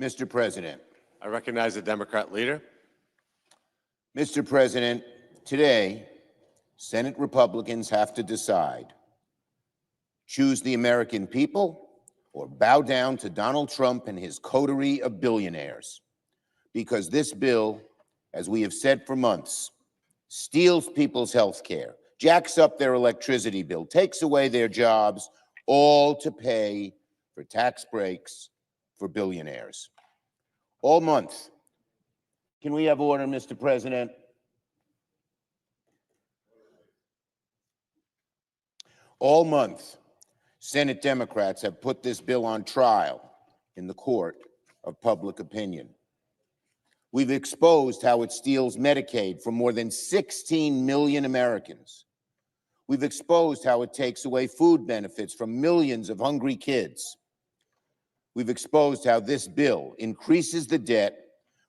Mr. President. I recognize the Democrat leader. Mr. President, today, Senate Republicans have to decide: choose the American people or bow down to Donald Trump and his coterie of billionaires. Because this bill, as we have said for months, steals people's health care, jacks up their electricity bill, takes away their jobs, all to pay for tax breaks for billionaires. All month. Can we have order, Mr. President? All month, Senate Democrats have put this bill on trial in the court of public opinion. We've exposed how it steals Medicaid from more than 16 million Americans. We've exposed how it takes away food benefits from millions of hungry kids. We've exposed how this bill increases the debt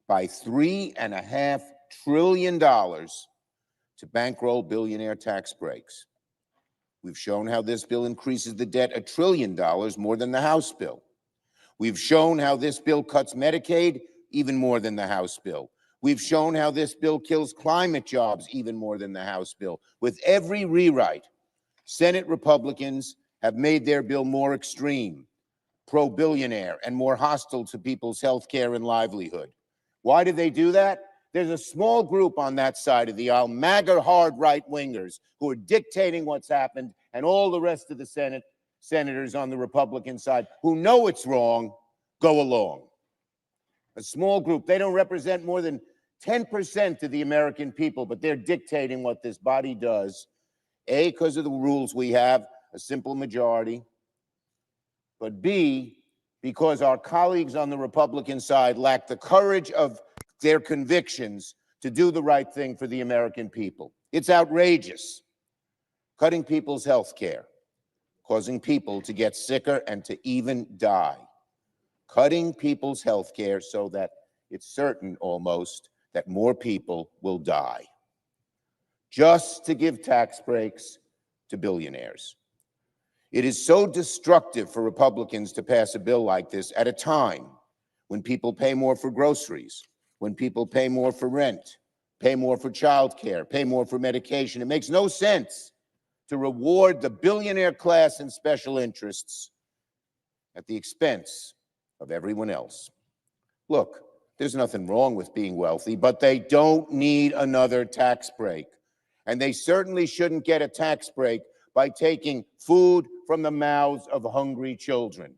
by $3.5 trillion to bankroll billionaire tax breaks. We've shown how this bill increases the debt $1 trillion more than the House bill. We've shown how this bill cuts Medicaid even more than the House bill. We've shown how this bill kills climate jobs even more than the House bill. With every rewrite, Senate Republicans have made their bill more extreme, pro-billionaire, and more hostile to people's health care and livelihood. Why do they do that? There's a small group on that side of the aisle, MAGA hard right-wingers, who are dictating what's happened, and all the rest of the senators on the Republican side who know it's wrong, go along. A small group. They don't represent more than 10% of the American people, but they're dictating what this body does. A, because of the rules we have, a simple majority, but B, because our colleagues on the Republican side lack the courage of their convictions to do the right thing for the American people. It's outrageous. Cutting people's health care, causing people to get sicker and to even die. Cutting people's health care so that it's certain almost that more people will die. Just to give tax breaks to billionaires. It is so destructive for Republicans to pass a bill like this at a time when people pay more for groceries, when people pay more for rent, pay more for childcare, pay more for medication. It makes no sense to reward the billionaire class and special interests at the expense of everyone else. Look, there's nothing wrong with being wealthy, but they don't need another tax break. And they certainly shouldn't get a tax break by taking food from the mouths of hungry children.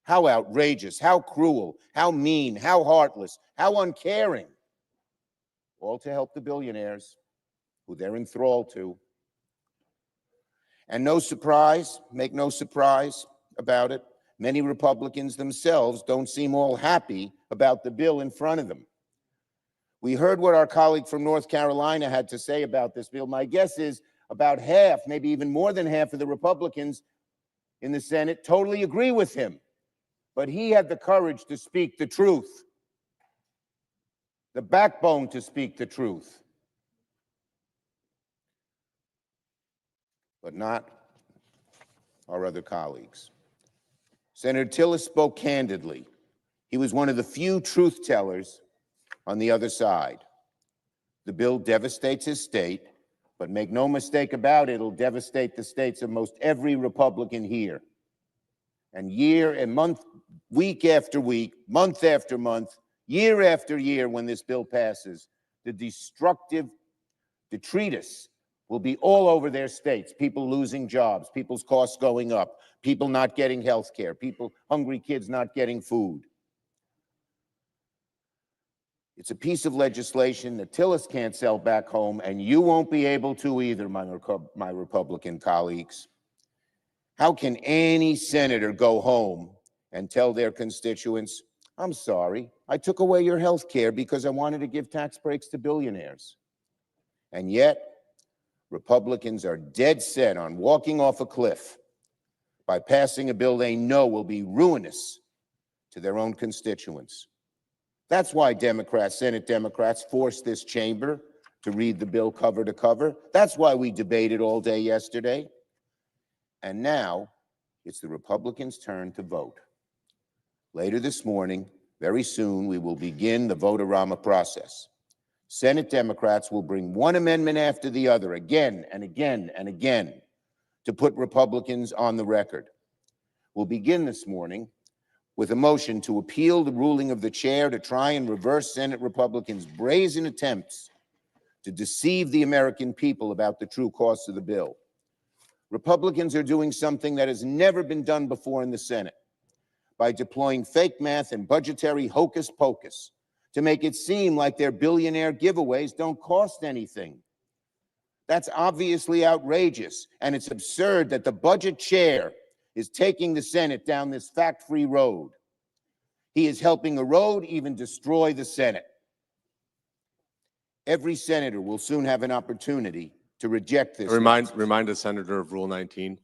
How outrageous, how cruel, how mean, how heartless, how uncaring. All to help the billionaires who they're enthralled to. And no surprise, make no surprise about it, many Republicans themselves don't seem all happy about the bill in front of them. We heard what our colleague from North Carolina had to say about this bill. My guess is about half, maybe even more than half of the Republicans in the Senate totally agree with him. But he had the courage to speak the truth, the backbone to speak the truth. But not our other colleagues. Senator Tillis spoke candidly. He was one of the few truth tellers on the other side. The bill devastates his state, but make no mistake about it, it'll devastate the states of most every Republican here. And year and month, week after week, month after month, year after year, when this bill passes, the detritus will be all over their states. People losing jobs, people's costs going up, people not getting health care, hungry kids not getting food. It's a piece of legislation that Tillis can't sell back home, and you won't be able to either, my Republican colleagues. How can any senator go home and tell their constituents, I'm sorry, I took away your health care because I wanted to give tax breaks to billionaires? And yet, Republicans are dead set on walking off a cliff by passing a bill they know will be ruinous to their own constituents. That's why Senate Democrats forced this chamber to read the bill cover to cover. That's why we debated all day yesterday. And now it's the Republicans' turn to vote. Later this morning, Very soon, we will begin the vote-a-rama process. Senate Democrats will bring one amendment after the other, again and again and again, to put Republicans on the record. We'll begin this morning with a motion to appeal the ruling of the chair to try and reverse Senate Republicans' brazen attempts to deceive the American people about the true cost of the bill. Republicans are doing something that has never been done before in the Senate by deploying fake math and budgetary hocus pocus to make it seem like their billionaire giveaways don't cost anything. That's obviously outrageous, and it's absurd that the budget chair is taking the Senate down this fact-free road. He is helping erode, even destroy the Senate. Every senator will soon have an opportunity to reject this. Remind the senator of Rule 19.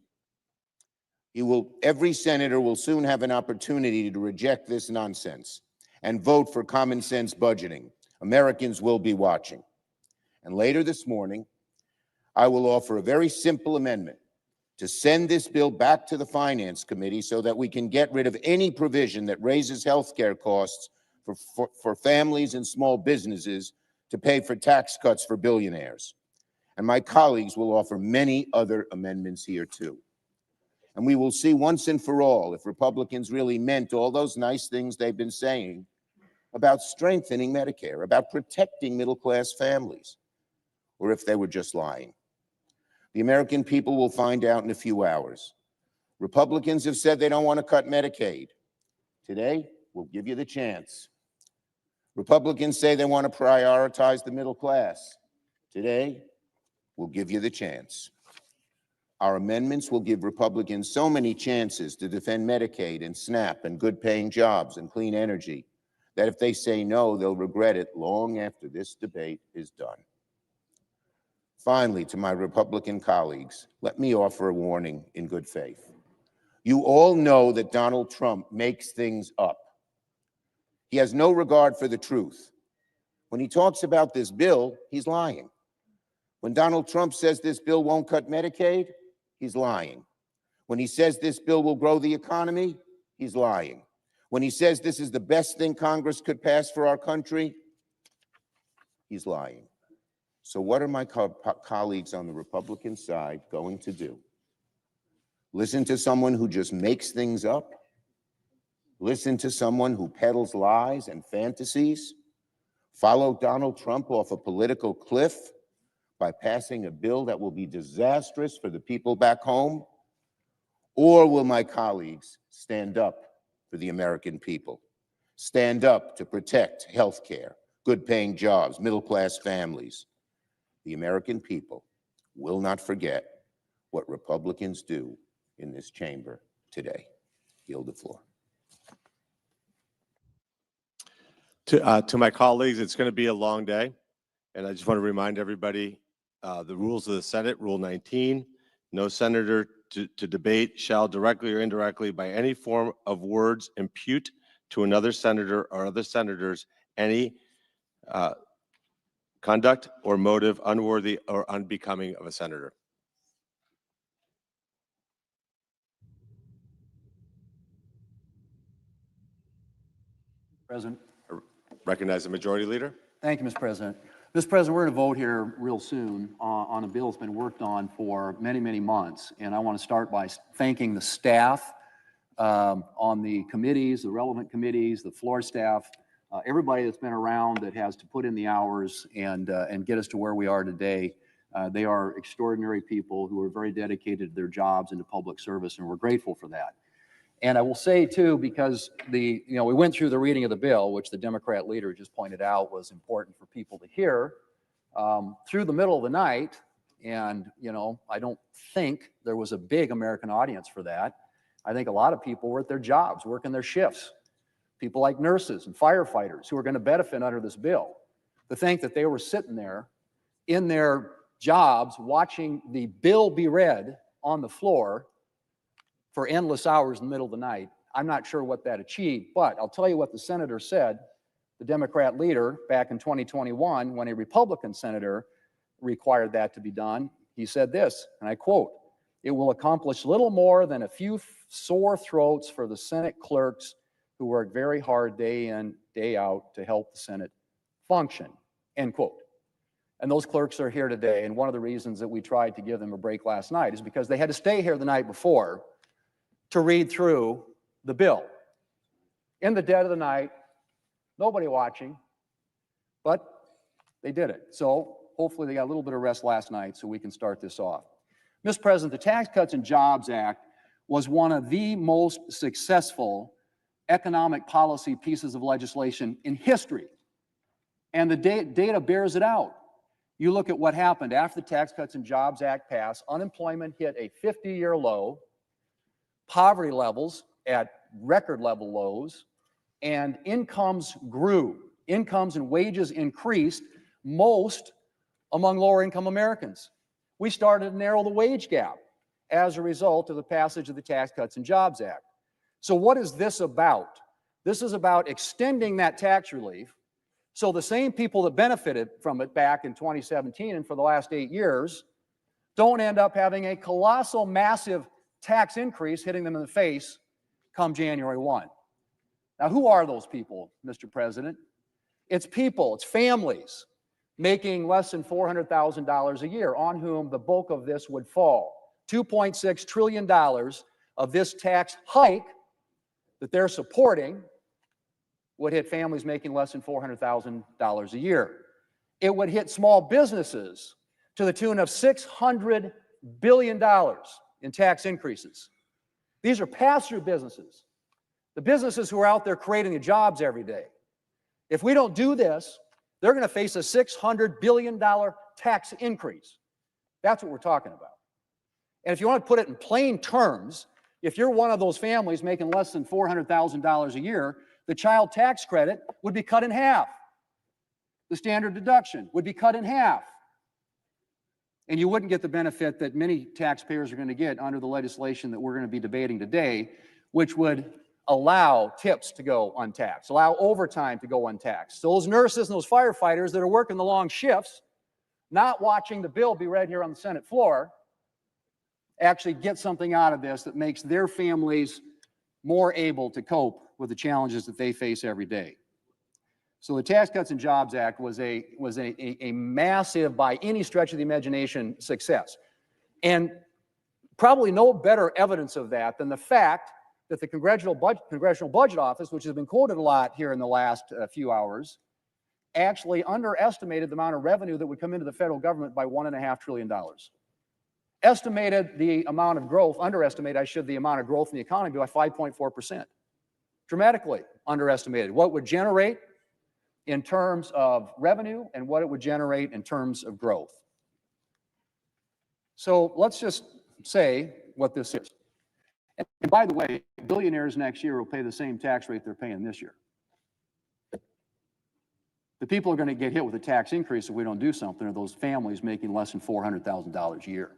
Every senator will soon have an opportunity to reject this nonsense and vote for common sense budgeting. Americans will be watching. And later this morning, I will offer a very simple amendment to send this bill back to the Finance Committee so that we can get rid of any provision that raises health care costs for families and small businesses to pay for tax cuts for billionaires. And my colleagues will offer many other amendments here too. And we will see once and for all if Republicans really meant all those nice things they've been saying about strengthening Medicare, about protecting middle-class families, or if they were just lying. The American people will find out in a few hours. Republicans have said they don't want to cut Medicaid. Today, we'll give you the chance. Republicans say they want to prioritize the middle class. Today, we'll give you the chance. Our amendments will give Republicans so many chances to defend Medicaid and SNAP and good-paying jobs and clean energy that if they say no, they'll regret it long after this debate is done. Finally, to my Republican colleagues, let me offer a warning in good faith. You all know that Donald Trump makes things up. He has no regard for the truth. When he talks about this bill, he's lying. When Donald Trump says this bill won't cut Medicaid, he's lying. When he says this bill will grow the economy, he's lying. When he says this is the best thing Congress could pass for our country, he's lying. So what are my colleagues on the Republican side going to do? Listen to someone who just makes things up? Listen to someone who peddles lies and fantasies? Follow Donald Trump off a political cliff by passing a bill that will be disastrous for the people back home? Or will my colleagues stand up for the American people? Stand up to protect health care, good-paying jobs, middle-class families? The American people will not forget what Republicans do in this chamber today. Yield the floor. To my colleagues, it's going to be a long day, and I just want to remind everybody the rules of the Senate, Rule 19, no senator to debate shall directly or indirectly by any form of words impute to another senator or other senators any conduct or motive unworthy or unbecoming of a senator. President. I recognize the Majority Leader. Thank you, Mr. President. Mr. President, we're going to vote here real soon on a bill that's been worked on for many, many months. And I want to start by thanking the staff on the committees, the relevant committees, the floor staff, everybody that's been around that has to put in the hours and get us to where we are today. They are extraordinary people who are very dedicated to their jobs and to public service, and we're grateful for that. And I will say, too, because we went through the reading of the bill, which the Democrat leader just pointed out was important for people to hear, through the middle of the night. And, I don't think there was a big American audience for that. I think a lot of people were at their jobs, working their shifts. People like nurses and firefighters who are going to benefit under this bill. To think that they were sitting there in their jobs watching the bill be read on the floor for endless hours in the middle of the night, I'm not sure what that achieved, but I'll tell you what the senator said, the Democrat leader, back in 2021, when a Republican senator required that to be done. He said this, and I quote, "It will accomplish little more than a few sore throats for the Senate clerks who work very hard day in, day out to help the Senate function, end quote. And those clerks are here today, and one of the reasons that we tried to give them a break last night is because they had to stay here the night before to read through the bill. In the dead of the night, nobody watching, but they did it. So hopefully they got a little bit of rest last night so we can start this off. Mr. President, the Tax Cuts and Jobs Act was one of the most successful economic policy pieces of legislation in history. And the data bears it out. You look at what happened after the Tax Cuts and Jobs Act passed, unemployment hit a 50-year low, poverty levels at record level lows, and incomes grew. Incomes and wages increased, most among lower income Americans. We started to narrow the wage gap as a result of the passage of the Tax Cuts and Jobs Act. So what is this about? This is about extending that tax relief so the same people that benefited from it back in 2017 and for the last 8 years don't end up having a colossal, massive tax increase hitting them in the face come January 1. Now, who are those people, Mr. President? It's people, it's families making less than $400,000 a year on whom the bulk of this would fall. $2.6 trillion of this tax hike that they're supporting would hit families making less than $400,000 a year. It would hit small businesses to the tune of $600 billion in tax increases. These are pass-through businesses, the businesses who are out there creating the jobs every day. If we don't do this, they're going to face a $600 billion tax increase. That's what we're talking about. And if you want to put it in plain terms, if you're one of those families making less than $400,000 a year, the child tax credit would be cut in half. The standard deduction would be cut in half. And you wouldn't get the benefit that many taxpayers are going to get under the legislation that we're going to be debating today, which would allow tips to go untaxed, allow overtime to go untaxed. So those nurses and those firefighters that are working the long shifts, not watching the bill be read here on the Senate floor, actually get something out of this that makes their families more able to cope with the challenges that they face every day. So the Tax Cuts and Jobs Act was a massive, by any stretch of the imagination, success. And probably no better evidence of that than the fact that the Congressional Budget Office, which has been quoted a lot here in the last few hours, actually underestimated the amount of revenue that would come into the federal government by $1.5 trillion. Estimated the amount of growth, underestimated, the amount of growth in the economy by 5.4%. Dramatically underestimated what it would generate in terms of revenue and what it would generate in terms of growth. So let's just say what this is. And by the way, billionaires next year will pay the same tax rate they're paying this year. The people are going to get hit with a tax increase if we don't do something, are those families making less than $400,000 a year.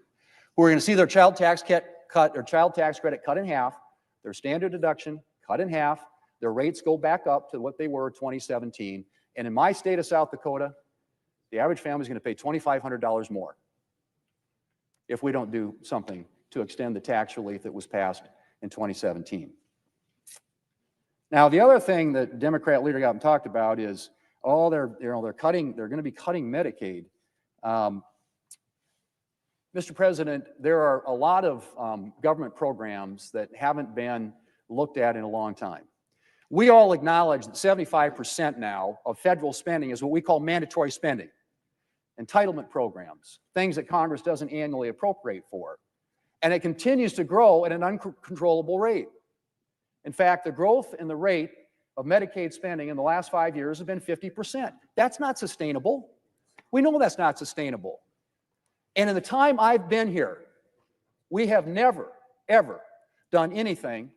We're going to see their child tax credit cut in half, their standard deduction cut in half, their rates go back up to what they were in 2017. And in my state of South Dakota, the average family is going to pay $2,500 more if we don't do something to extend the tax relief that was passed in 2017. Now, the other thing that Democrat leader got and talked about is, oh, they're going to be cutting Medicaid. Mr. President, there are a lot of government programs that haven't been looked at in a long time. We all acknowledge that 75% now of federal spending is what we call mandatory spending, entitlement programs, things that Congress doesn't annually appropriate for. And it continues to grow at an uncontrollable rate. In fact, the growth in the rate of Medicaid spending in the last 5 years has been 50%. That's not sustainable. We know that's not sustainable. And in the time I've been here, we have never, ever done anything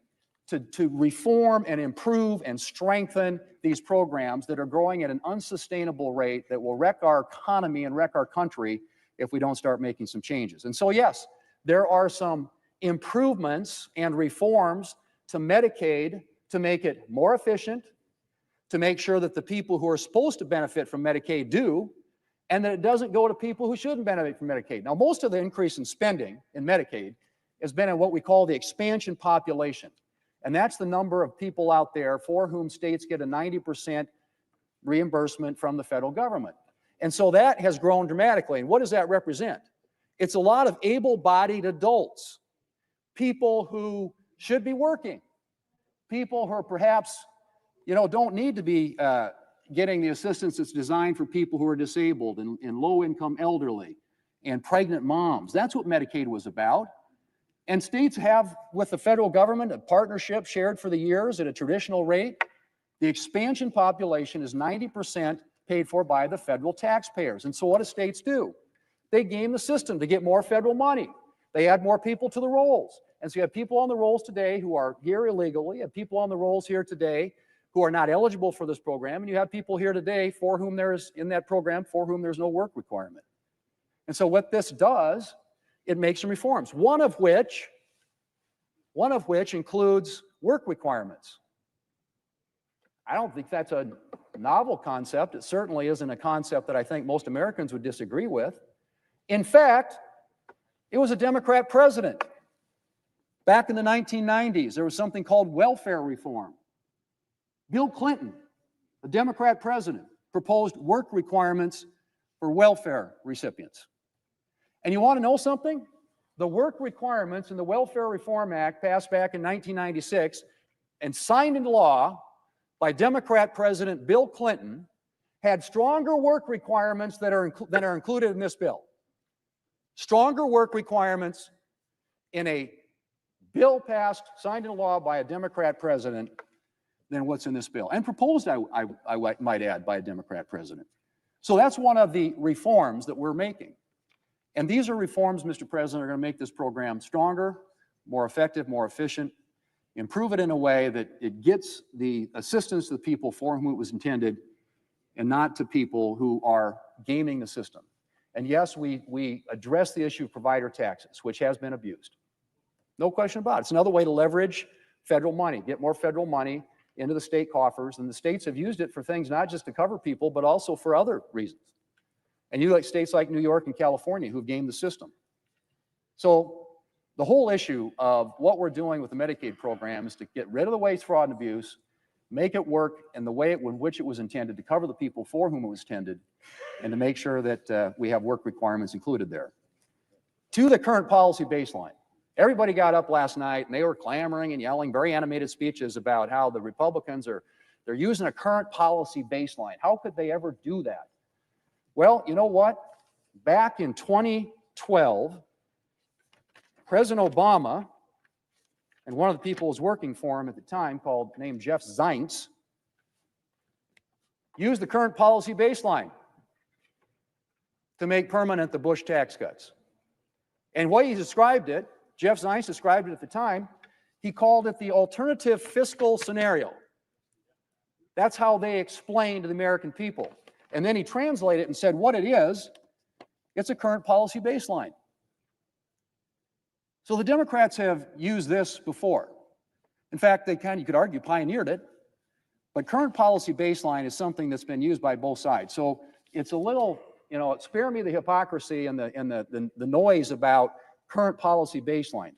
to reform and improve and strengthen these programs that are growing at an unsustainable rate that will wreck our economy and wreck our country if we don't start making some changes. And so, yes, there are some improvements and reforms to Medicaid to make it more efficient, to make sure that the people who are supposed to benefit from Medicaid do, and that it doesn't go to people who shouldn't benefit from Medicaid. Now, most of the increase in spending in Medicaid has been in what we call the expansion population. And that's the number of people out there for whom states get a 90% reimbursement from the federal government. And so that has grown dramatically. And what does that represent? It's a lot of able-bodied adults, people who should be working, people who are perhaps, don't need to be getting the assistance that's designed for people who are disabled and low-income elderly and pregnant moms. That's what Medicaid was about. And states have, with the federal government, a partnership shared for the years at a traditional rate. The expansion population is 90% paid for by the federal taxpayers. And so what do states do? They game the system to get more federal money. They add more people to the rolls. And so you have people on the rolls today who are here illegally, you have people on the rolls here today who are not eligible for this program, and you have people here today for whom there's, in that program, for whom there's no work requirement. And so what this does, it makes some reforms, one of which includes work requirements. I don't think that's a novel concept. It certainly isn't a concept that I think most Americans would disagree with. In fact, it was a Democrat president. Back in the 1990s, there was something called welfare reform. Bill Clinton, a Democrat president, proposed work requirements for welfare recipients. And you want to know something? The work requirements in the Welfare Reform Act passed back in 1996 and signed into law by Democrat President Bill Clinton had stronger work requirements that are included in this bill. Stronger work requirements in a bill passed, signed into law by a Democrat president than what's in this bill. And proposed, I might add, by a Democrat president. So that's one of the reforms that we're making. And these are reforms, Mr. President, are going to make this program stronger, more effective, more efficient, improve it in a way that it gets the assistance to the people for whom it was intended and not to people who are gaming the system. And yes, we address the issue of provider taxes, which has been abused. No question about it. It's another way to leverage federal money, get more federal money into the state coffers, and the states have used it for things not just to cover people, but also for other reasons. And you like states like New York and California who've gamed the system. So the whole issue of what we're doing with the Medicaid program is to get rid of the waste, fraud, and abuse, make it work in the way in which it was intended to cover the people for whom it was intended, and to make sure that we have work requirements included there. To the current policy baseline. Everybody got up last night and they were clamoring and yelling very animated speeches about how the Republicans they're using a current policy baseline. How could they ever do that? Well, you know what? Back in 2012, President Obama, and one of the people who was working for him at the time, named Jeff Zients, used the current policy baseline to make permanent the Bush tax cuts. And what he described it, Jeff Zients described it at the time, he called it the alternative fiscal scenario. That's how they explained to the American people. And then he translated it and said what it is, it's a current policy baseline. So the Democrats have used this before. In fact, they you could argue, pioneered it. But current policy baseline is something that's been used by both sides. So it's a little, spare me the hypocrisy and the noise about current policy baseline.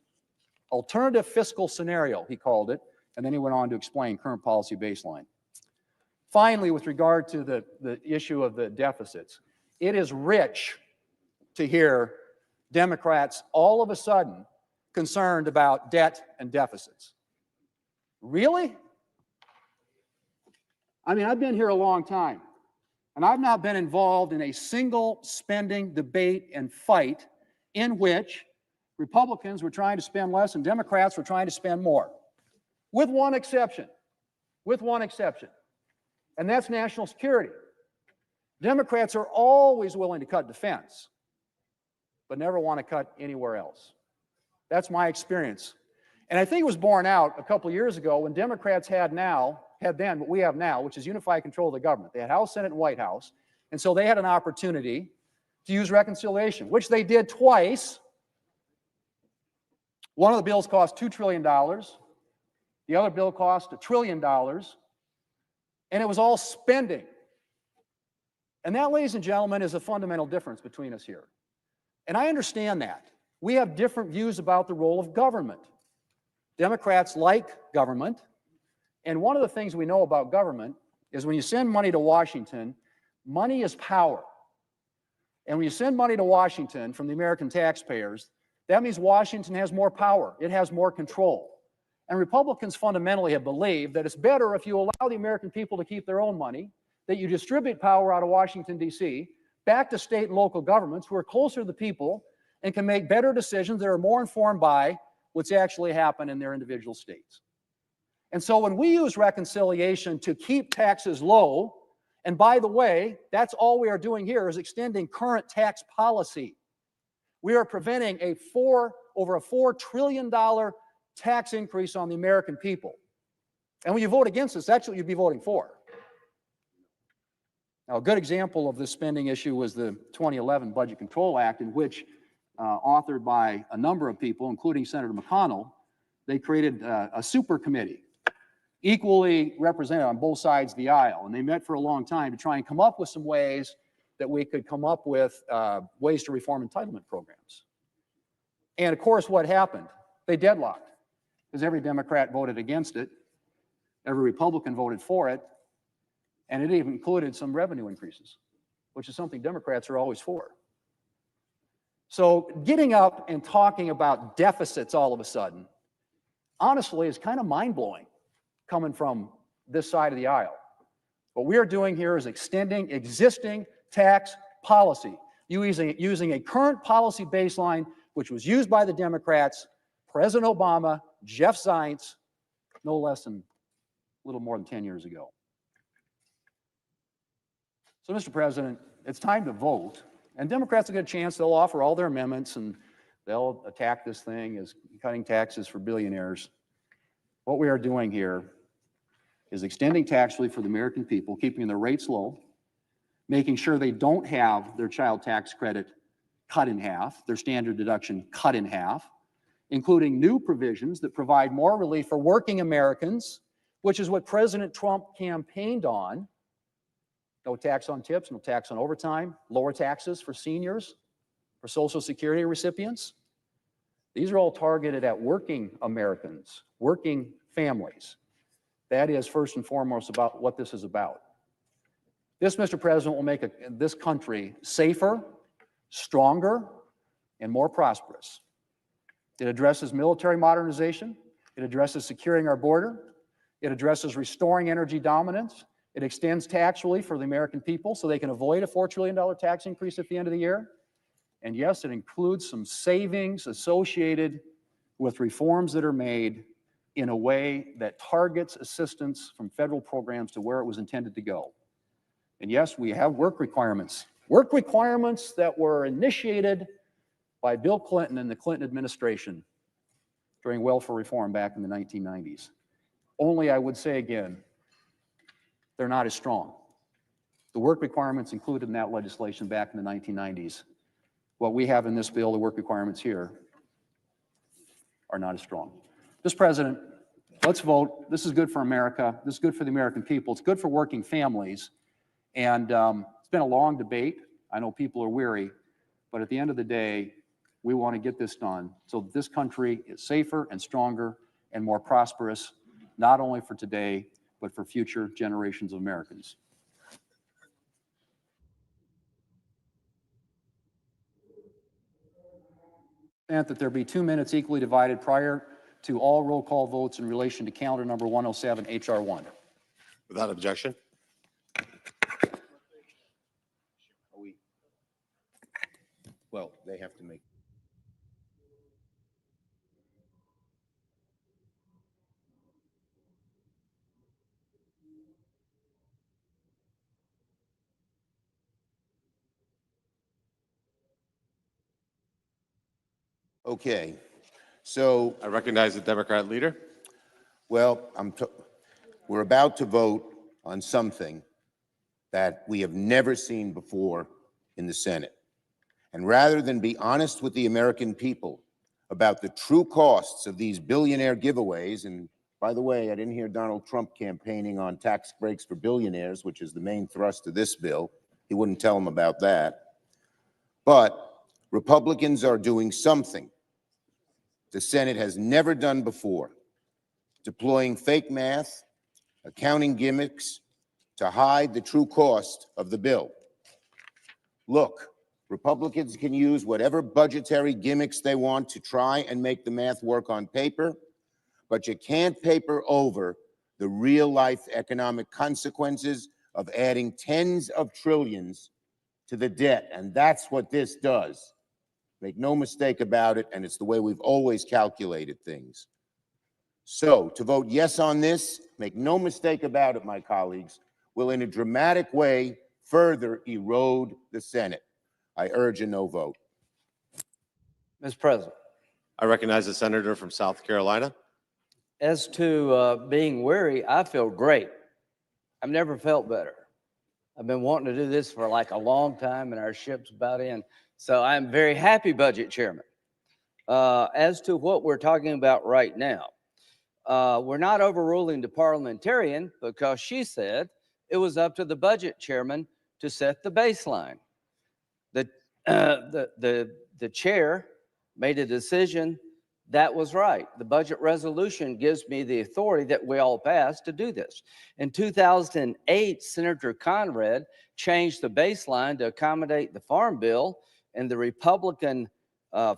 Alternative fiscal scenario, he called it, and then he went on to explain current policy baseline. Finally, with regard to the issue of the deficits, it is rich to hear Democrats all of a sudden concerned about debt and deficits. Really? I mean, I've been here a long time, and I've not been involved in a single spending debate and fight in which Republicans were trying to spend less and Democrats were trying to spend more, with one exception, and that's national security. Democrats are always willing to cut defense, but never want to cut anywhere else. That's my experience. And I think it was borne out a couple of years ago when Democrats had then what we have now, which is unified control of the government. They had House, Senate, and White House. And so they had an opportunity to use reconciliation, which they did twice. One of the bills cost $2 trillion. The other bill cost $1 trillion. And it was all spending. And that, ladies and gentlemen, is a fundamental difference between us here. And I understand that. We have different views about the role of government. Democrats like government. And one of the things we know about government is when you send money to Washington, money is power. And when you send money to Washington from the American taxpayers, that means Washington has more power. It has more control. And Republicans fundamentally have believed that it's better if you allow the American people to keep their own money, that you distribute power out of Washington, D.C., back to state and local governments who are closer to the people and can make better decisions that are more informed by what's actually happened in their individual states. And so when we use reconciliation to keep taxes low, and by the way, that's all we are doing here is extending current tax policy. We are preventing over a $4 trillion tax increase on the American people. And when you vote against this, that's what you'd be voting for. Now, a good example of this spending issue was the 2011 Budget Control Act, in which, authored by a number of people, including Senator McConnell, they created a super committee, equally represented on both sides of the aisle. And they met for a long time to try and come up with some ways that we could come up with ways to reform entitlement programs. And of course, what happened? They deadlocked, because every Democrat voted against it, every Republican voted for it, and it even included some revenue increases, which is something Democrats are always for. So getting up and talking about deficits all of a sudden, honestly, is kind of mind-blowing coming from this side of the aisle. What we are doing here is extending existing tax policy, using a current policy baseline which was used by the Democrats, President Obama, Jeff Zients, no less than a little more than 10 years ago. So, Mr. President, it's time to vote. And Democrats will get a chance. They'll offer all their amendments, and they'll attack this thing as cutting taxes for billionaires. What we are doing here is extending tax relief for the American people, keeping their rates low, making sure they don't have their child tax credit cut in half, their standard deduction cut in half, including new provisions that provide more relief for working Americans, which is what President Trump campaigned on. No tax on tips, no tax on overtime, lower taxes for seniors, for Social Security recipients. These are all targeted at working Americans, working families. That is first and foremost about what this is about. This, Mr. President, will make this country safer, stronger, and more prosperous. It addresses military modernization. It addresses securing our border. It addresses restoring energy dominance. It extends tax relief for the American people so they can avoid a $4 trillion tax increase at the end of the year. And yes, it includes some savings associated with reforms that are made in a way that targets assistance from federal programs to where it was intended to go. And yes, we have work requirements that were initiated by Bill Clinton and the Clinton administration during welfare reform back in the 1990s. Only, I would say again, they're not as strong. The work requirements included in that legislation back in the 1990s, what we have in this bill, the work requirements here, are not as strong. Mr. President, let's vote. This is good for America. This is good for the American people. It's good for working families. And it's been a long debate. I know people are weary, but at the end of the day, we want to get this done so that this country is safer and stronger and more prosperous, not only for today, but for future generations of Americans. That there be 2 minutes equally divided prior to all roll call votes in relation to calendar number 107, HR 1. Without objection. Well, they have to make. Okay, so, I recognize the Democrat leader. well, we're about to vote on something that we have never seen before in the Senate. And rather than be honest with the American people about the true costs of these billionaire giveaways, and by the way, I didn't hear Donald Trump campaigning on tax breaks for billionaires, which is the main thrust of this bill. He wouldn't tell them about that. But Republicans are doing something the Senate has never done before. deploying fake math, accounting gimmicks to hide the true cost of the bill. Look, Republicans can use whatever budgetary gimmicks they want to try and make the math work on paper, but you can't paper over the real-life economic consequences of adding tens of trillions to the debt, and that's what this does. Make no mistake about it, and it's the way we've always calculated things. So, to vote yes on this, make no mistake about it, my colleagues, will in a dramatic way further erode the Senate. I urge a no vote. Mr. President, I recognize the senator from South Carolina. as to being weary, I feel great. I've never felt better. I've been wanting to do this for like a long time, and our ship's about in. So I'm very happy, Budget Chairman. As to what we're talking about right now, we're not overruling the parliamentarian because she said it was up to the Budget Chairman to set the baseline. The chair made a decision that was right. The budget resolution gives me the authority that we all passed to do this. In 2008, Senator Conrad changed the baseline to accommodate the Farm Bill, and the Republican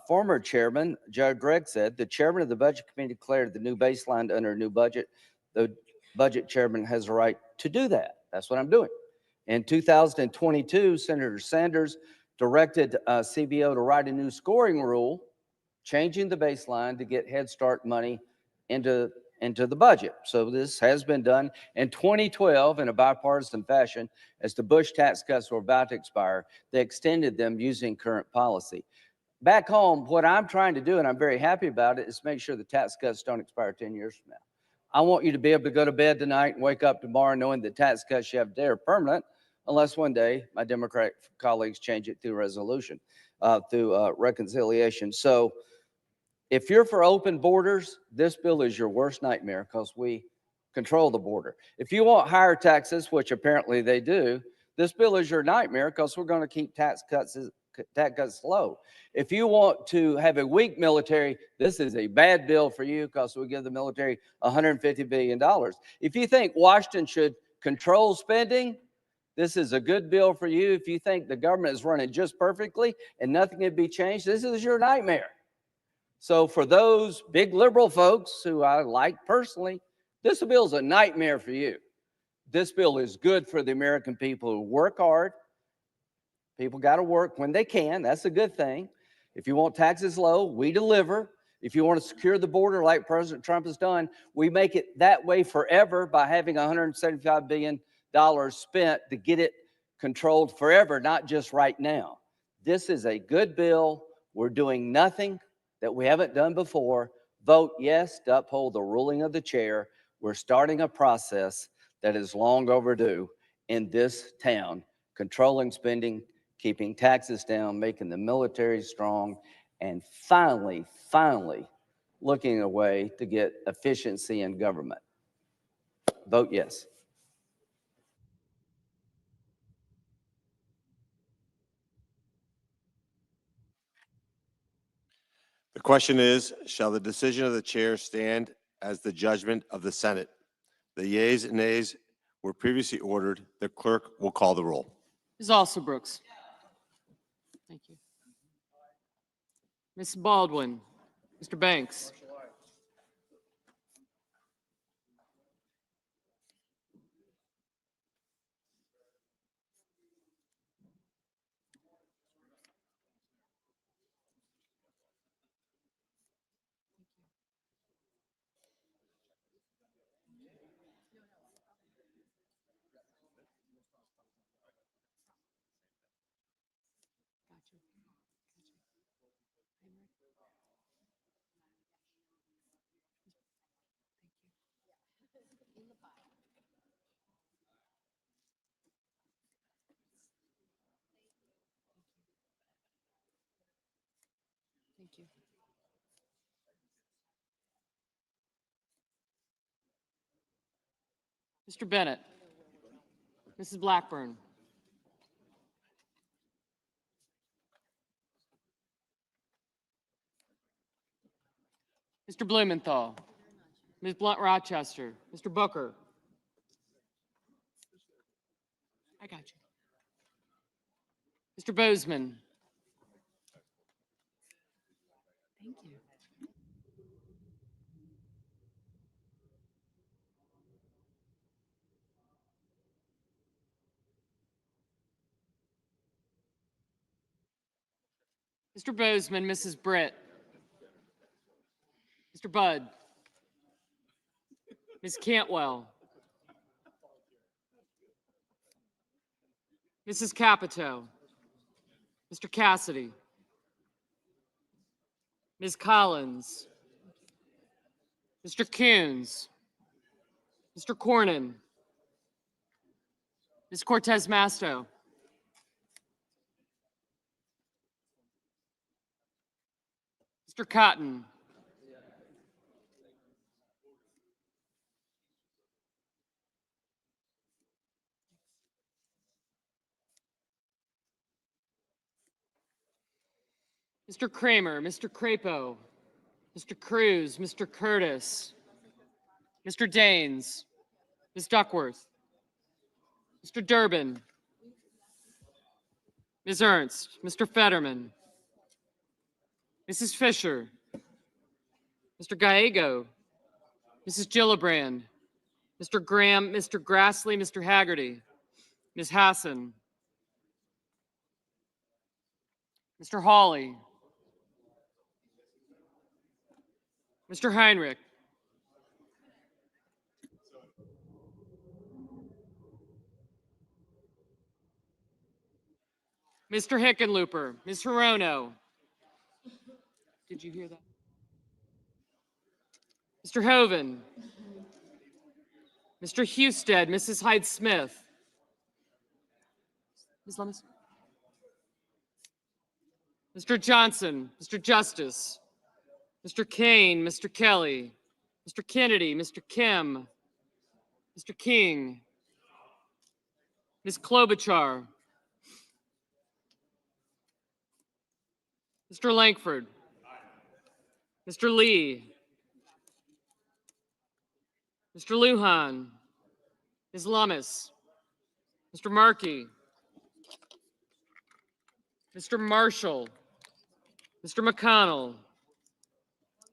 former chairman, Judge Gregg, said the chairman of the Budget Committee declared the new baseline under a new budget. The budget chairman has a right to do that. That's what I'm doing. In 2022, Senator Sanders directed CBO to write a new scoring rule, changing the baseline to get Head Start money into the budget. So this has been done. In 2012, in a bipartisan fashion, as the Bush tax cuts were about to expire, they extended them using current policy. Back home, what I'm trying to do, and I'm very happy about it, is make sure the tax cuts don't expire 10 years from now. I want you to be able to go to bed tonight and wake up tomorrow knowing the tax cuts you have today are permanent, unless one day my Democratic colleagues change it through resolution, through reconciliation. So if you're for open borders, this bill is your worst nightmare because we control the border. If you want higher taxes, which apparently they do, this bill is your nightmare because we're going to keep tax cuts low. If you want to have a weak military, this is a bad bill for you because we give the military $150 billion. If you think Washington should control spending, this is a good bill for you. If you think the government is running just perfectly and nothing can be changed, this is your nightmare. So for those big liberal folks who I like personally, this bill is a nightmare for you. This bill is good for the American people who work hard. People got to work when they can. That's a good thing. If you want taxes low, we deliver. If you want to secure the border like President Trump has done, we make it that way forever by having $175 billion spent to get it controlled forever, not just right now. This is a good bill. We're doing nothing that we haven't done before. Vote yes to uphold the ruling of the chair. We're starting a process that is long overdue in this town, controlling spending, keeping taxes down, making the military strong, and finally looking at a way to get efficiency in government. Vote yes. The question is, shall the decision of the chair stand as the judgment of the Senate? The yeas and nays were previously ordered. The clerk will call the roll. Ms. Alsobrooks. Thank you. Ms. Baldwin. Mr. Banks. Thank you. Mr. Bennett. Mrs. Blackburn. Mr. Blumenthal. Ms. Blunt Rochester, Mr. Booker. I got you. Mr. Bozeman. Thank you. Mr. Bozeman, Mrs. Britt. Mr. Budd. Ms. Cantwell. Mrs. Capito. Mr. Cassidy. Ms. Collins. Mr. Coons. Mr. Cornyn. Ms. Cortez Masto. Mr. Cotton. Mr. Kramer, Mr. Crapo, Mr. Cruz, Mr. Curtis, Mr. Daines, Ms. Duckworth, Mr. Durbin, Ms. Ernst, Mr. Fetterman, Mrs. Fisher, Mr. Gallego, Mrs. Gillibrand, Mr. Graham, Mr. Grassley, Mr. Haggerty, Ms. Hassan, Mr. Hawley, Mr. Heinrich, Mr. Hickenlooper, Ms. Hirono. Did you hear that? Mr. Hoven, Mr. Husted, Mrs. Hyde-Smith, Ms. Lemus, Mr. Johnson, Mr. Justice, Mr. Kane, Mr. Kelly, Mr. Kennedy, Mr. Kim, Mr. King, Ms. Klobuchar, Mr. Lankford, Mr. Lee, Mr. Lujan, Ms. Lummis, Mr. Markey, Mr. Marshall, Mr. McConnell,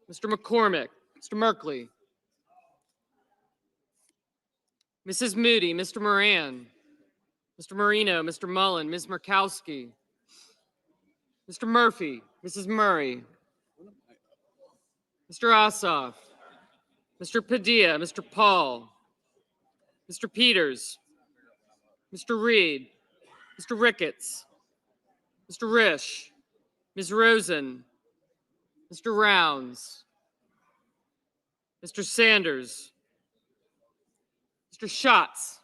Mr. McCormick, Mr. Merkley, Mrs. Moody, Mr. Moran, Mr. Marino, Mr. Mullen, Ms. Murkowski, Mr. Murphy, Mrs. Murray, Mr. Ossoff, Mr. Padilla, Mr. Paul, Mr. Peters, Mr. Reed, Mr. Ricketts, Mr. Risch, Ms. Rosen, Mr. Rounds, Mr. Sanders, Mr. Schatz,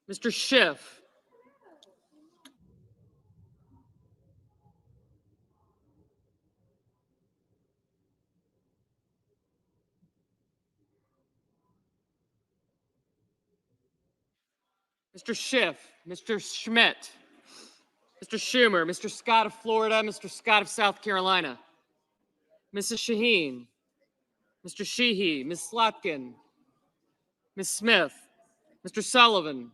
Mr. Schiff, Mr. Schiff, Mr. Schmidt, Mr. Schumer, Mr. Scott of Florida, Mr. Scott of South Carolina, Mrs. Shaheen, Mr. Sheehy, Ms. Slotkin, Ms. Smith, Mr. Sullivan,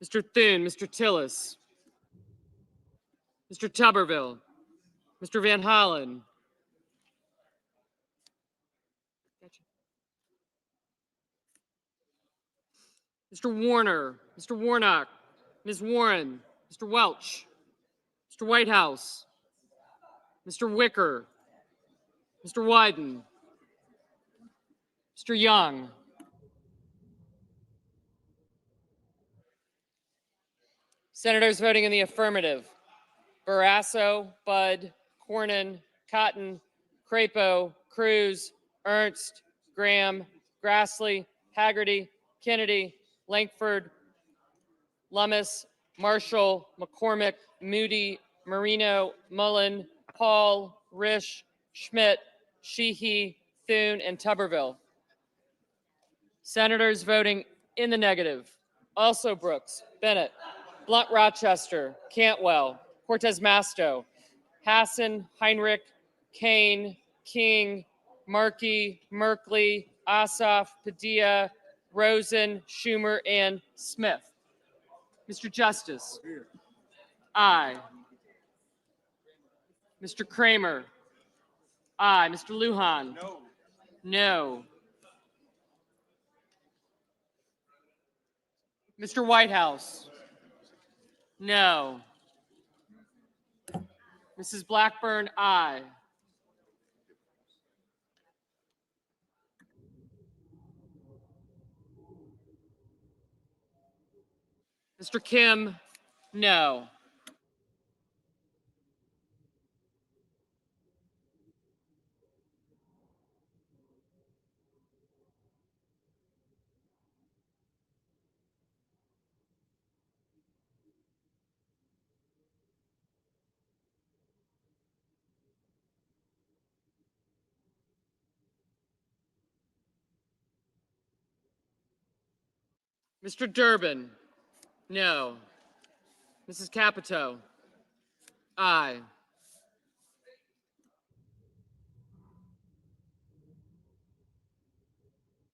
Mr. Thune, Mr. Tillis, Mr. Tuberville, Mr. Van Hollen, Mr. Warner, Mr. Warnock, Ms. Warren, Mr. Welch, Mr. Whitehouse, Mr. Wicker, Mr. Wyden, Mr. Young, Senators voting in the affirmative: Barrasso, Budd, Cornyn, Cotton, Crapo, Cruz, Ernst, Graham, Grassley, Haggerty, Kennedy, Lankford, Lummis, Marshall, McCormick, Moody, Marino, Mullen, Paul, Risch, Schmidt, Sheehy, Thune, and Tuberville. Senators voting in the negative: also Brooks, Bennett, Blunt Rochester, Cantwell, Cortez Masto, Hassan, Heinrich, Kane, King, Markey, Merkley, Ossoff, Padilla, Rosen, Schumer, and Smith. Mr. Justice. Aye. Mr. Kramer. Aye. Mr. Lujan. No. No. Mr. Whitehouse. No. Mrs. Blackburn, aye. Mr. Kim, no. Mr. Durbin, no. Mrs. Capito, aye.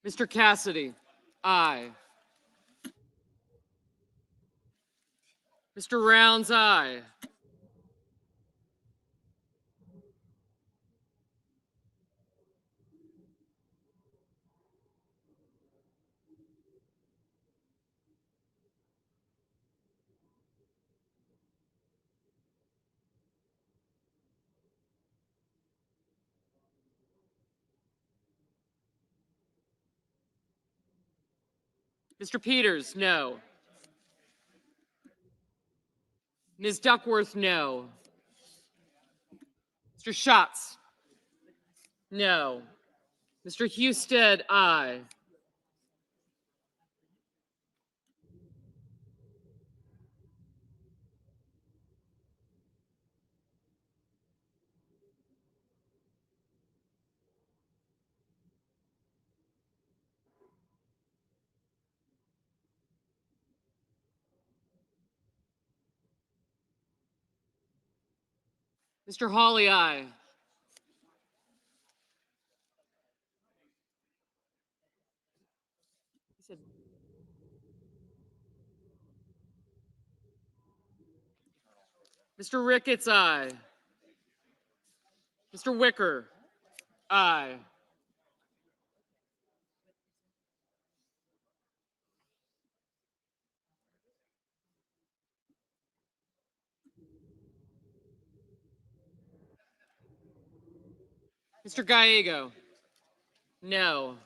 Mr. Cassidy, aye. Mr. Rounds, aye. Mr. Peters, no. Ms. Duckworth, no. Mr. Schatz, no. Mr. Husted, aye. Mr. Hawley, aye. Mr. Ricketts, aye. Mr. Wicker, aye. Mr. Gallego, no.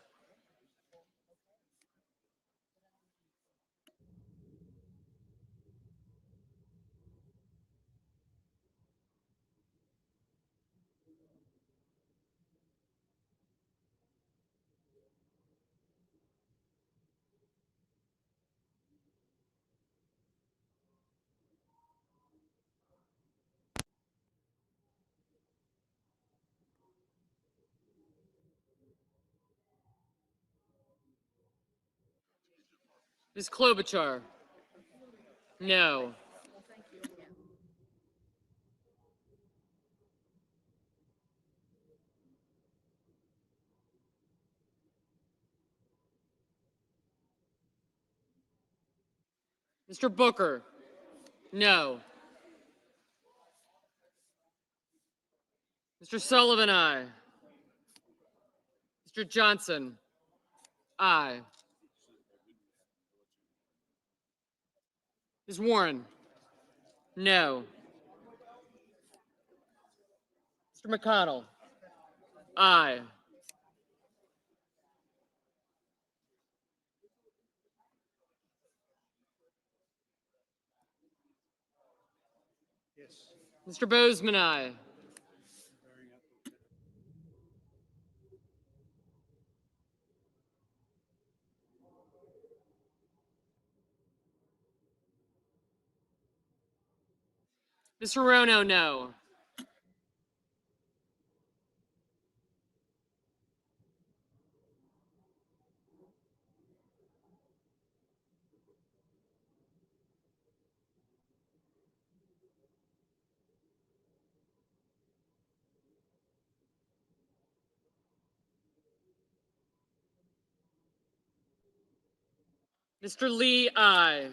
Ms. Klobuchar, no. Mr. Booker, no. Mr. Sullivan, aye. Mr. Johnson, aye. Ms. Warren, no. Mr. McConnell, aye. Mr. Bozeman, aye. Mr. Rono, no. Mr. Lee, aye.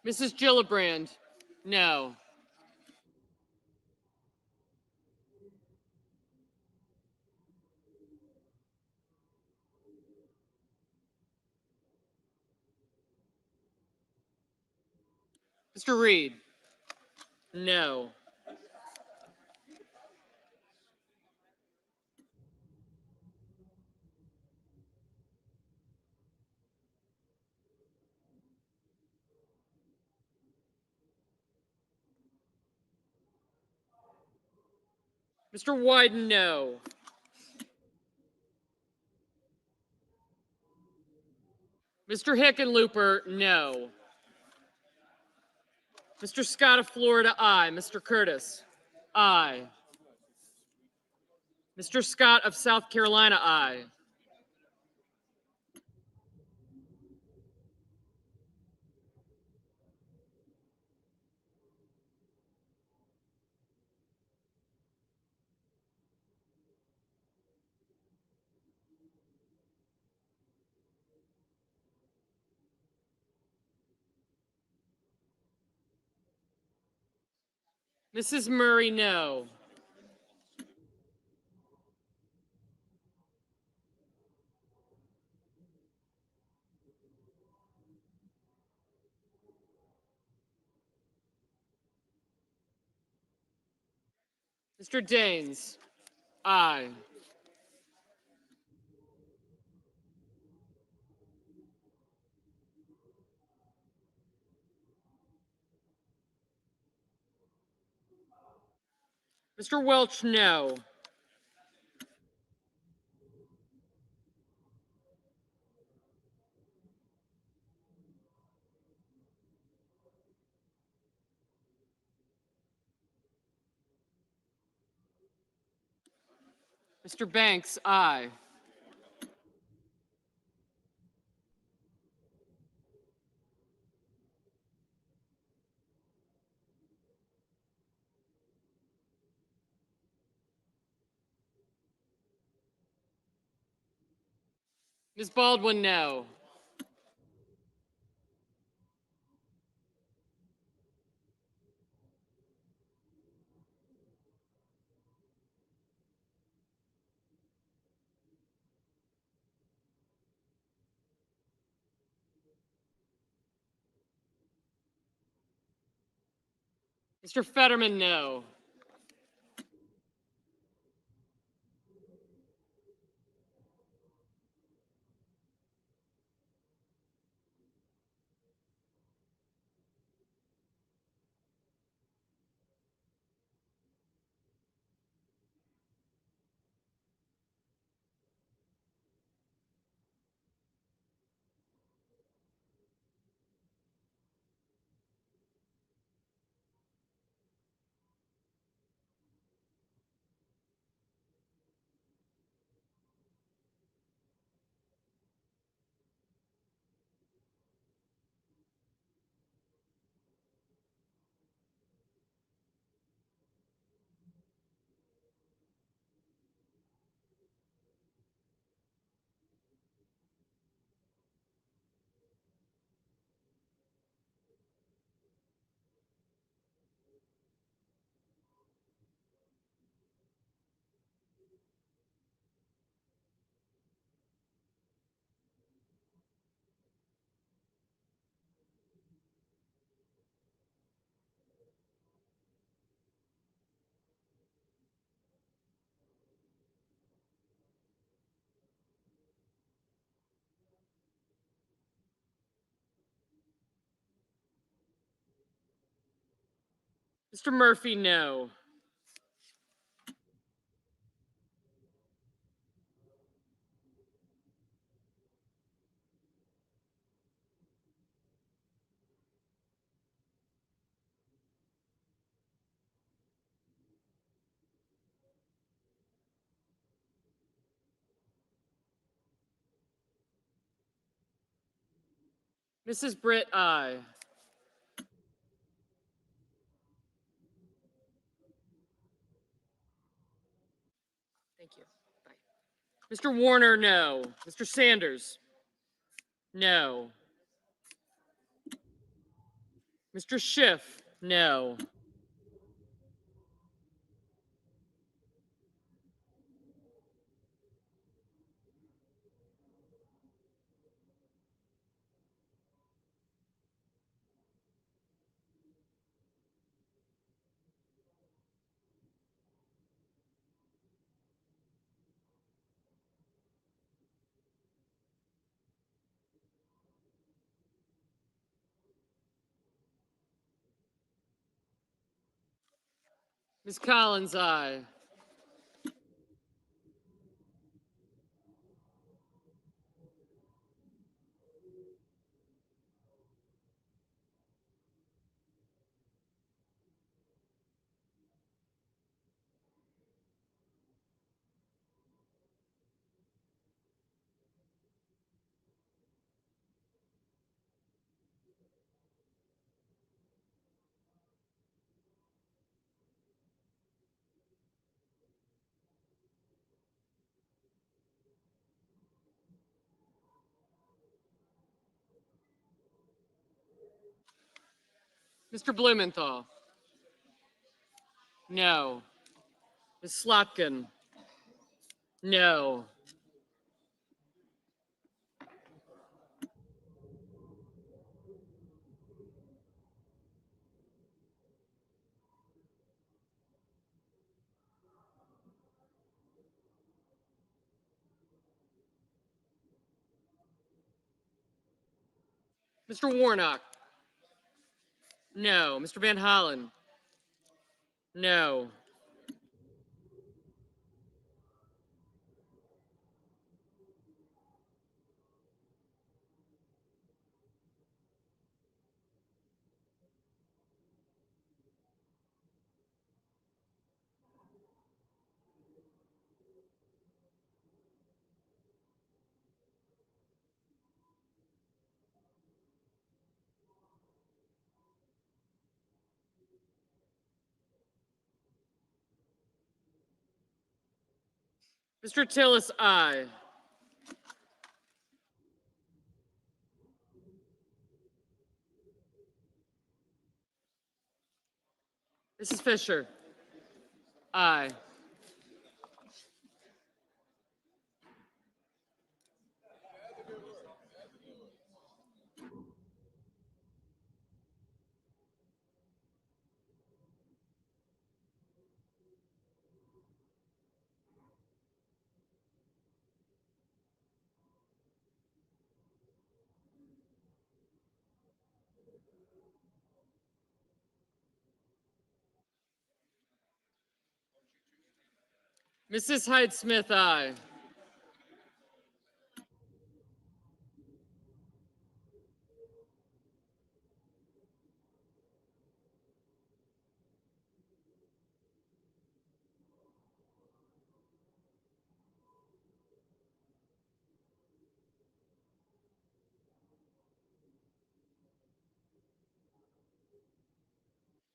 Mrs. Gillibrand, no. Mr. Reed, no. Mr. Wyden, no. Mr. Hickenlooper, no. Mr. Scott of Florida, aye. Mr. Curtis, aye. Mr. Scott of South Carolina, aye. Mrs. Murray, no. Mr. Daines, aye. Mr. Welch, no. Mr. Banks, aye. Ms. Baldwin, no. Mr. Fetterman, no. Mr. Murphy, no. Mrs. Britt, aye. Thank you. Bye. Mr. Warner, no. Mr. Sanders, no. Mr. Schiff, no. Ms. Collins, aye. Mr. Blumenthal, no. Ms. Slotkin, no. Mr. Warnock, no. Mr. Van Hollen, no. Mr. Tillis, aye. Mrs. Fisher, aye. Mrs. Hyde-Smith, aye.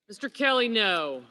Mr. Kelly, no.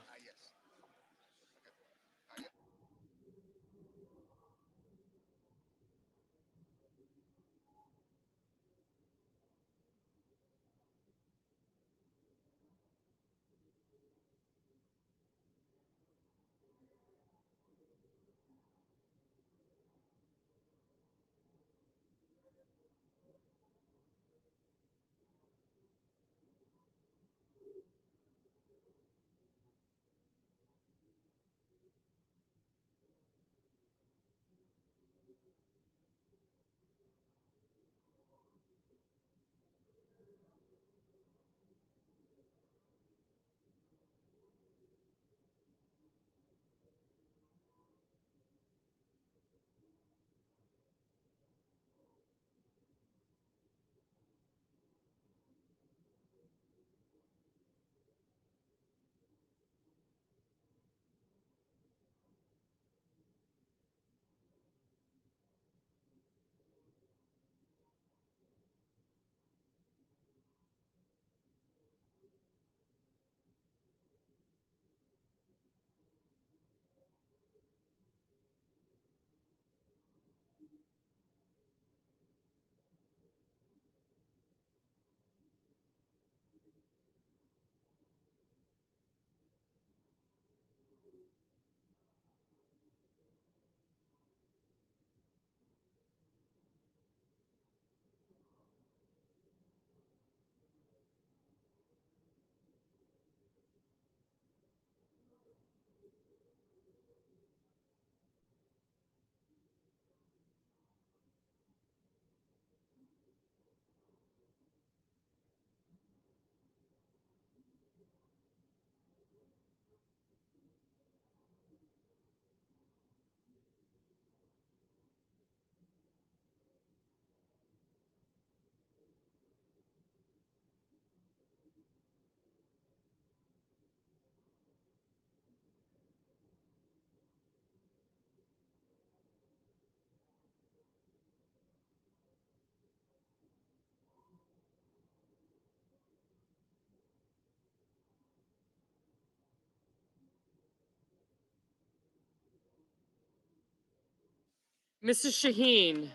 Mrs. Shaheen,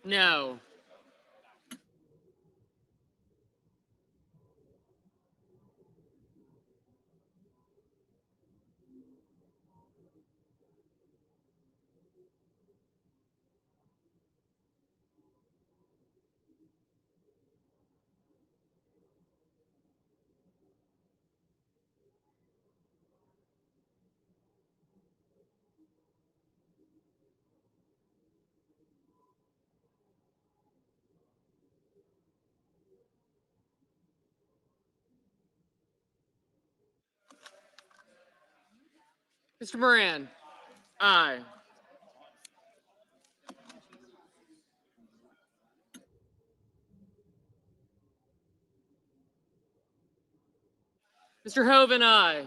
no. Mr. Moran, aye. Mr. Hoven, aye.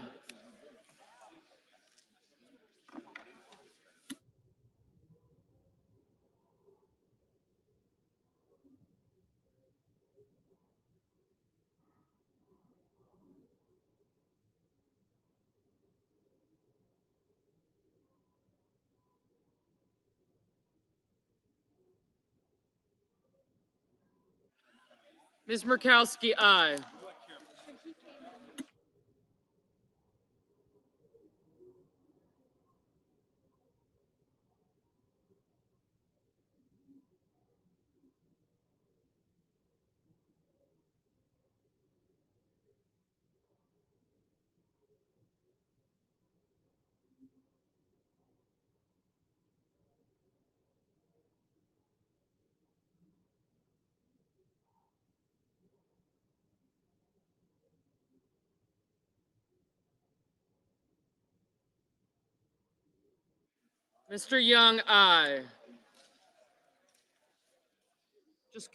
Ms. Murkowski, aye. Mr. Young, aye. Just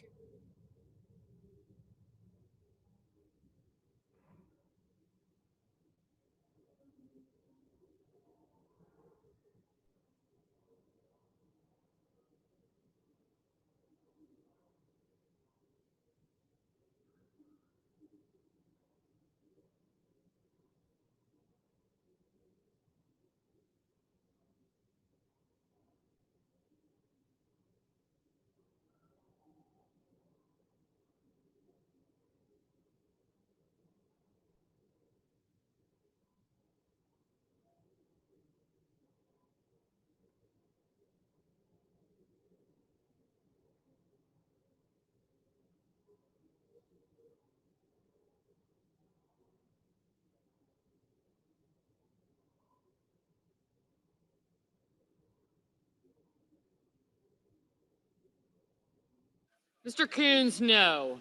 Mr. Coons, no.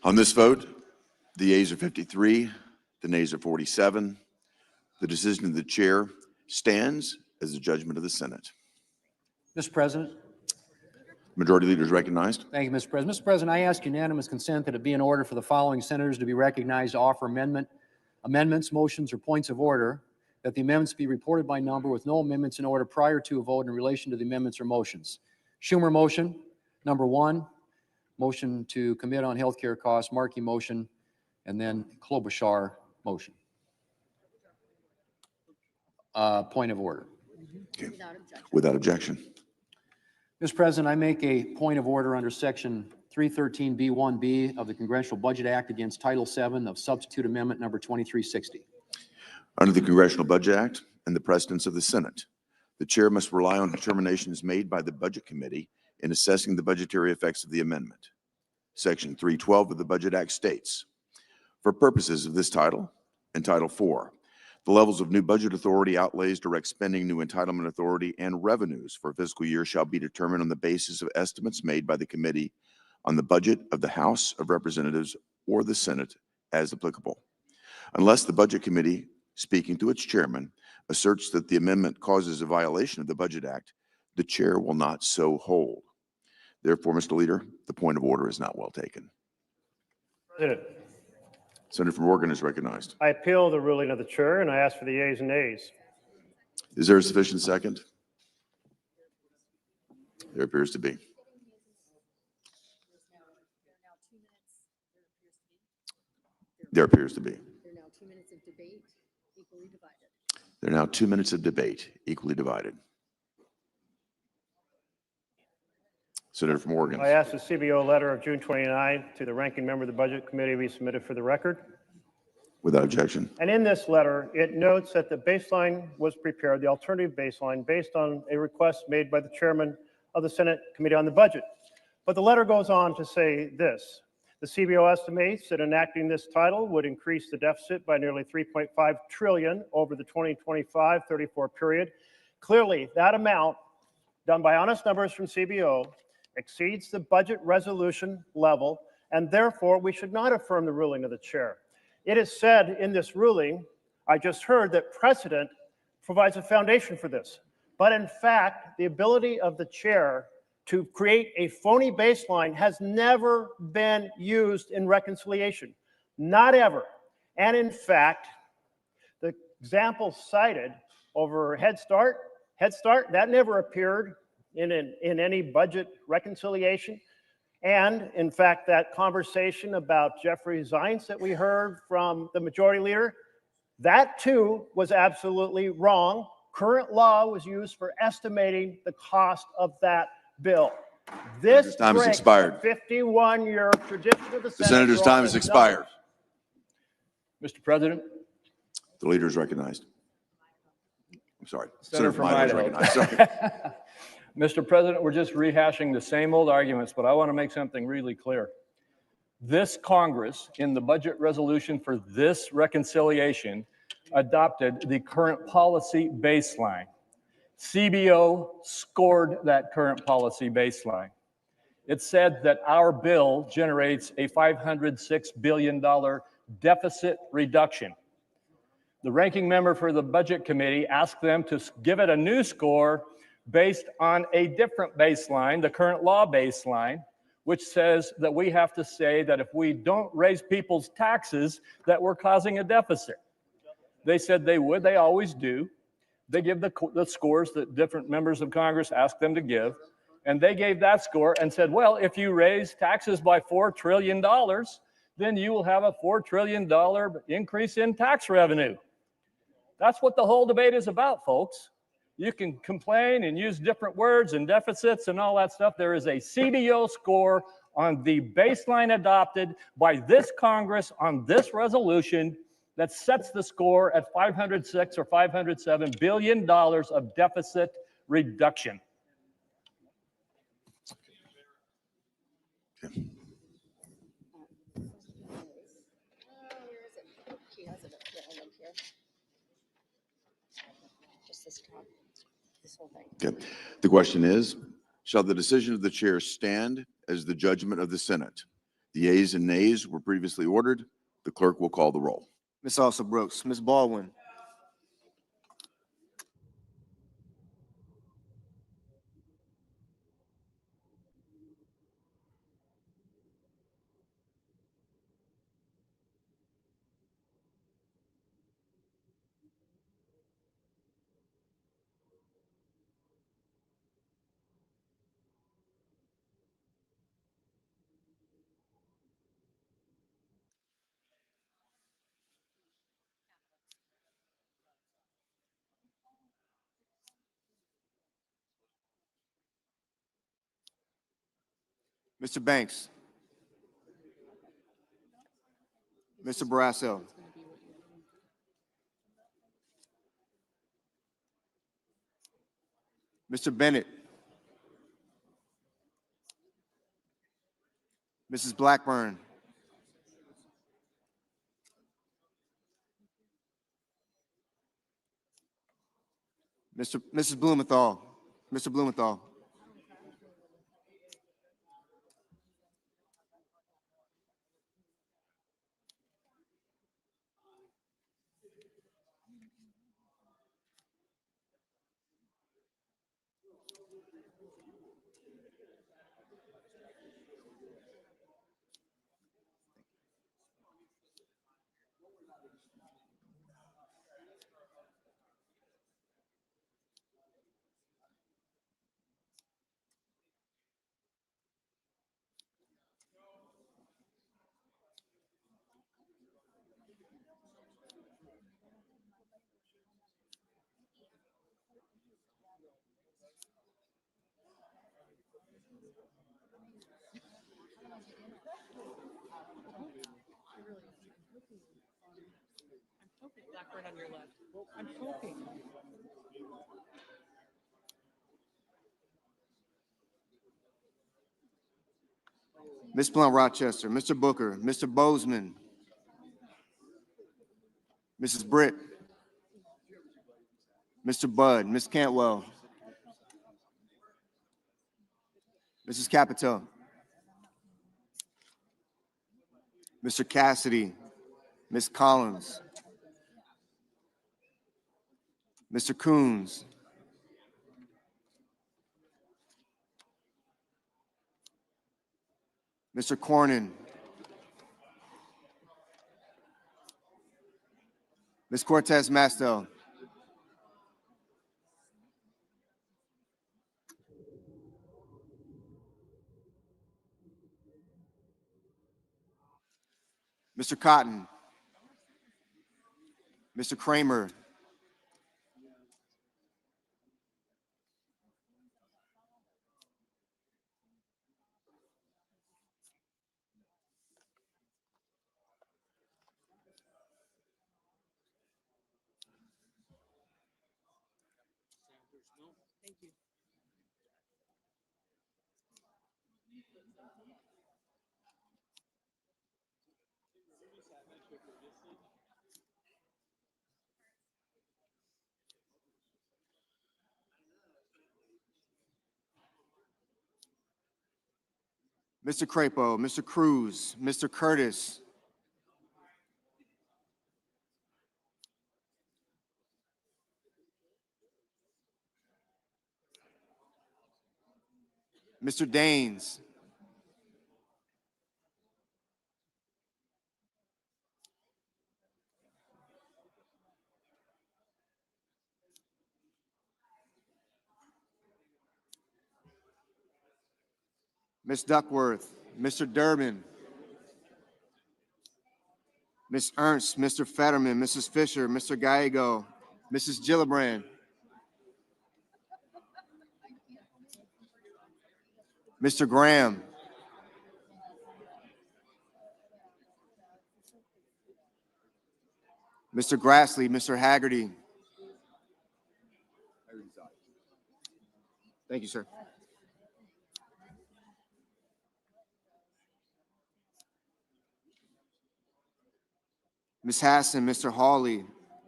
On this vote, the yeas are 53, the nays are 47. The decision of the chair stands as the judgment of the Senate. Mr. President. Majority Leader is recognized. Thank you, Mr. President. Mr. President, I ask unanimous consent that it be in order for the following senators to be recognized to offer amendments, motions, or points of order, that the amendments be reported by number with no amendments in order prior to a vote in relation to the amendments or motions. Schumer motion, number 1, motion to commit on healthcare costs, Markey motion, and then Klobuchar motion. Point of order. Okay. Without objection. Mr. President, I make a point of order under Section 313B1B of the Congressional Budget Act against Title VII of Substitute Amendment Number 2360. Under the Congressional Budget Act and the precedents of the Senate, the chair must rely on determinations made by the Budget Committee in assessing the budgetary effects of the amendment. Section 312 of the Budget Act states, for purposes of this title and Title IV, the levels of new budget authority, outlays, direct spending, new entitlement authority, and revenues for a fiscal year shall be determined on the basis of estimates made by the committee on the budget of the House of Representatives or the Senate as applicable. Unless the Budget Committee, speaking to its chairman, asserts that the amendment causes a violation of the Budget Act, the chair will not so hold. Therefore, Mr. Leader, the point of order is not well taken. President, Senator from Oregon is recognized. I appeal the ruling of the chair and I ask for the yeas and nays. Is there a sufficient second? There appears to be. There appears to be. There are now 2 minutes of debate, equally divided. There are now 2 minutes of debate, equally divided. Senator from Oregon. I ask the CBO letter of June 29 to the ranking member of the Budget Committee be submitted for the record. Without objection. And in this letter, it notes that the baseline was prepared, the alternative baseline, based on a request made by the chairman of the Senate Committee on the Budget. But the letter goes on to say this. The CBO estimates that enacting this title would increase the deficit by nearly $3.5 trillion over the 2025-34 period. Clearly, that amount, done by honest numbers from CBO, exceeds the budget resolution level, and therefore we should not affirm the ruling of the chair. It is said in this ruling, I just heard, that precedent provides a foundation for this. But in fact, the ability of the chair to create a phony baseline has never been used in reconciliation, not ever. And in fact, the example cited over Head Start, that never appeared in any budget reconciliation. And in fact, that conversation about Jeffrey Zients that we heard from the majority leader, that too was absolutely wrong. Current law was used for estimating the cost of that bill. This time has breaks expired. the 51-year tradition of the Senate. The senator's for time has office expired. numbers. Mr. President, The leader is recognized. I'm sorry. Senator from from Idaho is Idaho. recognized. Sorry. Mr. President, we're just rehashing the same old arguments, but I want to make something really clear. This Congress, in the budget resolution for this reconciliation, adopted the current policy baseline. CBO scored that current policy baseline. It said that our bill generates a $506 billion deficit reduction. The ranking member for the Budget Committee asked them to give it a new score based on a different baseline, the current law baseline, which says that we have to say that if we don't raise people's taxes, that we're causing a deficit. They said they would, they always do. They give the scores that different members of Congress ask them to give, and they gave that score and said, well, if you raise taxes by $4 trillion, then you will have a $4 trillion increase in tax revenue. That's what the whole debate is about, folks. You can complain and use different words and deficits and all that stuff. There is a CBO score on the baseline adopted by this Congress on this resolution that sets the score at $506 or $507 billion of deficit reduction. Okay. He has it up here. Just this top, this whole thing. Okay. The question is, shall the decision of the chair stand as the judgment of the Senate? The yeas and nays were previously ordered. The clerk will call the roll. Ms. Also Brooks, Ms. Baldwin, Mr. Banks, Mr. Barrasso, Mr. Bennett, Mrs. Blackburn, Mrs. Blumenthal, Mr. Blumenthal, Blackburn on your left. I'm hoping. Ms. Blunt Rochester, Mr. Booker, Mr. Bozeman, Mrs. Britt, Mr. Budd, Ms. Cantwell, Mrs. Capito, Mr. Cassidy, Ms. Collins, Mr. Coons, Mr. Cornyn, Ms. Cortez Masto, Mr. Cotton, Mr. Kramer, Mr. Crapo, Mr. Cruz, Mr. Curtis, Mr. Daines, Ms. Duckworth, Mr. Durbin, Ms. Ernst, Mr. Fetterman, Mrs. Fisher, Mr. Gallego, Mrs. Gillibrand, Mr. Graham, Mr. Grassley, Mr. Haggerty. Thank you, sir. Ms. Hassan, Mr. Hawley,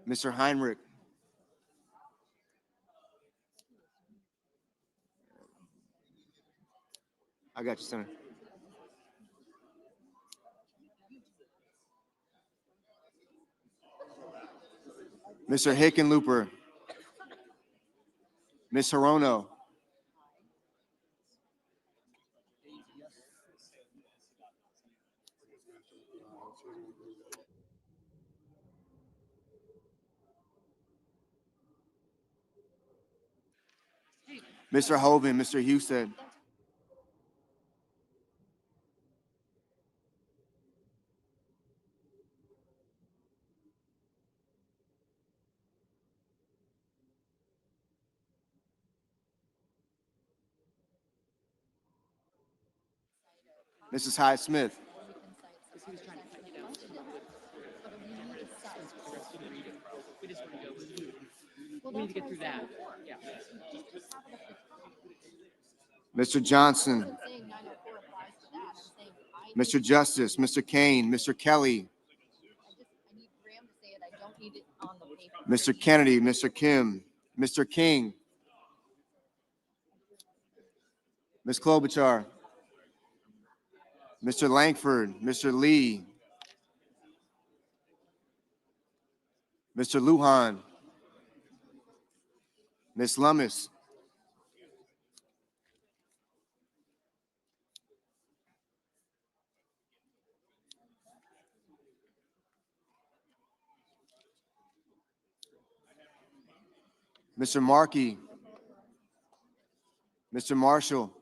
Mr. Heinrich, I got you, Senator. Mr. Hickenlooper, Ms. Hirono, Mr. Hovind, Mr. Husted, Mrs. Hyde Smith, We need to get through that. Yeah. Mr. Johnson, Mr. Justice, Mr. Kane, Mr. Kelly, Mr. Kennedy, Mr. Kim, Mr. King, Ms. Klobuchar, Mr. Langford, Mr. Lee, Mr. Lujan, Ms. Lummis, Mr. Markey, Mr. Marshall,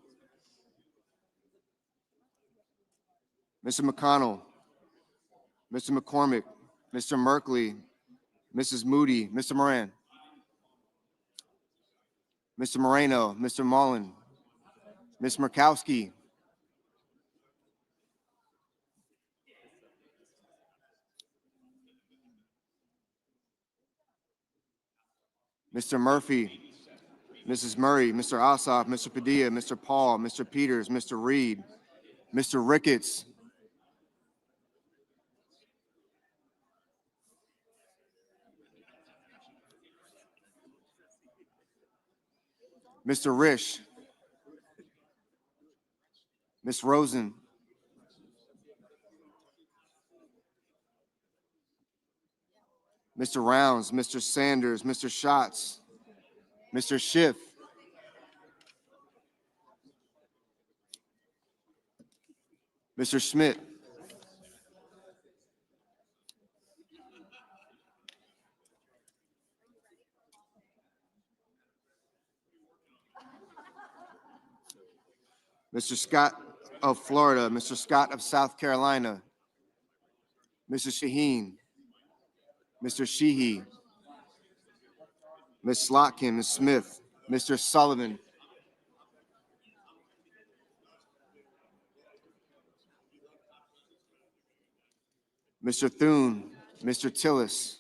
Mr. McConnell, Mr. McCormick, Mr. Merkley, Mrs. Moody, Mr. Moran, Mr. Moreno, Mr. Mullen, Ms. Murkowski, Mr. Murphy, Mrs. Murray, Mr. Ossoff, Mr. Padilla, Mr. Paul, Mr. Peters, Mr. Reed, Mr. Ricketts, Mr. Risch, Ms. Rosen, Mr. Rounds, Mr. Sanders, Mr. Schatz, Mr. Schiff, Mr. Schmidt, Mr. Scott of Florida, Mr. Scott of South Carolina, Mr. Shaheen, Mr. Sheehy, Ms. Slotkin, Ms. Smith, Mr. Sullivan, Mr. Thune, Mr. Tillis,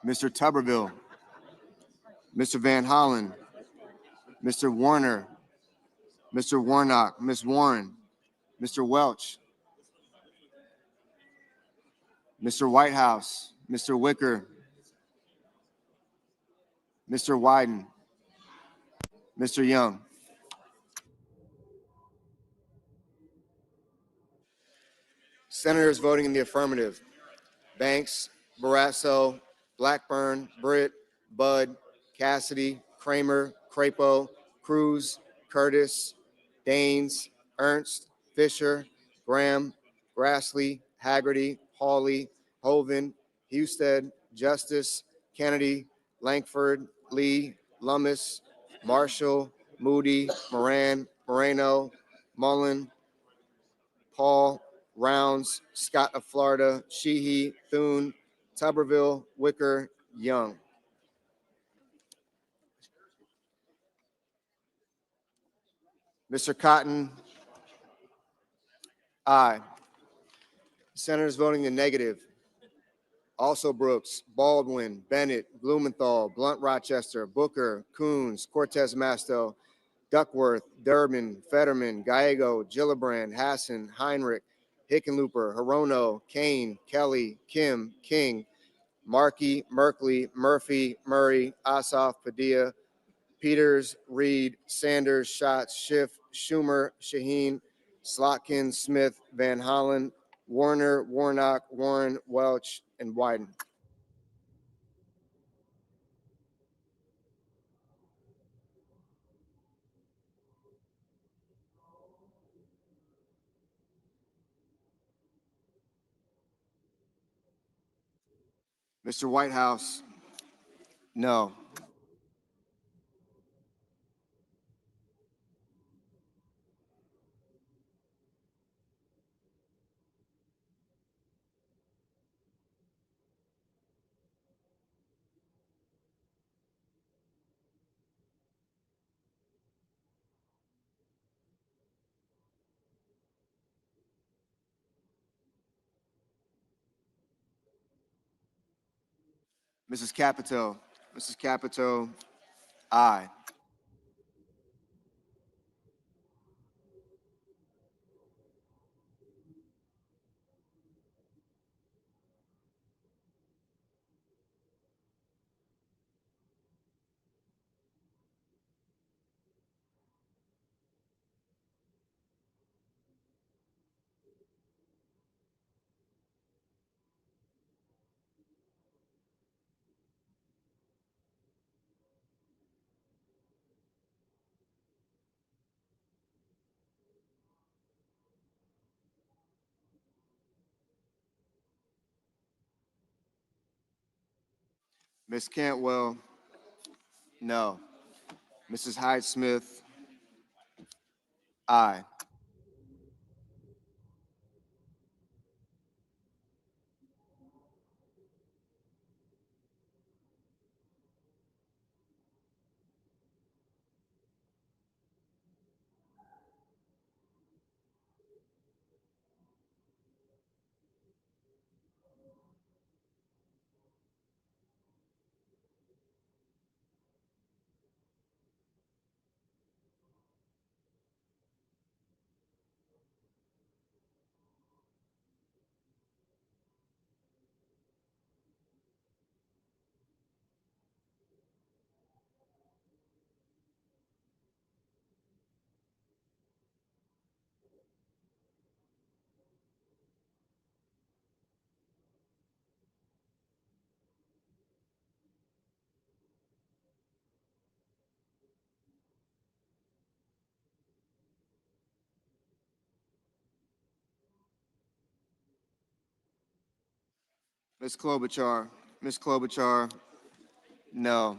Mr. Tuberville, Mr. Van Hollen, Mr. Warner, Mr. Warnock, Ms. Warren, Mr. Welch, Mr. Whitehouse, Mr. Wicker, Mr. Wyden, Mr. Young. Senators voting in the affirmative: Banks, Barrasso, Blackburn, Britt, Budd, Cassidy, Kramer, Crapo, Cruz, Curtis, Daines, Ernst, Fisher, Graham, Grassley, Haggerty, Hawley, Hovind, Husted, Justice, Kennedy, Langford, Lee, Lummis, Marshall, Moody, Moran, Moreno, Mullen, Paul, Rounds, Scott of Florida, Sheehy, Thune, Tuberville, Wicker, Young. Mr. Cotton, aye. Senators voting the negative: also Brooks, Baldwin, Bennett, Blumenthal, Blunt Rochester, Booker, Coons, Cortez Masto, Duckworth, Durbin, Fetterman, Gallego, Gillibrand, Hassan, Heinrich, Hickenlooper, Hirono, Kane, Kelly, Kim, King, Markey, Merkley, Murphy, Murray, Ossoff, Padilla, Peters, Reed, Sanders, Schatz, Schiff, Schumer, Shaheen, Slotkin, Smith, Van Hollen, Warner, Warnock, Warren, Welch, and Wyden. Mr. Whitehouse, no. Mrs. Capito, Mrs. Capito, aye. Ms. Cantwell, no. Mrs. Hyde-Smith, aye. Ms. Klobuchar, Ms. Klobuchar, no.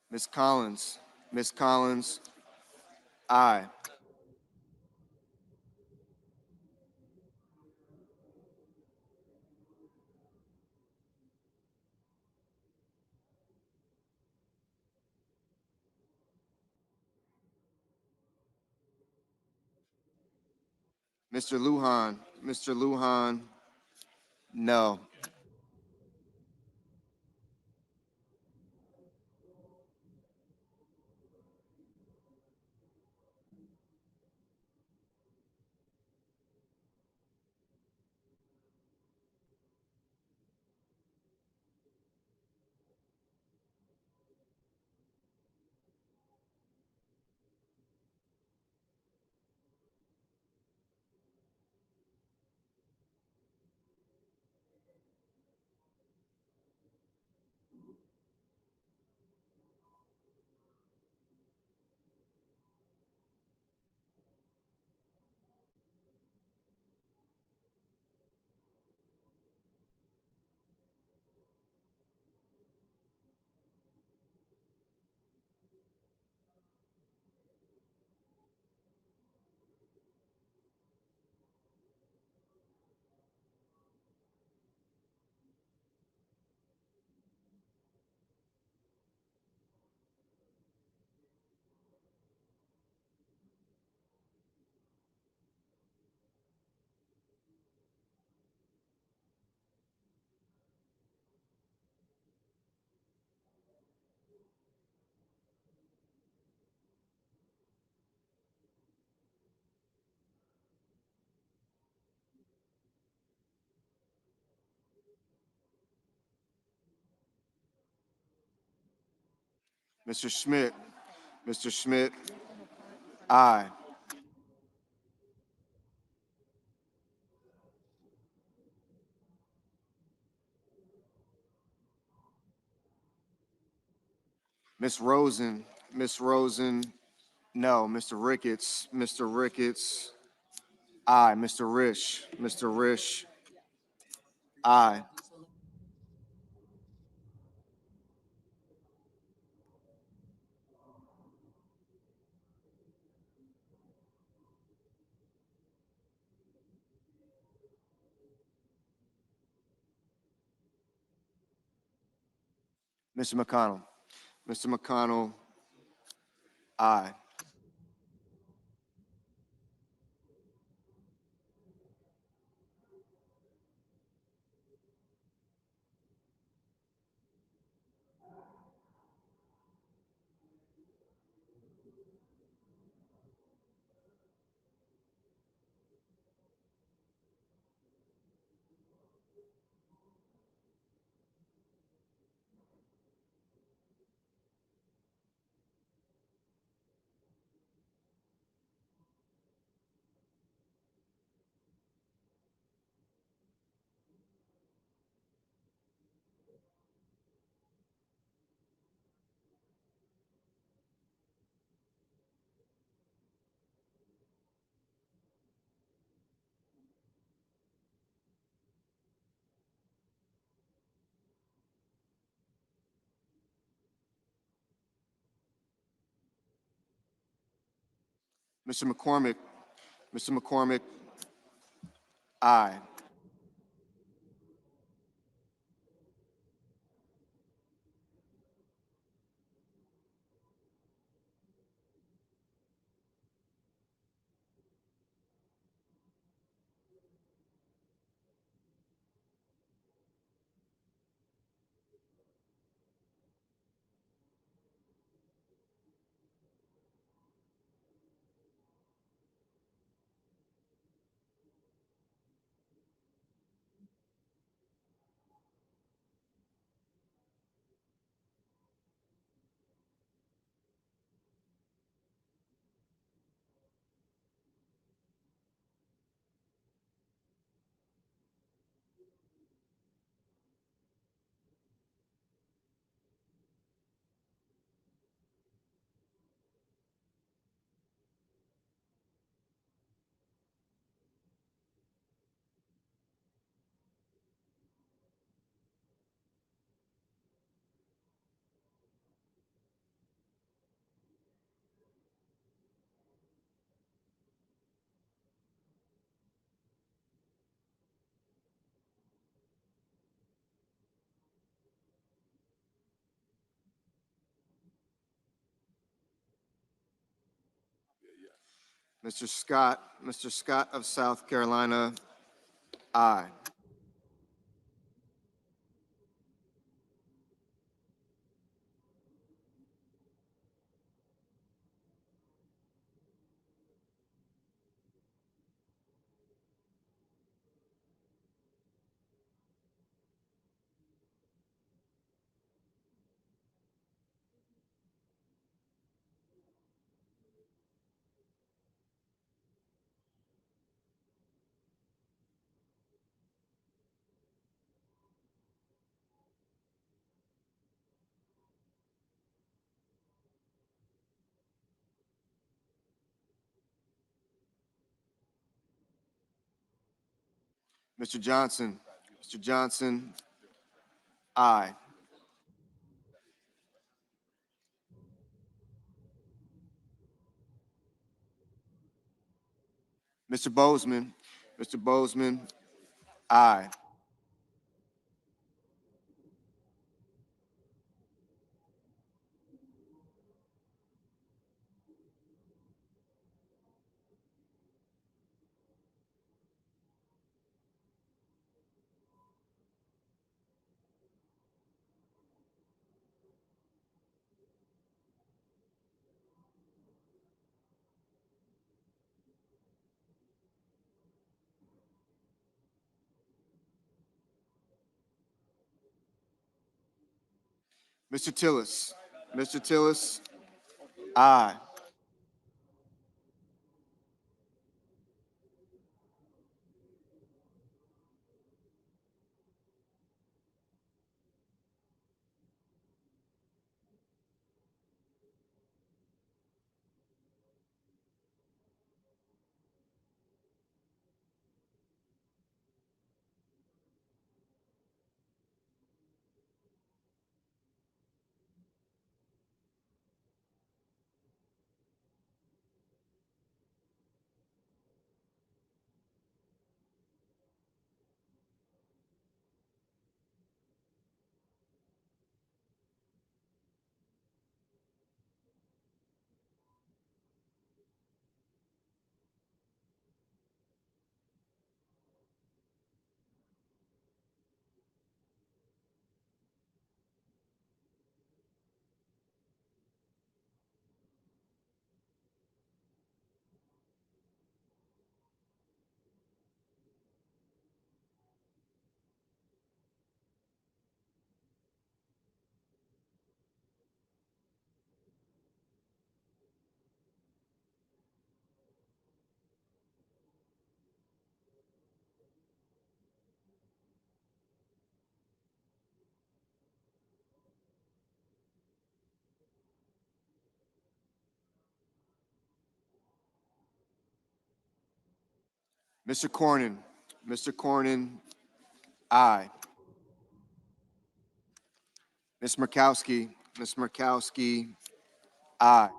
Ms. Collins, Ms. Collins, aye. Mr. Lujan, no. Mr. Schmidt, Mr. Schmidt, aye. Ms. Rosen, no. Mr. Ricketts, aye. Mr. Rish, aye. Mr. McConnell, aye. Mr. McCormick, aye. Mr. Scott of South Carolina, aye. Mr. Johnson, aye. Mr. Bozeman, aye. Mr. Tillis, aye. Mr. Cornyn. Mr. Cornyn, aye. Ms. Murkowski. Ms. Murkowski, aye.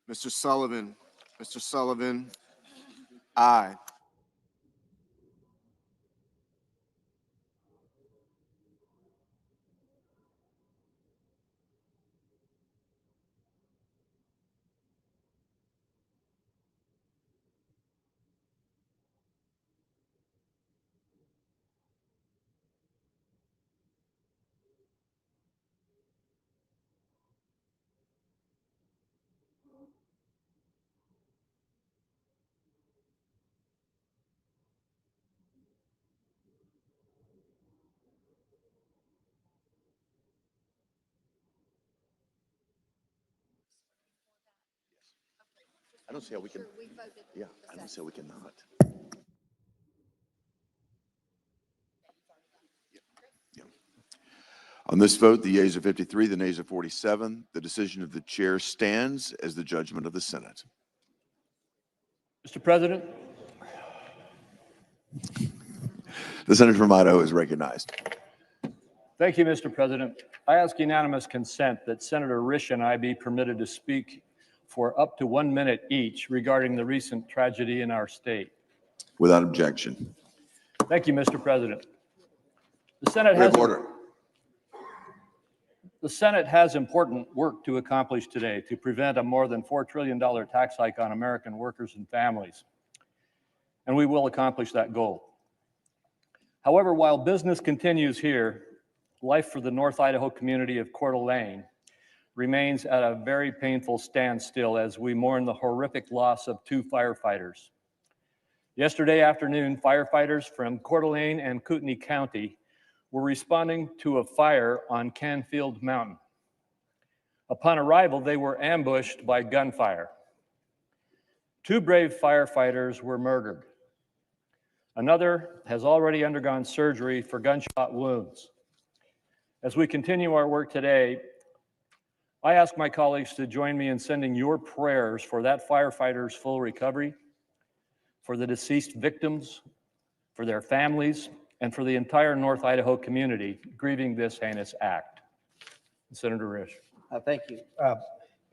Mr. Sullivan. Mr. Sullivan, aye. I don't see how we can, yeah, I don't see how we cannot. Yeah. On this vote, the yeas are 53, the nays are 47. The decision of the chair stands as the judgment of the Senate. Mr. President, The senator from Idaho is recognized. thank you, Mr. President. I ask unanimous consent that Senator Risch and I be permitted to speak for up to 1 minute each regarding the recent tragedy in our state. Without objection. Thank you, Mr. President. The Senate We have order. The Senate has important work to accomplish today to prevent a more than $4 trillion tax hike on American workers and families. And we will accomplish that goal. However, while business continues here, life for the North Idaho community of Coeur d'Alene remains at a very painful standstill as we mourn the horrific loss of 2 firefighters. Yesterday afternoon, firefighters from Coeur d'Alene and Kootenai County were responding to a fire on Canfield Mountain. Upon arrival, they were ambushed by gunfire. 2 brave firefighters were murdered. Another has already undergone surgery for gunshot wounds. As we continue our work today, I ask my colleagues to join me in sending your prayers for that firefighter's full recovery, for the deceased victims, for their families, and for the entire North Idaho community grieving this heinous act. Senator Risch. Thank you.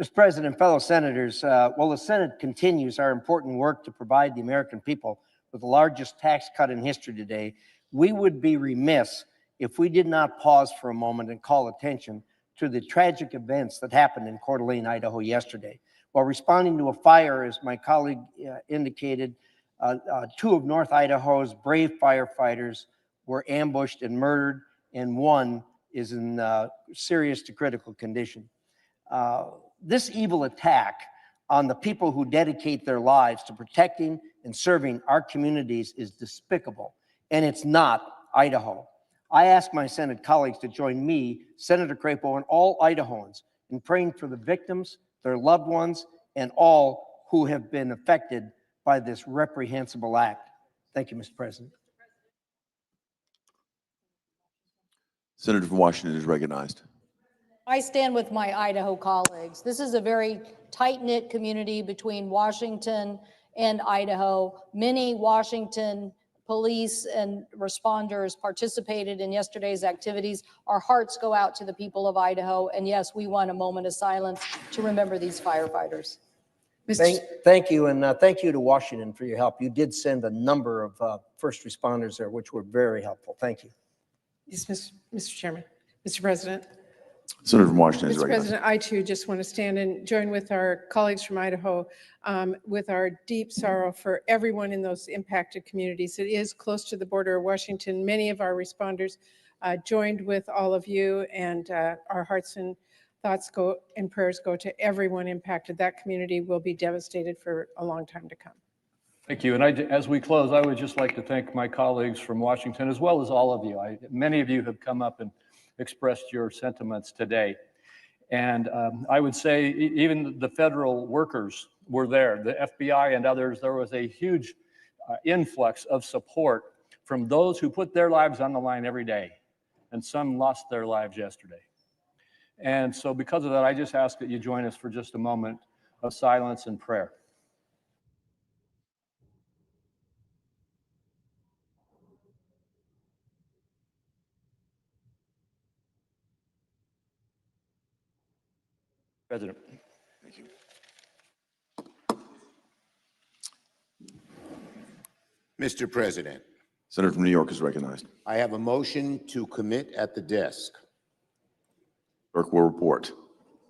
Mr. President, fellow senators, while the Senate continues our important work to provide the American people with the largest tax cut in history today, we would be remiss if we did not pause for a moment and call attention to the tragic events that happened in Coeur d'Alene, Idaho yesterday. While responding to a fire, as my colleague indicated, two of North Idaho's brave firefighters were ambushed and murdered, and one is in serious to critical condition. This evil attack on the people who dedicate their lives to protecting and serving our communities is despicable, and it's not Idaho. I ask my Senate colleagues to join me, Senator Crapo, and all Idahoans in praying for the victims, their loved ones, and all who have been affected by this reprehensible act. Thank you, Mr. President. Senator from Washington is recognized. I stand with my Idaho colleagues. This is a very tight-knit community between Washington and Idaho. Many Washington police and responders participated in yesterday's activities. Our hearts go out to the people of Idaho, and yes, we want a moment of silence to remember these firefighters. Thank you, and thank you to Washington for your help. You did send a number of first responders there, which were very helpful. Thank you. Yes, Mr. Chairman. Mr. President. Senator from Washington is Mr. recognized. President, I too just want to stand and join with our colleagues from Idaho with our deep sorrow for everyone in those impacted communities. It is close to the border of Washington. Many of our responders joined with all of you, and our hearts and thoughts go and prayers go to everyone impacted. That community will be devastated for a long time to come. Thank you. And as we close, I would just like to thank my colleagues from Washington, as well as all of you. Many of you have come up and expressed your sentiments today. And I would say even the federal workers were there, the FBI and others. There was a huge influx of support from those who put their lives on the line every day. And some lost their lives yesterday. And so because of that, I just ask that you join us for just a moment of silence and prayer. President. Thank you. Mr. President, Senator from New York is recognized. I have a motion to commit at the desk. Clerk will report.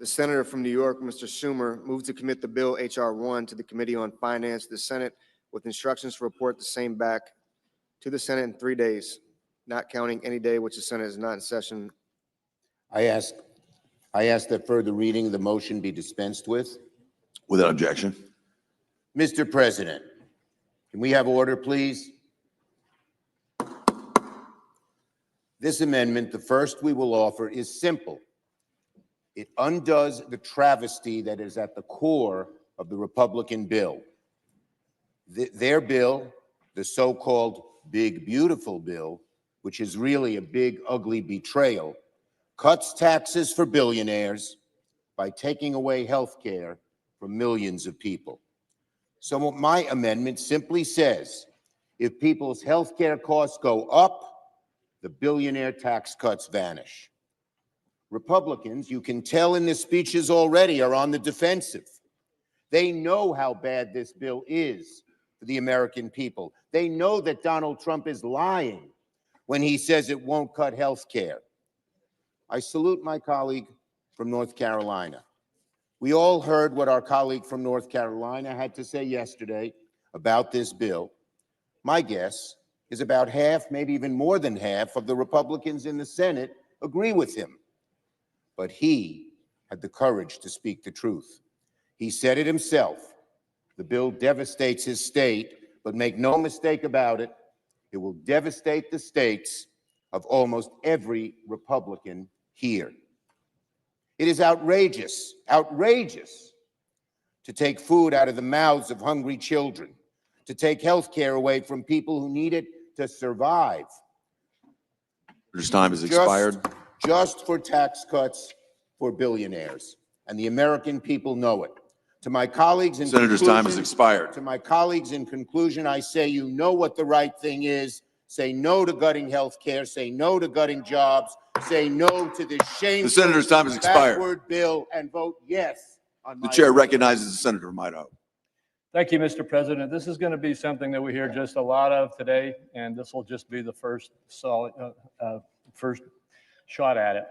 The senator from New York, Mr. Schumer, moves to commit the bill H.R. 1 to the Committee on Finance, the Senate, with instructions to report the same back to the Senate in 3 days, not counting any day which the Senate is not in session. I ask that further reading of the motion be dispensed with. Without objection. Mr. President, can we have order, please? This amendment, the first we will offer, is simple. It undoes the travesty that is at the core of the Republican bill. Their bill, the so-called Big Beautiful Bill, which is really a big, ugly betrayal, cuts taxes for billionaires by taking away health care from millions of people. So my amendment simply says, if people's health care costs go up, the billionaire tax cuts vanish. Republicans, you can tell in their speeches already, are on the defensive. They know how bad this bill is for the American people. They know that Donald Trump is lying when he says it won't cut health care. I salute my colleague from North Carolina. We all heard what our colleague from North Carolina had to say yesterday about this bill. My guess is about half, maybe even more than half, of the Republicans in the Senate agree with him. But he had the courage to speak the truth. He said it himself. The bill devastates his state, but make no mistake about it, it will devastate the states of almost every Republican here. It is outrageous, outrageous to take food out of the mouths of hungry children, to take health care away from people who need it to survive. Senator's time has expired. Just for tax cuts for billionaires. and the American people know it. To my colleagues in Senator's time has conclusion- expired. To my colleagues in conclusion, I say you know what the right thing is. Say no to gutting health care. Say no to gutting jobs. Say no to this shameful, The senator's time has expired. backward bill, and vote yes on The my chair amendment. recognizes the senator from Idaho. Thank you, Mr. President. This is going to be something that we hear just a lot of today, and this will just be the first first shot at it.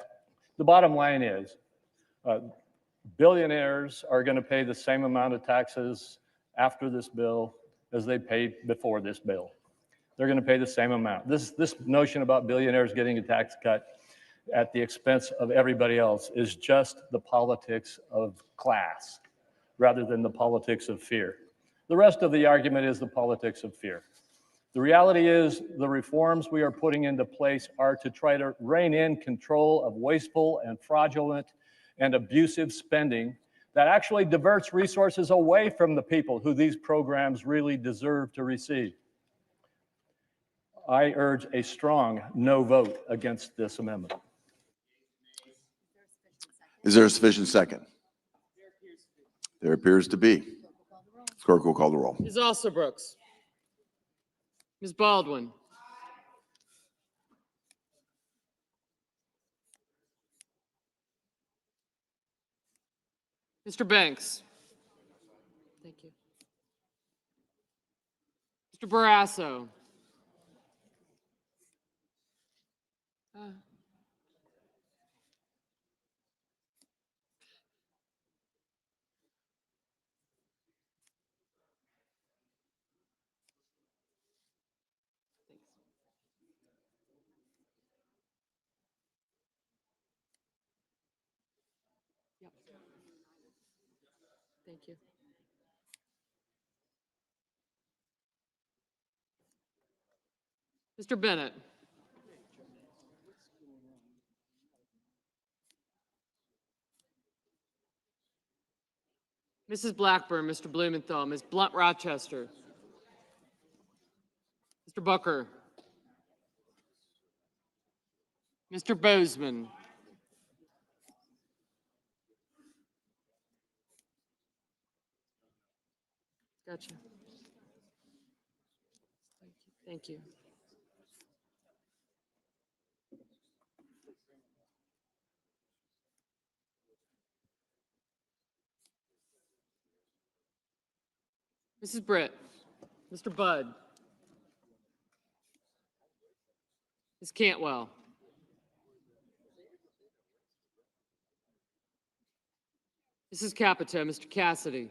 The bottom line is, billionaires are going to pay the same amount of taxes after this bill as they paid before this bill. They're going to pay the same amount. This notion about billionaires getting a tax cut at the expense of everybody else is just the politics of class rather than the politics of fear. The rest of the argument is the politics of fear. The reality is the reforms we are putting into place are to try to rein in control of wasteful and fraudulent and abusive spending that actually diverts resources away from the people who these programs really deserve to receive. I urge a strong no vote against this amendment. Is there a sufficient second? There appears to be. Clerk will call the roll. Ms. Alsobrooks. Ms. Baldwin. Mr. Banks. Thank you. Mr. Barrasso. Yep. Thank you. Mr. Bennett. Mrs. Blackburn, Mr. Blumenthal, Ms. Blunt Rochester. Mr. Booker. Mr. Bozeman. Gotcha. Thank you. Mrs. Britt. Mr. Budd. Ms. Cantwell. Mrs. Capito, Mr. Cassidy.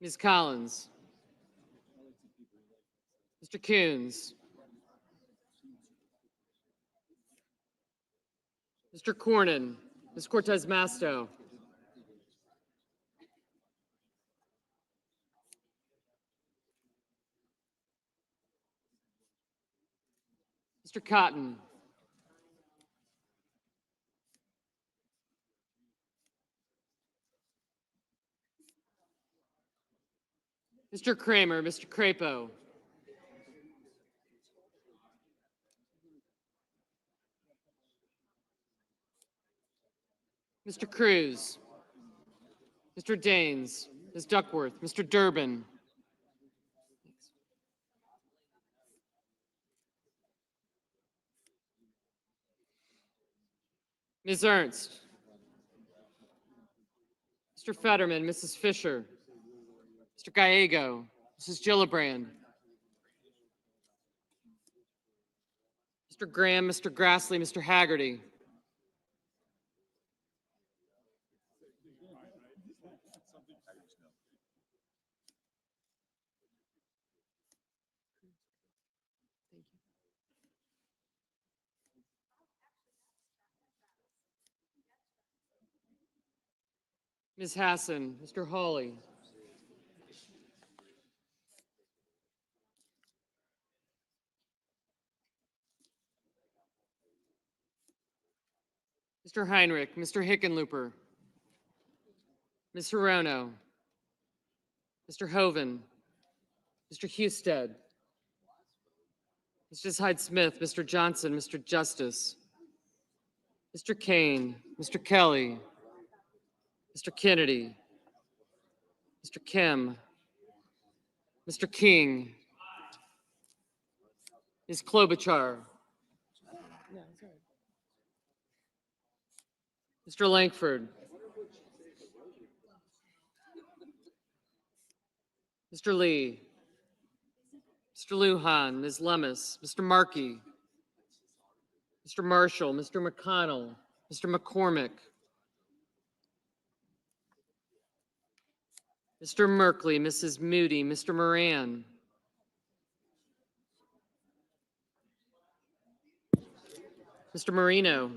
Ms. Collins. Mr. Coons. Mr. Cornyn. Ms. Cortez Masto. Mr. Cotton. Mr. Kramer, Mr. Crapo. Mr. Cruz. Mr. Daines. Ms. Duckworth. Mr. Durbin. Ms. Ernst. Mr. Fetterman, Mrs. Fisher. Mr. Gallego. Mrs. Gillibrand. Mr. Graham, Mr. Grassley, Mr. Haggerty. Ms. Hassan, Mr. Hawley. Mr. Heinrich, Mr. Hickenlooper. Ms. Hirono. Mr. Hoven. Mr. Husted. Mrs. Hyde Smith, Mr. Johnson, Mr. Justice. Mr. Kane, Mr. Kelly, Mr. Kennedy, Mr. Kim, Mr. King, Ms. Klobuchar, Mr. Langford, Mr. Lee, Mr. Lujan, Ms. Lemus, Mr. Markey, Mr. Marshall, Mr. McConnell, Mr. McCormick, Mr. Merkley, Mrs. Moody, Mr. Moran, Mr. Marino,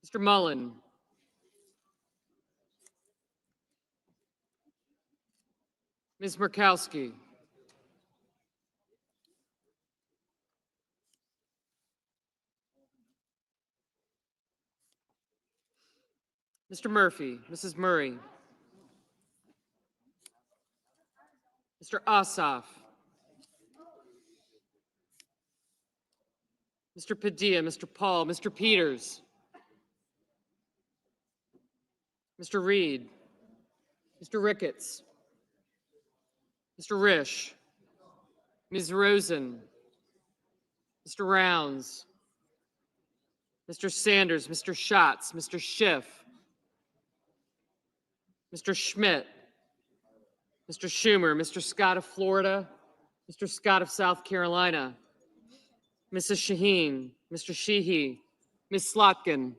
Mr. Mullen, Ms. Murkowski, Mr. Murphy, Mrs. Murray, Mr. Ossoff, Mr. Padilla, Mr. Paul, Mr. Peters, Mr. Reed, Mr. Ricketts, Mr. Risch, Ms. Rosen, Mr. Rounds, Mr. Sanders, Mr. Schatz, Mr. Schiff, Mr. Schmidt, Mr. Schumer, Mr. Scott of Florida, Mr. Scott of South Carolina, Mrs. Shaheen, Mr. Sheehy, Ms. Slotkin,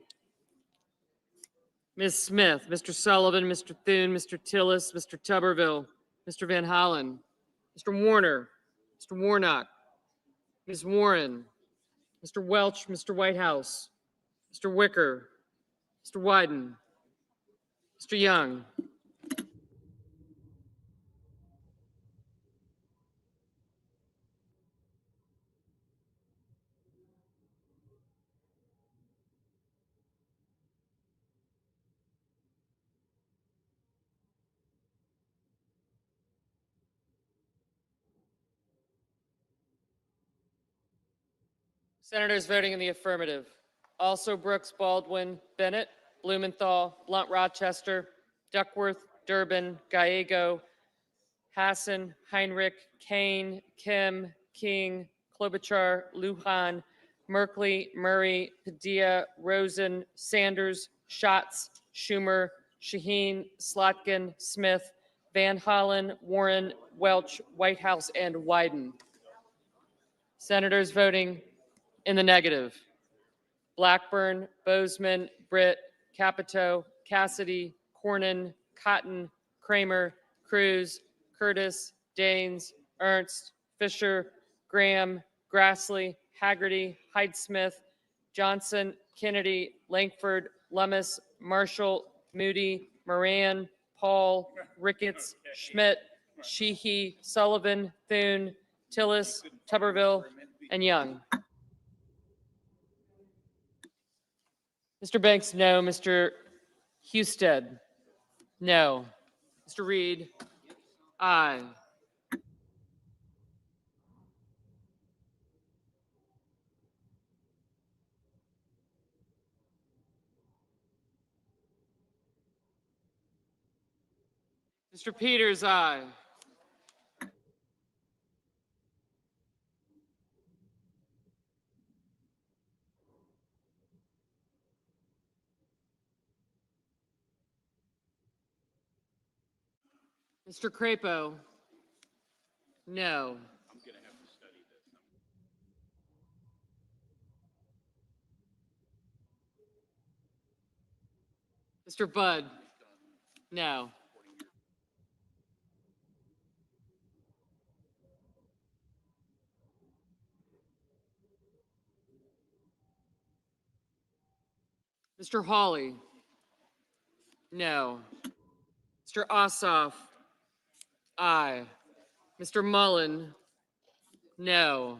Ms. Smith, Mr. Sullivan, Mr. Thune, Mr. Tillis, Mr. Tuberville, Mr. Van Hollen, Mr. Warner, Mr. Warnock, Ms. Warren, Mr. Welch, Mr. Whitehouse, Mr. Wicker, Mr. Wyden, Mr. Young, Senators voting in the affirmative. Also Brooks, Baldwin, Bennett, Blumenthal, Blunt Rochester, Duckworth, Durbin, Gallego, Hassan, Heinrich, Kane, Kim, King, Klobuchar, Lujan, Merkley, Murray, Padilla, Rosen, Sanders, Schatz, Schumer, Shaheen, Slotkin, Smith, Van Hollen, Warren, Welch, Whitehouse, and Wyden. Senators voting in the negative. Blackburn, Bozeman, Britt, Capito, Cassidy, Cornyn, Cotton, Kramer, Cruz, Curtis, Daines, Ernst, Fisher, Graham, Grassley, Haggerty, Hyde-Smith, Johnson, Kennedy, Langford, Lummis, Marshall, Moody, Moran, Paul, Ricketts, Schmidt, Sheehy, Sullivan, Thune, Tillis, Tuberville, and Young. Mr. Banks, no. Mr. Husted, no. Mr. Reed, aye. Mr. Peters, aye. Mr. Crapo, no. Mr. Budd, no. Mr. Hawley, no. Mr. Ossoff, aye. Mr. Mullen, no.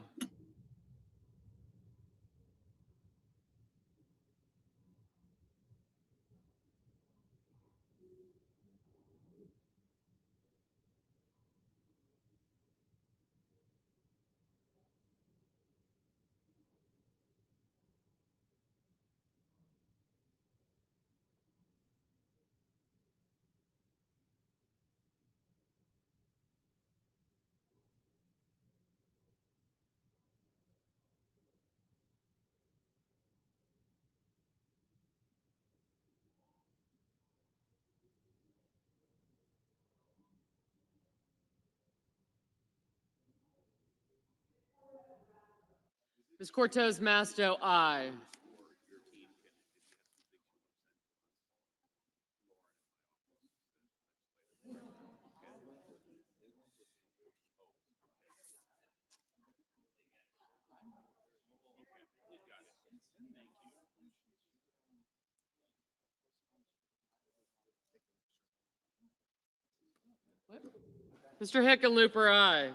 Ms. Cortez Masto, aye. Mr. Hickenlooper, aye.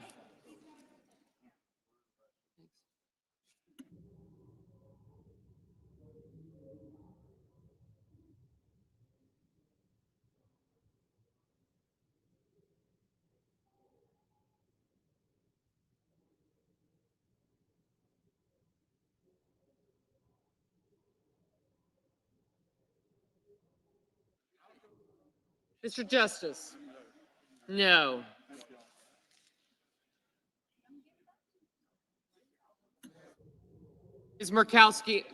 Mr. Justice, no. Ms. Murkowski,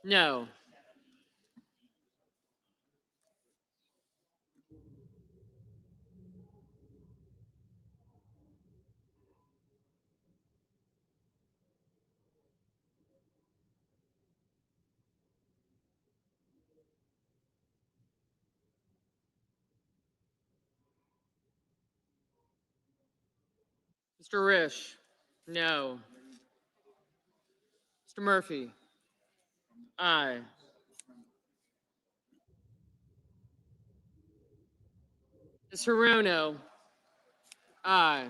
no. Mr. Risch, no. Mr. Murphy, aye. Ms. Hirono, aye.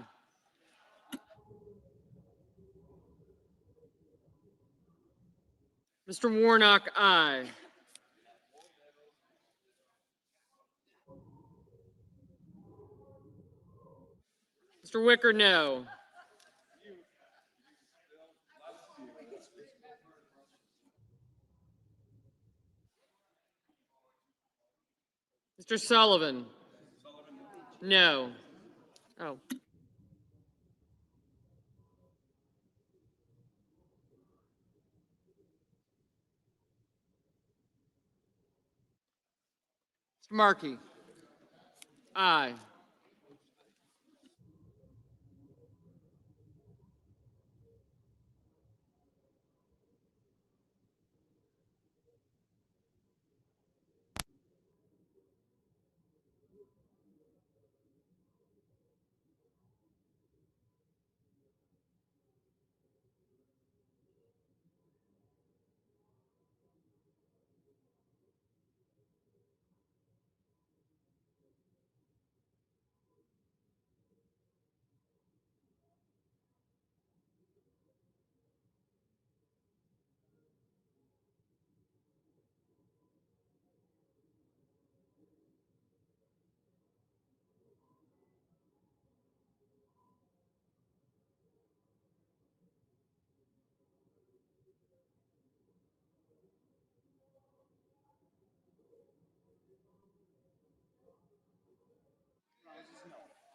Mr. Warnock, aye. Mr. Wicker, no. Mr. Sullivan, no. Oh, Mr. Markey, aye.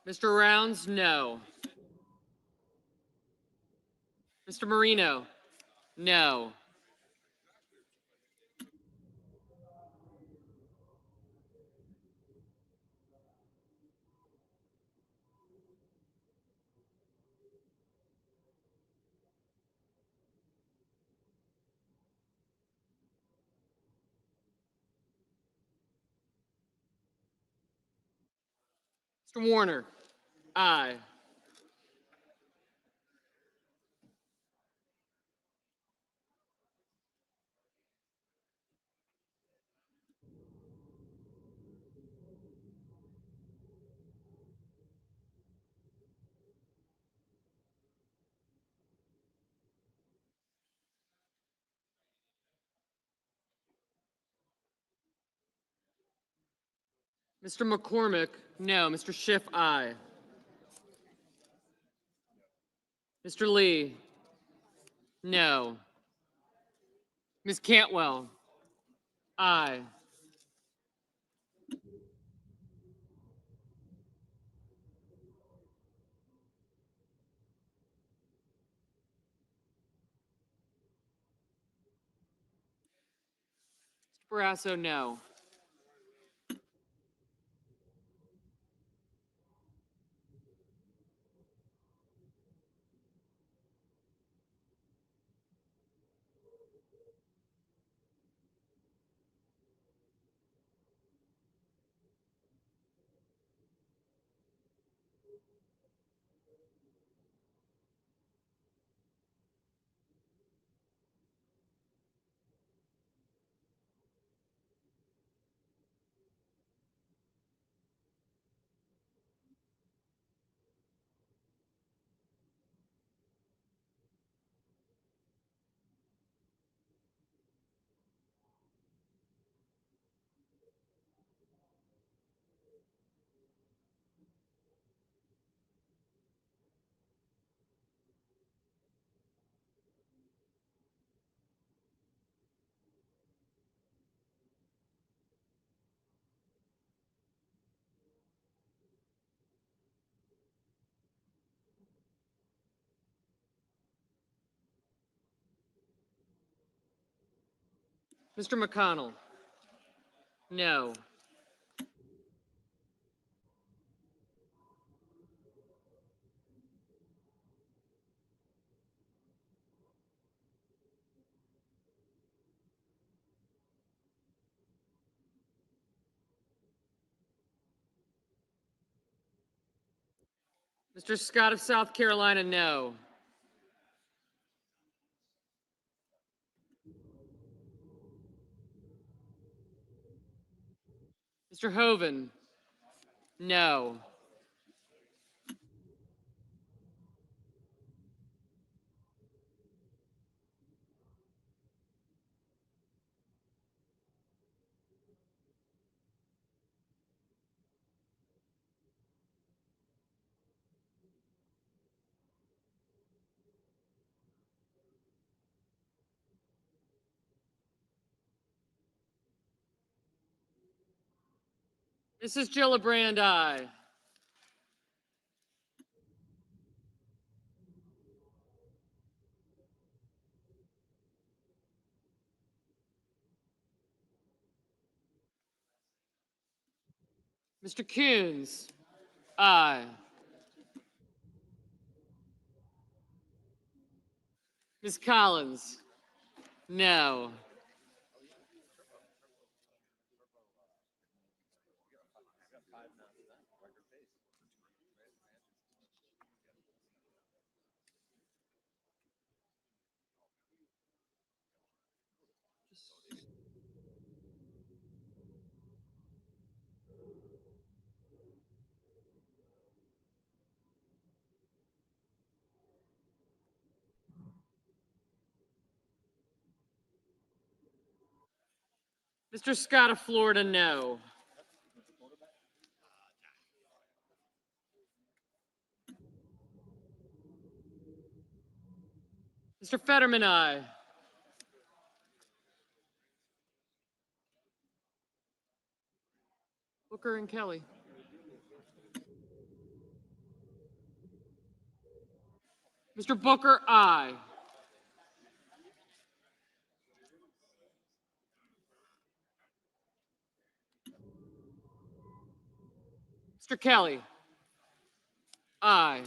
Mr. Rounds, no. Mr. Marino, no. Mr. Warner, aye. Mr. McCormick, no. Mr. Schiff, aye. Mr. Lee, no. Ms. Cantwell, aye. Mr. Barrasso, no. Mr. McConnell? No. Mr. Scott of South Carolina? No. Mr. Hoven? No. Mrs. Gillibrand? Aye. Mr. Coons? Aye. Ms. Collins? No. Mr. Scott of Florida? No. Mr. Fetterman? Aye. Booker and Kelly? Mr. Booker? Aye. Mr. Kelly? Aye.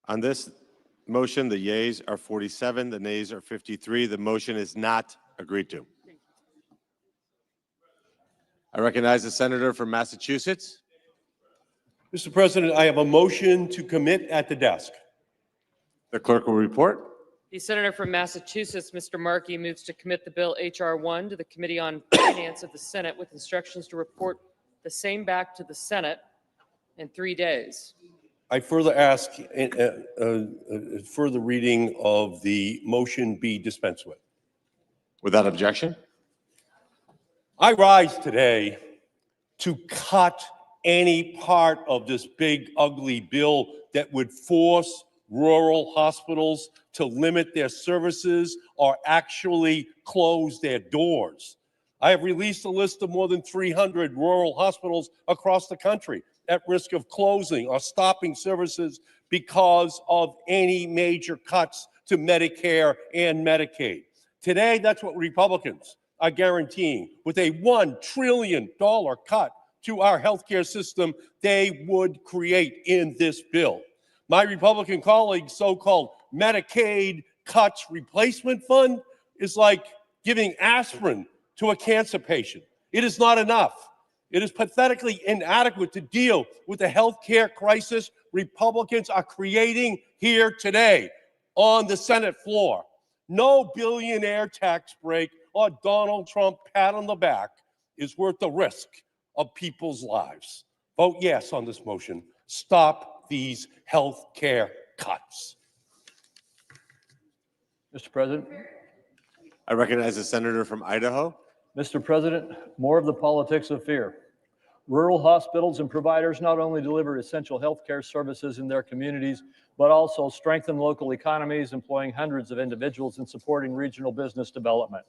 On this motion, the yeas are 47, the nays are 53. The motion is not agreed to. I recognize the senator from Massachusetts. Mr. President, I have a motion to commit at the desk. The clerk will report. The senator from Massachusetts, Mr. Markey, moves to commit the bill H.R. 1 to the Committee on Finance of the Senate with instructions to report the same back to the Senate in 3 days. I further ask further reading of the motion be dispensed with. Without objection. I rise today to cut any part of this big, ugly bill that would force rural hospitals to limit their services or actually close their doors. I have released a list of more than 300 rural hospitals across the country at risk of closing or stopping services because of any major cuts to Medicare and Medicaid. Today, that's what Republicans are guaranteeing. With a $1 trillion cut to our healthcare system, they would create in this bill. My Republican colleagues' so-called Medicaid cuts replacement fund is like giving aspirin to a cancer patient. It is not enough. It is pathetically inadequate to deal with the healthcare crisis Republicans are creating here today on the Senate floor. No billionaire tax break or Donald Trump pat on the back is worth the risk of people's lives. Vote yes on this motion. Stop these health care cuts. Mr. President. I recognize the senator from Idaho. Mr. President, more of the politics of fear. Rural hospitals and providers not only deliver essential healthcare services in their communities, but also strengthen local economies, employing hundreds of individuals and supporting regional business development.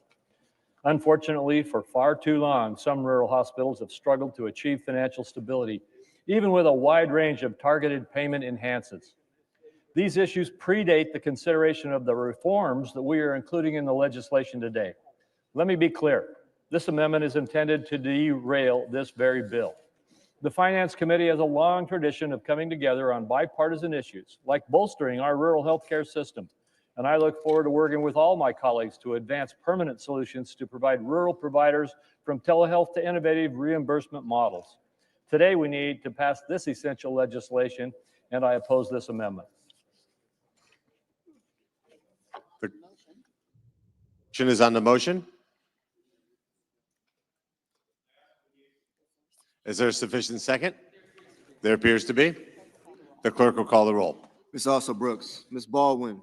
Unfortunately, for far too long, some rural hospitals have struggled to achieve financial stability, even with a wide range of targeted payment enhancements. These issues predate the consideration of the reforms that we are including in the legislation today. Let me be clear. This amendment is intended to derail this very bill. The Finance Committee has a long tradition of coming together on bipartisan issues, like bolstering our rural healthcare system. And I look forward to working with all my colleagues to advance permanent solutions to provide rural providers from telehealth to innovative reimbursement models. Today, we need to pass this essential legislation, and I oppose this amendment. The motion is on the motion. Is there a sufficient second? There appears to be. The clerk will call the roll. Ms. Also Brooks, Ms. Baldwin,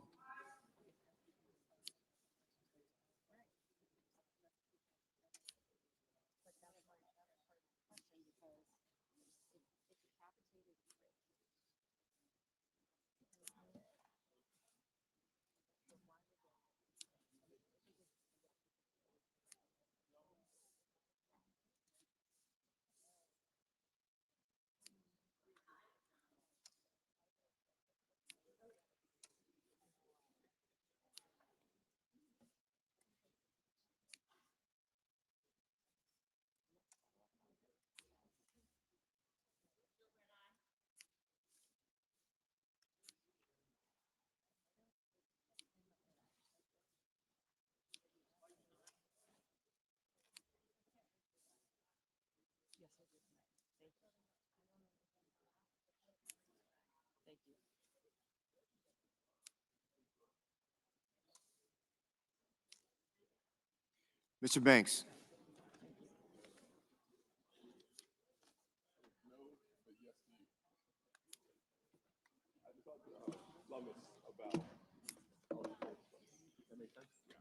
Mr. Banks.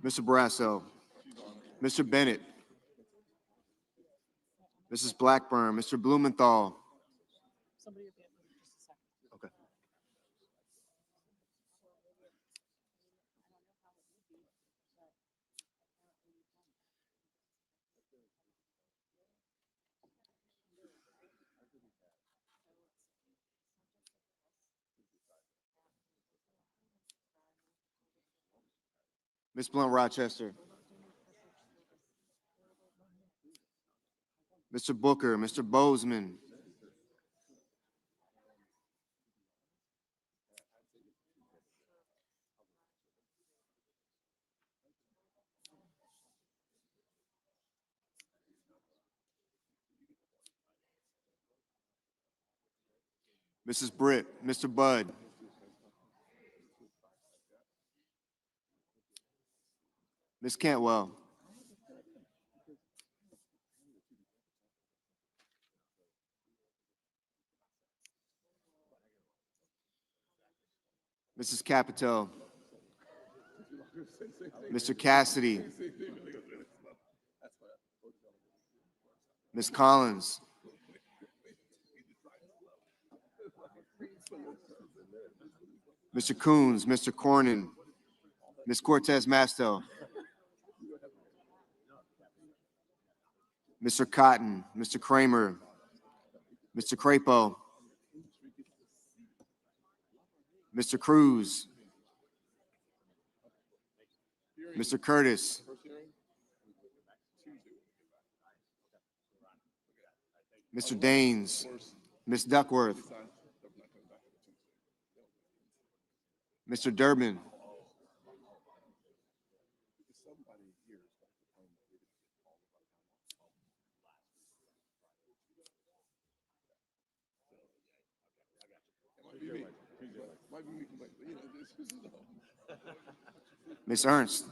Mr. Brasso, Mr. Bennett, Mrs. Blackburn, Mr. Blumenthal. Okay. Ms. Blunt Rochester. Mr. Booker, Mr. Bozeman. Mrs. Britt, Mr. Budd. Ms. Cantwell. Mrs. Capito. Mr. Cassidy. Ms. Collins. Mr. Coons, Mr. Cornyn, Ms. Cortez Masto. Mr. Cotton, Mr. Kramer, Mr. Crapo, Mr. Cruz, Mr. Curtis, Mr. Daines, Ms. Duckworth, Mr. Durbin, Ms. Ernst.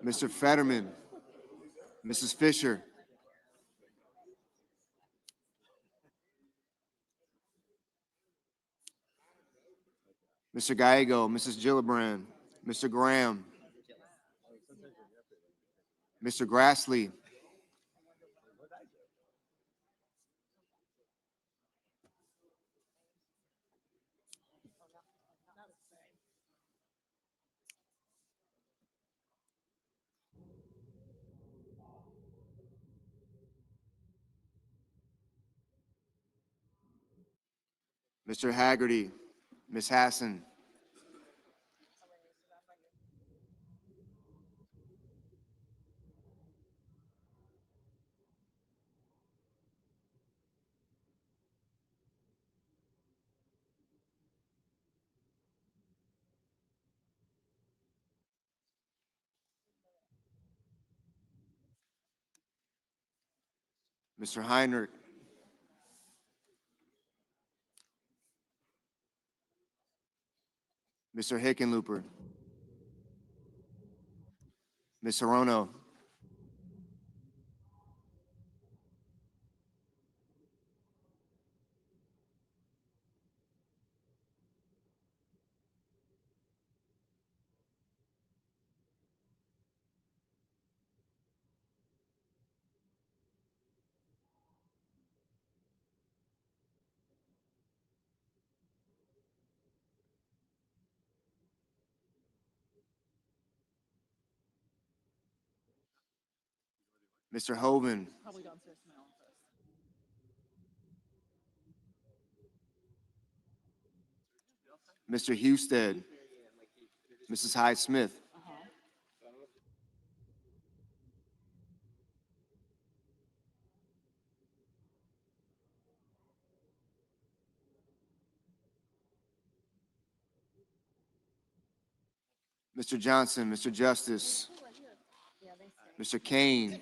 Mr. Fetterman. Mrs. Fisher. Mr. Gallego, Mrs. Gillibrand, Mr. Graham, Mr. Grassley, Mr. Haggerty, Ms. Hassan, Mr. Heinrich, Mr. Hickenlooper, Ms. Hirono, Mr. Hoven, Mr. Husted, Mrs. Hyde Smith, Mr. Johnson, Mr. Justice, Mr. Kane,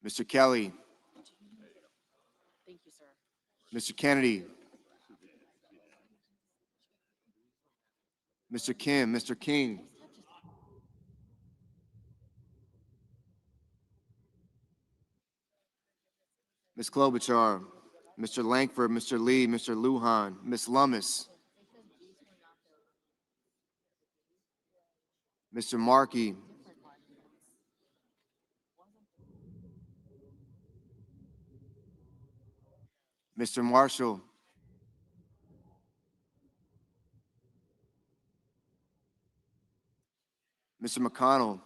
Mr. Kelly, Mr. Kennedy, Mr. Kim, Mr. King, Ms. Klobuchar, Mr. Langford, Mr. Lee, Mr. Lujan, Ms. Lummis, Mr. Markey, Mr. Marshall, Mr. McConnell,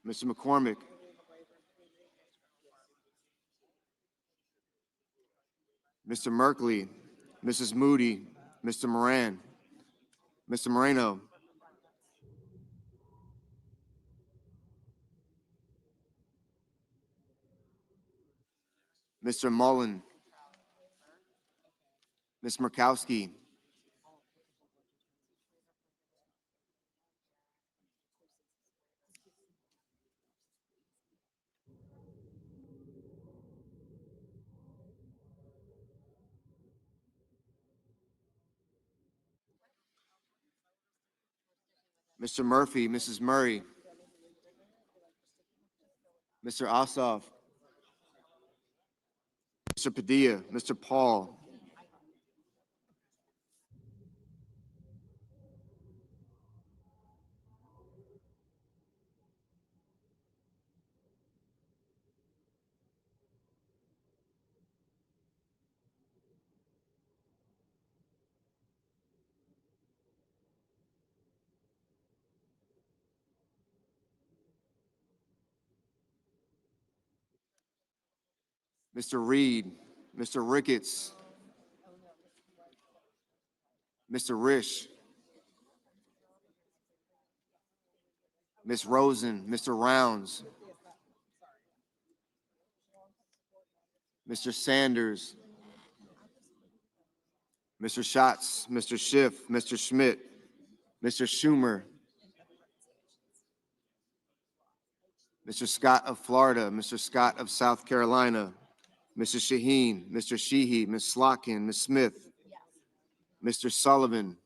Mr. McCormick, Mr. Merkley, Mrs. Moody, Mr. Moran, Mr. Moreno, Mr. Mullen, Ms. Murkowski, Mr. Murphy, Mrs. Murray, Mr. Ossoff, Mr. Padilla, Mr. Paul, Mr. Reed, Mr. Ricketts, Mr. Risch, Ms. Rosen, Mr. Rounds, Mr. Sanders, Mr. Schatz, Mr. Schiff, Mr. Schmidt, Mr. Schumer, Mr. Scott of Florida, Mr. Scott of South Carolina, Mr. Shaheen, Mr. Sheehy, Ms. Slotkin, Ms. Smith, Mr. Sullivan,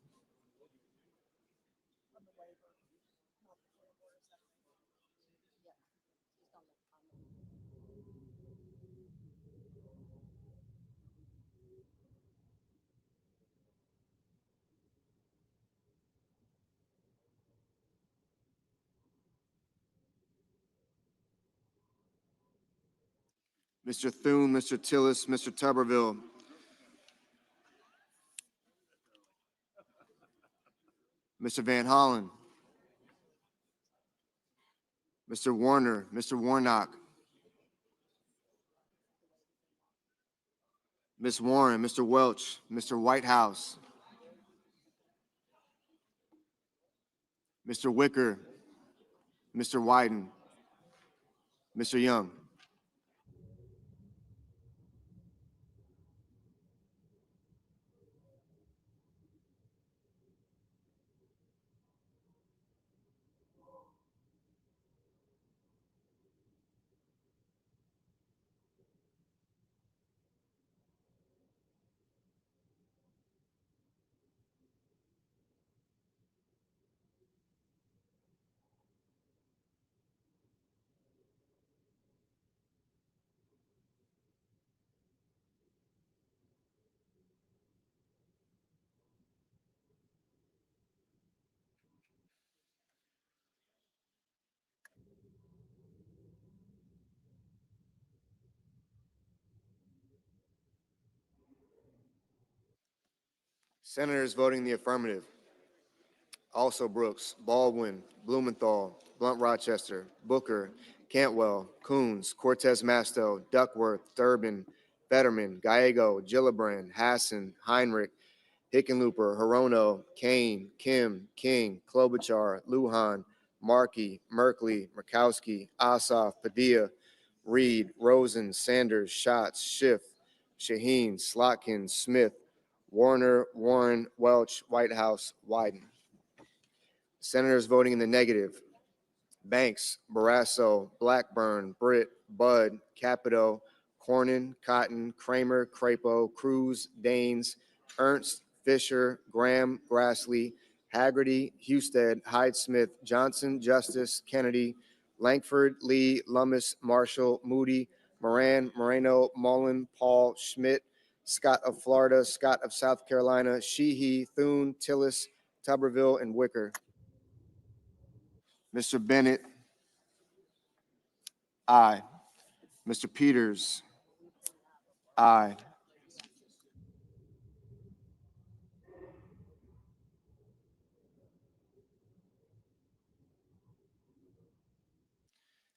Mr. Thune, Mr. Tillis, Mr. Tuberville, Mr. Van Hollen, Mr. Warner, Mr. Warnock, Ms. Warren, Mr. Welch, Mr. Whitehouse, Mr. Wicker, Mr. Wyden, Mr. Young. Senators voting the affirmative: also Brooks, Baldwin, Blumenthal, Blunt Rochester, Booker, Cantwell, Coons, Cortez Masto, Duckworth, Durbin, Fetterman, Gallego, Gillibrand, Hassan, Heinrich, Hickenlooper, Hirono, Kane, Kim, King, Klobuchar, Lujan, Markey, Merkley, Murkowski, Ossoff, Padilla, Reed, Rosen, Sanders, Schatz, Schiff, Shaheen, Slotkin, Smith, Warner, Warren, Welch, Whitehouse, Wyden. Senators voting in the negative: Banks, Barrasso, Blackburn, Britt, Budd, Capito, Cornyn, Cotton, Kramer, Crapo, Cruz, Daines, Ernst, Fisher, Graham, Grassley, Haggerty, Husted, Hyde-Smith, Johnson, Justice, Kennedy, Lankford, Lee, Lummis, Marshall, Moody, Moran, Moreno, Mullen, Paul, Schmidt, Scott of Florida, Scott of South Carolina, Sheehy, Thune, Tillis, Tuberville, and Wicker. Mr. Bennett, aye. Mr. Peters, aye.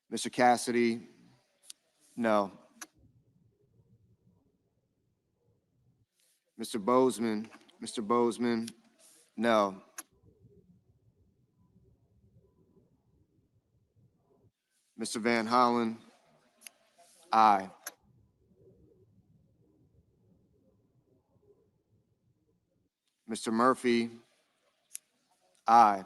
Mr. Cassidy, no. Mr. Bozeman, no. Mr. Van Hollen, aye. Mr. Murphy, aye.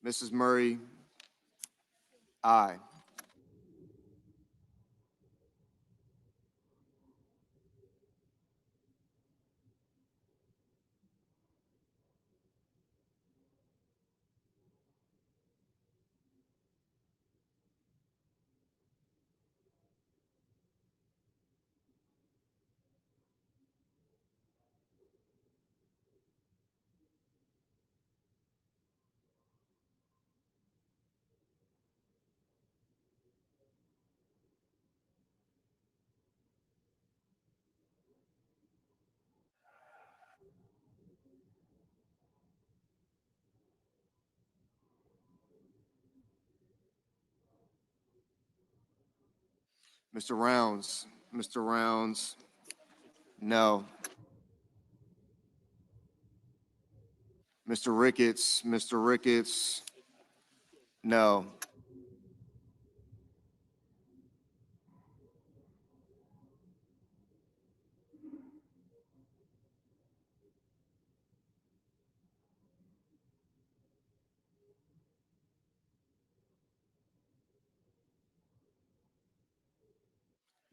Mrs. Murray, aye. Mr. Rounds, Mr. Rounds, no. Mr. Ricketts, no.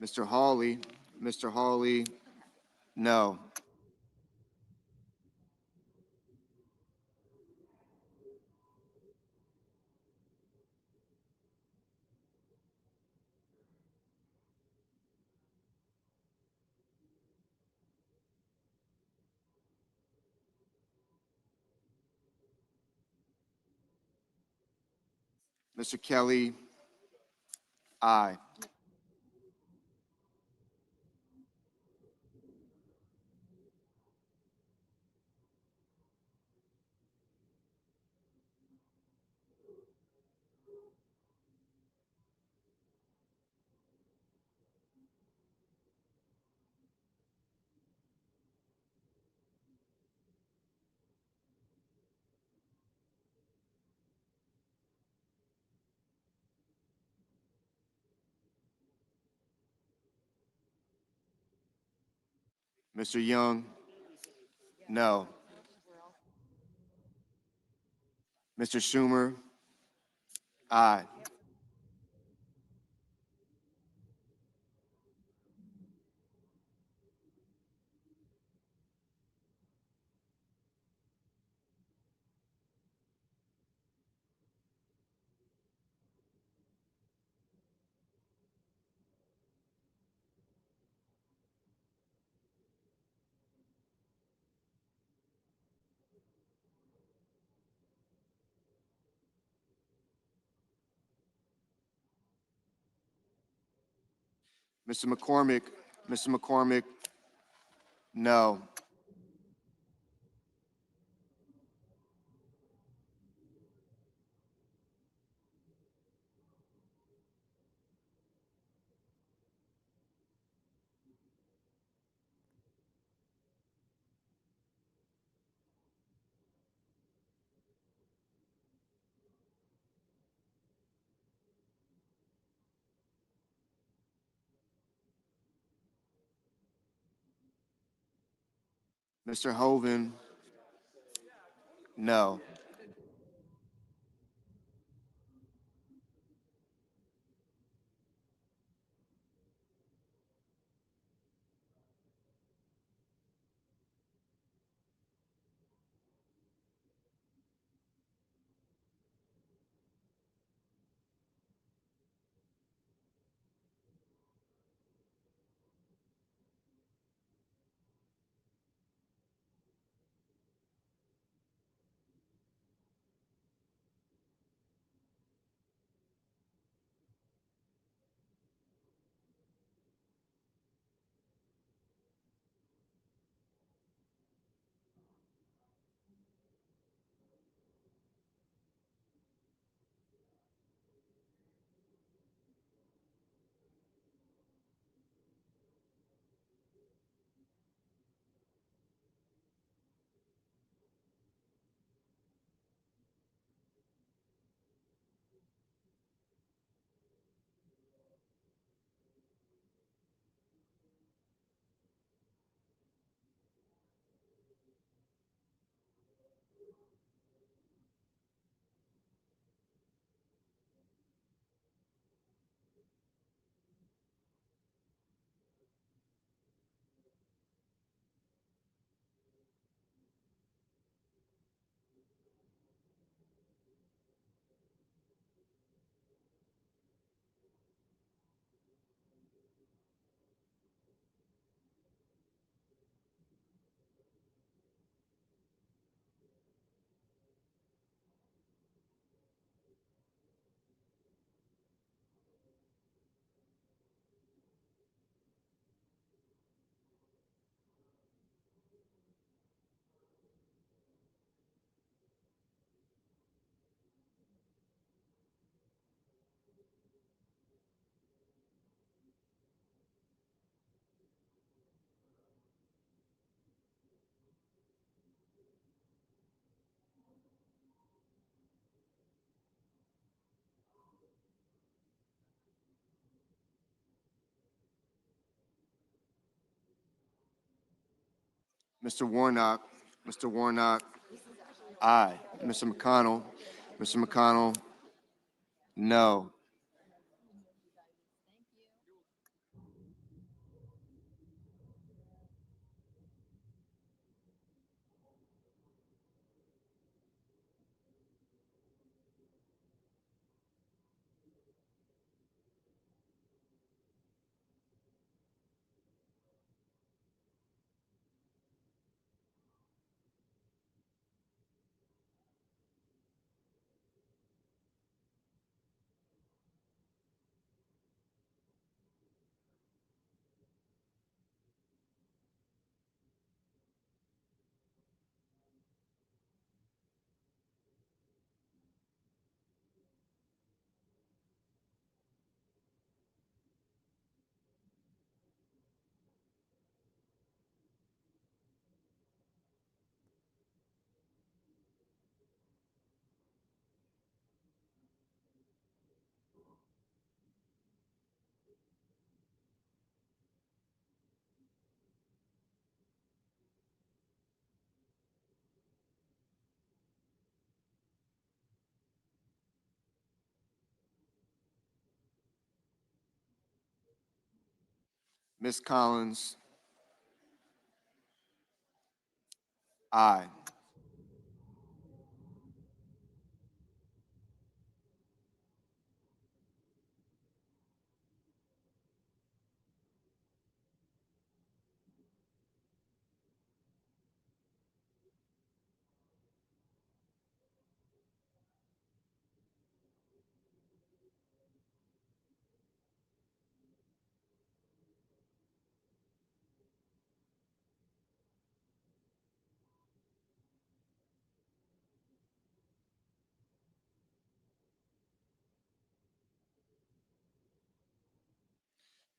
Mr. Hawley, no. Mr. Kelly, aye. Mr. Young, no. Mr. Schumer, aye. Mr. McCormick, no. Mr. Hoven, no. Mr. Warnock, Mr. Warnock, aye. Mr. McConnell, Mr. McConnell, no. Ms. Collins, aye.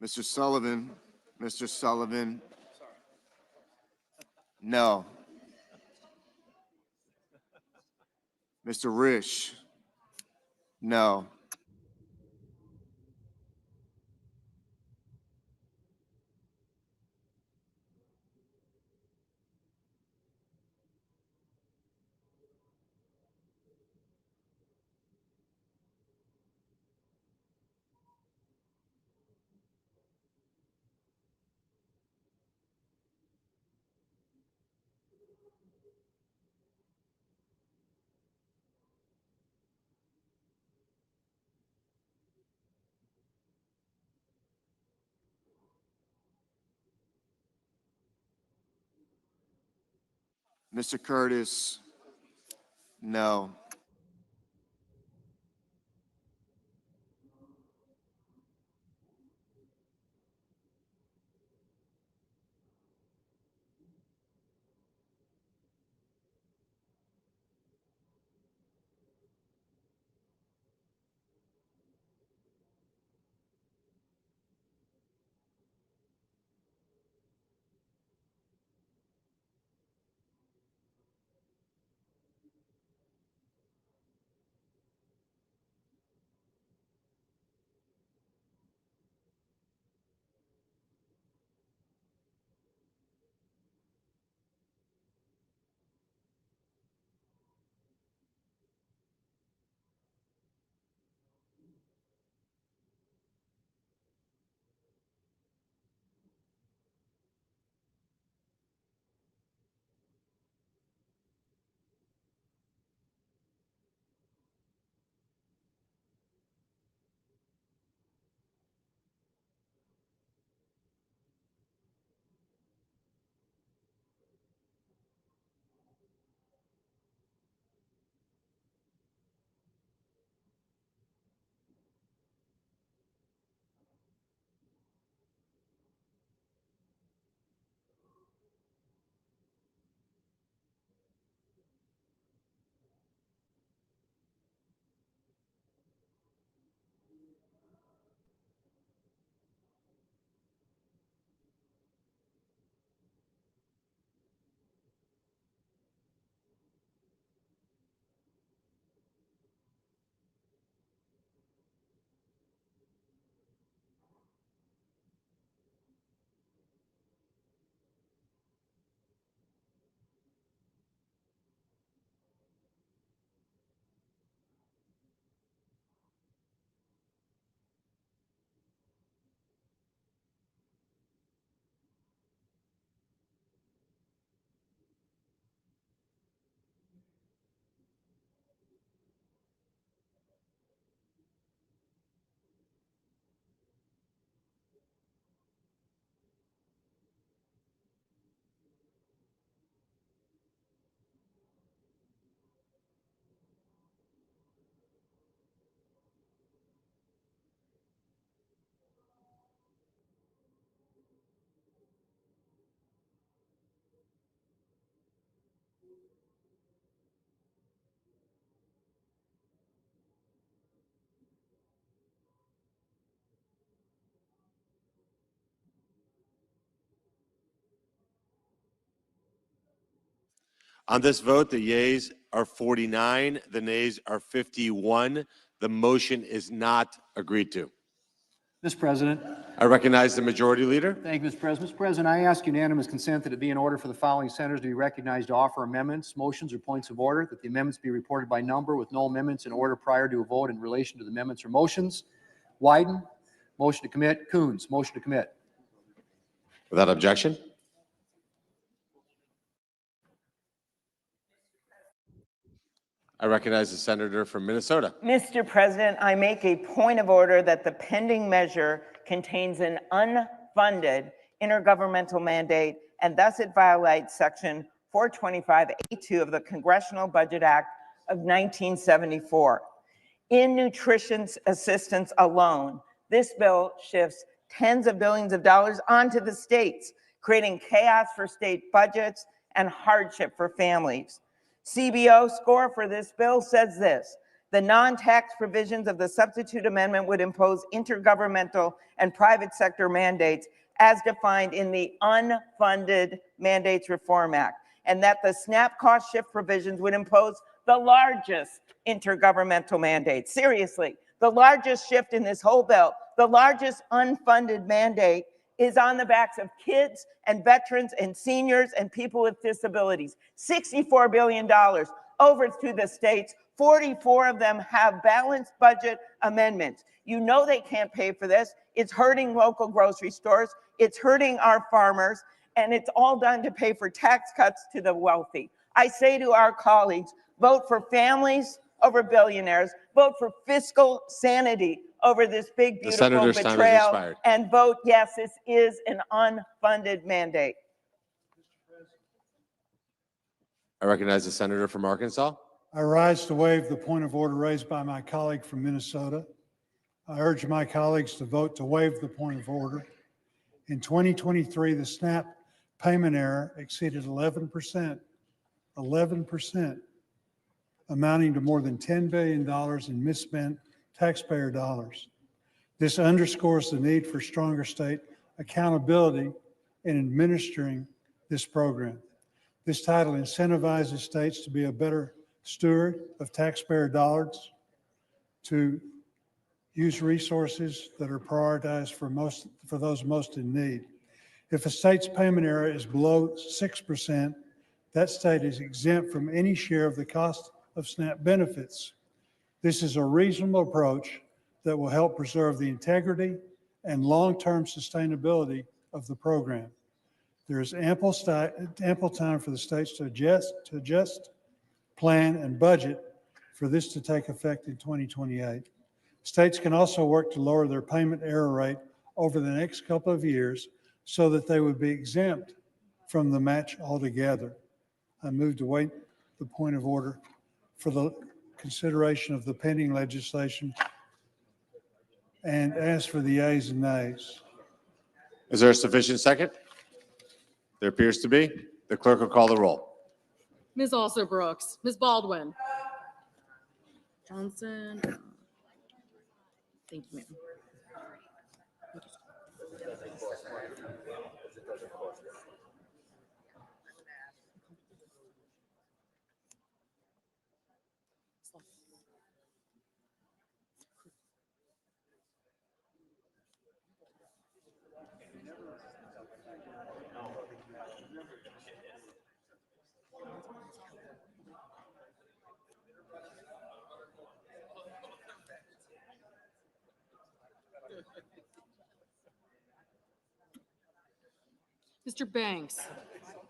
Mr. Sullivan, Mr. Sullivan, no. Mr. Risch, no. Mr. Curtis, no. On this vote, the yeas are 49, the nays are 51. The motion is not agreed to. Mr. President, I recognize the majority leader. thank you, Mr. President. Mr. President, I ask unanimous consent that it be in order for the following senators to be recognized to offer amendments, motions, or points of order, that the amendments be reported by number with no amendments in order prior to a vote in relation to the amendments or motions. Wyden, motion to commit. Coons, motion to commit. Without objection. I recognize the senator from Minnesota. Mr. President, I make a point of order that the pending measure contains an unfunded intergovernmental mandate, and thus it violates Section 425A2 of the Congressional Budget Act of 1974. In nutrition assistance alone, this bill shifts tens of billions of dollars onto the states, creating chaos for state budgets and hardship for families. CBO score for this bill says this: the non-tax provisions of the substitute amendment would impose intergovernmental and private sector mandates as defined in the Unfunded Mandates Reform Act, and that the SNAP cost shift provisions would impose the largest intergovernmental mandate. Seriously, the largest shift in this whole bill, the largest unfunded mandate, is on the backs of kids and veterans and seniors and people with disabilities. $64 billion over to the states. 44 of them have balanced budget amendments. You know they can't pay for this. It's hurting local grocery stores. It's hurting our farmers. And it's all done to pay for tax cuts to the wealthy. I say to our colleagues, vote for families over billionaires. Vote for fiscal sanity over this big, beautiful betrayal, and vote yes, this is an unfunded mandate. I recognize the senator from Arkansas. I rise to waive the point of order raised by my colleague from Minnesota. I urge my colleagues to vote to waive the point of order. In 2023, the SNAP payment error exceeded 11%, amounting to more than $10 billion in misspent taxpayer dollars. This underscores the need for stronger state accountability in administering this program. This title incentivizes states to be a better steward of taxpayer dollars, to use resources that are prioritized for those most in need. If a state's payment error is below 6%, that state is exempt from any share of the cost of SNAP benefits. This is a reasonable approach that will help preserve the integrity and long-term sustainability of the program. There is ample time for the states to adjust, plan, and budget for this to take effect in 2028. States can also work to lower their payment error rate over the next couple of years so that they would be exempt from the match altogether. I move to waive the point of order for the consideration of the pending legislation and ask for the ayes and nays. Is there a sufficient second? There appears to be. The clerk will call the roll. Ms. Also Brooks, Ms. Baldwin. Johnson. Thank you, ma'am. Mr. Banks,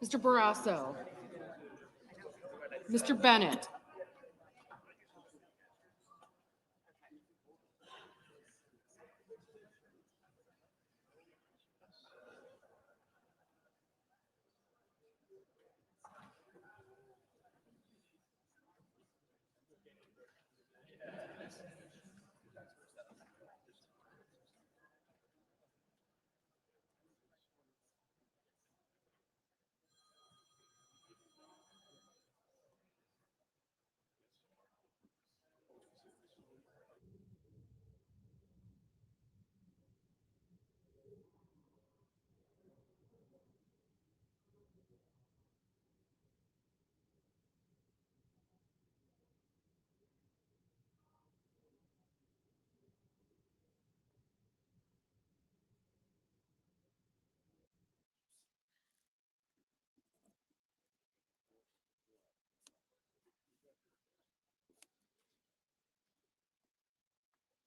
Mr. Barrasso, Mr. Bennett,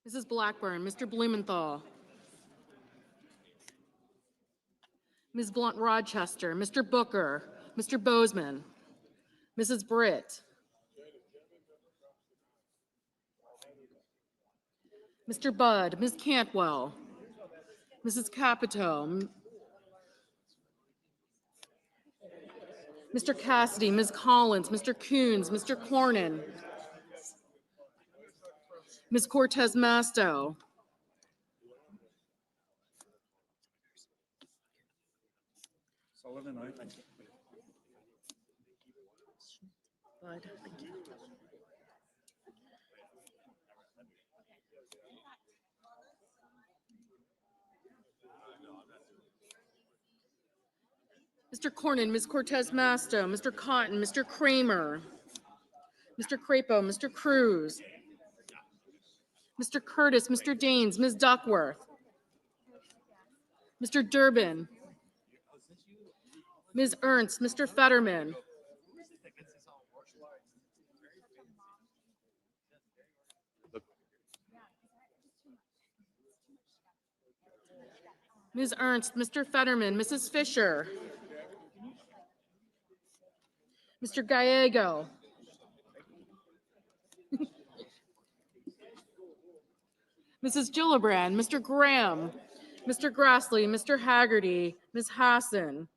Mrs. Blackburn, Mr. Blumenthal, Ms. Blunt Rochester, Mr. Booker, Mr. Bozeman, Mrs. Britt, Mr. Budd, Ms. Cantwell, Mrs. Capito, Mr. Cassidy, Ms. Collins, Mr. Coons, Mr. Cornyn, Ms. Cortez Masto, Bud, thank you. Mr. Cornyn, Ms. Cortez Masto, Mr. Cotton, Mr. Kramer, Mr. Crapo, Mr. Cruz, Mr. Curtis, Mr. Daines, Ms. Duckworth, Mr. Durbin, Ms. Ernst, Mr. Fetterman, Ms. Ernst, Mr. Fetterman, Mrs. Fisher, Mr. Gallego, Mrs. Gillibrand, Mr. Graham, Mr. Grassley, Mr. Haggerty, Ms. Hassan,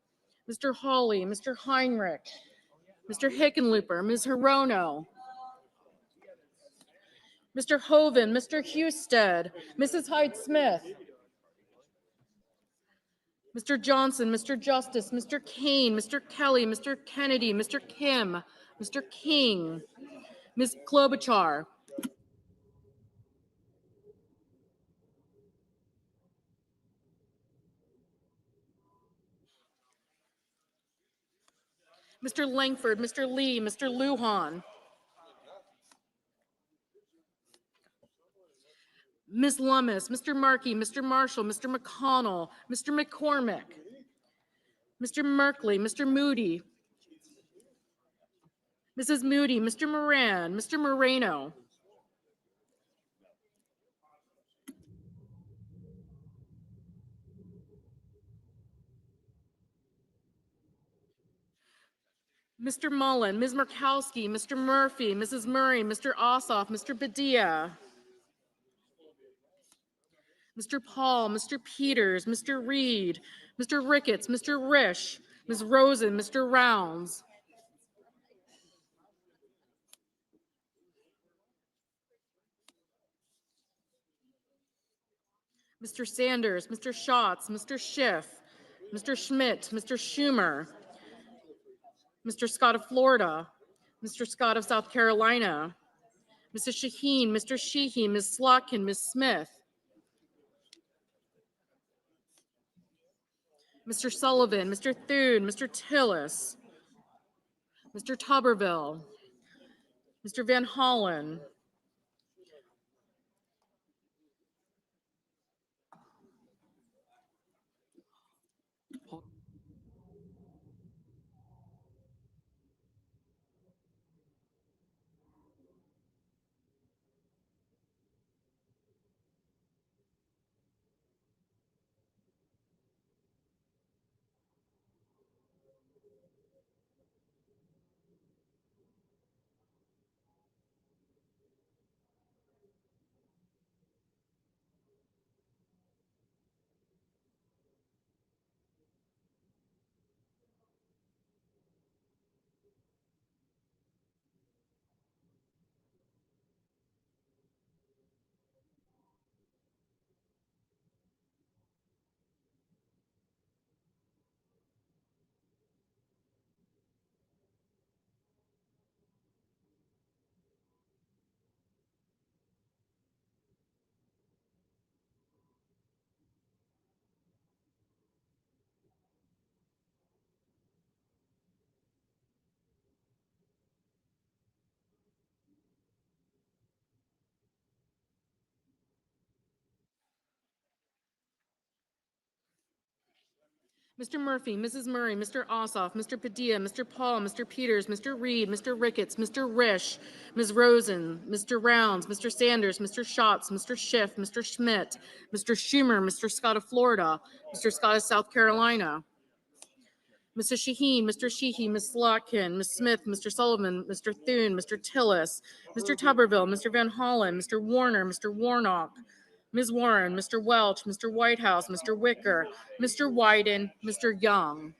Mr. Hawley, Mr. Heinrich, Mr. Hickenlooper, Ms. Hirono, Mr. Hoven, Mr. Husted, Mrs. Hyde-Smith, Mr. Johnson, Mr. Justice, Mr. Kane, Mr. Kelly, Mr. Kennedy, Mr. Kim, Mr. King, Ms. Klobuchar, Mr. Langford, Mr. Lee, Mr. Lujan, Ms. Lummis, Mr. Markey, Mr. Marshall, Mr. McConnell, Mr. McCormick, Mr. Merkley, Mr. Moody, Mrs. Moody, Mr. Moran, Mr. Moreno, Mr. Mullen, Ms. Murkowski, Mr. Murphy, Mrs. Murray, Mr. Ossoff, Mr. Padilla, Mr. Paul, Mr. Peters, Mr. Reed, Mr. Ricketts, Mr. Risch, Ms. Rosen, Mr. Rounds, Mr. Sanders, Mr. Schatz, Mr. Schiff, Mr. Schmidt, Mr. Schumer, Mr. Scott of Florida, Mr. Scott of South Carolina, Mrs. Shaheen, Mr. Sheehy, Ms. Slotkin, Ms. Smith, Mr. Sullivan, Mr. Thune, Mr. Tillis, Mr. Tuberville, Mr. Van Hollen, Mr. Murphy, Mrs. Murray, Mr. Ossoff, Mr. Padilla, Mr. Paul, Mr. Peters, Mr. Reed, Mr. Ricketts, Mr. Risch, Ms. Rosen, Mr. Rounds, Mr. Sanders, Mr. Schatz, Mr. Schiff, Mr. Schmidt, Mr. Schumer, Mr. Scott of Florida, Mr. Scott of South Carolina, Mrs. Shaheen, Mr. Sheehy, Ms. Slotkin, Ms. Smith, Mr. Sullivan, Mr. Thune, Mr. Tillis, Mr. Tuberville, Mr. Van Hollen, Mr. Warner, Mr. Warnock, Ms. Warren, Mr. Welch, Mr. Whitehouse, Mr. Wicker, Mr. Wyden, Mr. Young.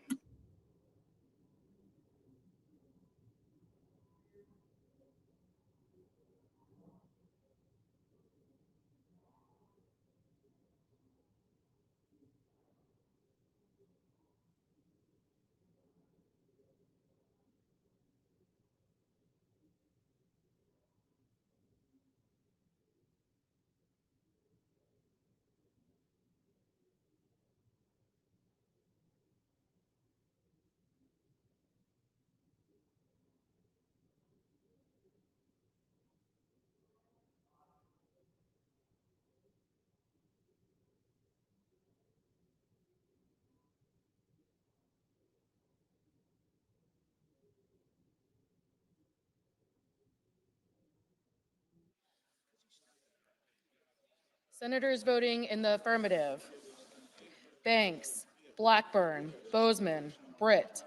Senators voting in the affirmative: Banks, Blackburn, Bozeman, Britt,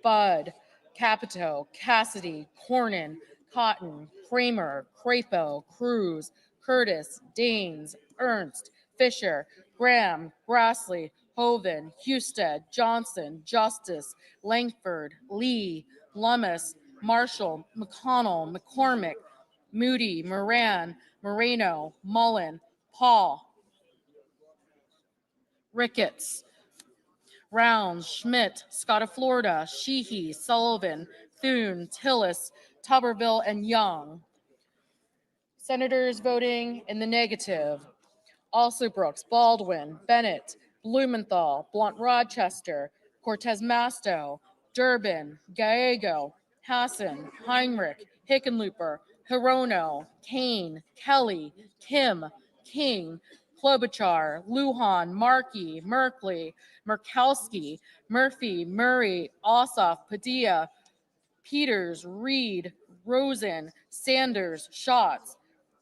Budd, Capito, Cassidy, Cornyn, Cotton, Kramer, Crapo, Cruz, Curtis, Daines, Ernst, Fisher, Graham, Grassley, Hoven, Husted, Johnson, Justice, Langford, Lee, Lummis, Marshall, McConnell, McCormick, Moody, Moran, Moreno, Mullen, Paul, Ricketts, Rounds, Schmidt, Scott of Florida, Sheehy, Sullivan, Thune, Tillis, Tuberville, and Young. Senators voting in the negative: Alsobrooks, Baldwin, Bennett, Blumenthal, Blunt Rochester, Cortez Masto, Durbin, Gallego, Hassan, Heinrich, Hickenlooper, Hirono, Kane, Kelly, Kim, King, Klobuchar, Lujan, Markey, Merkley, Murkowski, Murphy, Murray, Ossoff, Padilla, Peters, Reed, Rosen, Sanders, Schatz,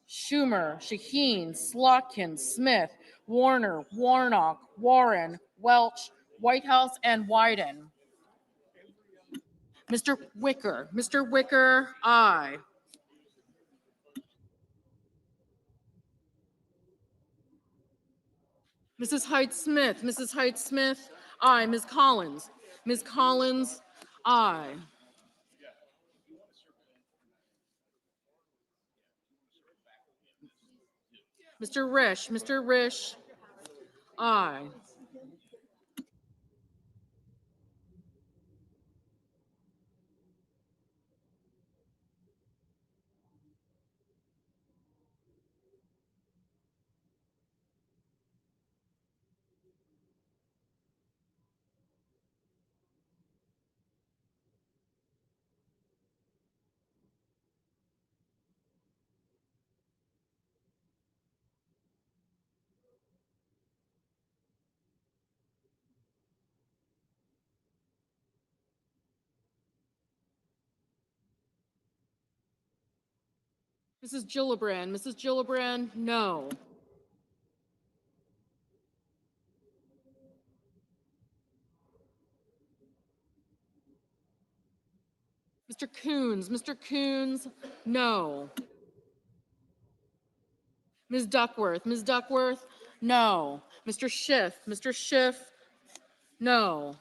Schumer, Shaheen, Slotkin, Smith, Warner, Warnock, Warren, Welch, Whitehouse, and Wyden. Mr. Wicker, aye. Mrs. Height Smith, aye. Ms. Collins, aye. Mr. Risch, aye. Mrs. Gillibrand, no. Mr. Coons, no. Ms. Duckworth, no. Mr. Schiff, no.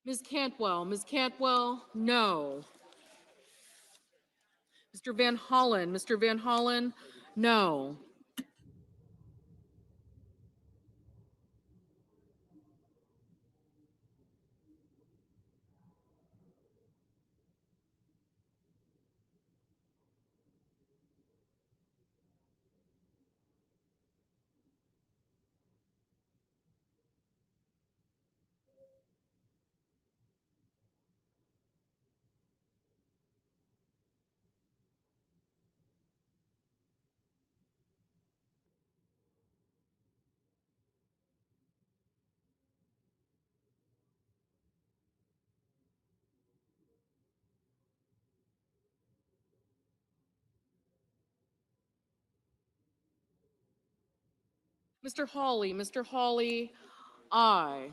Ms. Cantwell, no. Mr. Van Hollen, no. Mr. Hawley, aye.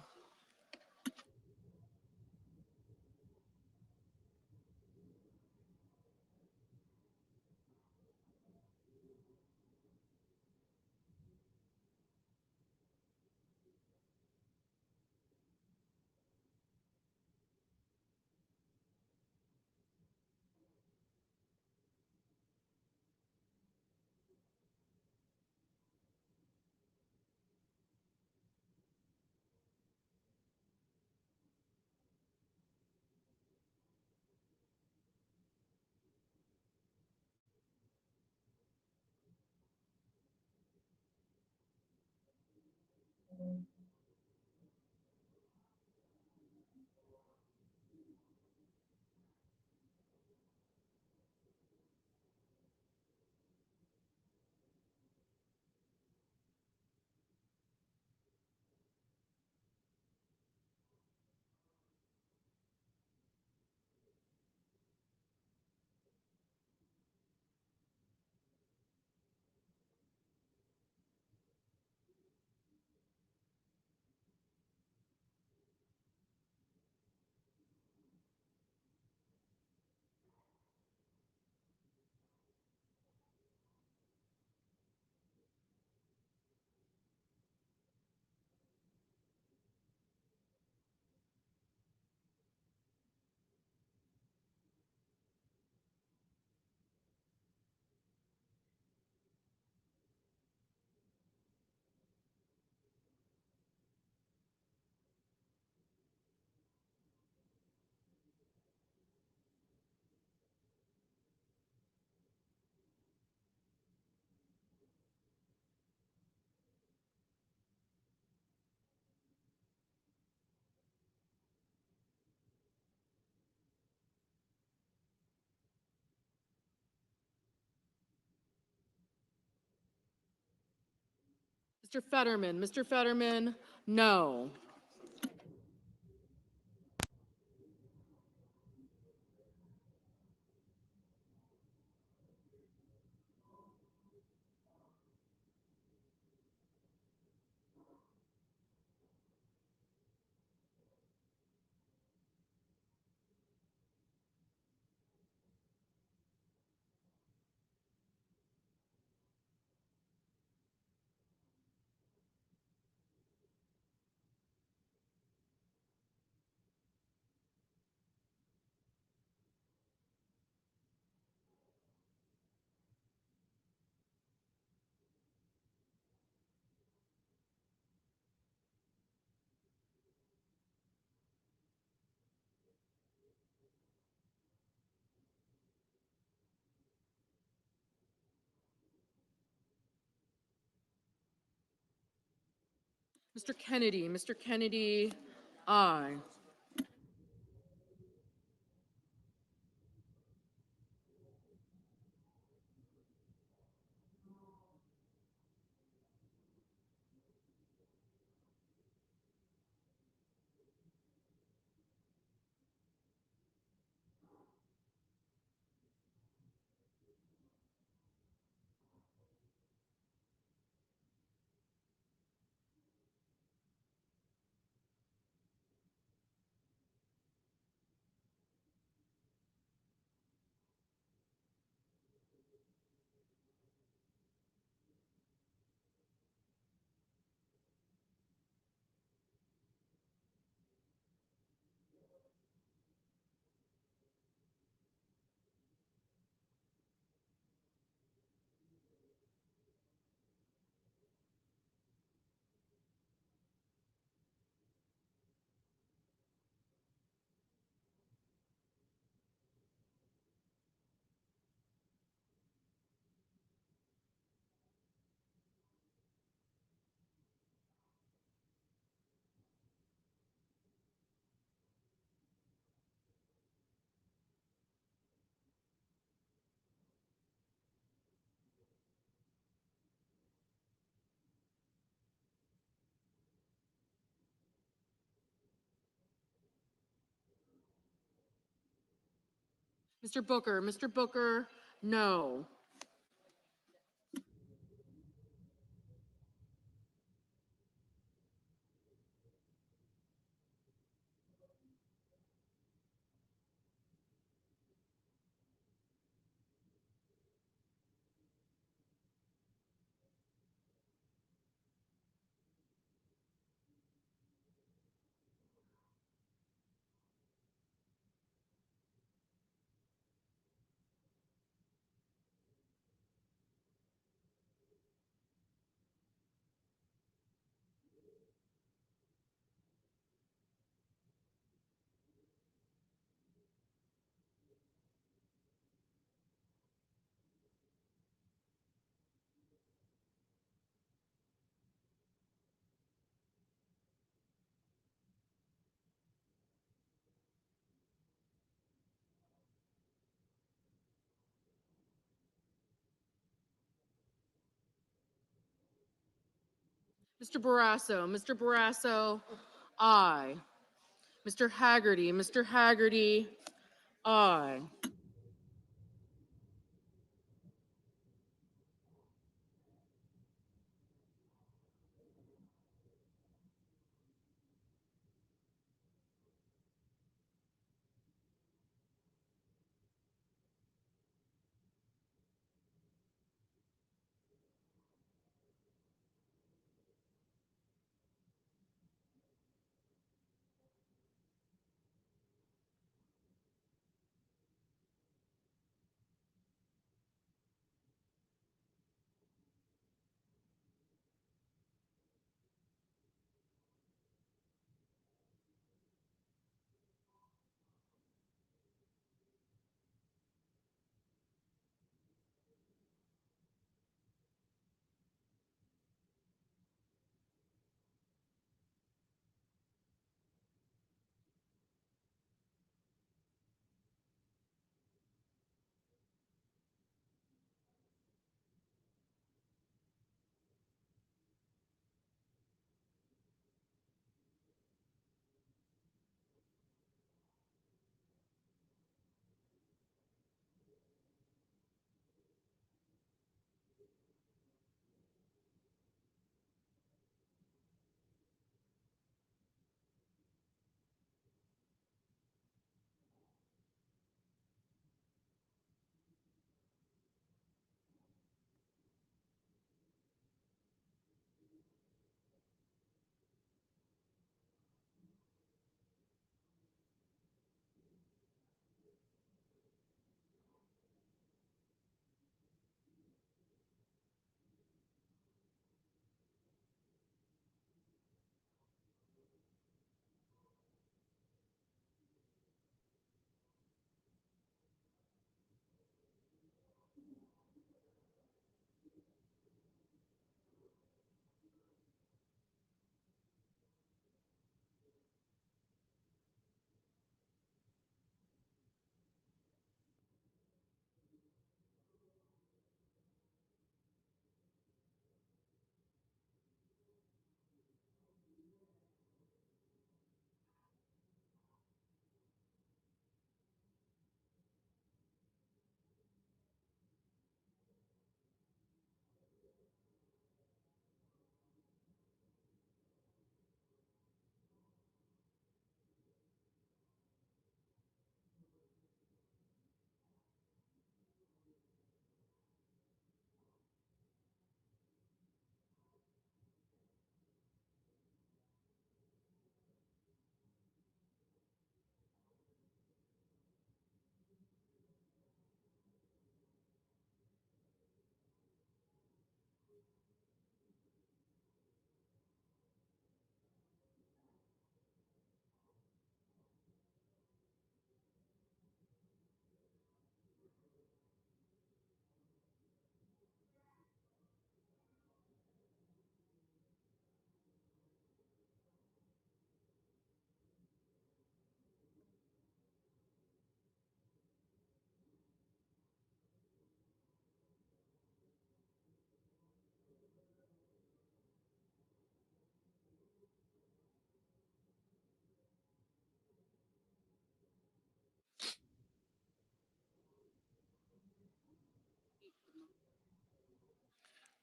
Mr. Fetterman, no. Mr. Kennedy, aye. Mr. Booker, no. Mr. Barrasso, aye. Mr. Haggerty, aye.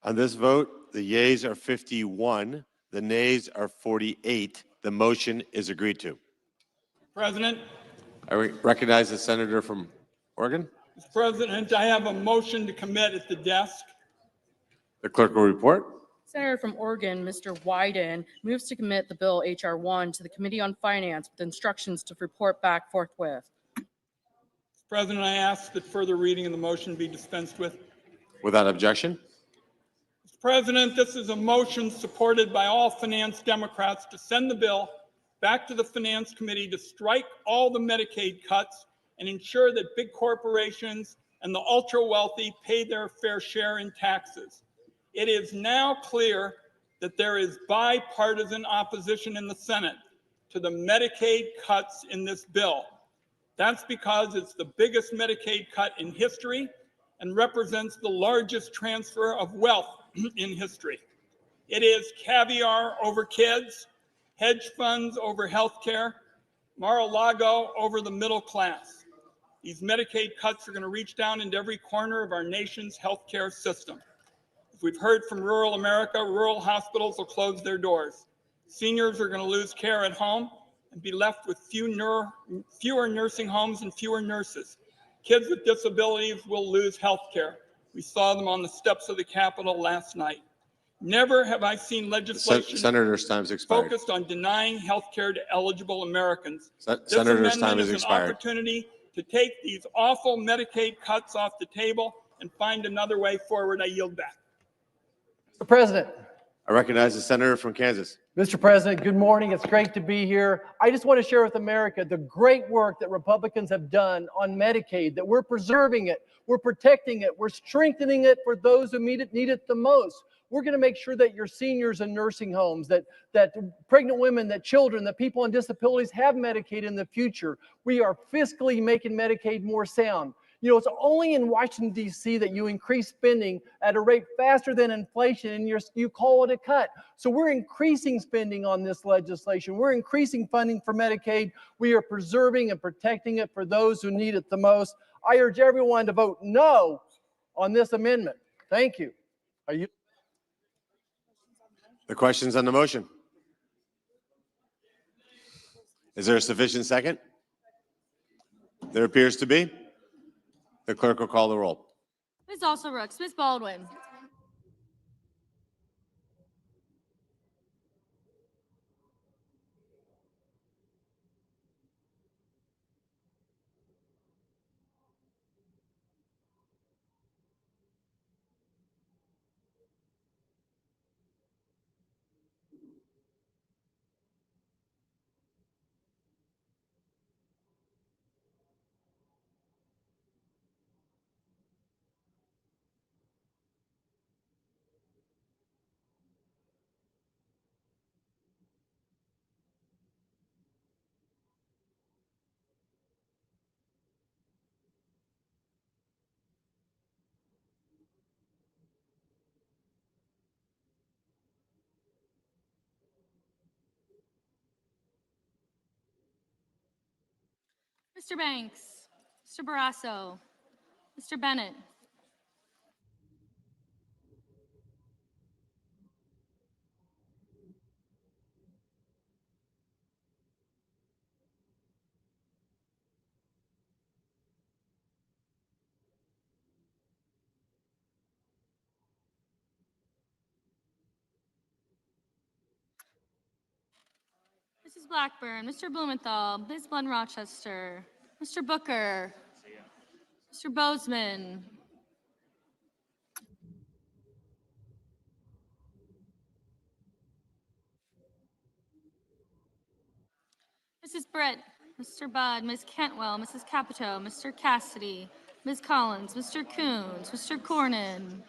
On this vote, the yeas are 51, the nays are 48. The motion is agreed to. President, I recognize the senator from Oregon. Mr. President, I have a motion to commit at the desk. The clerk will report. Senator from Oregon, Mr. Wyden, moves to commit the bill H.R. 1 to the Committee on Finance with instructions to report back forthwith. Mr. President, I ask that further reading of the motion be dispensed with. Without objection. Mr. President, this is a motion supported by all finance Democrats to send the bill back to the Finance Committee to strike all the Medicaid cuts and ensure that big corporations and the ultra wealthy pay their fair share in taxes. It is now clear that there is bipartisan opposition in the Senate to the Medicaid cuts in this bill. That's because it's the biggest Medicaid cut in history and represents the largest transfer of wealth in history. It is caviar over kids, hedge funds over healthcare, Mar-a-Lago over the middle class. These Medicaid cuts are going to reach down into every corner of our nation's healthcare system. As we've heard from rural America, rural hospitals will close their doors. Seniors are going to lose care at home and be left with fewer nursing homes and fewer nurses. Kids with disabilities will lose health care. We saw them on the steps of the Capitol last night. Never have I seen legislation Senator's time's expired. focused on denying health care to eligible Americans. Senator's time is This amendment is an expired. opportunity to take these awful Medicaid cuts off the table and find another way forward. I yield back. Mr. President, I recognize the senator from Kansas. Mr. President, good morning. It's great to be here. I just want to share with America the great work that Republicans have done on Medicaid, that we're preserving it, we're protecting it, we're strengthening it for those who need it the most. We're going to make sure that your seniors in nursing homes, that pregnant women, that children, that people on disabilities have Medicaid in the future. We are fiscally making Medicaid more sound. You know, it's only in Washington, D.C. that you increase spending at a rate faster than inflation, and you call it a cut. So we're increasing spending on this legislation. We're increasing funding for Medicaid. We are preserving and protecting it for those who need it the most. I urge everyone to vote no on this amendment. Thank you. The questions on the motion. Is there a sufficient second? There appears to be. The clerk will call the roll. Ms. Also-Rooks, Ms. Baldwin. Mr. Banks, Mr. Barrasso, Mr. Bennett. Mrs. Blackburn, Mr. Blumenthal, Ms. Blunt Rochester, Mr. Booker, Mr. Bozeman, Mrs. Britt, Mr. Budd, Ms. Cantwell, Mrs. Capito, Mr. Cassidy, Ms. Collins, Mr. Coons, Mr. Cornyn,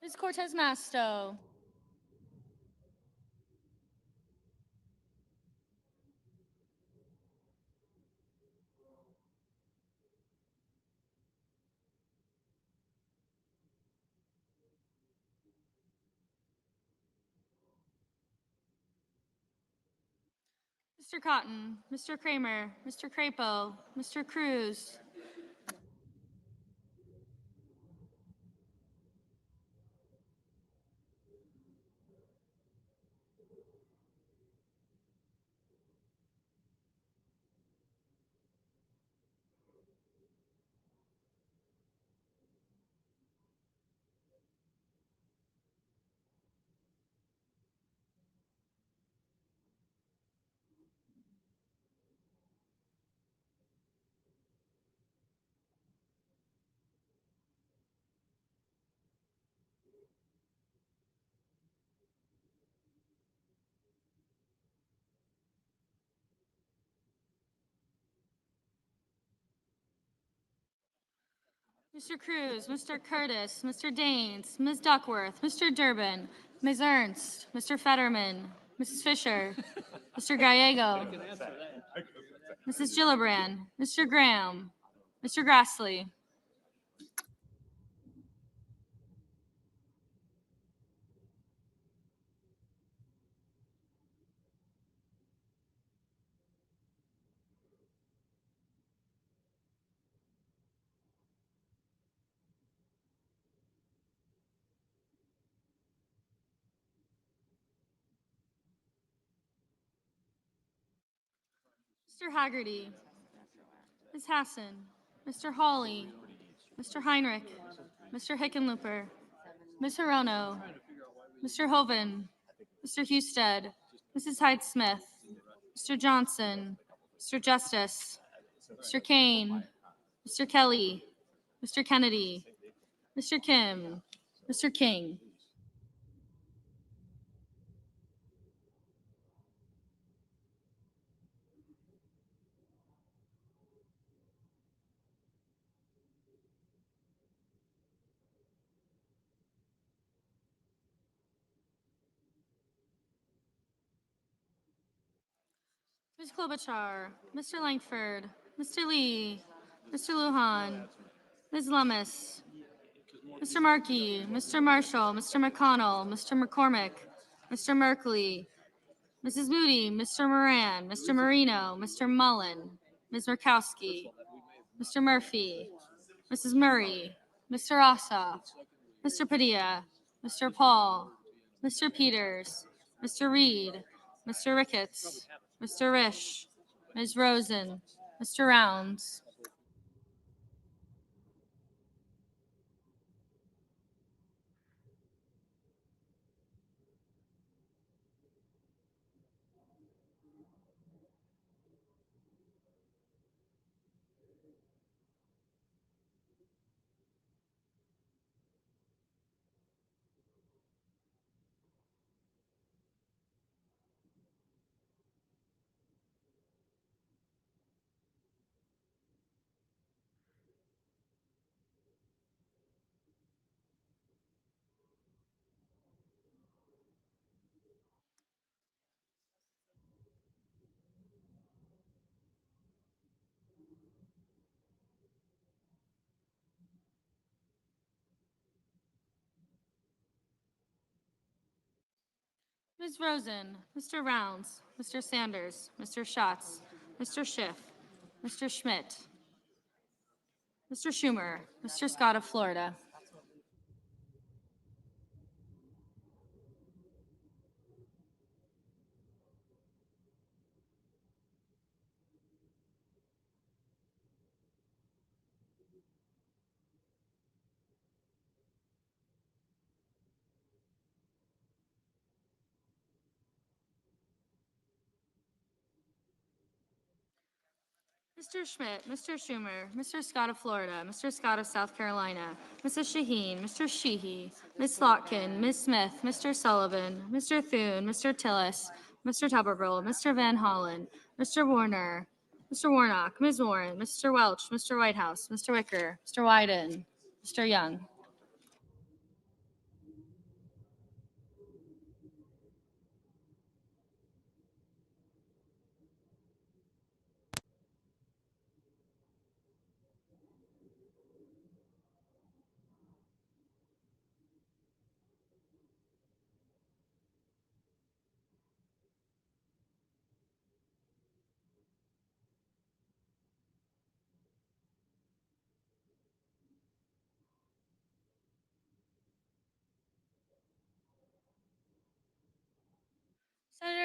Ms. Cortez Masto. Mr. Cotton, Mr. Kramer, Mr. Crapo, Mr. Cruz. Mr. Cruz, Mr. Curtis, Mr. Daines, Ms. Duckworth, Mr. Durbin, Ms. Ernst, Mr. Fetterman, Mrs. Fisher, Mr. Gallego, Mrs. Gillibrand, Mr. Graham, Mr. Grassley. Mr. Haggerty, Ms. Hassan, Mr. Hawley, Mr. Heinrich, Mr. Hickenlooper, Ms. Hirono, Mr. Hoven, Mr. Husted, Mrs. Hyde-Smith, Mr. Johnson, Mr. Justice, Mr. Kane, Mr. Kelly, Mr. Kennedy, Mr. Kim, Mr. King. Ms. Klobuchar, Mr. Langford, Mr. Lee, Mr. Lujan, Ms. Lummis, Mr. Markey, Mr. Marshall, Mr. McConnell, Mr. McCormick, Mr. Merkley, Mrs. Moody, Mr. Moran, Mr. Marino, Mr. Mullen, Ms. Murkowski, Mr. Murphy, Mrs. Murray, Mr. Ossoff, Mr. Padilla, Mr. Paul, Mr. Peters, Mr. Reed, Mr. Ricketts, Mr. Risch, Ms. Rosen, Mr. Rounds. Ms. Rosen, Mr. Rounds, Mr. Sanders, Mr. Schatz, Mr. Schiff, Mr. Schmidt, Mr. Schumer, Mr. Scott of Florida. Mr. Schmidt, Mr. Schumer, Mr. Scott of Florida, Mr. Scott of South Carolina, Mrs. Shaheen, Mr. Sheehy, Ms. Slotkin, Ms. Smith, Mr. Sullivan, Mr. Thune, Mr. Tillis, Mr. Tuberville, Mr. Van Hollen, Mr. Warner, Mr. Warnock, Ms. Warren, Mr. Welch, Mr. Whitehouse, Mr. Wicker, Mr. Wyden, Mr. Young.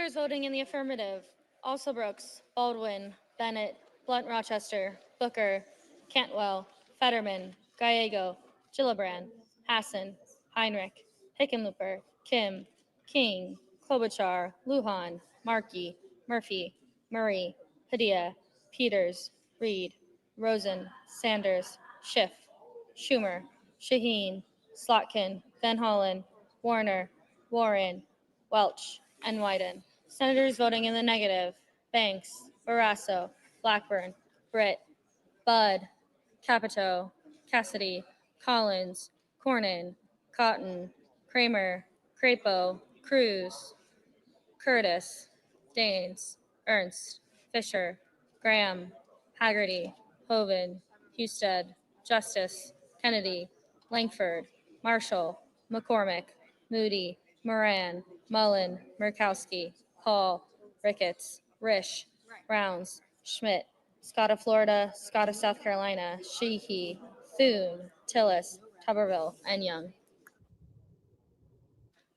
Senators voting in the affirmative: Also Brooks, Baldwin, Bennett, Blunt Rochester, Booker, Cantwell, Fetterman, Gallego, Gillibrand, Hassan, Heinrich, Hickenlooper, Kim, King, Klobuchar, Lujan, Markey, Murphy, Murray, Padilla, Peters, Reed, Rosen, Sanders, Schiff, Schumer, Shaheen, Slotkin, Van Hollen, Warner, Warren, Welch, and Wyden. Senators voting in the negative: Banks, Barrasso, Blackburn, Britt, Budd, Capito, Cassidy, Collins, Cornyn, Cotton, Kramer, Crapo, Cruz, Curtis, Daines, Ernst, Fisher, Graham, Haggerty, Hoven, Husted, Justice, Kennedy, Langford, Marshall, McCormick, Moody, Moran, Mullen, Murkowski, Paul, Ricketts, Risch, Rounds, Schmidt, Scott of Florida, Scott of South Carolina, Sheehy, Thune, Tillis, Tuberville, and Young.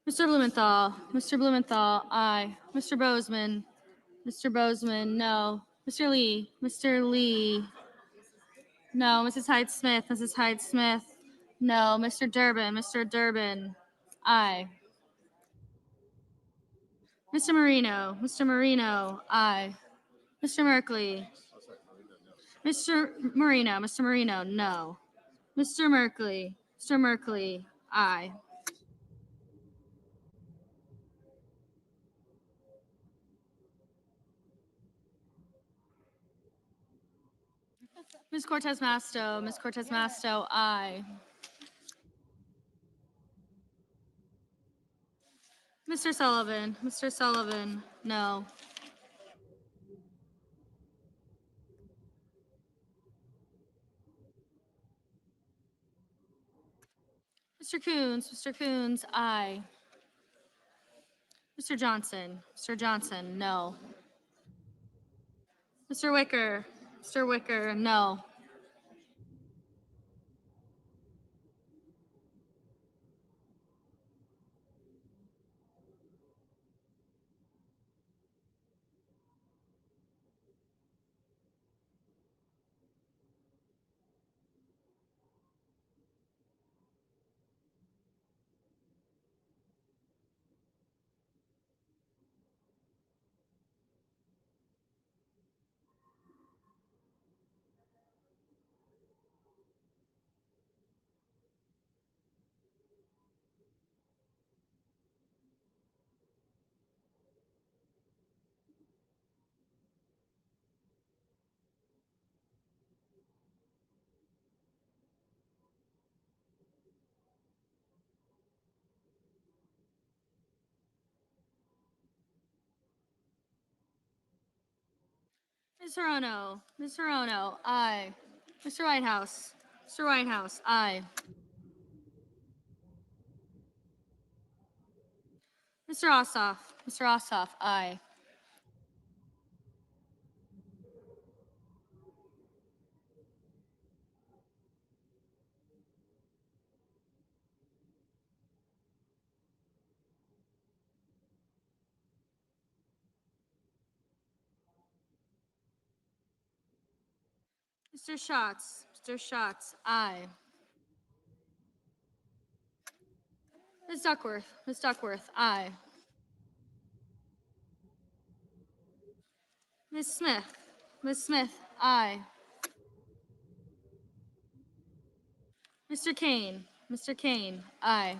Mr. Blumenthal, aye. Mr. Bozeman, no. Mr. Lee, no. Mrs. Hyde Smith, no. Mr. Durbin, aye. Mr. Marino, aye. Mr. Merkley, Mr. Marino, no. Mr. Merkley, aye. Ms. Cortez Masto, aye. Mr. Sullivan, no. Mr. Coons, aye. Mr. Johnson, no. Mr. Wicker, no. Ms. Hirono, aye. Mr. Whitehouse, aye. Mr. Ossoff, aye. Mr. Schatz, aye. Ms. Duckworth, aye. Ms. Smith, aye. Mr. Kane, aye.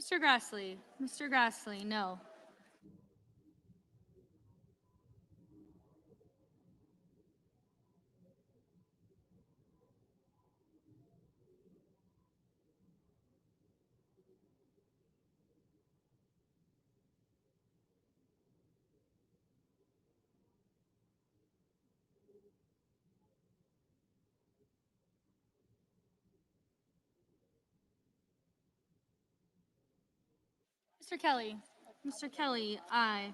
Mr. Grassley. Mr. Grassley, no. Mr. Kelly. Mr. Kelly, aye.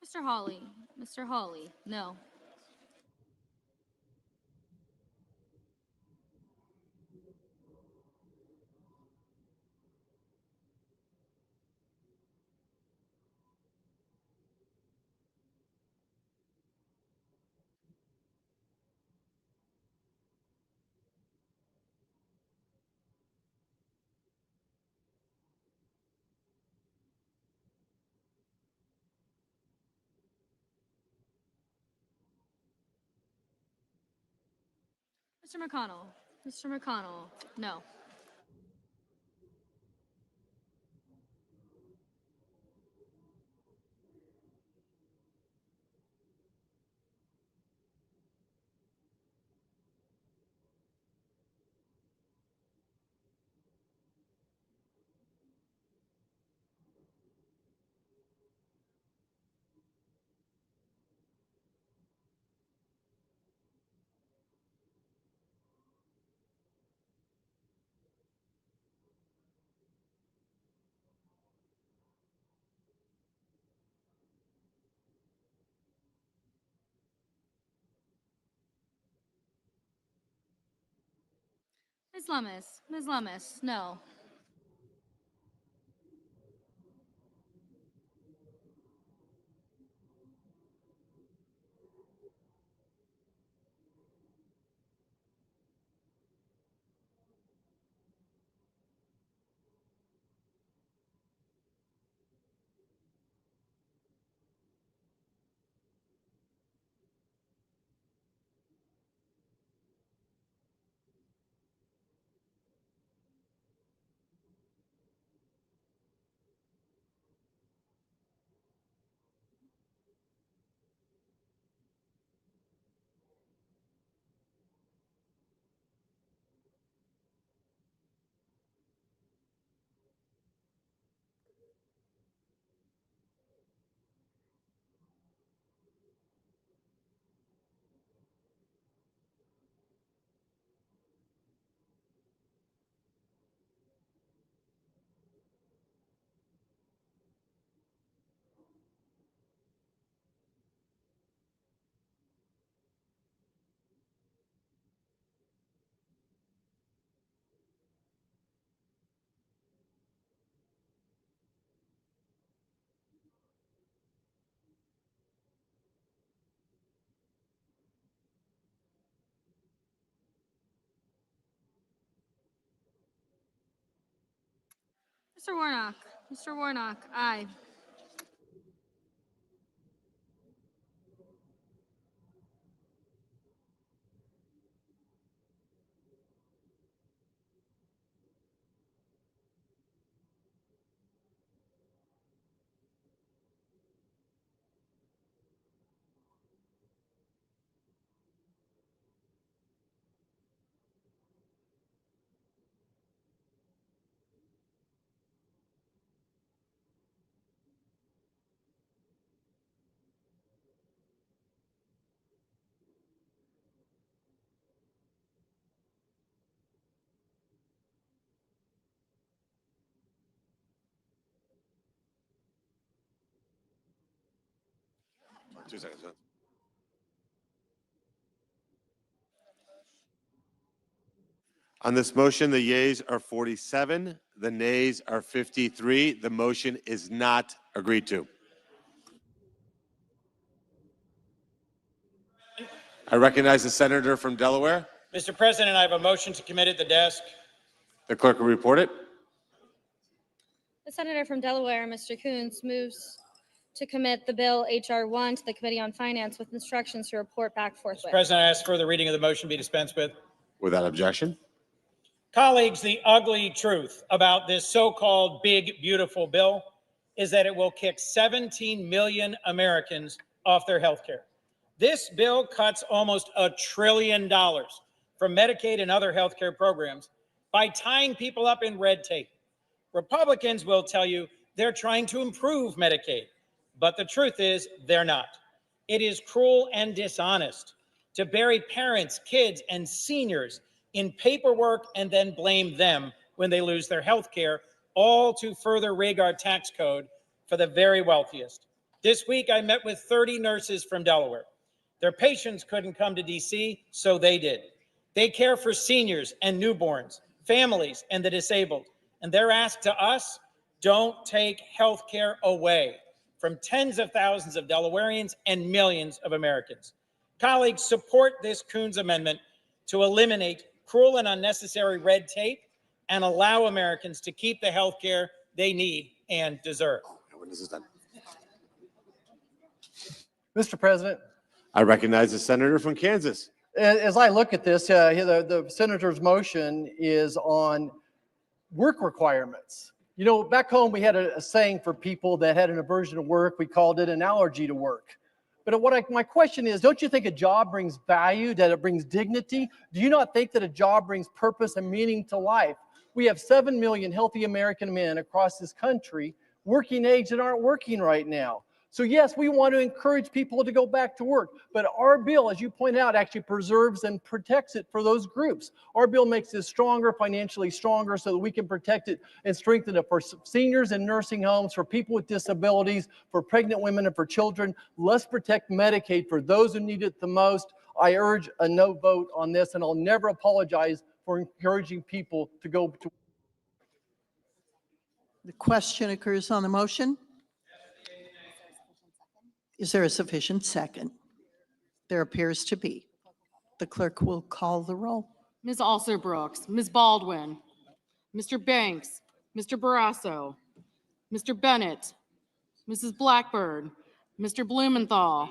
Mr. Hawley. Mr. Hawley, no. Mr. McConnell. Mr. McConnell, no. Ms. Lummis. Ms. Lummis, no. Mr. Warnock. Mr. Warnock, aye. Two seconds. On this motion, the yeas are 47, the nays are 53. The motion is not agreed to. I recognize the senator from Delaware. Mr. President, I have a motion to commit at the desk. The clerk will report it. The senator from Delaware, Mr. Coons, moves to commit the bill H.R. 1 to the Committee on Finance with instructions to report back forthwith. Mr. President, I ask for the reading of the motion be dispensed with. Without objection. Colleagues, the ugly truth about this so-called big, beautiful bill is that it will kick 17 million Americans off their health care. This bill cuts almost $1 trillion from Medicaid and other health care programs by tying people up in red tape. Republicans will tell you they're trying to improve Medicaid, but the truth is they're not. It is cruel and dishonest to bury parents, kids, and seniors in paperwork and then blame them when they lose their health care, all to further rig our tax code for the very wealthiest. This week, I met with 30 nurses from Delaware. Their patients couldn't come to DC, so they did. They care for seniors and newborns, families, and the disabled. And their ask to us, don't take health care away from tens of thousands of Delawareans and millions of Americans. Colleagues, support this Coons amendment to eliminate cruel and unnecessary red tape and allow Americans to keep the health care they need and deserve. When this is done. Mr. President, I recognize the senator from Kansas. as I look at this, the senator's motion is on work requirements. You know, back home, we had a saying for people that had an aversion to work. We called it an allergy to work. But my question is, don't you think a job brings value, that it brings dignity? Do you not think that a job brings purpose and meaning to life? We have 7 million healthy American men across this country, working age, that aren't working right now. So yes, we want to encourage people to go back to work, but our bill, as you point out, actually preserves and protects it for those groups. Our bill makes it stronger, financially stronger, so that we can protect it and strengthen it for seniors in nursing homes, for people with disabilities, for pregnant women, and for children. Let's protect Medicaid for those who need it the most. I urge a no vote on this, and I'll never apologize for encouraging people to go to. The question occurs on the motion. Is there a sufficient second? There appears to be. The clerk will call the roll. Ms. Alsor-Brooks, Ms. Baldwin, Mr. Banks, Mr. Barrasso, Mr. Bennett, Mrs. Blackburn, Mr. Blumenthal,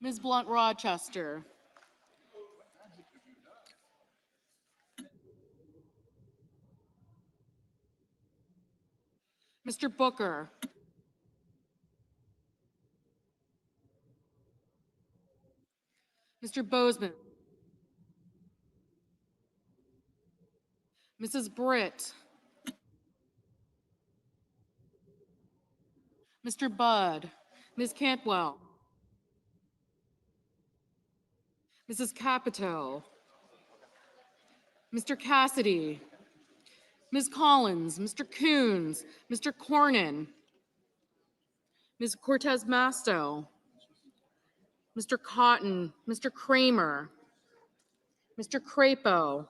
Ms. Blunt Rochester, Mr. Booker, Mr. Bozeman, Mrs. Britt, Mr. Budd, Ms. Cantwell, Mrs. Capito, Mr. Cassidy, Ms. Collins, Mr. Coons, Mr. Cornyn, Ms. Cortez Masto, Mr. Cotton, Mr. Kramer, Mr. Crapo,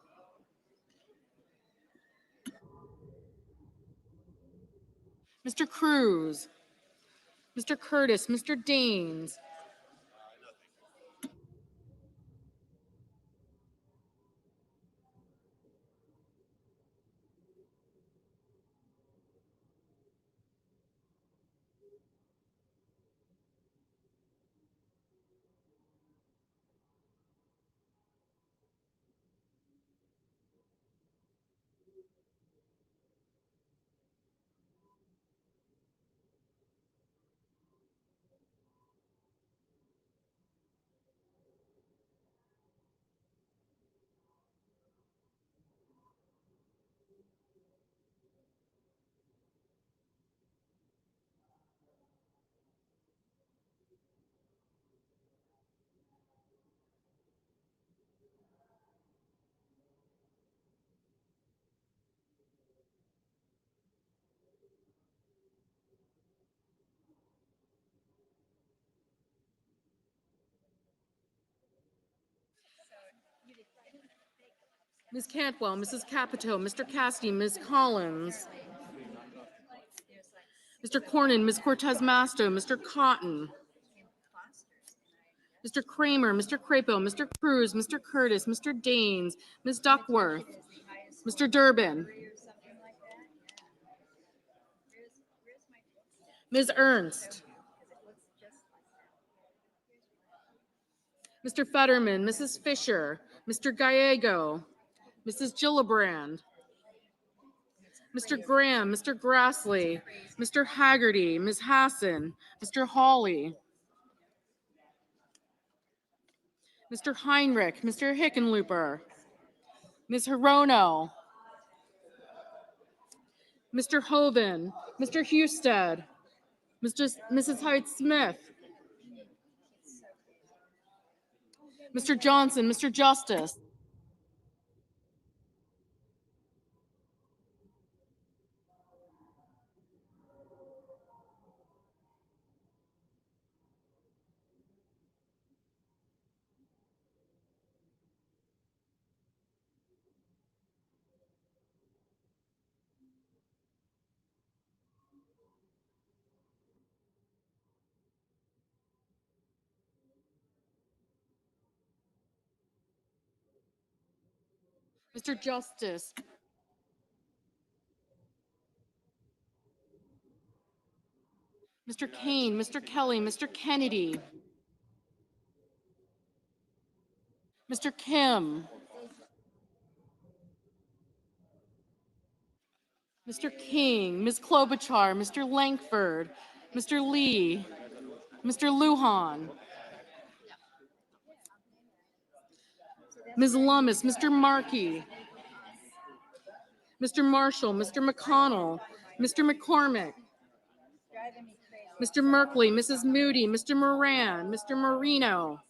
Mr. Cruz, Mr. Curtis, Mr. Daines, Ms. Cantwell, Mrs. Capito, Mr. Cassidy, Ms. Collins, Mr. Cornyn, Ms. Cortez Masto, Mr. Cotton, Mr. Kramer, Mr. Crapo, Mr. Cruz, Mr. Curtis, Mr. Daines, Ms. Duckworth, Mr. Durbin, Ms. Ernst, Mr. Fetterman, Mrs. Fisher, Mr. Gallego, Mrs. Gillibrand, Mr. Graham, Mr. Grassley, Mr. Haggerty, Ms. Hassan, Mr. Hawley, Mr. Heinrich, Mr. Hickenlooper, Ms. Hirono, Mr. Hoven, Mr. Husted, Mrs. Hyde-Smith, Mr. Johnson, Mr. Justice, Mr. Justice, Mr. Kane, Mr. Kelly, Mr. Kennedy, Mr. Kim, Mr. King, Ms. Klobuchar, Mr. Lankford, Mr. Lee, Mr. Lujan, Ms. Lummis, Mr. Markey, Mr. Marshall, Mr. McConnell, Mr. McCormick, Mr. Merkley, Mrs. Moody, Mr. Moran, Mr. Marino,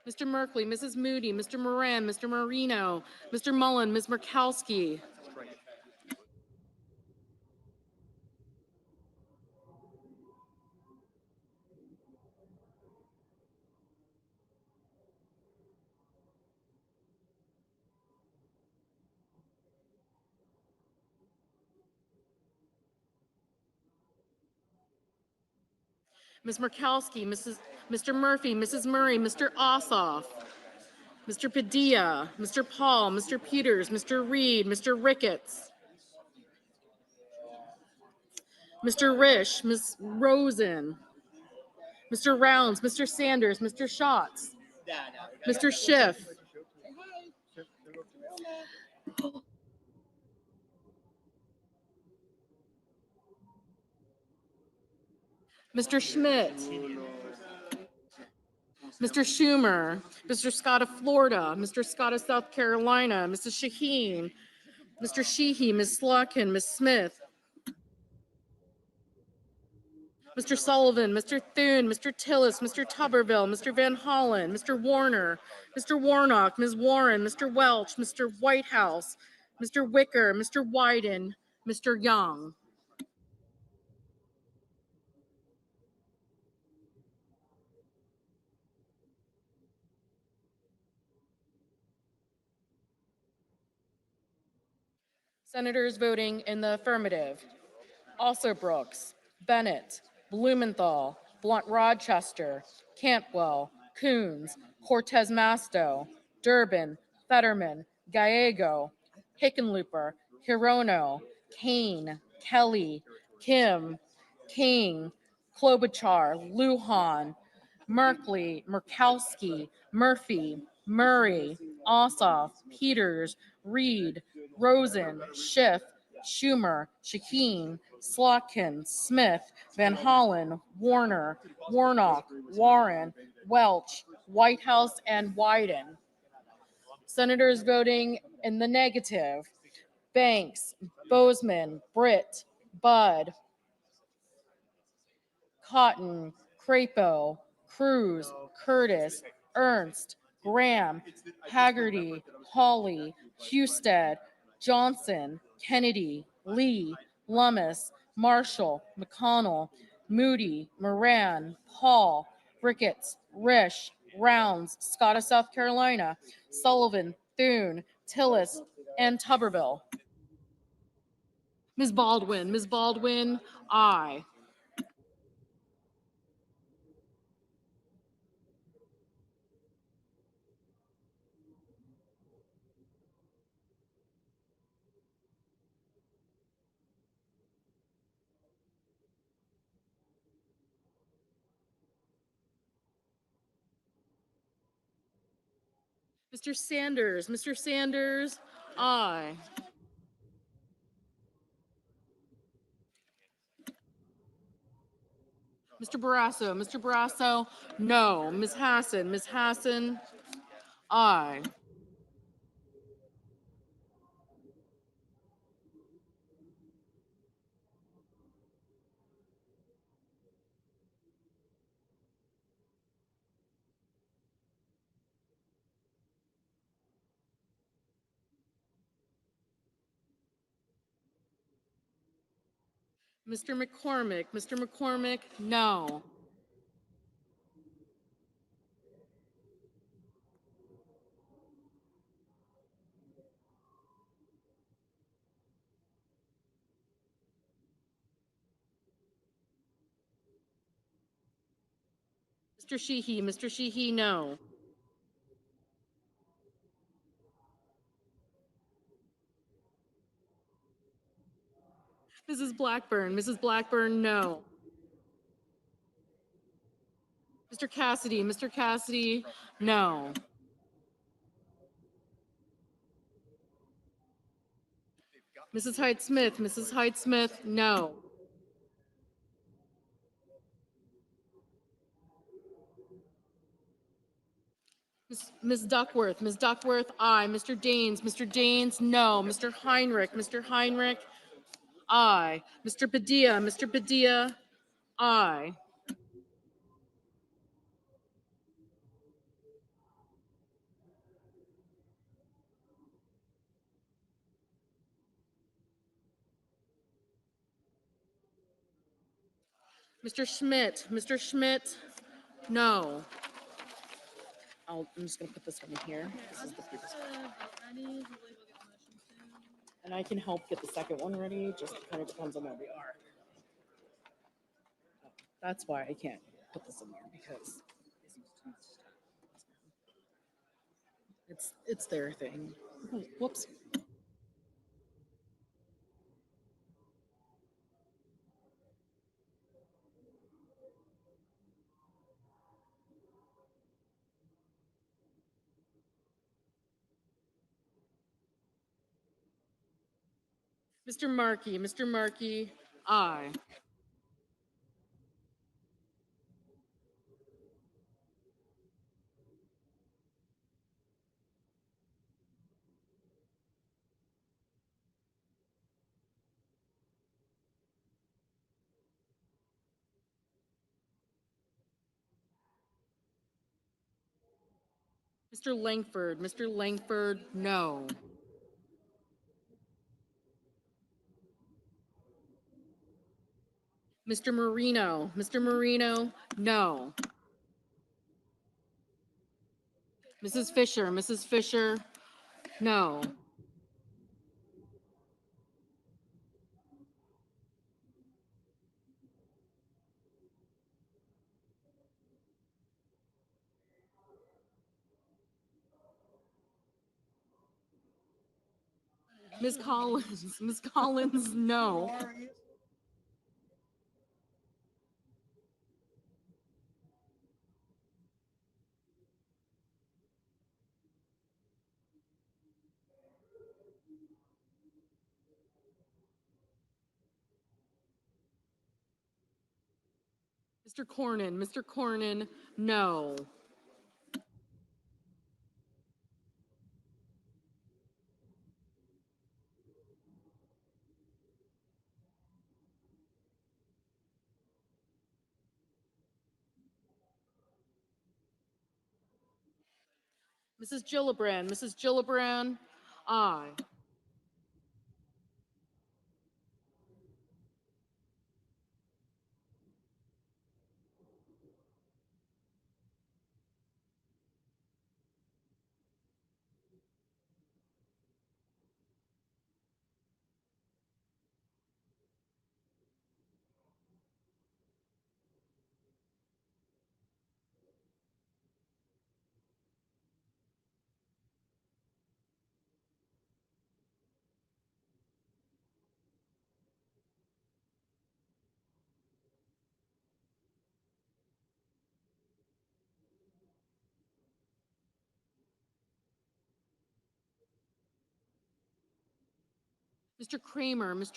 Mr. Merkley, Mrs. Moody, Mr. Moran, Mr. Marino, Mr. Mullen, Ms. Murkowski, Ms. Murkowski, Mr. Murphy, Mrs. Murray, Mr. Ossoff, Mr. Padilla, Mr. Paul, Mr. Peters, Mr. Reed, Mr. Ricketts, Mr. Risch, Ms. Rosen, Mr. Rounds, Mr. Sanders, Mr. Schatz, Mr. Schiff, Mr. Schmidt, Mr. Schumer, Mr. Scott of Florida, Mr. Scott of South Carolina, Mrs. Shaheen, Mr. Sheehy, Ms. Slotkin, Ms. Smith, Mr. Sullivan, Mr. Thune, Mr. Tillis, Mr. Tuberville, Mr. Van Hollen, Mr. Warner, Mr. Warnock, Ms. Warren, Mr. Welch, Mr. Whitehouse, Mr. Wicker, Mr. Wyden, Mr. Young. Senators voting in the affirmative: Also Brooks, Bennett, Blumenthal, Blunt Rochester, Cantwell, Coons, Cortez Masto, Durbin, Fetterman, Gallego, Hickenlooper, Hirono, Kane, Kelly, Kim, King, Klobuchar, Lujan, Merkley, Murkowski, Murphy, Murray, Ossoff, Peters, Reed, Rosen, Schiff, Schumer, Shaheen, Slotkin, Smith, Van Hollen, Warner, Warnock, Warren, Welch, Whitehouse, and Wyden. Senators voting in the negative: Banks, Bozeman, Britt, Budd, Cotton, Crapo, Cruz, Curtis, Ernst, Graham, Haggerty, Hawley, Husted, Johnson, Kennedy, Lee, Lummis, Marshall, McConnell, Moody, Moran, Paul, Ricketts, Risch, Rounds, Scott of South Carolina, Sullivan, Thune, Tillis, and Tuberville. Ms. Baldwin, aye. Mr. Sanders, aye. Mr. Barrasso, no. Ms. Hassan, aye. Mr. McCormick, no. Mr. Sheehy, no. Mrs. Blackburn, no. Mr. Cassidy, no. Mrs. Hyde Smith, no. Ms. Duckworth, aye. Mr. Daines, no. Mr. Heinrich, aye. Mr. Padilla, aye. Mr. Schmidt, no. I'm just gonna put this one in here. This is the previous one. And I can help get the second one ready, just kind of depends on where we are. That's why I can't put this in there because it's their thing. Oh, whoops. Mr. Markey, aye. Mr. Langford, no. Mr. Marino, no. Mrs. Fisher, no. Ms. Collins, no. Mr. Cornyn, no. Mrs. Gillibrand, aye. Mr.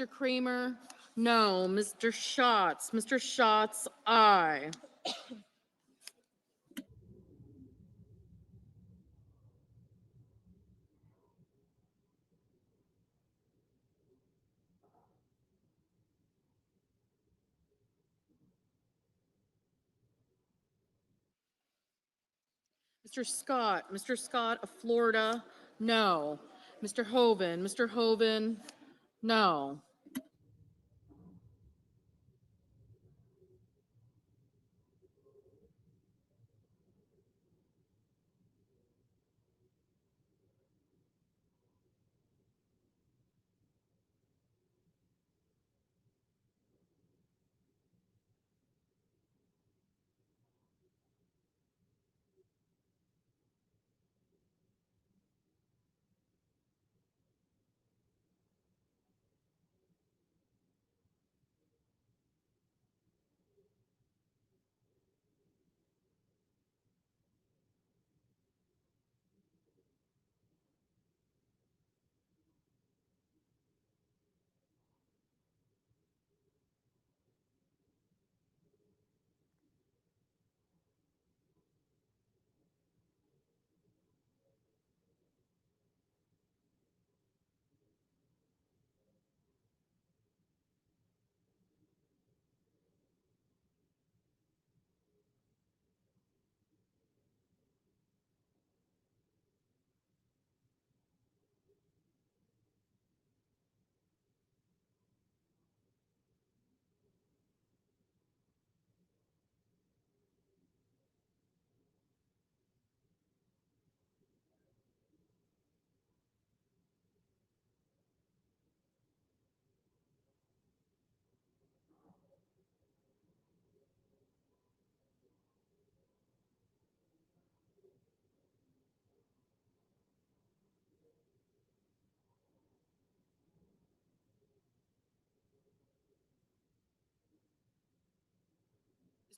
Kramer, no. Mr. Schatz, aye. Mr. Scott of Florida, no. Mr. Hoven, no.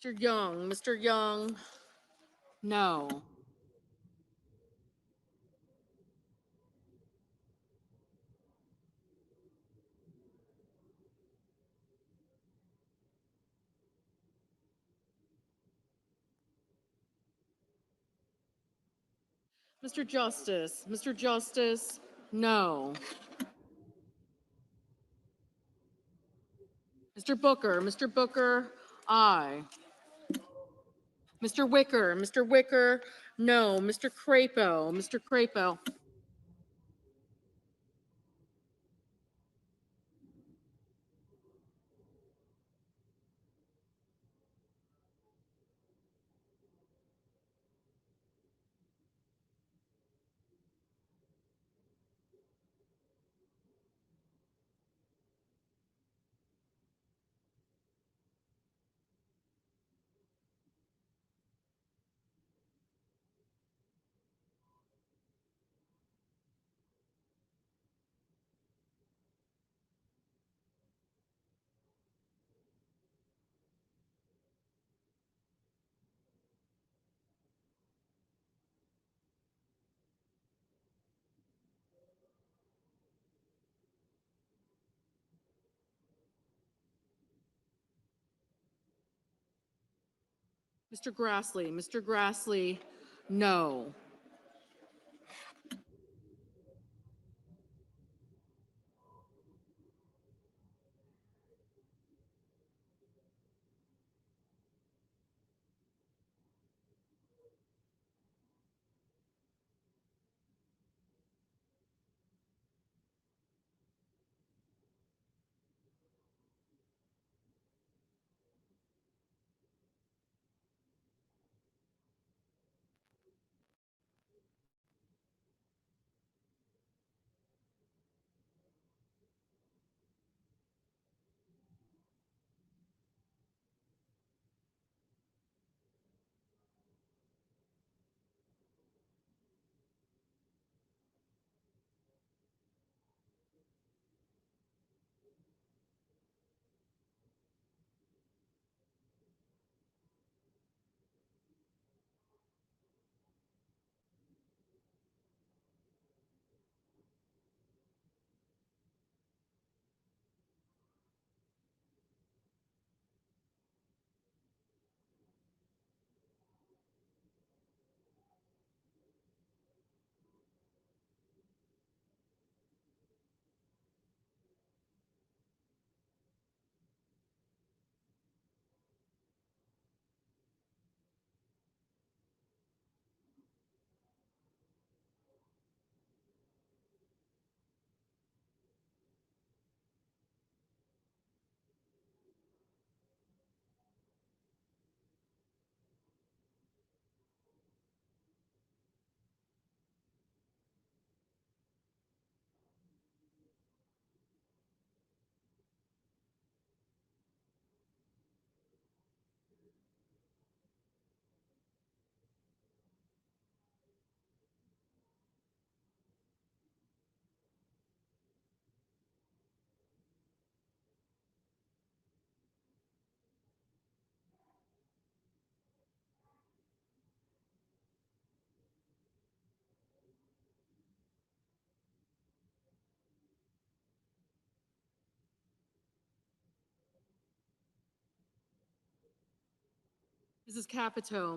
Mr. Young, Mr. Young, no. Mr. Justice, no. Mr. Booker, aye. Mr. Wicker, no. Mr. Crapo, Mr. Grassley, no.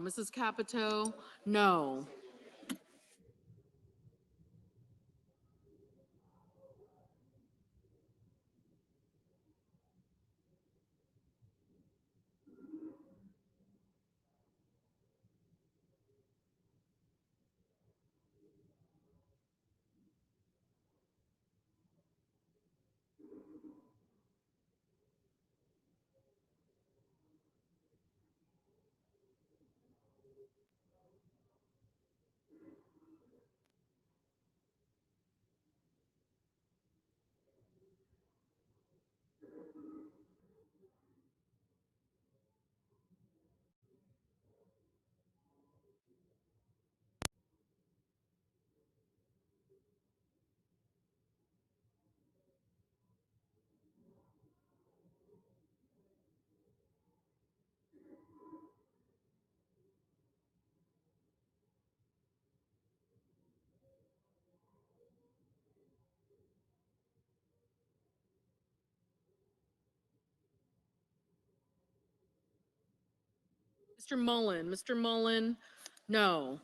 Mrs. Capito, no. Mr. Mullen, Mr. Mullen, no.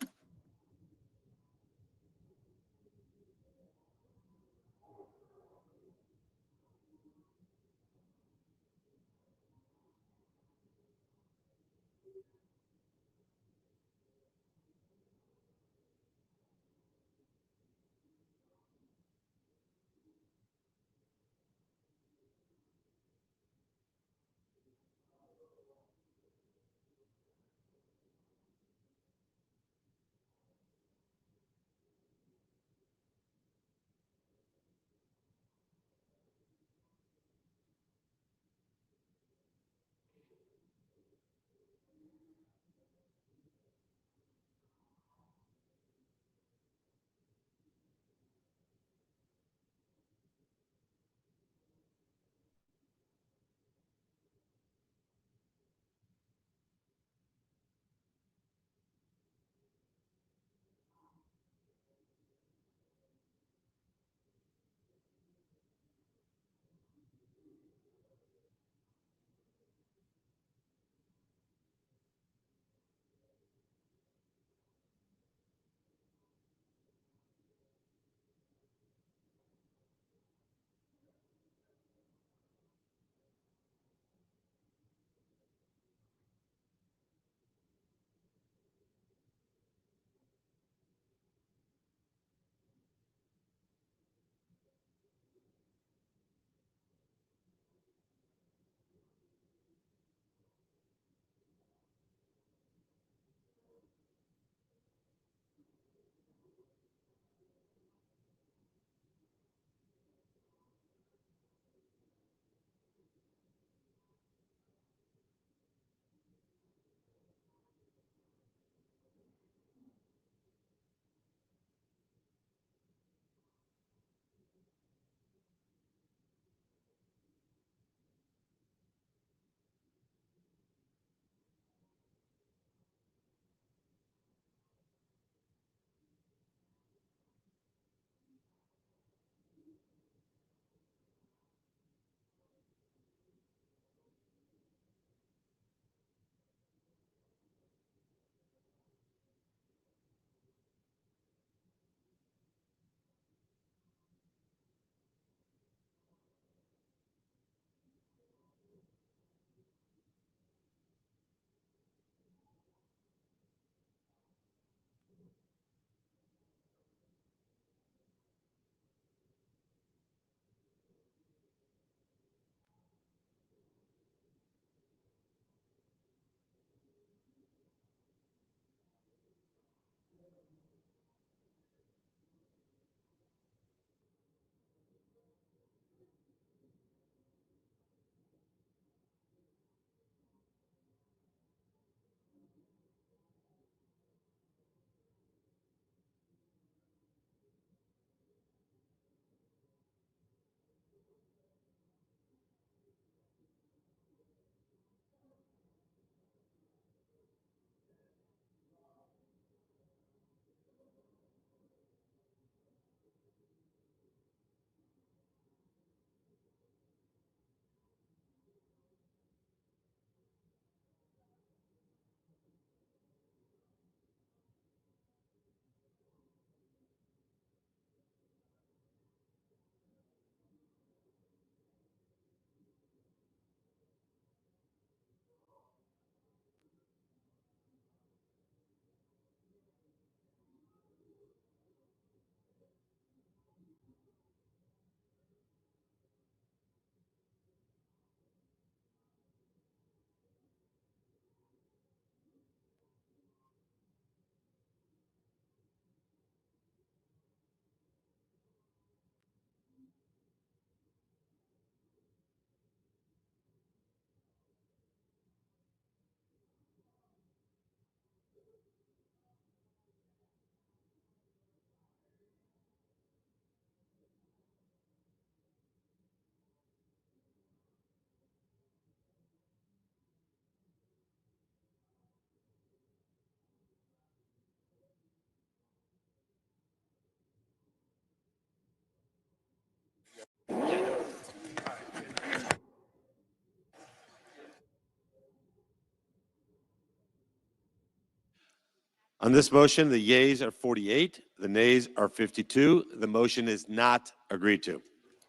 On this motion, the yeas are 48, the nays are 52. The motion is not agreed to.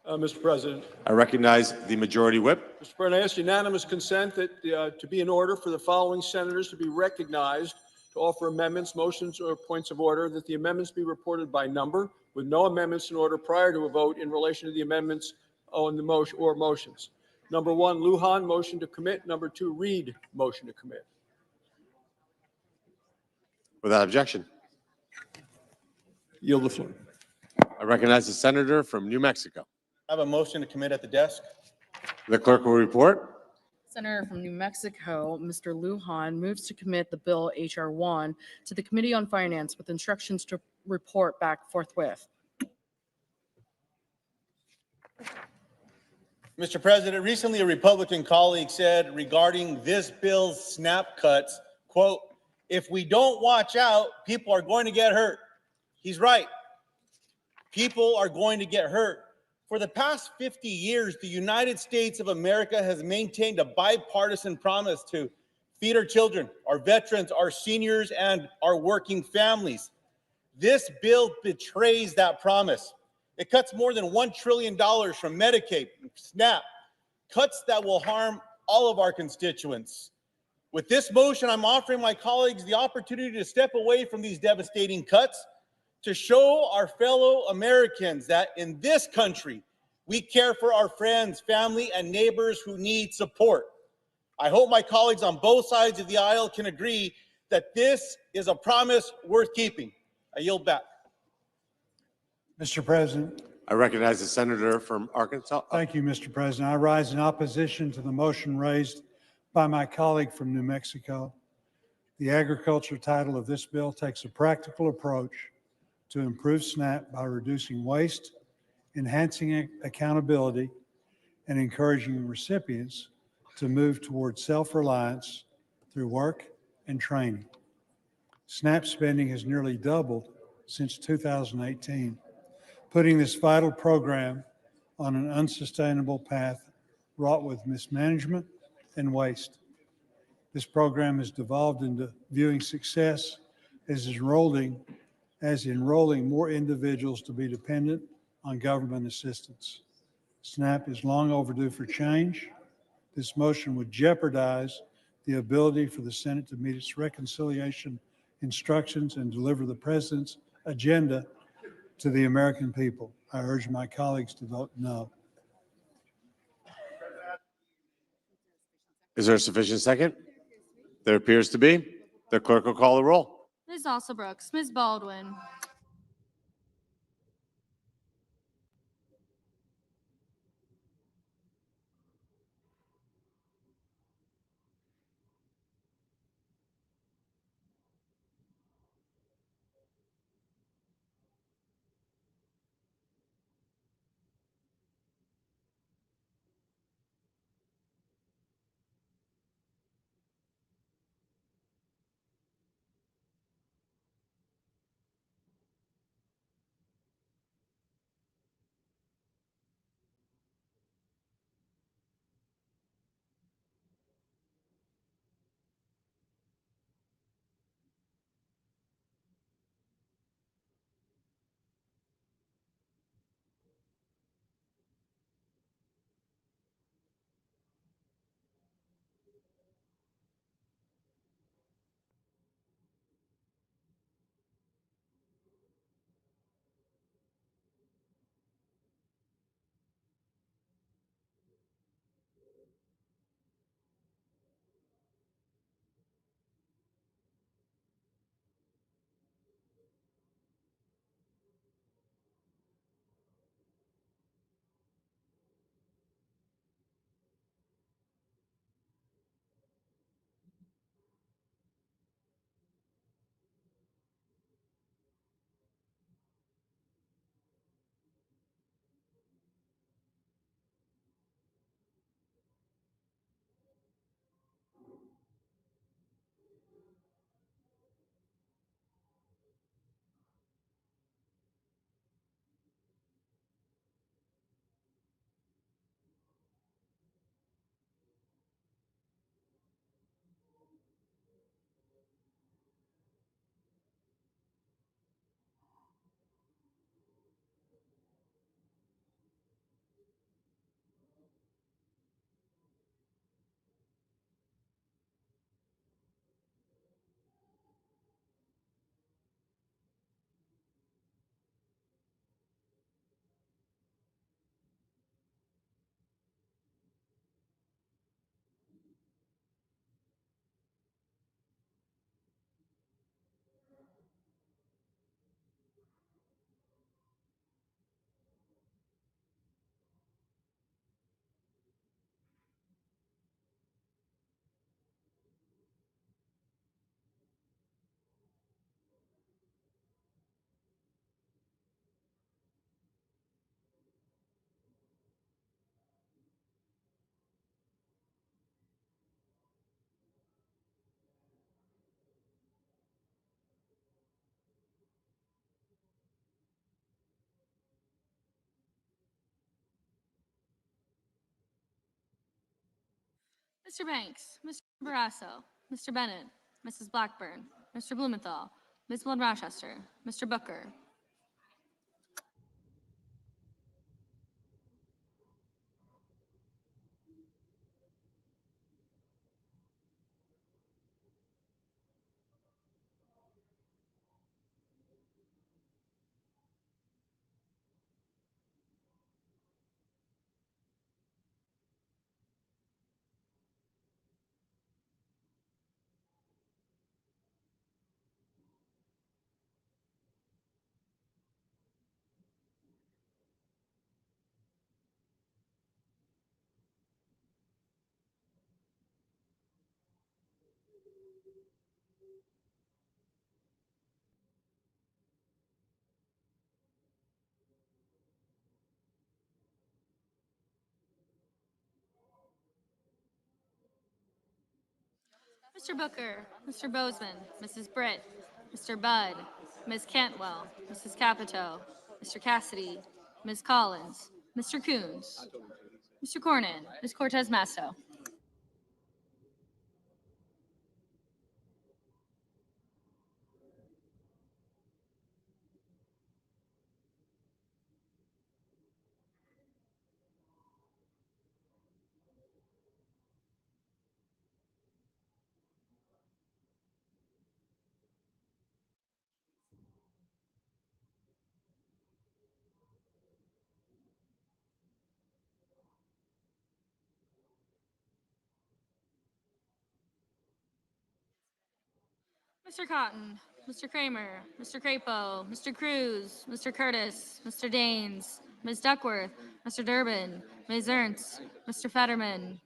Mr. President. I recognize the majority whip. Mr. President, I ask unanimous consent that to be in order for the following senators to be recognized to offer amendments, motions, or points of order, that the amendments be reported by number with no amendments in order prior to a vote in relation to the amendments on the motion or motions. Number 1, Lujan, motion to commit. Number 2, Reed, motion to commit. Without objection. Yield the floor. I recognize the senator from New Mexico. I have a motion to commit at the desk. The clerk will report. Senator from New Mexico, Mr. Lujan, moves to commit the bill H.R. 1 to the Committee on Finance with instructions to report back forthwith. Mr. President, recently a Republican colleague said regarding this bill's SNAP cuts, quote, "If we don't watch out, people are going to get hurt." He's right. People are going to get hurt. For the past 50 years, the United States of America has maintained a bipartisan promise to feed our children, our veterans, our seniors, and our working families. This bill betrays that promise. It cuts more than $1 trillion from Medicaid, SNAP, cuts that will harm all of our constituents. With this motion, I'm offering my colleagues the opportunity to step away from these devastating cuts, to show our fellow Americans that in this country, we care for our friends, family, and neighbors who need support. I hope my colleagues on both sides of the aisle can agree that this is a promise worth keeping. I yield back. Mr. President. I recognize the senator from Arkansas. Thank you, Mr. President. I rise in opposition to the motion raised by my colleague from New Mexico. The agriculture title of this bill takes a practical approach to improve SNAP by reducing waste, enhancing accountability, and encouraging recipients to move towards self-reliance through work and training. SNAP spending has nearly doubled since 2018, putting this vital program on an unsustainable path wrought with mismanagement and waste. This program has devolved into viewing success as enrolling more individuals to be dependent on government assistance. SNAP is long overdue for change. This motion would jeopardize the ability for the Senate to meet its reconciliation instructions and deliver the President's agenda to the American people. I urge my colleagues to vote no. Is there a sufficient second? There appears to be. The clerk will call the roll. Ms. Alsobrooks, Ms. Baldwin, Mr. Banks, Mr. Barrasso, Mr. Bennett, Mrs. Blackburn, Mr. Blumenthal, Ms. Blood Rochester, Mr. Booker. Mr. Booker, Mr. Bozeman, Mrs. Britt, Mr. Budd, Ms. Cantwell, Mrs. Capito, Mr. Cassidy, Ms. Collins, Mr. Coons, Mr. Cornyn, Ms. Cortez Masto. Mr. Cotton, Mr. Kramer, Mr. Crapo, Mr. Cruz, Mr. Curtis, Mr. Daines, Ms. Duckworth, Mr. Durbin, Ms. Ernst, Mr. Fetterman,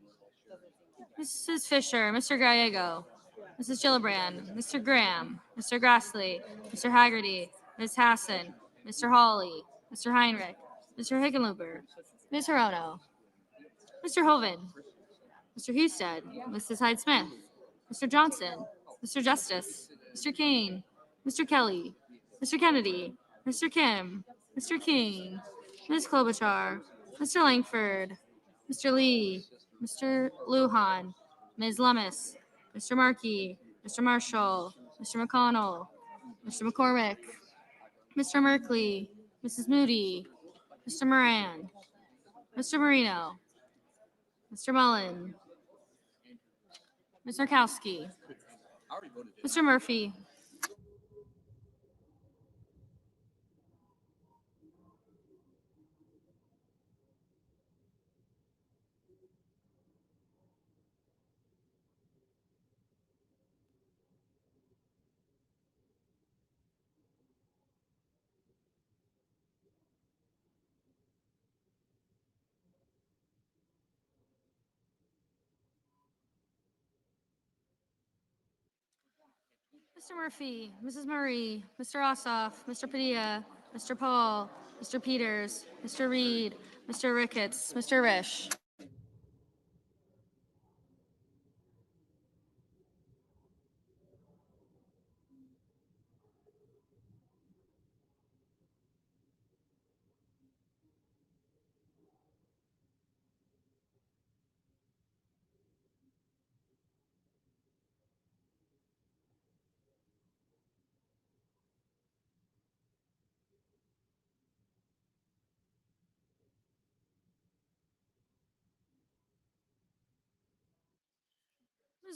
Mrs. Fisher, Mr. Gallego, Mrs. Gillibrand, Mr. Graham, Mr. Grassley, Mr. Haggerty, Ms. Hassan, Mr. Hawley, Mr. Heinrich, Mr. Hickenlooper, Ms. Hirono, Mr. Hovind, Mr. Husted, Mrs. Hyde-Smith, Mr. Johnson, Mr. Justice, Mr. Kane, Mr. Kelly, Mr. Kennedy, Mr. Kim, Mr. King, Ms. Klobuchar, Mr. Langford, Mr. Lee, Mr. Lujan, Ms. Lummis, Mr. Markey, Mr. Marshall, Mr. McConnell, Mr. McCormick, Mr. Merkley, Mrs. Moody, Mr. Moran, Mr. Marino, Mr. Mullen, Ms. Markowski, Mr. Murphy, Mr. Murphy, Mrs. Murray, Mr. Ossoff, Mr. Padilla, Mr. Paul, Mr. Peters, Mr. Reed, Mr. Ricketts, Mr. Risch.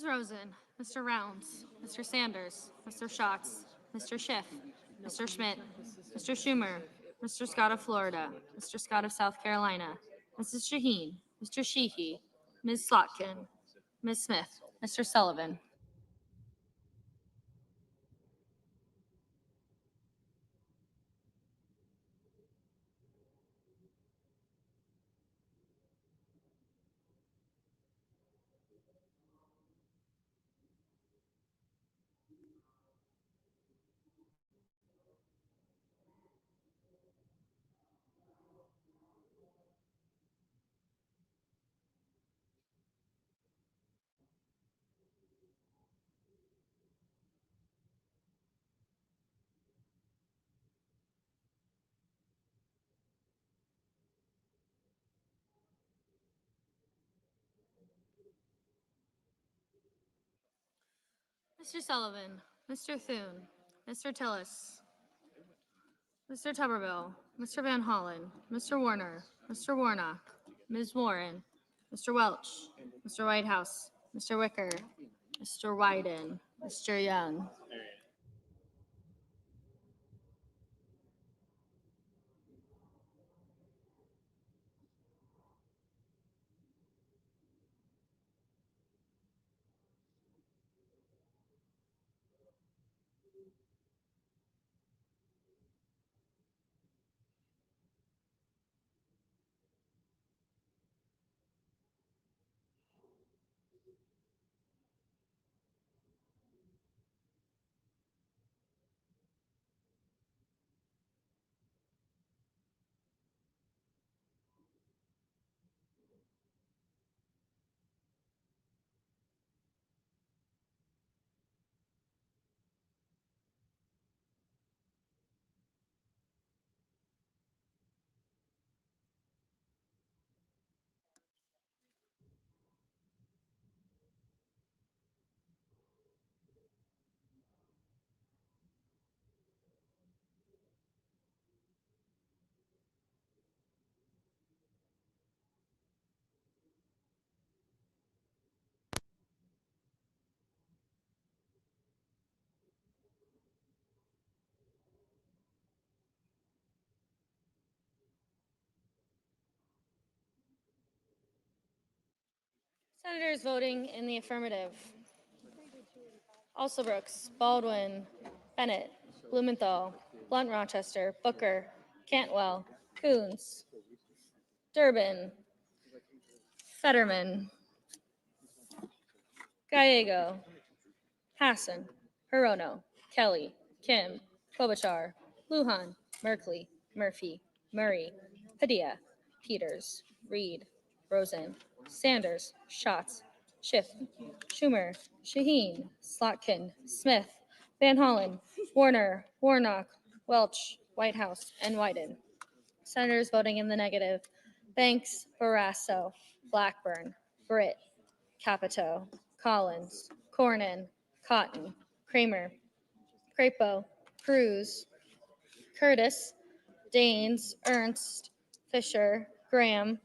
Ms. Rosen, Mr. Rounds, Mr. Sanders, Mr. Schatz, Mr. Schiff, Mr. Schmidt, Mr. Schumer, Mr. Scott of Florida, Mr. Scott of South Carolina, Mrs. Shaheen, Mr. Sheehy, Ms. Slotkin, Ms. Smith, Mr. Sullivan. Mr. Sullivan, Mr. Thune, Mr. Tillis, Mr. Tuberville, Mr. Van Hollen, Mr. Warner, Mr. Warnock, Ms. Warren, Mr. Welch, Mr. Whitehouse, Mr. Wicker, Mr. Wyden, Mr. Young. Senators voting in the affirmative: Alsobrooks, Baldwin, Bennett, Blumenthal, Blunt Rochester, Booker, Cantwell, Coons, Durbin, Fetterman, Gallego, Hassan, Hirono, Kelly, Kim, Klobuchar, Lujan, Merkley, Murphy, Murray, Padilla, Peters, Reed, Rosen, Sanders, Schatz, Schiff, Schumer, Shaheen, Slotkin, Smith, Van Hollen, Warner, Warnock, Welch, Whitehouse, and Wyden. Senators voting in the negative: Banks, Barrasso, Blackburn, Britt, Capito, Collins, Cornyn, Cotton, Kramer, Crapo, Cruz, Curtis, Daines, Ernst, Fisher, Graham,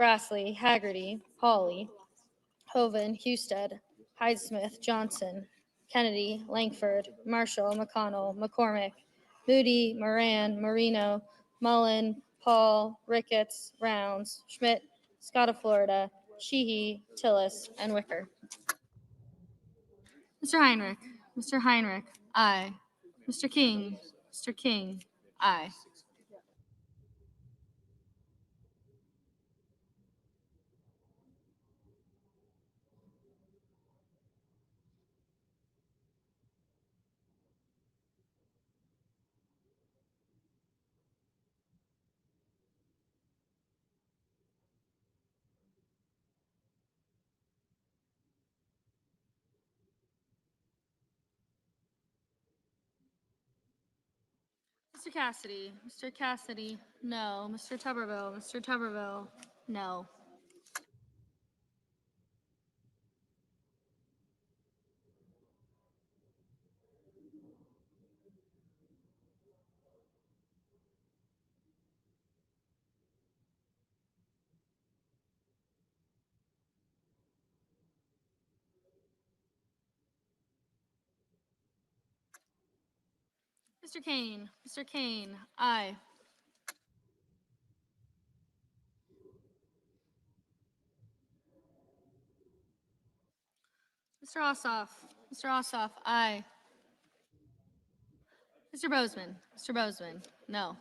Grassley, Haggerty, Hawley, Hoven, Husted, Hyde-Smith, Johnson, Kennedy, Langford, Marshall, McConnell, McCormick, Moody, Moran, Marino, Mullen, Paul, Ricketts, Rounds, Schmidt, Scott of Florida, Sheehy, Tillis, and Wicker. Mr. Heinrich, Mr. Heinrich, aye. Mr. King, Mr. King, aye. Mr. Cassidy, no. Mr. Tuberville, no. Mr. Kane, aye. Mr. Ossoff, aye. Mr. Bozeman, no.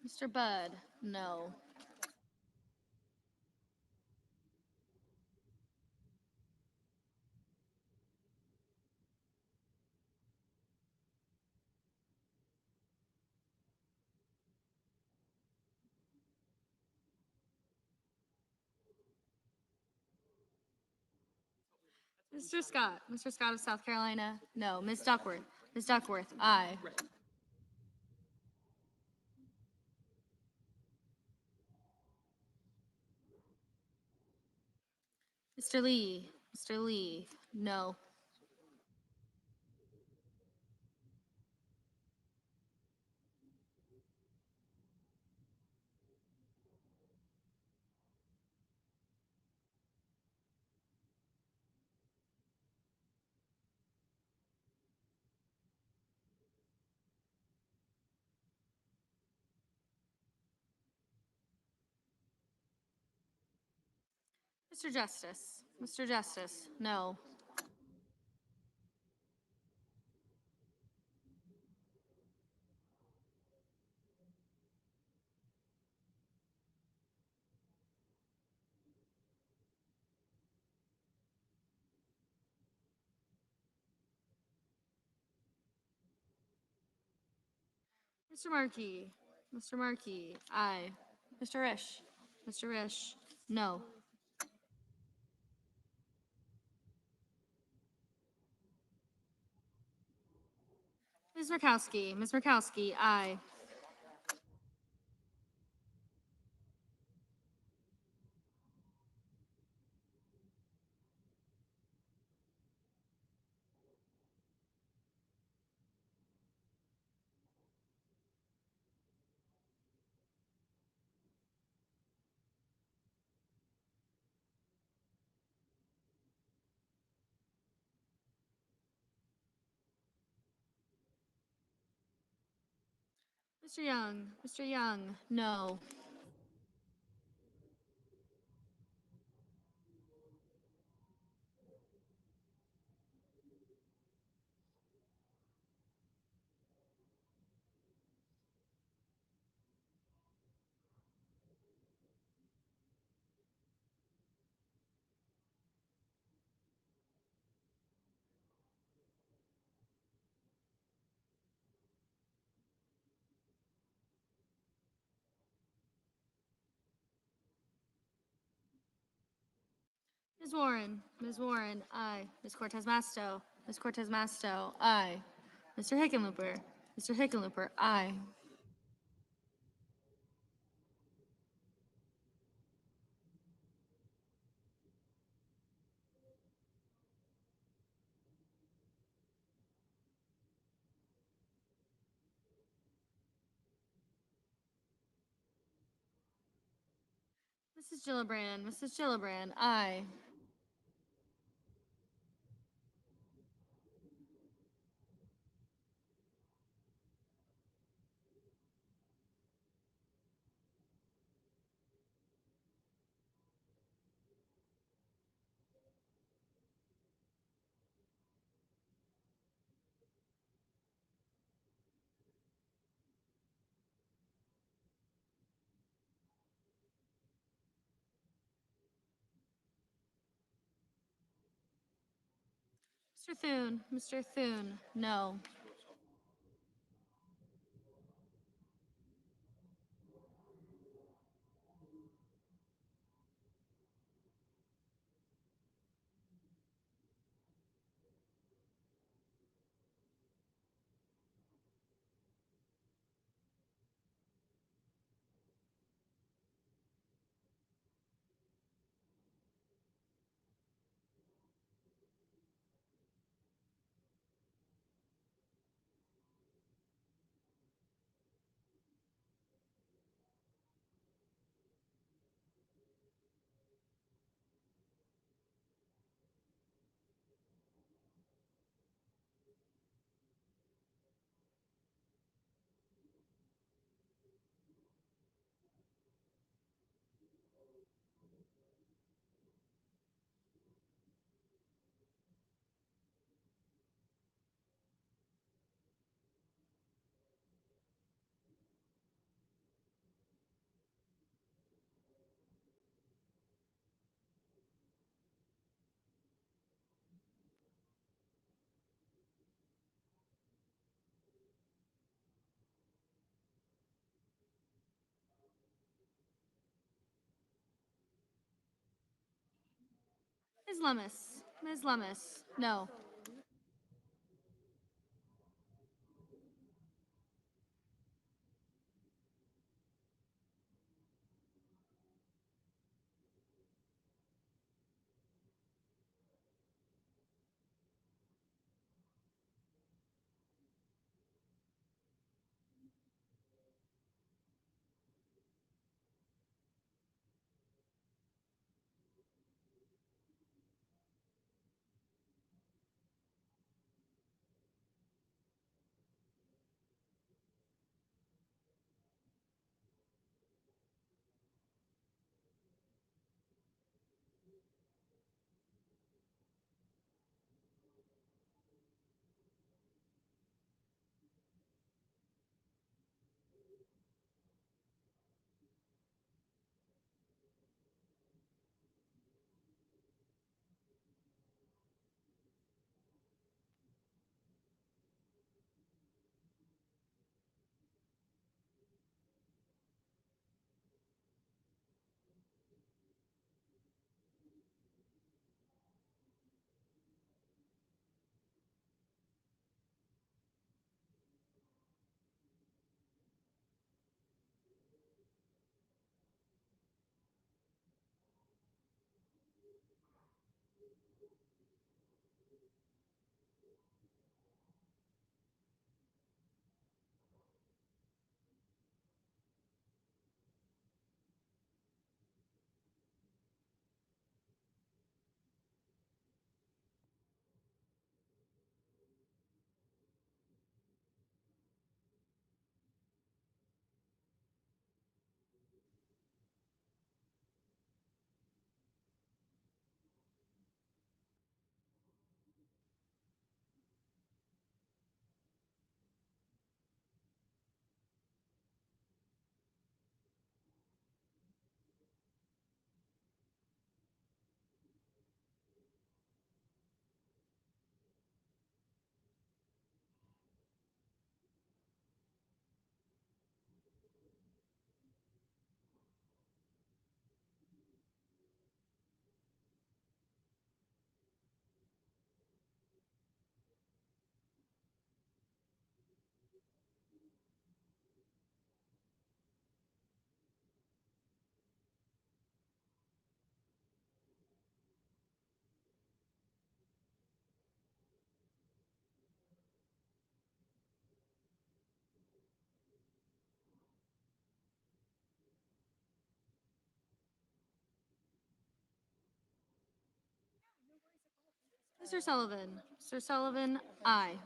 Mr. Budd, no. Mr. Scott. Mr. Scott of South Carolina, no. Ms. Duckworth. Ms. Duckworth, aye. Mr. Lee. Mr. Lee, no. Mr. Justice. Mr. Justice, no. Mr. Markey. Mr. Markey, aye. Mr. Rish. Mr. Rish, no. Ms. Murkowski. Ms. Murkowski, aye. Mr. Young. Mr. Young, no. Ms. Warren. Ms. Warren, aye. Ms. Cortez Masto. Ms. Cortez Masto, aye. Mr. Hickenlooper. Mr. Hickenlooper, aye. Mrs. Gillibrand. Mrs. Gillibrand, aye. Mr. Thune. Mr. Thune, no. Ms. Lummis. Ms. Lummis? No. Mr. Sullivan? Mr. Sullivan, aye.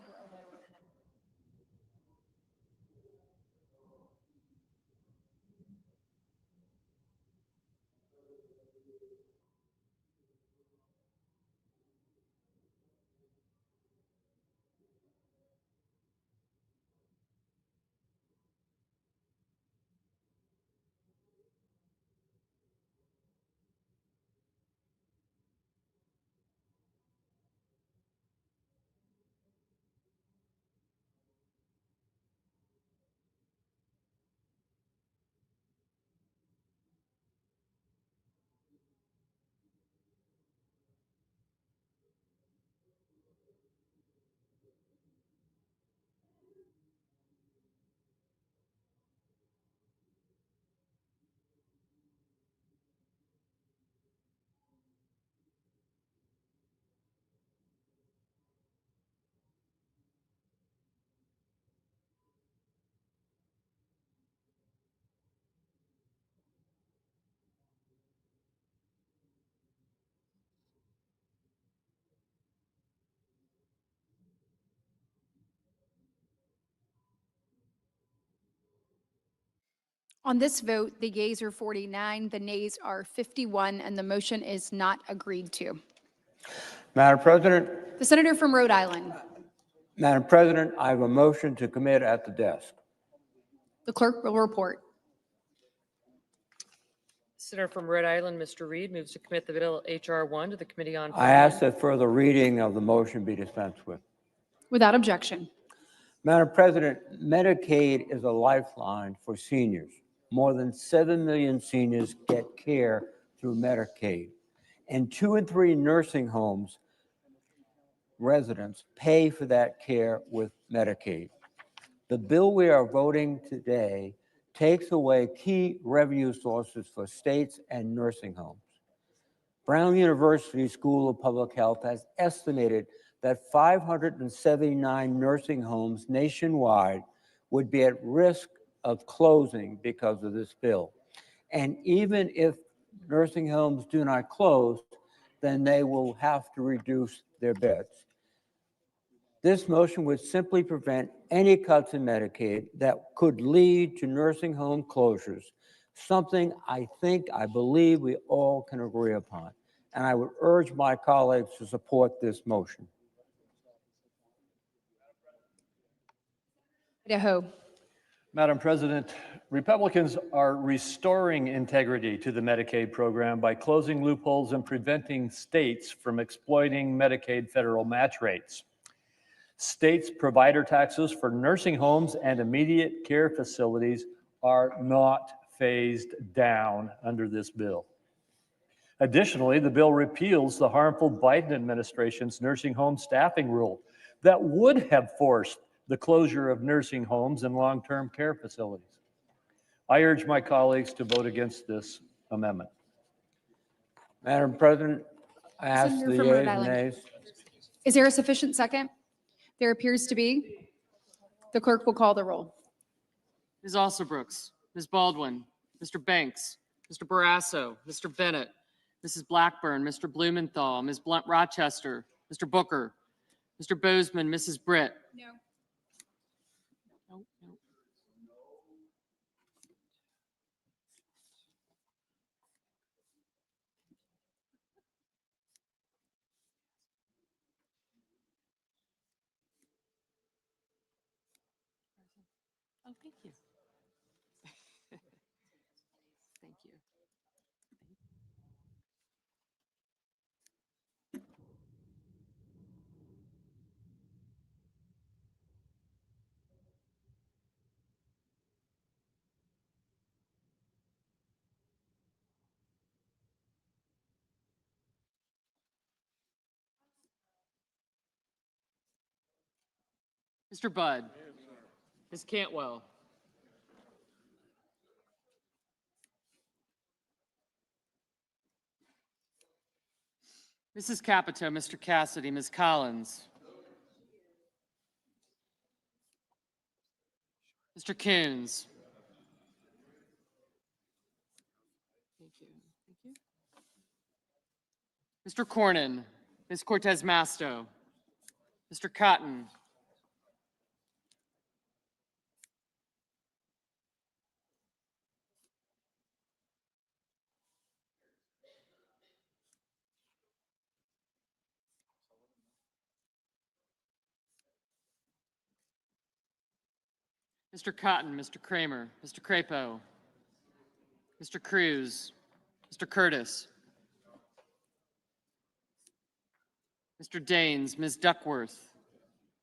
On this vote, the yeas are 49, the nays are 51, and the motion is not agreed to. Madam President, The senator from Rhode Island. Madam President, I have a motion to commit at the desk. The clerk will report. Senator from Rhode Island, Mr. Reed, moves to commit the bill H.R. 1 to the Committee on I ask that further reading of the motion be dispensed with. Without objection. Madam President, Medicaid is a lifeline for seniors. More than 7 million seniors get care through Medicaid. And 2 in 3 nursing homes residents pay for that care with Medicaid. The bill we are voting today takes away key revenue sources for states and nursing homes. Brown University School of Public Health has estimated that 579 nursing homes nationwide would be at risk of closing because of this bill. And even if nursing homes do not close, then they will have to reduce their beds. This motion would simply prevent any cuts in Medicaid that could lead to nursing home closures, something I believe we all can agree upon. And I would urge my colleagues to support this motion. Idaho. Madam President, Republicans are restoring integrity to the Medicaid program by closing loopholes and preventing states from exploiting Medicaid federal match rates. States' provider taxes for nursing homes and immediate care facilities are not phased down under this bill. Additionally, the bill repeals the harmful Biden administration's nursing home staffing rule that would have forced the closure of nursing homes and long-term care facilities. I urge my colleagues to vote against this amendment. Madam President, I ask Senator the from Rhode yeas and Island. nays. Is there a sufficient second? There appears to be. The clerk will call the roll. Ms. Alsobrooks, Ms. Baldwin, Mr. Banks, Mr. Barrasso, Mr. Bennett, Mrs. Blackburn, Mr. Blumenthal, Ms. Blunt Rochester, Mr. Booker, Mr. Bozeman, Mrs. Britt. No. Oh, thank you. Thank you. Mr. Budd. Ms. Cantwell. Mrs. Capito, Mr. Cassidy, Ms. Collins. Mr. Coons. Thank you. Thank you. Mr. Cornyn, Ms. Cortez Masto, Mr. Cotton. Mr. Cotton, Mr. Kramer, Mr. Crapo, Mr. Cruz, Mr. Curtis, Mr. Daines, Ms. Duckworth,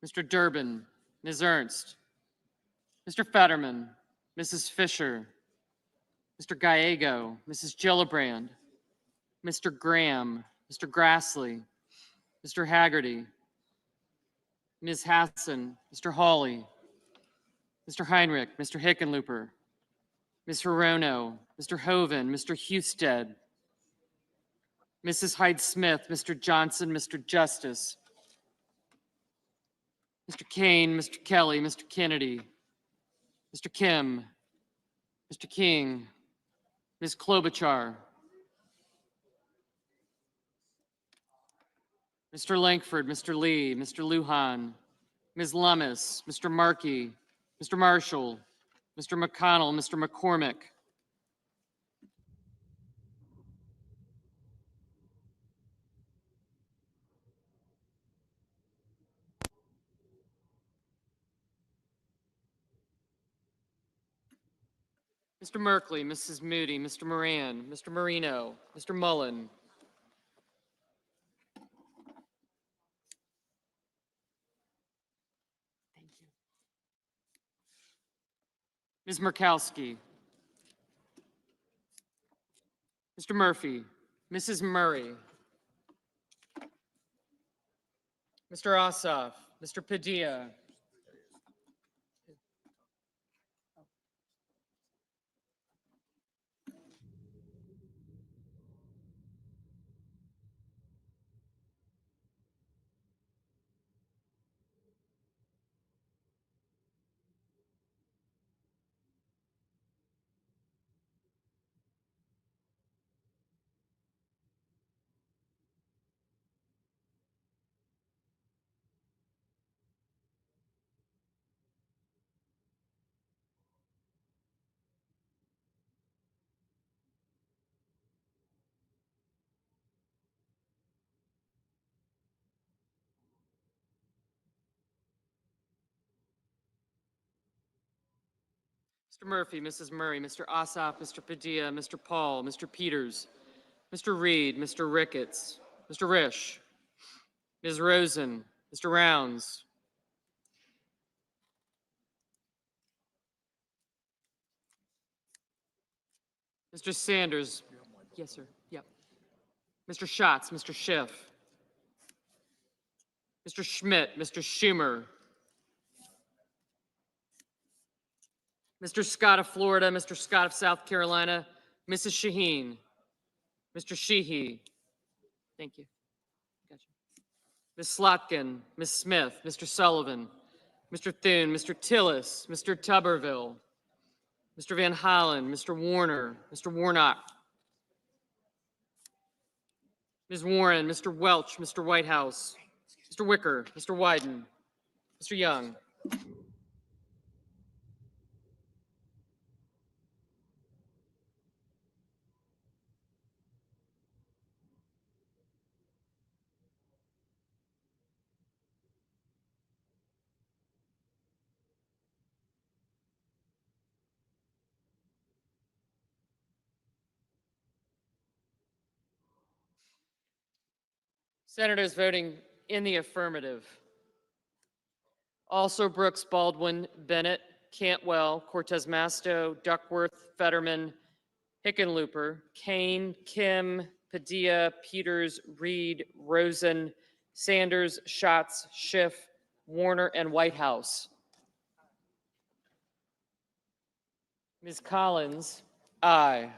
Mr. Durbin, Ms. Ernst, Mr. Fetterman, Mrs. Fisher, Mr. Gallego, Mrs. Gillibrand, Mr. Graham, Mr. Grassley, Mr. Haggerty, Ms. Hassan, Mr. Hawley, Mr. Heinrich, Mr. Hickenlooper, Ms. Hirono, Mr. Hoven, Mr. Husted, Mrs. Hyde-Smith, Mr. Johnson, Mr. Justice, Mr. Kane, Mr. Kelly, Mr. Kennedy, Mr. Kim, Mr. King, Ms. Klobuchar, Mr. Lankford, Mr. Lee, Mr. Lujan, Ms. Lummis, Mr. Markey, Mr. Marshall, Mr. McConnell, Mr. McCormick, Mr. Merkley, Mrs. Moody, Mr. Moran, Mr. Marino, Mr. Mullen, Ms. Murkowski, Mr. Murphy, Mrs. Murray, Mr. Ossoff, Mr. Padilla, Mr. Murphy, Mrs. Murray, Mr. Ossoff, Mr. Padilla, Mr. Paul, Mr. Peters, Mr. Reed, Mr. Ricketts, Mr. Risch, Ms. Rosen, Mr. Rounds, Mr. Sanders. Yes, sir. Yep. Mr. Schatz, Mr. Schiff, Mr. Schmidt, Mr. Schumer, Mr. Scott of Florida, Mr. Scott of South Carolina, Mrs. Shaheen, Mr. Sheehy. Thank you. Gotcha. Ms. Slotkin, Ms. Smith, Mr. Sullivan, Mr. Thune, Mr. Tillis, Mr. Tuberville, Mr. Van Hollen, Mr. Warner, Mr. Warnock, Ms. Warren, Mr. Welch, Mr. Whitehouse, Mr. Wicker, Mr. Wyden, Mr. Young. Senators voting in the affirmative. Also Brooks, Baldwin, Bennett, Cantwell, Cortez Masto, Duckworth, Fetterman, Hickenlooper, Kane, Kim, Padilla, Peters, Reed, Rosen, Sanders, Schatz, Schiff, Warner, and Whitehouse. Ms. Collins, aye.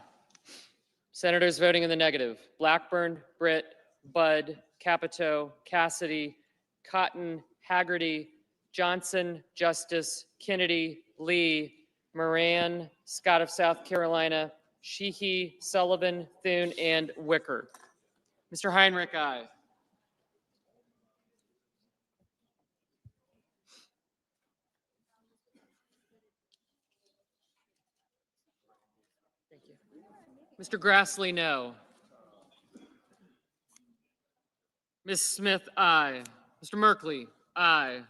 Senators voting in the negative. Blackburn, Britt, Budd, Capito, Cassidy, Cotton, Haggerty, Johnson, Justice, Kennedy, Lee, Moran, Scott of South Carolina, Sheehy, Sullivan, Thune, and Wicker. Mr. Heinrich, aye. Thank you. Mr. Grassley, no. Ms. Smith, aye. Mr. Merkley, aye.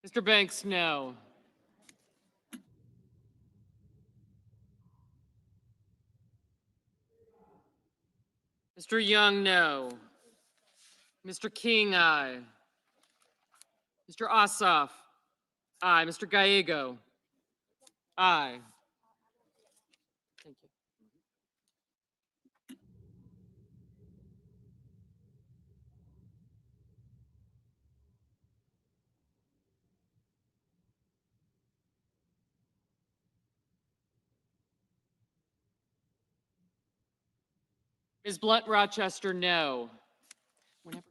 Mr. Banks, no. Mr. Young, no. Mr. King, aye. Mr. Ossoff, aye. Mr. Gallego, aye. Thank you. Ms. Blunt Rochester, no. Whenever.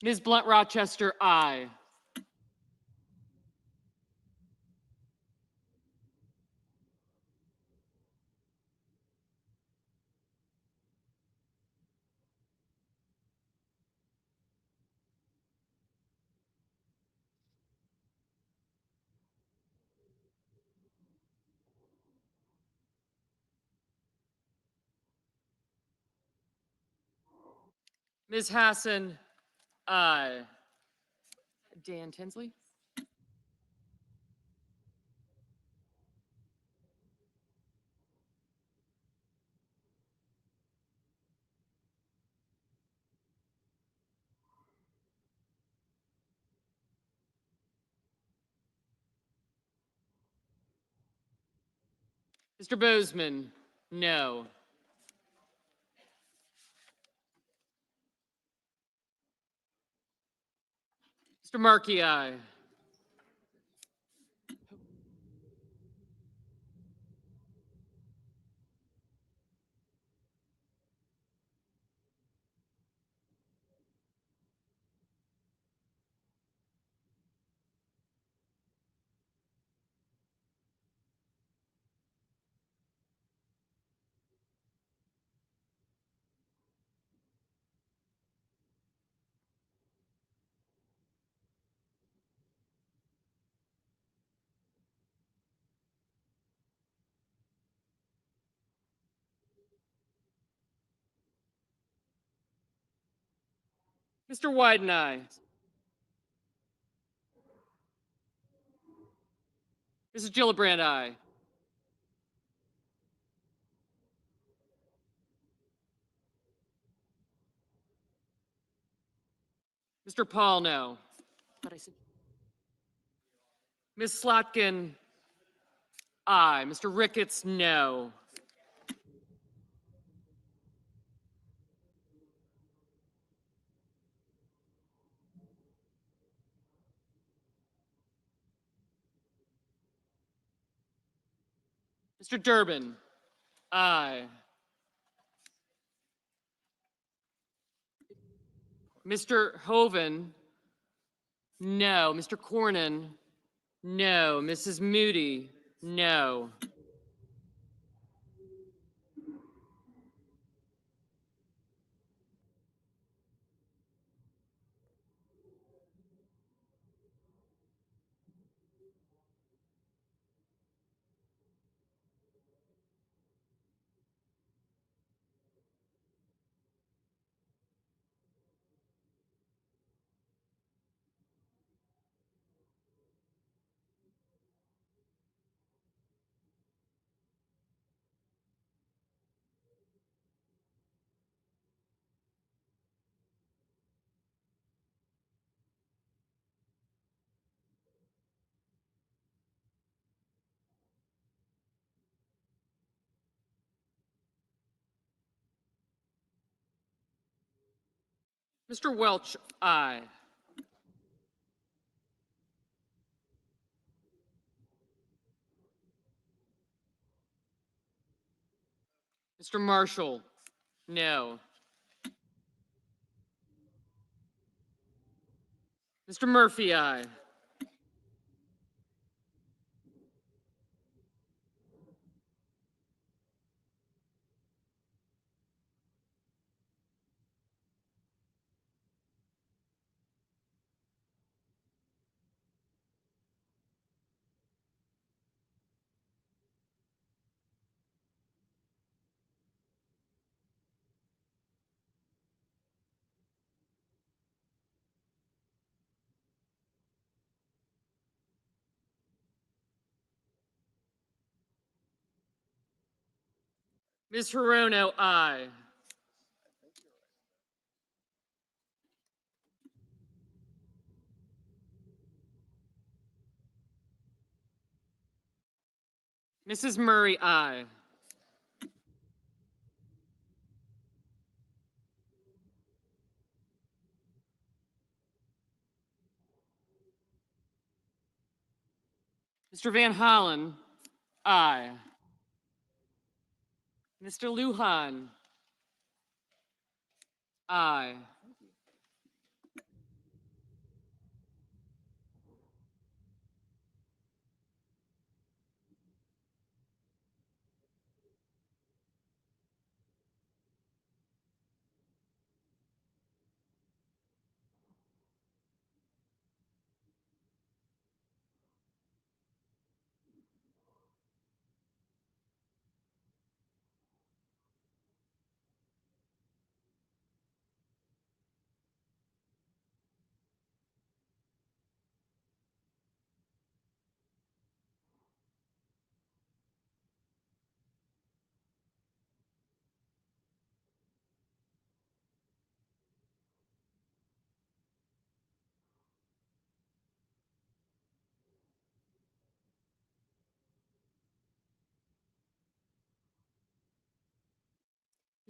Ms. Blunt Rochester, aye. Ms. Hassan, aye. Dan Tinsley? Mr. Bozeman, no. Mr. Markey, aye. Mr. Wyden, aye. Mrs. Gillibrand, aye. Mr. Paul, no. But I said, Ms. Slotkin, aye. Mr. Ricketts, no. Mr. Durbin, aye. Mr. Hoven, no. Mr. Cornyn, no. Mrs. Moody, no. Mr. Welch, aye. Mr. Marshall, no. Mr. Murphy, aye. Ms. Hirono, aye. Mrs. Murray, aye. Mr. Van Hollen, aye. Mr. Lujan, aye.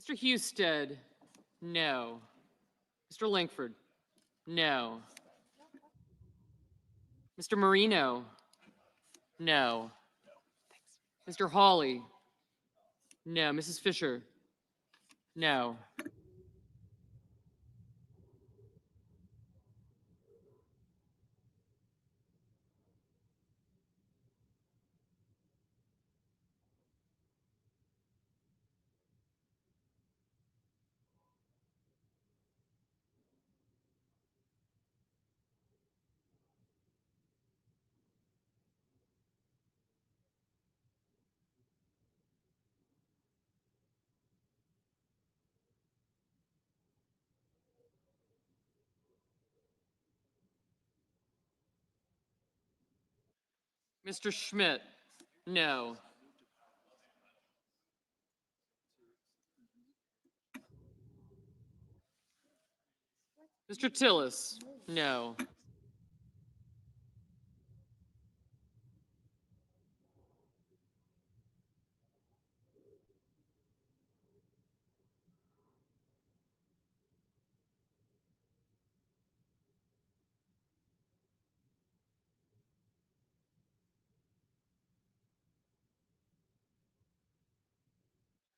Mr. Husted, no. Mr. Langford, no. Mr. Marino, no. Mr. Hawley, no. Mrs. Fisher, no. Mr. Schmidt, no. Mr. Tillis, no.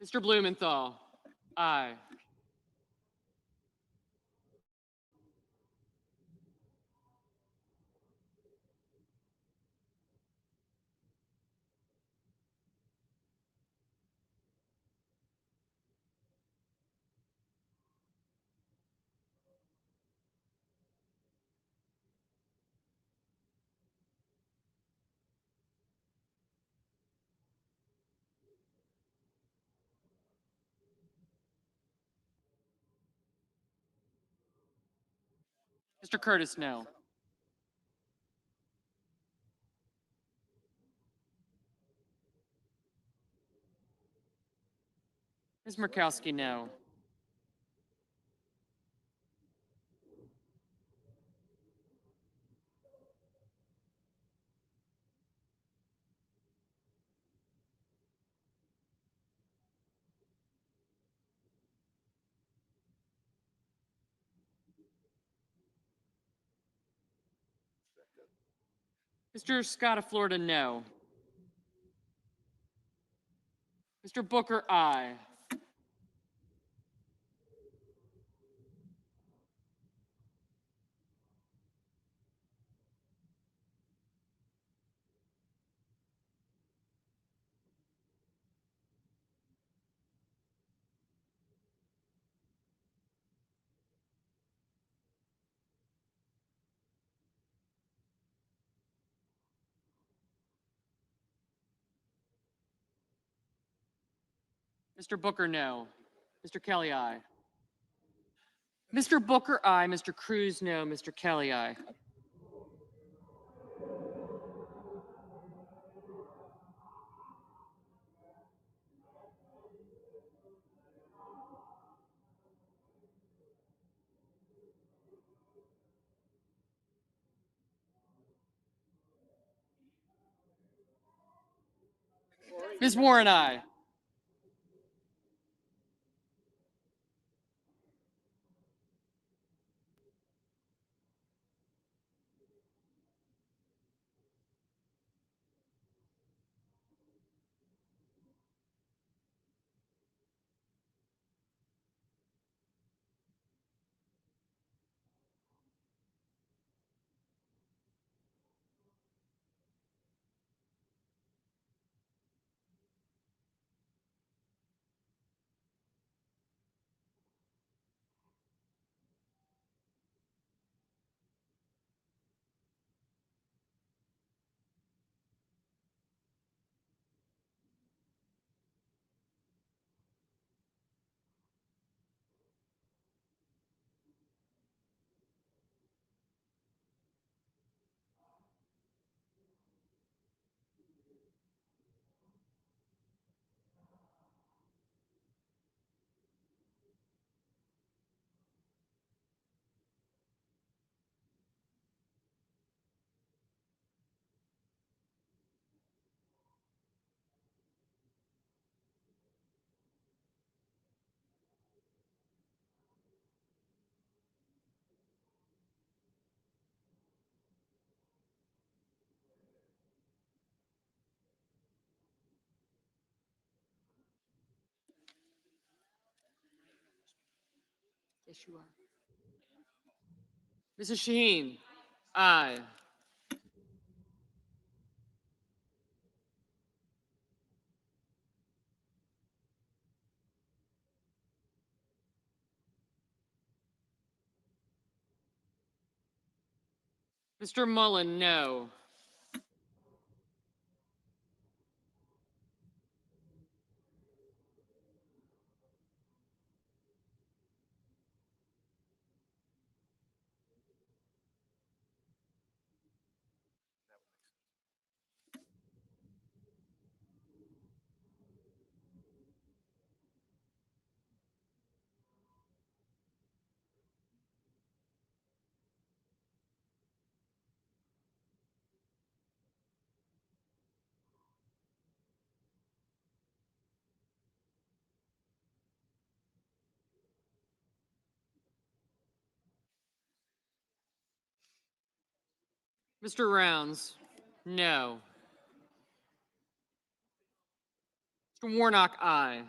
Mr. Blumenthal, aye. Mr. Curtis, no. Ms. Murkowski, no. Mr. Scott of Florida, no. Mr. Booker, aye. Mr. Booker, no. Mr. Kelly, aye. Mr. Booker, aye. Mr. Cruz, no. Mr. Kelly, aye. Ms. Warren, aye. Yes, you are. Mrs. Shaheen? Aye. Mr. Mullen, no. Mr. Rounds, no. Mr. Warnock, aye.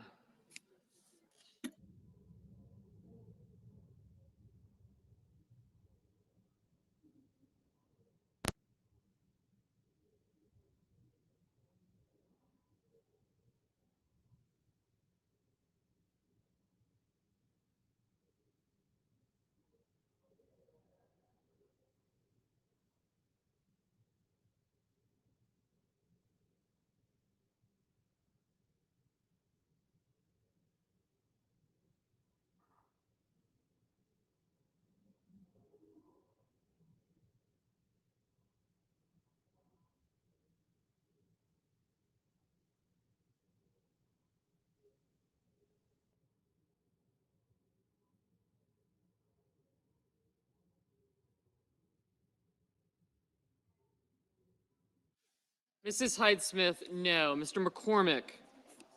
Mrs. Hyde-Smith, no. Mr. McCormick,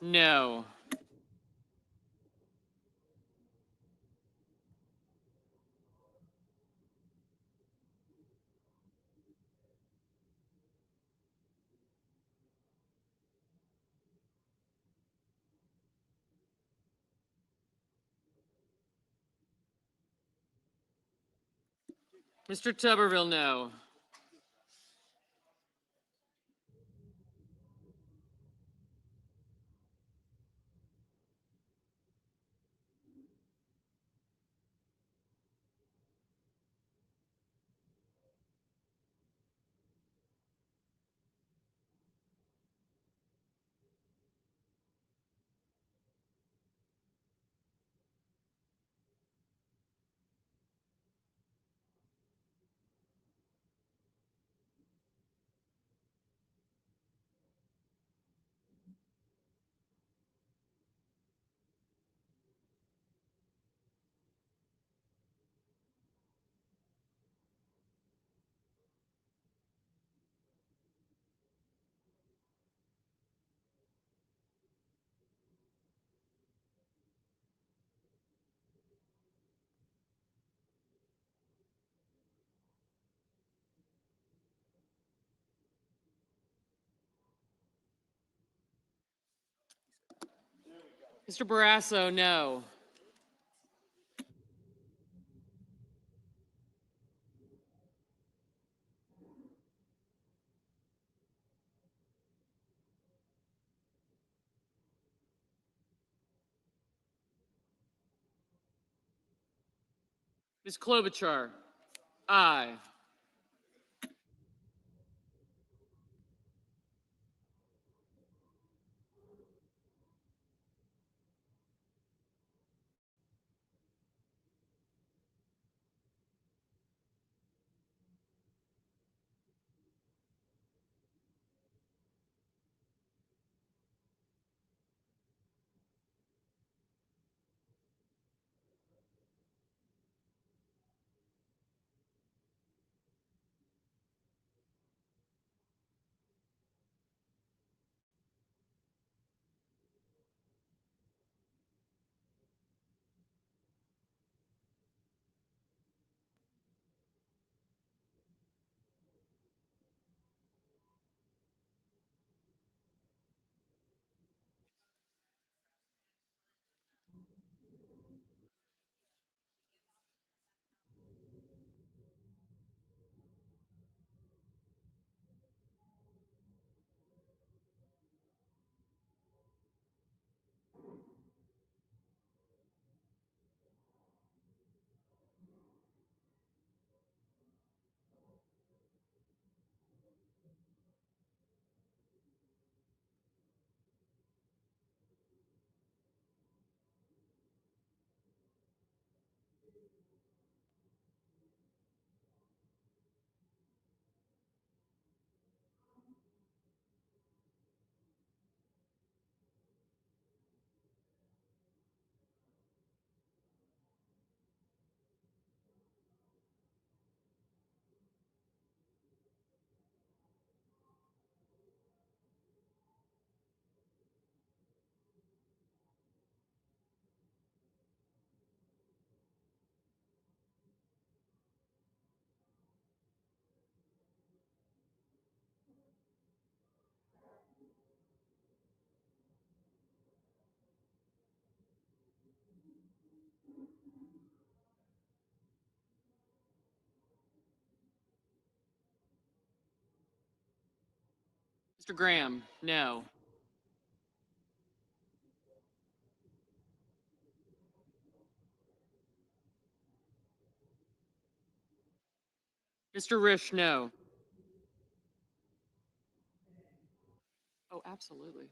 no. Mr. Tuberville, no. Mr. Barrasso, no. Ms. Klobuchar, aye. Mr. Graham, no. Mr. Risch, no. Oh, absolutely.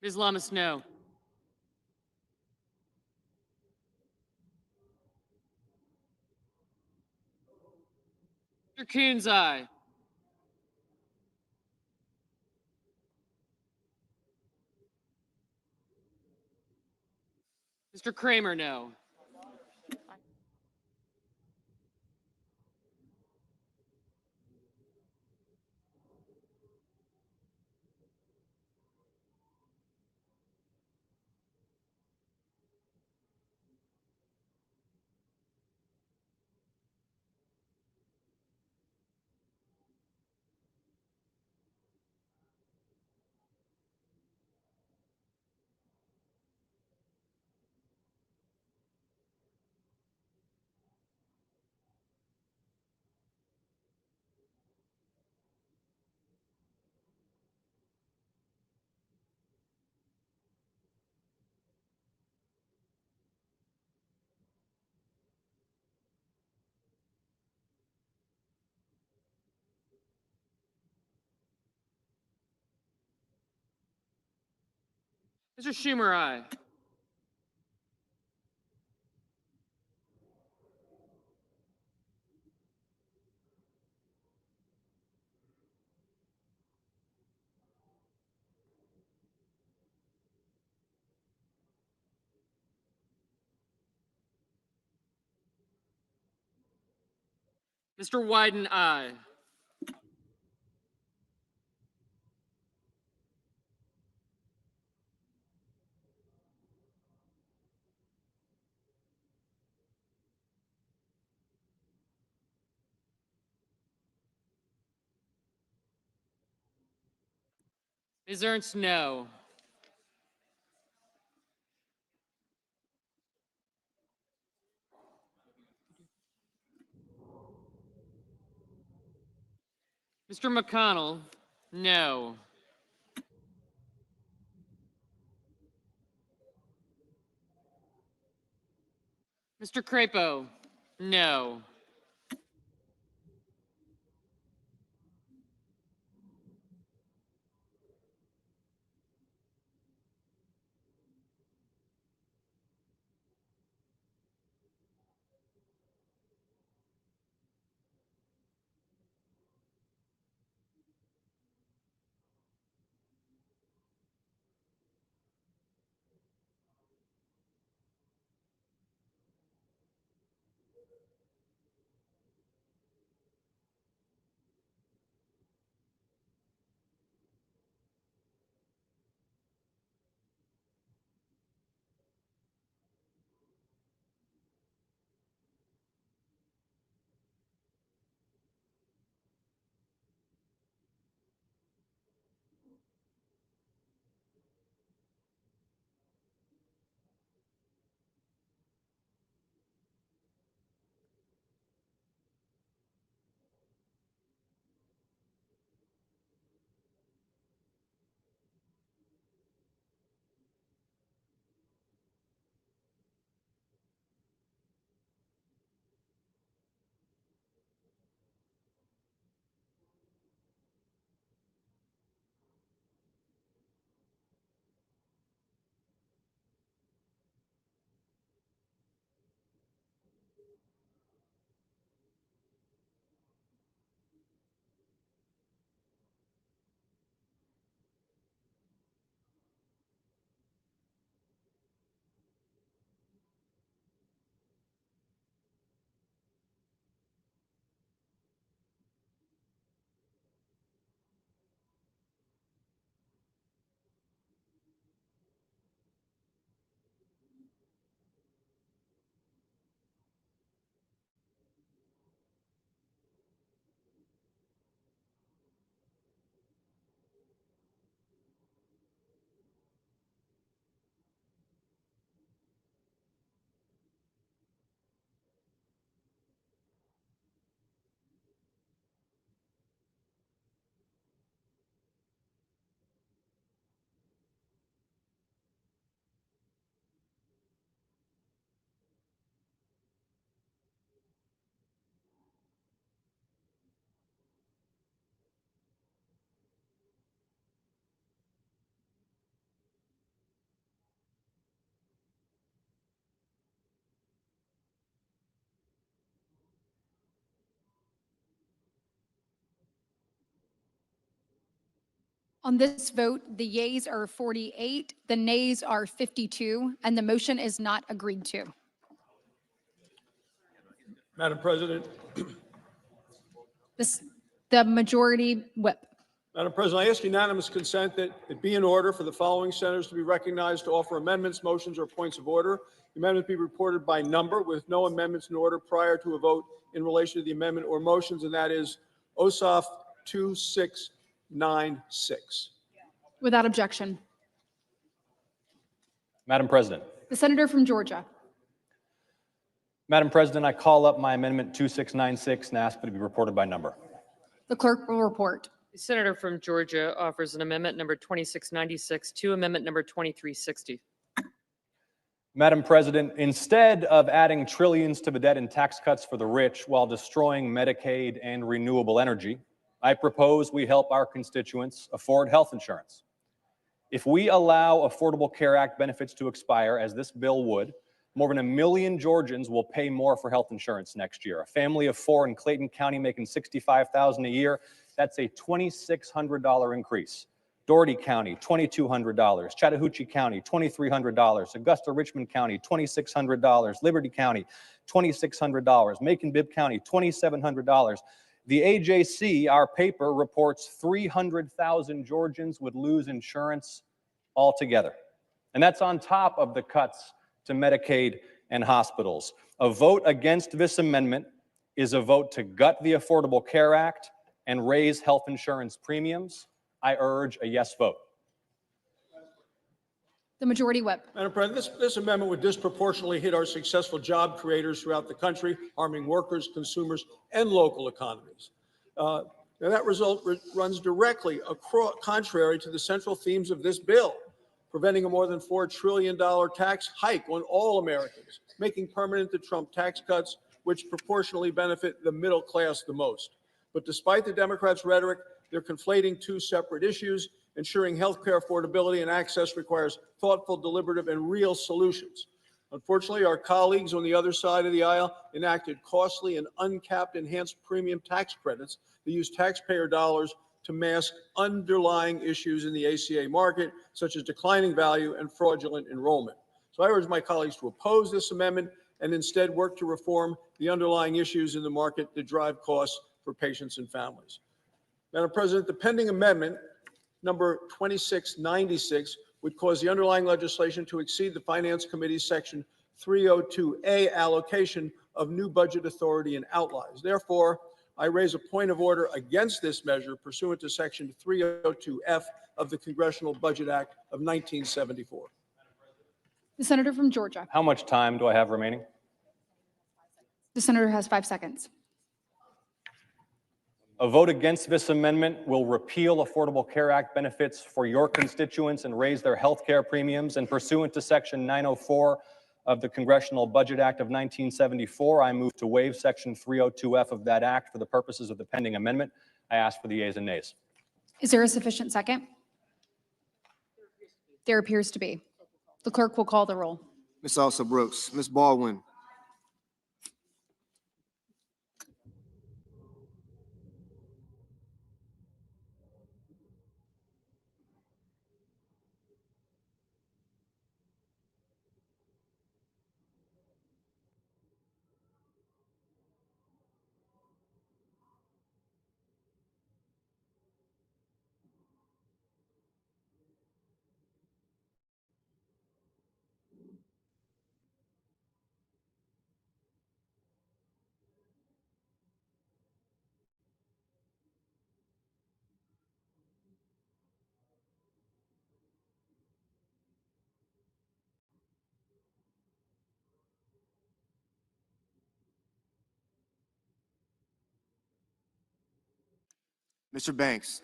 Ms. Lummis, no. Mr. Coons, aye. Mr. Kramer, no. Mr. Schumer, aye. Mr. Wyden, aye. Ms. Ernst, no. Mr. McConnell, no. Mr. Crapo, no. On this vote, the yeas are 48, the nays are 52, and the motion is not agreed to. Madam President, The majority whip. Madam President, I ask unanimous consent that it be in order for the following senators to be recognized to offer amendments, motions, or points of order. The amendment be reported by number with no amendments in order prior to a vote in relation to the amendment or motions, and that is OSOF 2696. Without objection. Madam President. The senator from Georgia. Madam President, I call up my amendment 2696 and ask that it be reported by number. The clerk will report. The senator from Georgia offers an amendment number 2696 to amendment number 2360. Madam President, instead of adding trillions to the debt and tax cuts for the rich while destroying Medicaid and renewable energy, I propose we help our constituents afford health insurance. If we allow Affordable Care Act benefits to expire, as this bill would, more than 1 million Georgians will pay more for health insurance next year. A family of 4 in Clayton County making $65,000 a year, that's a $2,600 increase. Dougherty County, $2,200. Chattahoochee County, $2,300. Augusta Richmond County, $2,600. Liberty County, $2,600. Macon-Bibb County, $2,700. The AJC, our paper, reports 300,000 Georgians would lose insurance altogether. And that's on top of the cuts to Medicaid and hospitals. A vote against this amendment is a vote to gut the Affordable Care Act and raise health insurance premiums. I urge a yes vote. The majority whip. Madam President, this amendment would disproportionately hit our successful job creators throughout the country, harming workers, consumers, and local economies. Now that result runs directly contrary to the central themes of this bill, preventing a more than $4 trillion tax hike on all Americans, making permanent the Trump tax cuts, which proportionally benefit the middle class the most. But despite the Democrats' rhetoric, they're conflating two separate issues. Ensuring health care affordability and access requires thoughtful, deliberative, and real solutions. Unfortunately, our colleagues on the other side of the aisle enacted costly and uncapped enhanced premium tax credits that use taxpayer dollars to mask underlying issues in the ACA market, such as declining value and fraudulent enrollment. So I urge my colleagues to oppose this amendment and instead work to reform the underlying issues in the market that drive costs for patients and families. Madam President, the pending amendment, number 2696, would cause the underlying legislation to exceed the Finance Committee's Section 302A allocation of new budget authority and outlays. Therefore, I raise a point of order against this measure pursuant to Section 302F of the Congressional Budget Act of 1974. The senator from Georgia. How much time do I have remaining? The senator has 5 seconds. A vote against this amendment will repeal Affordable Care Act benefits for your constituents and raise their health care premiums. And pursuant to Section 904 of the Congressional Budget Act of 1974, I move to waive Section 302F of that act for the purposes of the pending amendment. I ask for the yeas and nays. Is there a sufficient second? There appears to be. The clerk will call the roll. Ms. Elsa Brooks, Ms. Baldwin, Mr. Banks,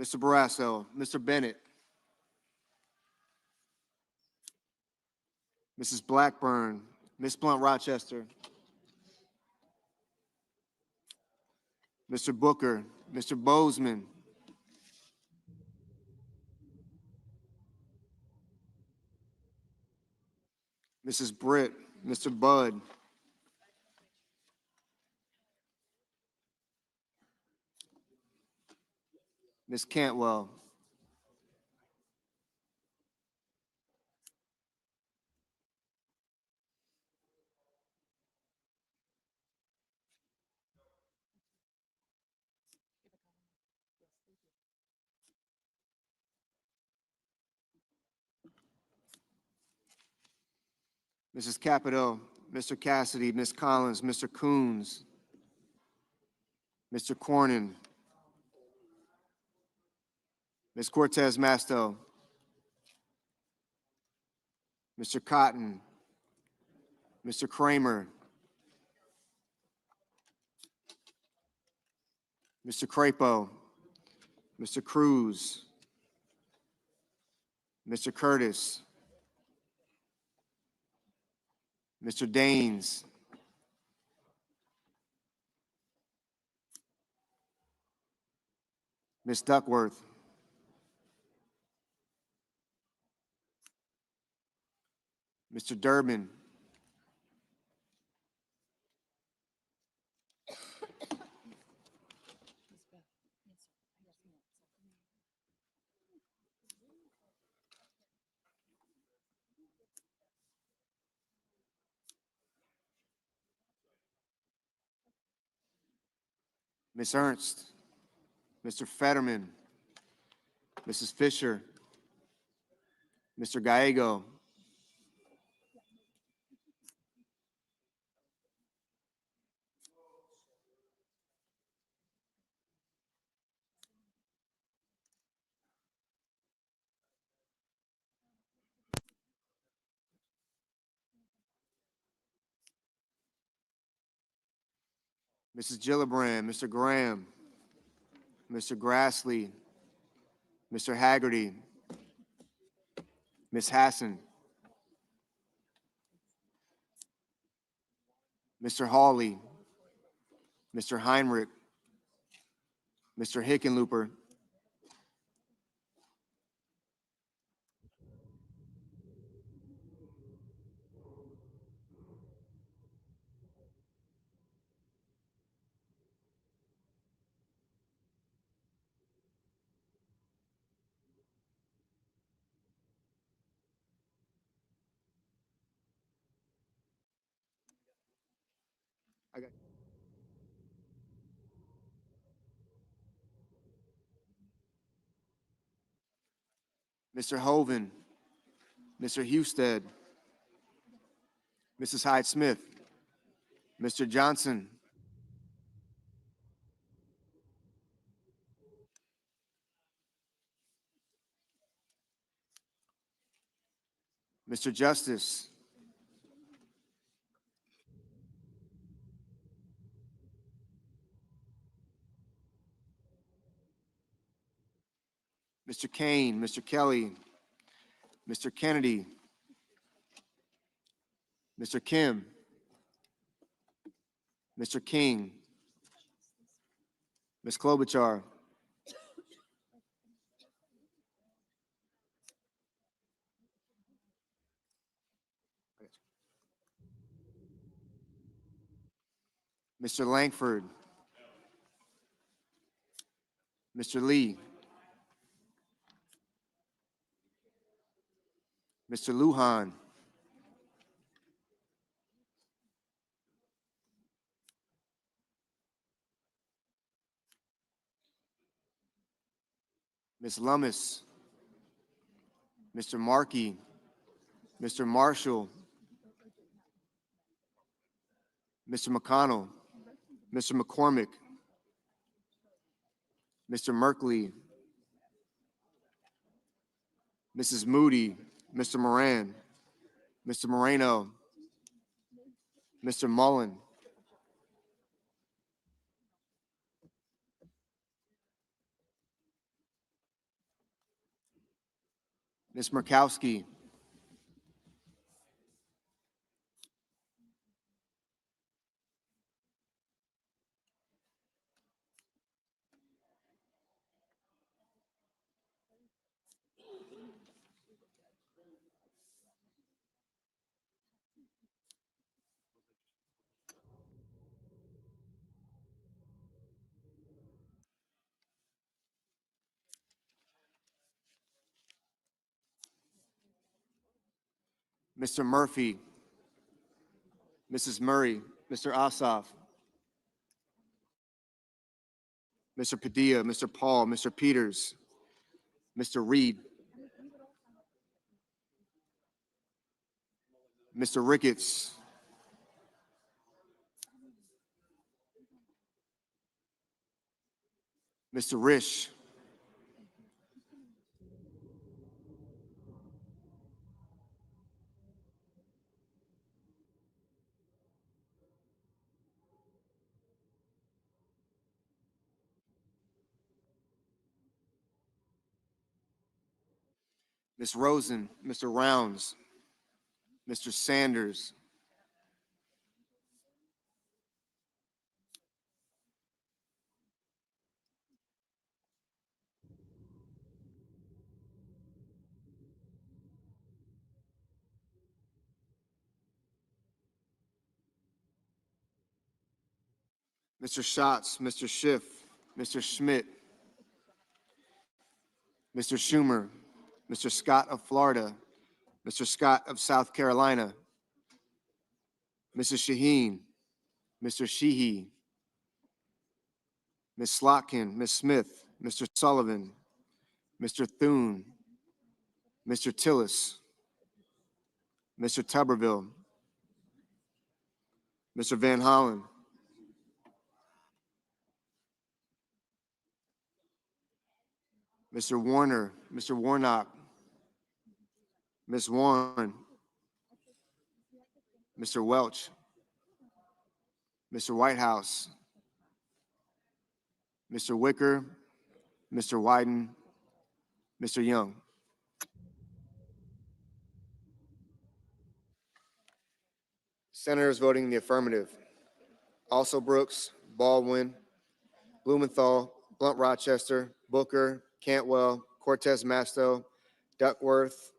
Mr. Barrasso, Mr. Bennett, Mrs. Blackburn, Ms. Blunt Rochester, Mr. Booker, Mr. Bozeman, Mrs. Britt, Mr. Budd, Ms. Cantwell, Mrs. Capito, Mr. Cassidy, Ms. Collins, Mr. Coons, Mr. Cornyn, Ms. Cortez Masto, Mr. Cotton, Mr. Kramer, Mr. Crapo, Mr. Cruz, Mr. Curtis, Mr. Daines, Ms. Duckworth, Mr. Durbin, Ms. Ernst, Mr. Fetterman, Mrs. Fisher, Mr. Gallego, Mrs. Gillibrand, Mr. Graham, Mr. Grassley, Mr. Haggerty, Ms. Hassan, Mr. Hawley, Mr. Heinrich, Mr. Hickenlooper, Mr. Hoven, Mr. Husted, Mrs. Hyde Smith, Mr. Johnson, Mr. Justice, Mr. Kane, Mr. Kelly, Mr. Kennedy, Mr. Kim, Mr. King, Ms. Klobuchar, Mr. Langford, Mr. Lee, Mr. Lujan, Ms. Lummis, Mr. Markey, Mr. Marshall, Mr. McConnell, Mr. McCormick, Mr. Merkley, Mrs. Moody, Mr. Moran, Mr. Moreno, Mr. Mullen, Ms. Murkowski, Mr. Murphy, Mrs. Murray, Mr. Ossoff, Mr. Padilla, Mr. Paul, Mr. Peters, Mr. Reed, Mr. Ricketts, Mr. Risch, Ms. Rosen, Mr. Rounds, Mr. Sanders, Mr. Schatz, Mr. Schiff, Mr. Schmidt, Mr. Schumer, Mr. Scott of Florida, Mr. Scott of South Carolina, Mrs. Shaheen, Mr. Sheehy, Ms. Slotkin, Ms. Smith, Mr. Sullivan, Mr. Thune, Mr. Tillis, Mr. Tuberville, Mr. Van Hollen, Mr. Warner, Mr. Warnock, Ms. Warren, Mr. Welch, Mr. Whitehouse, Mr. Wicker, Mr. Wyden, Mr. Young. Senators voting in the affirmative: Also Brooks, Baldwin, Blumenthal, Blunt Rochester, Booker, Cantwell, Cortez Masto, Duckworth,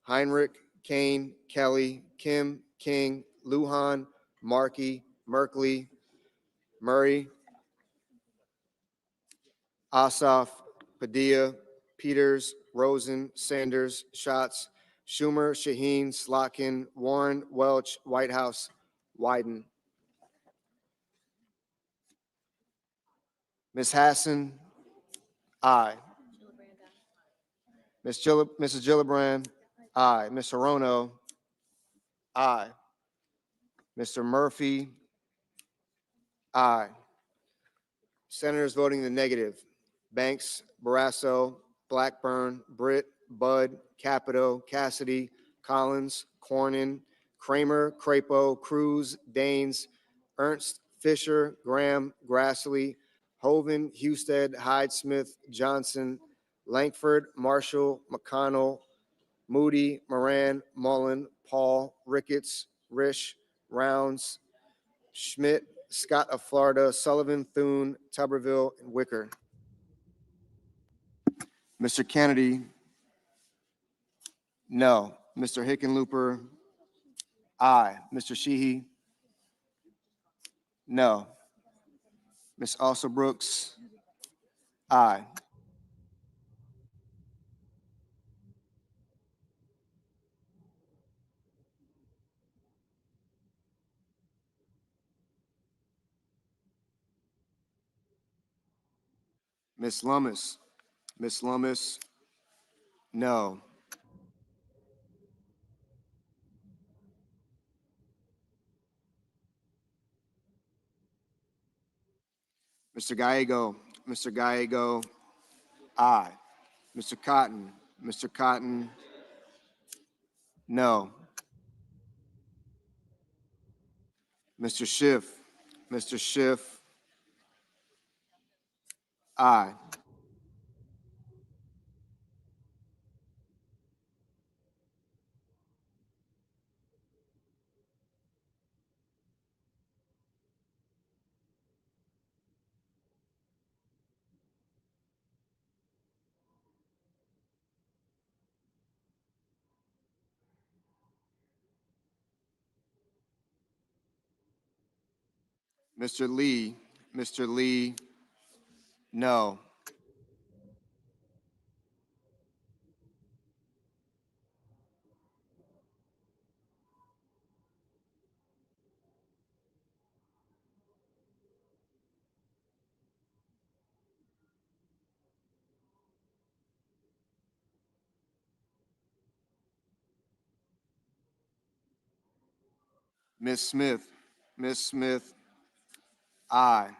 Heinrich, Kane, Kelly, Kim, King, Lujan, Markey, Merkley, Murray, Ossoff, Padilla, Peters, Rosen, Sanders, Schatz, Schumer, Shaheen, Slotkin, Warren, Welch, Whitehouse, Wyden. Ms. Hassan, aye. Mrs. Gillibrand, aye. Ms. Hirono, aye. Mr. Murphy, aye. Senators voting in the negative: Banks, Barrasso, Blackburn, Britt, Budd, Capito, Cassidy, Collins, Cornyn, Kramer, Crapo, Cruz, Daines, Ernst, Fisher, Graham, Grassley, Hoven, Husted, Hyde-Smith, Johnson, Lankford, Marshall, McConnell, Moody, Moran, Mullen, Paul, Ricketts, Risch, Rounds, Schmidt, Scott of Florida, Sullivan, Thune, Tuberville, and Wicker. Mr. Kennedy, no. Mr. Hickenlooper, aye. Mr. Sheehy, no. Ms. Alsobrooks, aye. Ms. Lummis, no. Mr. Gallego, aye. Mr. Cotton, no. Mr. Schiff, aye. Mr. Lee, no. Ms. Smith, Ms. Smith, aye.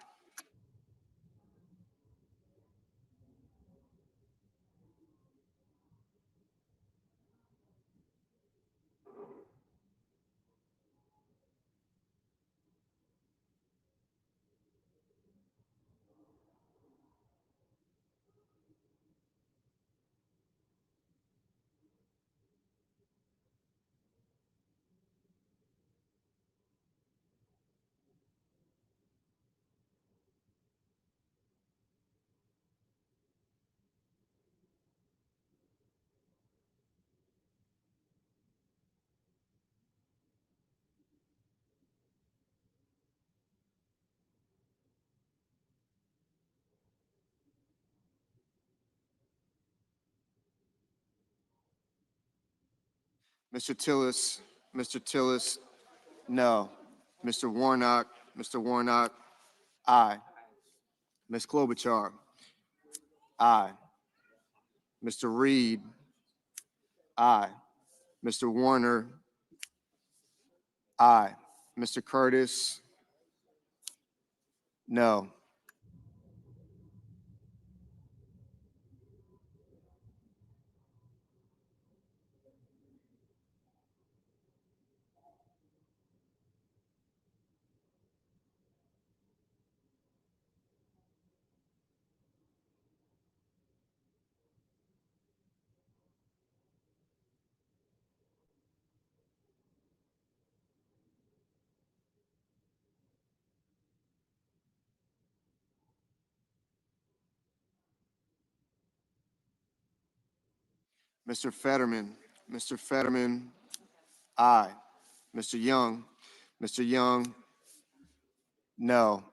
Mr. Tillis, Mr. Tillis, no. Mr. Warnock, aye. Ms. Klobuchar, aye. Mr. Reed, aye. Mr. Warner, aye. Mr. Curtis, no. Mr. Fetterman, Mr. Fetterman, aye. Mr. Young, no.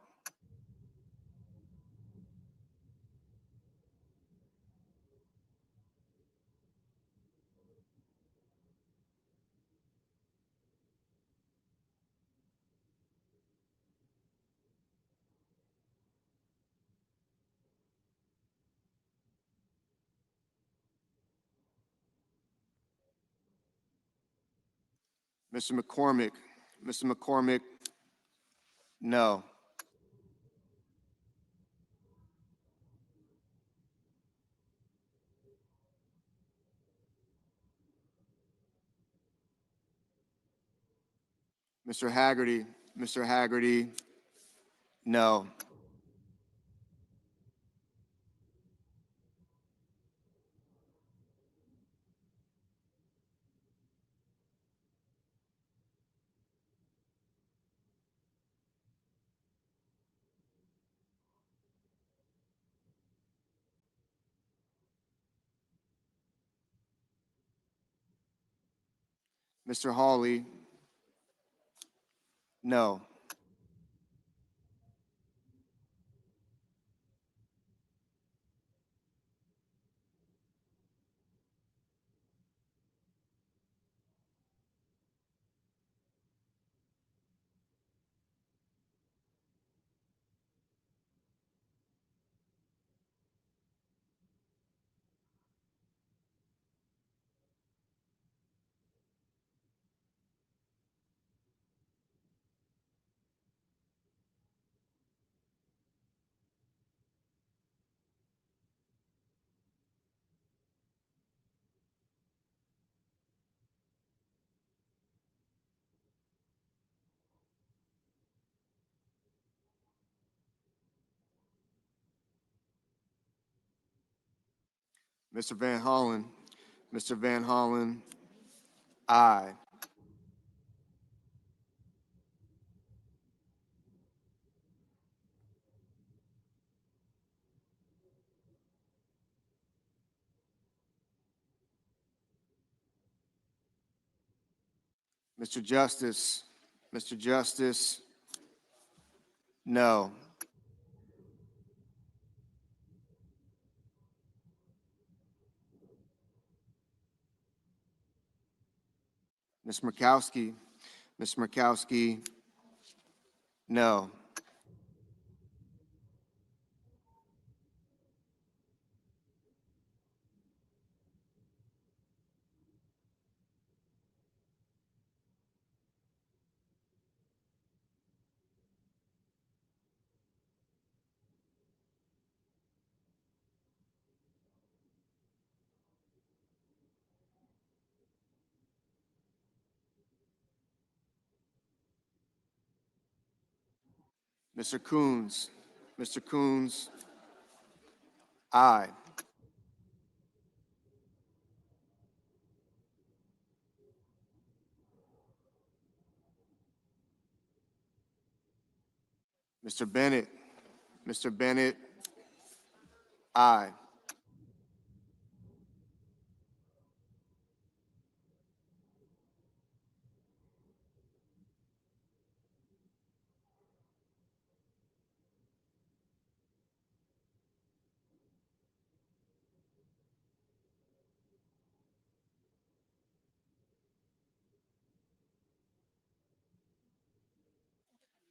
Mr. McCormick, Mr. McCormick, no. Mr. Haggerty, no. Mr. Hawley, no. Mr. Van Hollen, aye. Mr. Justice, Mr. Justice, no. Ms. Murkowski, Ms. Murkowski, no. Mr. Coons. Mr. Coons, aye. Mr. Bennett. Mr. Bennett, aye.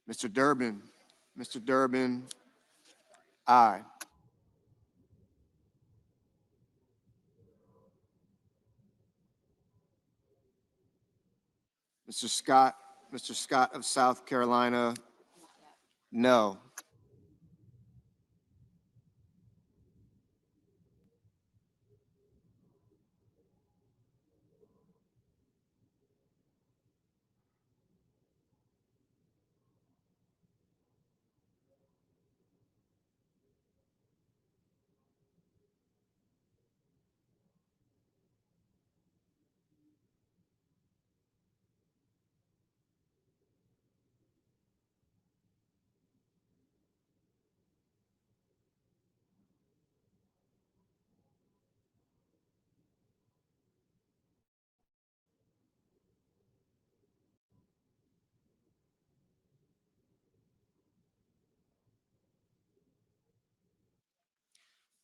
Mr. Durbin. Mr. Durbin, aye. Mr. Scott. Mr. Scott of South Carolina, no.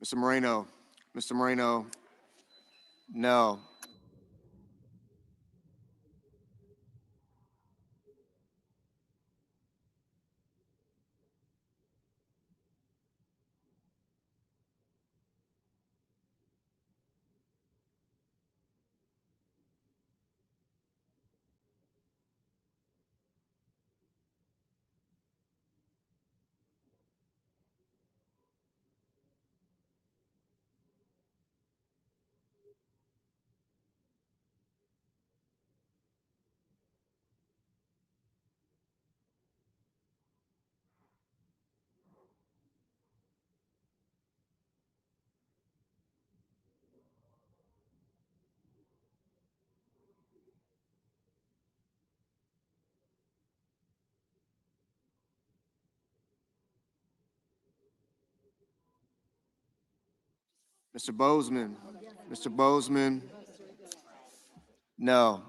Mr. Moreno. Mr. Moreno, no. Mr. Bozeman. Mr. Bozeman, no.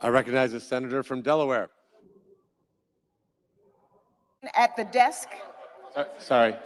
I recognize the senator from Delaware. At the desk. Sorry.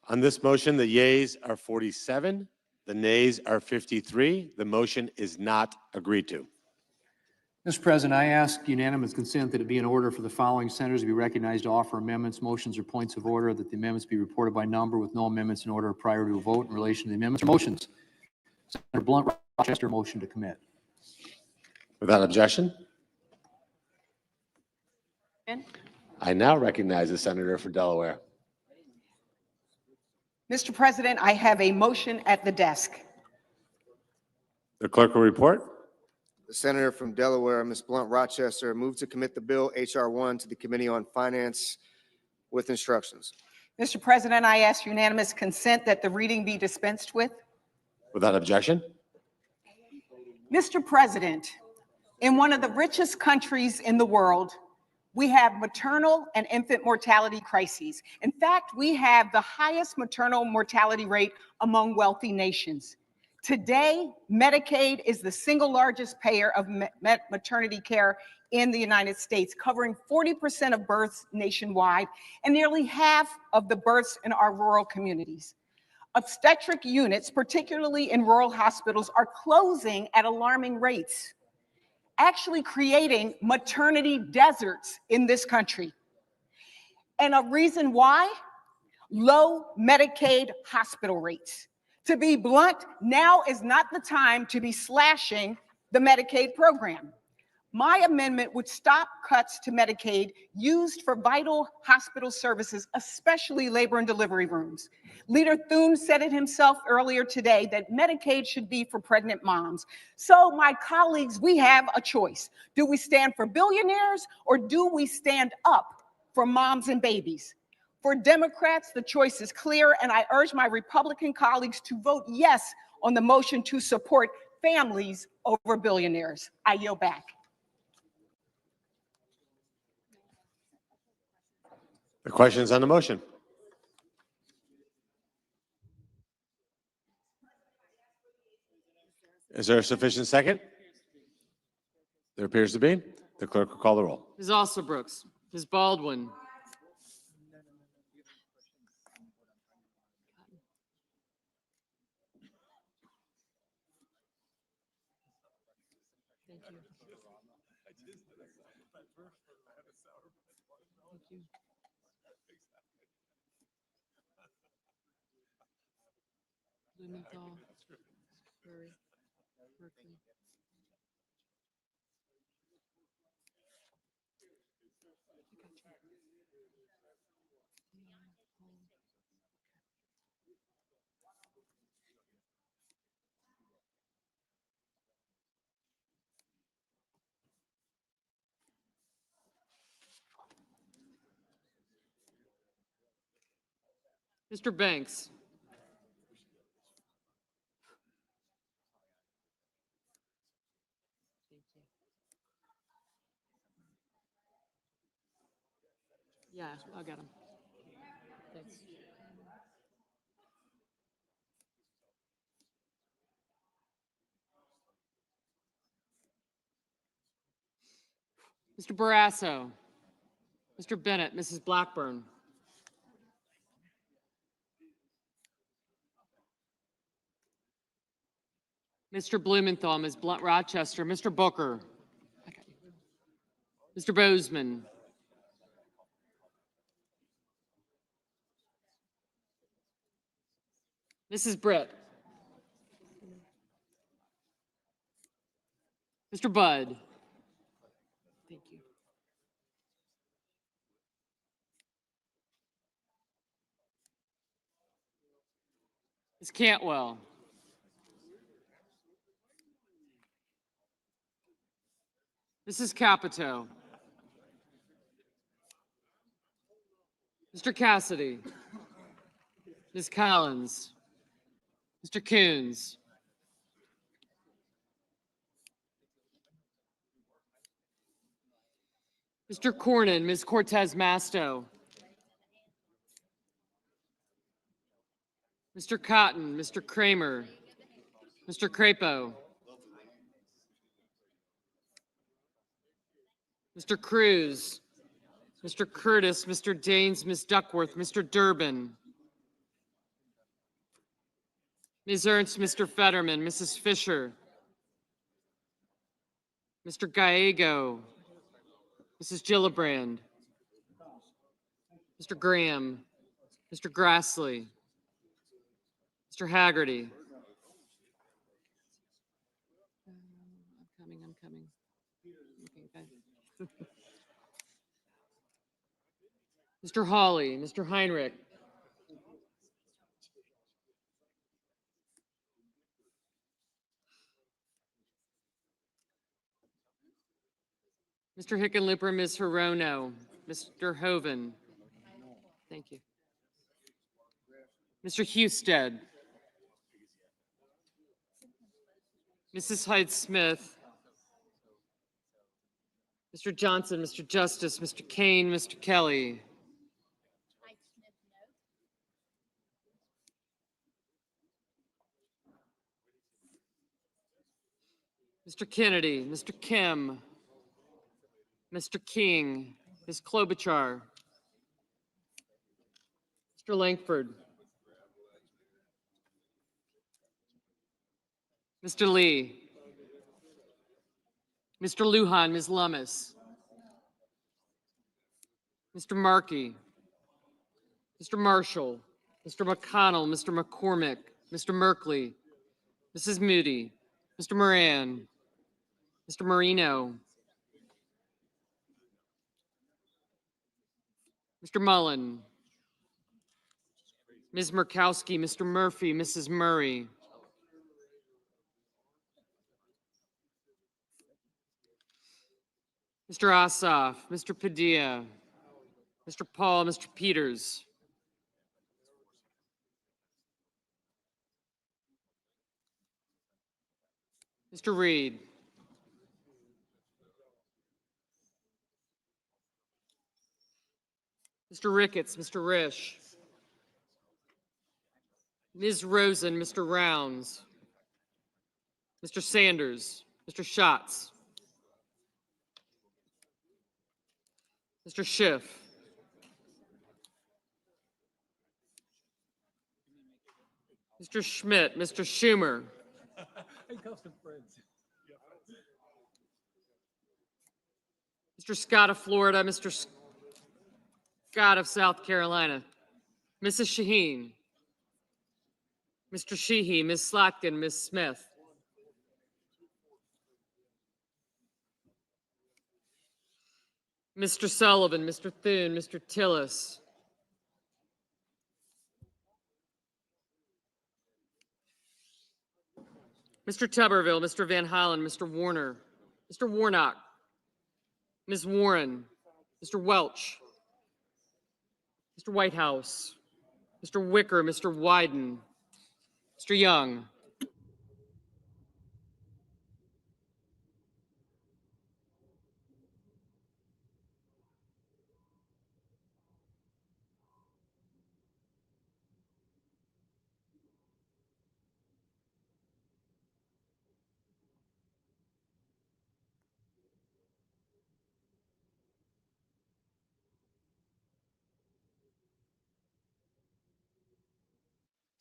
On this motion, the yeas are 47, the nays are 53. The motion is not agreed to. Mr. President, I ask unanimous consent that it be in order for the following senators to be recognized to offer amendments, motions, or points of order, that the amendments be reported by number with no amendments in order prior to a vote in relation to the amendments or motions. Senator Blunt, Rochester, motion to commit. Without objection, I now recognize the senator for Delaware. Mr. President, I have a motion at the desk. The clerk will report. The senator from Delaware, Ms. Blunt Rochester, moved to commit the bill HR 1 to the Committee on Finance with instructions. Mr. President, I ask unanimous consent that the reading be dispensed with. Without objection, Mr. President, in one of the richest countries in the world, we have maternal and infant mortality crises. In fact, we have the highest maternal mortality rate among wealthy nations. Today, Medicaid is the single largest payer of maternity care in the United States, covering 40% of births nationwide and nearly half of the births in our rural communities. Obstetric units, particularly in rural hospitals, are closing at alarming rates, actually creating maternity deserts in this country. And a reason why? Low Medicaid hospital rates. To be blunt, now is not the time to be slashing the Medicaid program. My amendment would stop cuts to Medicaid used for vital hospital services, especially labor and delivery rooms. Leader Thune said it himself earlier today that Medicaid should be for pregnant moms. So my colleagues, we have a choice. Do we stand for billionaires or do we stand up for moms and babies? For Democrats, the choice is clear, and I urge my Republican colleagues to vote yes on the motion to support families over billionaires. I yield back. the questions on the motion. Is there a sufficient second? There appears to be. The clerk will call the roll. Ms. Alsobrooks, Ms. Baldwin, Blumenthal, Murray, Markey. Mr. Banks. Yeah, I'll get him. Thanks. Mr. Barrasso. Mr. Bennett, Mrs. Blackburn. Mr. Blumenthal, Ms. Rochester, Mr. Booker. Okay. Mr. Bozeman. Mrs. Britt. Mr. Budd. Thank you. Ms. Cantwell. Mrs. Capito. Mr. Cassidy. Ms. Collins. Mr. Coons. Mr. Cornyn, Ms. Cortez Masto. Mr. Cotton, Mr. Kramer, Mr. Crapo. Mr. Cruz, Mr. Curtis, Mr. Daines, Ms. Duckworth, Mr. Durbin. Ms. Ernst, Mr. Fetterman, Mrs. Fisher. Mr. Gallego, Mrs. Gillibrand. Mr. Graham, Mr. Grassley, Mr. Haggerty. I'm coming. Okay, okay. Mr. Hawley, Mr. Heinrich. Mr. Hickenlooper, Ms. Hirono, Mr. Hoven. Thank you. Mr. Husted. Mrs. Hyde-Smith. Mr. Johnson, Mr. Justice, Mr. Kane, Mr. Kelly. Mr. Kennedy, Mr. Kim, Mr. King, Ms. Klobuchar, Mr. Langford, Mr. Lee, Mr. Lujan, Ms. Lummis, Mr. Markey, Mr. Marshall, Mr. McConnell, Mr. McCormick, Mr. Merkley, Mrs. Moody, Mr. Moran, Mr. Marino, Mr. Mullen, Ms. Murkowski, Mr. Murphy, Mrs. Murray, Mr. Ossoff, Mr. Padilla, Mr. Paul, Mr. Peters, Mr. Reed, Mr. Ricketts, Mr. Risch, Ms. Rosen, Mr. Rounds, Mr. Sanders, Mr. Schatz, Mr. Schiff, Mr. Schmidt, Mr. Schumer, Mr. Scott of Florida, Mr. Scott of South Carolina, Mrs. Shaheen, Mr. Sheehy, Ms. Slotkin, Ms. Smith. Mr. Sullivan, Mr. Thune, Mr. Tillis. Mr. Tuberville, Mr. Van Hollen, Mr. Warner, Mr. Warnock, Ms. Warren, Mr. Welch, Mr. Whitehouse, Mr. Wicker, Mr. Wyden, Mr. Young.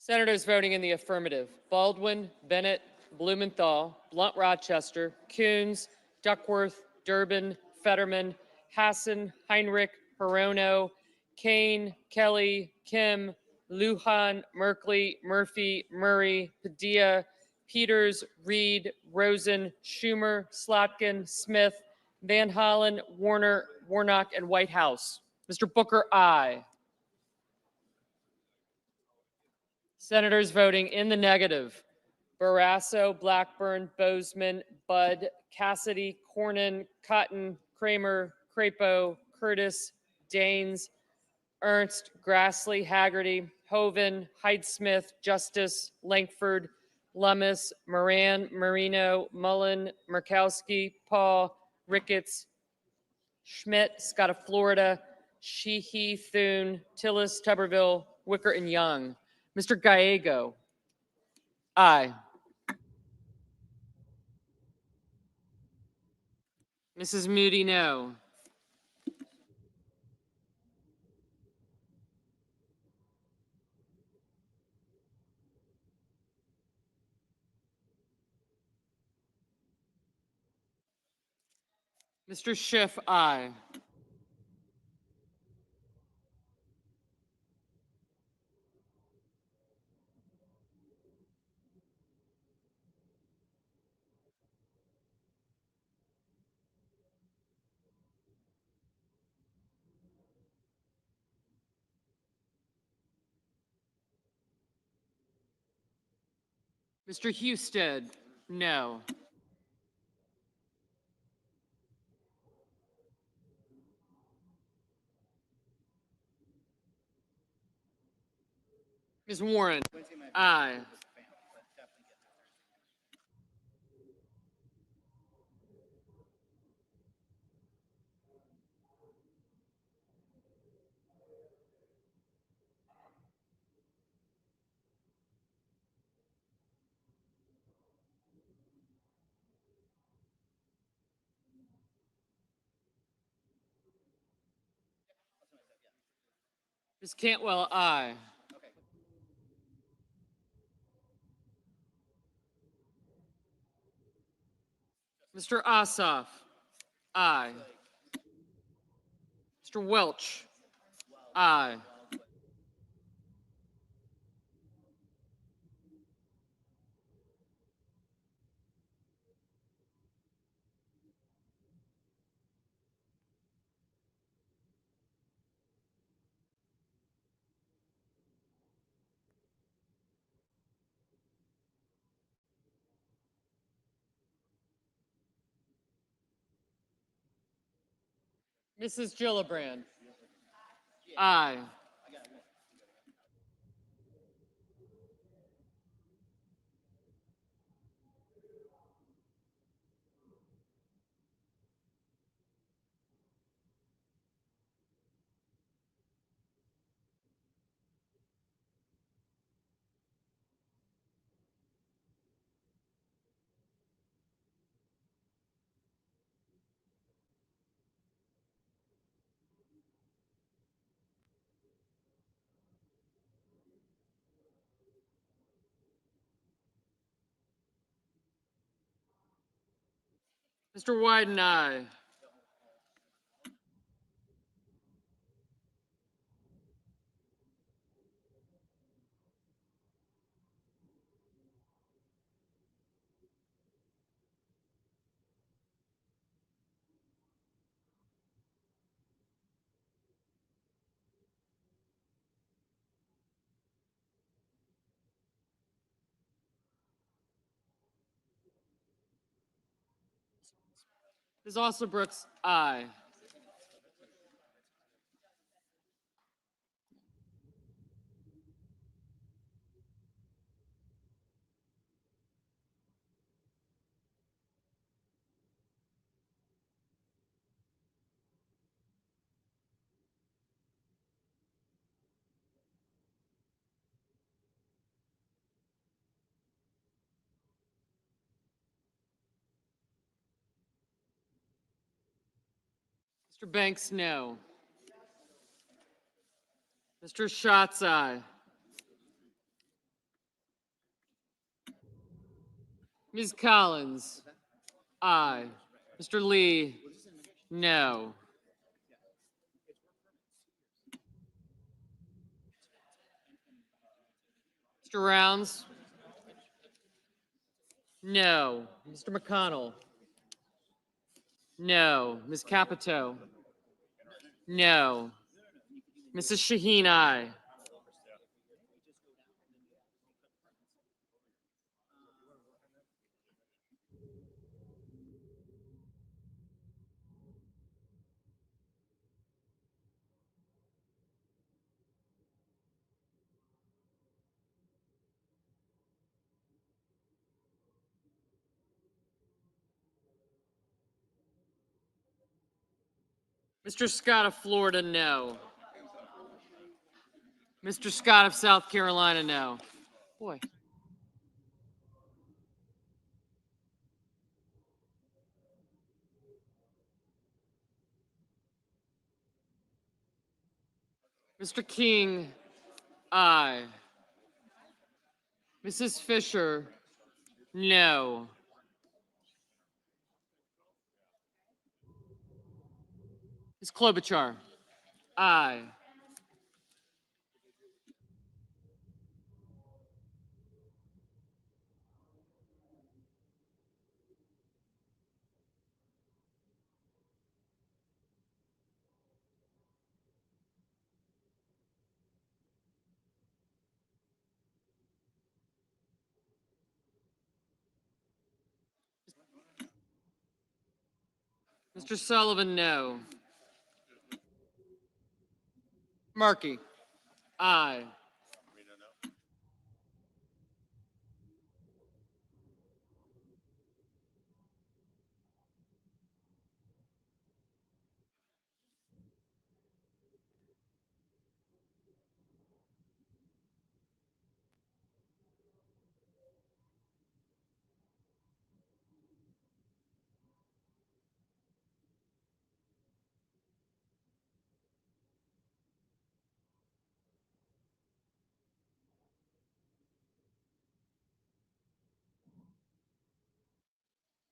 Senators voting in the affirmative: Baldwin, Bennett, Blumenthal, Blunt Rochester, Coons, Duckworth, Durbin, Fetterman, Hassan, Heinrich, Hirono, Kane, Kelly, Kim, Lujan, Merkley, Murphy, Murray, Padilla, Peters, Reed, Rosen, Schumer, Slotkin, Smith, Van Hollen, Warner, Warnock, and Whitehouse. Mr. Booker, aye. Senators voting in the negative: Barrasso, Blackburn, Bozeman, Budd, Cassidy, Cornyn, Cotton, Kramer, Crapo, Curtis, Daines, Ernst, Grassley, Haggerty, Hoven, Hyde-Smith, Justice, Lankford, Lummis, Moran, Marino, Mullen, Murkowski, Paul, Ricketts, Schmidt, Scott of Florida, Sheehy, Thune, Tillis, Tuberville, Wicker, and Young. Mr. Gallego, aye. Mrs. Moody, no. Mr. Schiff, aye. Mr. Husted, no. Ms. Warren, aye. Ms. Cantwell, aye. Mr. Ossoff, aye. Mr. Welch, aye. Mrs. Gillibrand, aye. Mr. Wyden, aye. Ms. Alsobrooks, aye. Mr. Banks, no. Mr. Schatz, aye. Ms. Collins, aye. Mr. Lee, no. Mr. Rounds, no. Mr. McConnell, no. Ms. Capito, no. Mrs. Shaheen, aye. Mr. Scott of Florida, no. Mr. Scott of South Carolina, no. Boy. Mr. King, aye. Mrs. Fisher, no. Ms. Klobuchar, aye. Mr. Sullivan, no. Markey, aye.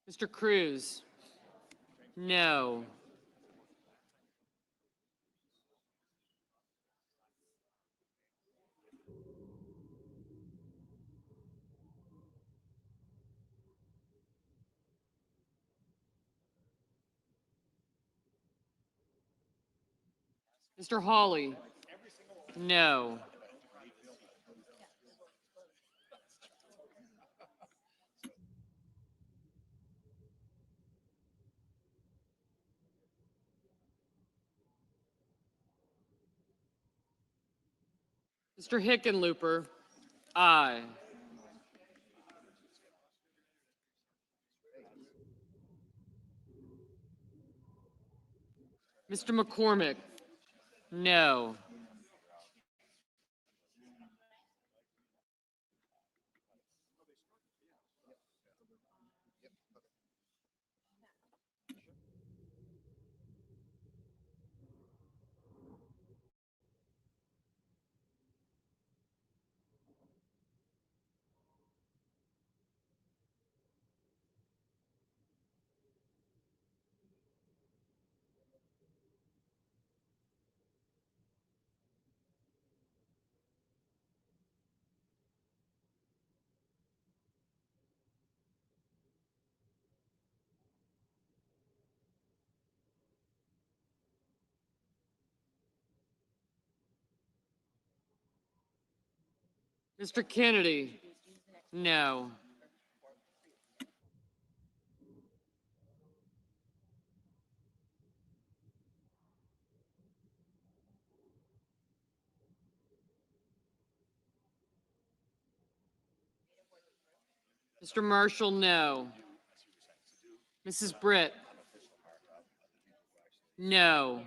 Mr. Cruz, no. Mr. Hawley, no. Mr. Hickenlooper, aye. Mr. McCormick, no. Mr. Kennedy, no. Mr. Marshall, no. Mrs. Britt? No.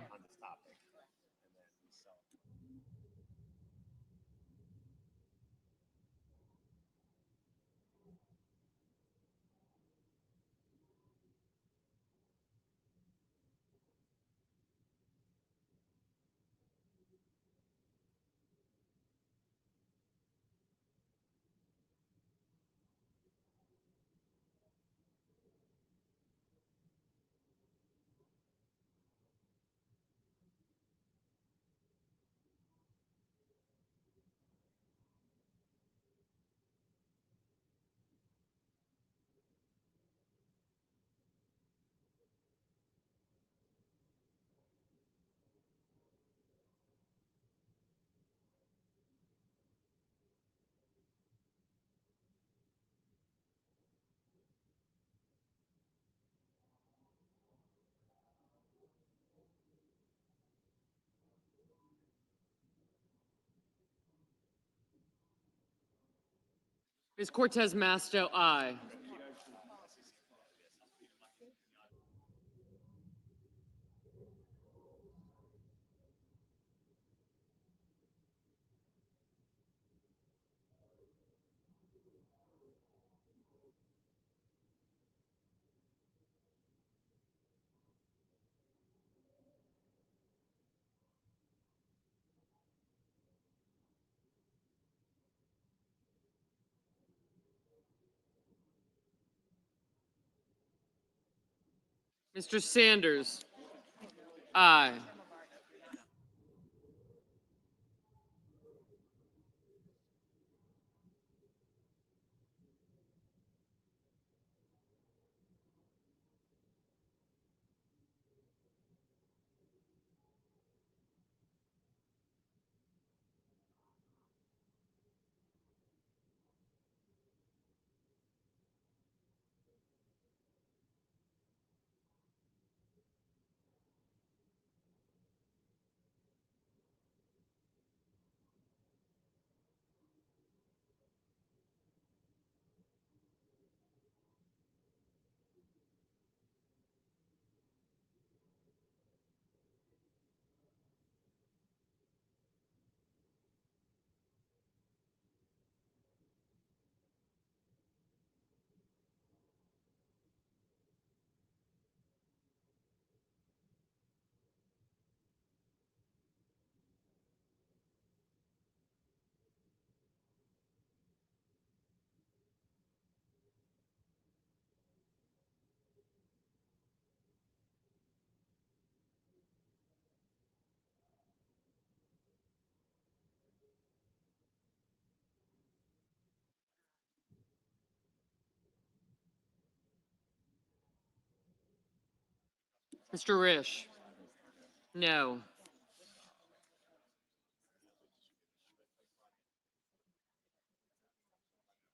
Ms. Cortez Masto, aye. Mr. Sanders, aye. Mr. Risch, no.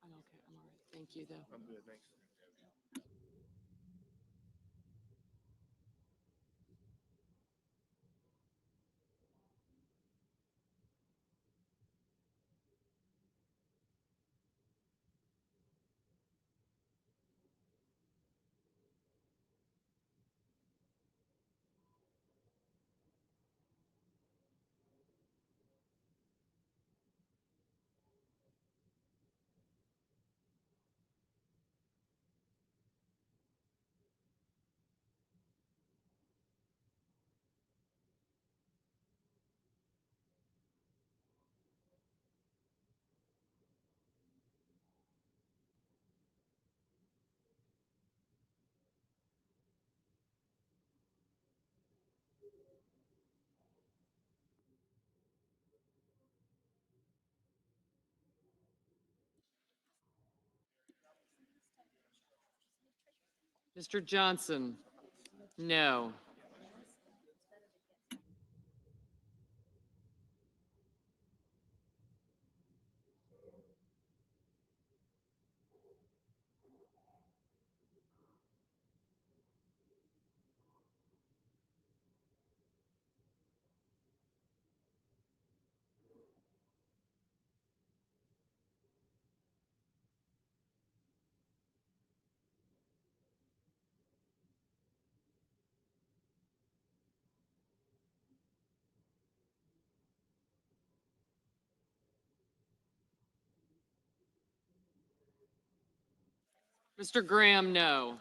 I'm okay, I'm all right. Thank you, though. I'm good, thanks. Mr. Johnson, no. Mr. Graham, no.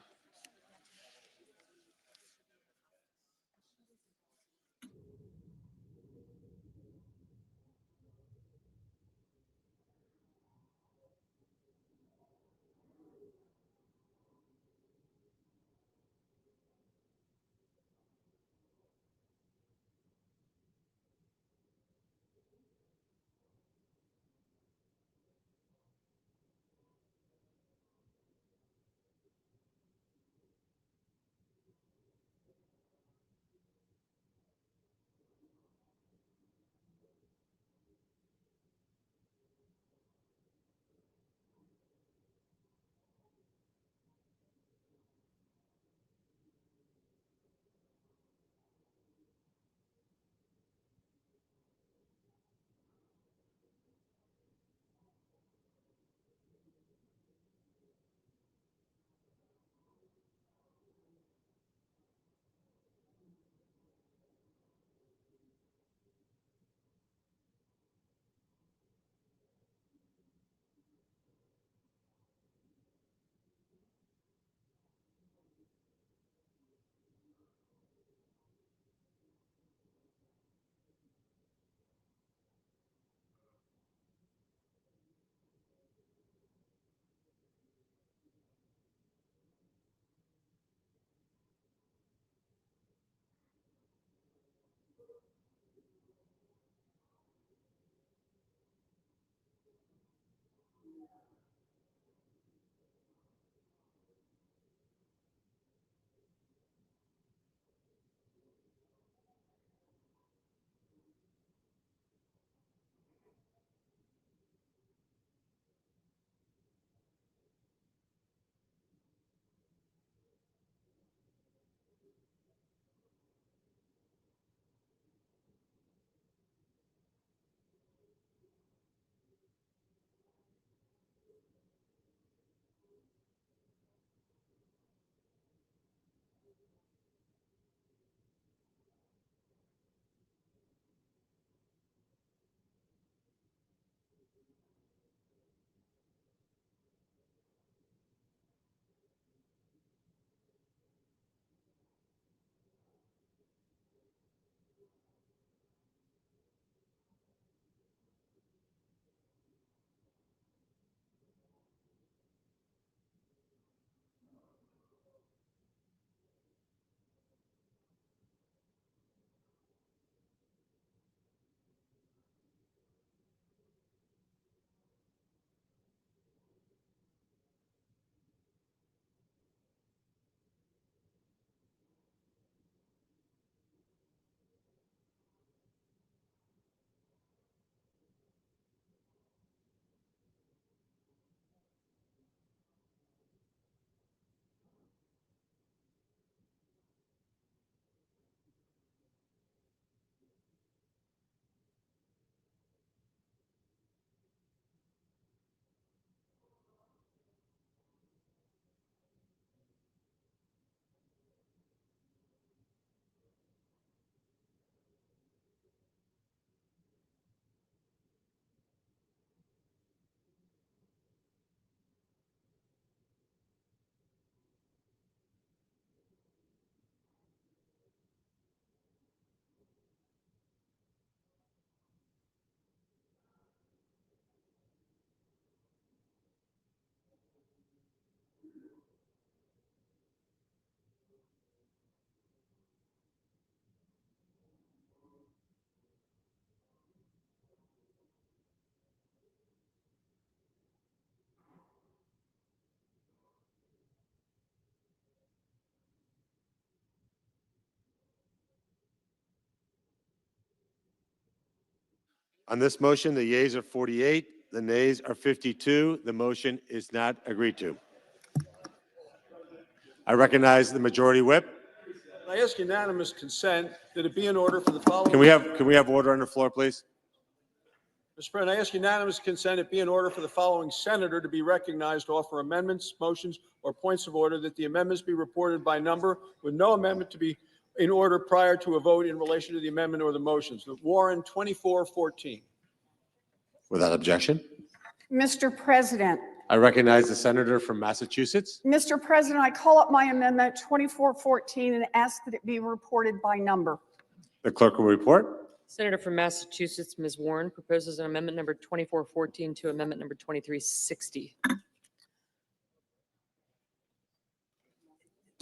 On this motion, the yeas are 48, the nays are 52. The motion is not agreed to. I recognize the majority whip. I ask unanimous consent that it be in order for the following. Can we have order on the floor, please? Mr. President, I ask unanimous consent it be in order for the following senator to be recognized to offer amendments, motions, or points of order, that the amendments be reported by number with no amendment to be in order prior to a vote in relation to the amendment or the motions. The Warren, 2414. Without objection. Mr. President, I recognize the senator from Massachusetts. Mr. President, I call up my amendment 2414 and ask that it be reported by number. The clerk will report. Senator from Massachusetts, Ms. Warren, proposes an amendment number 2414 to amendment number 2360.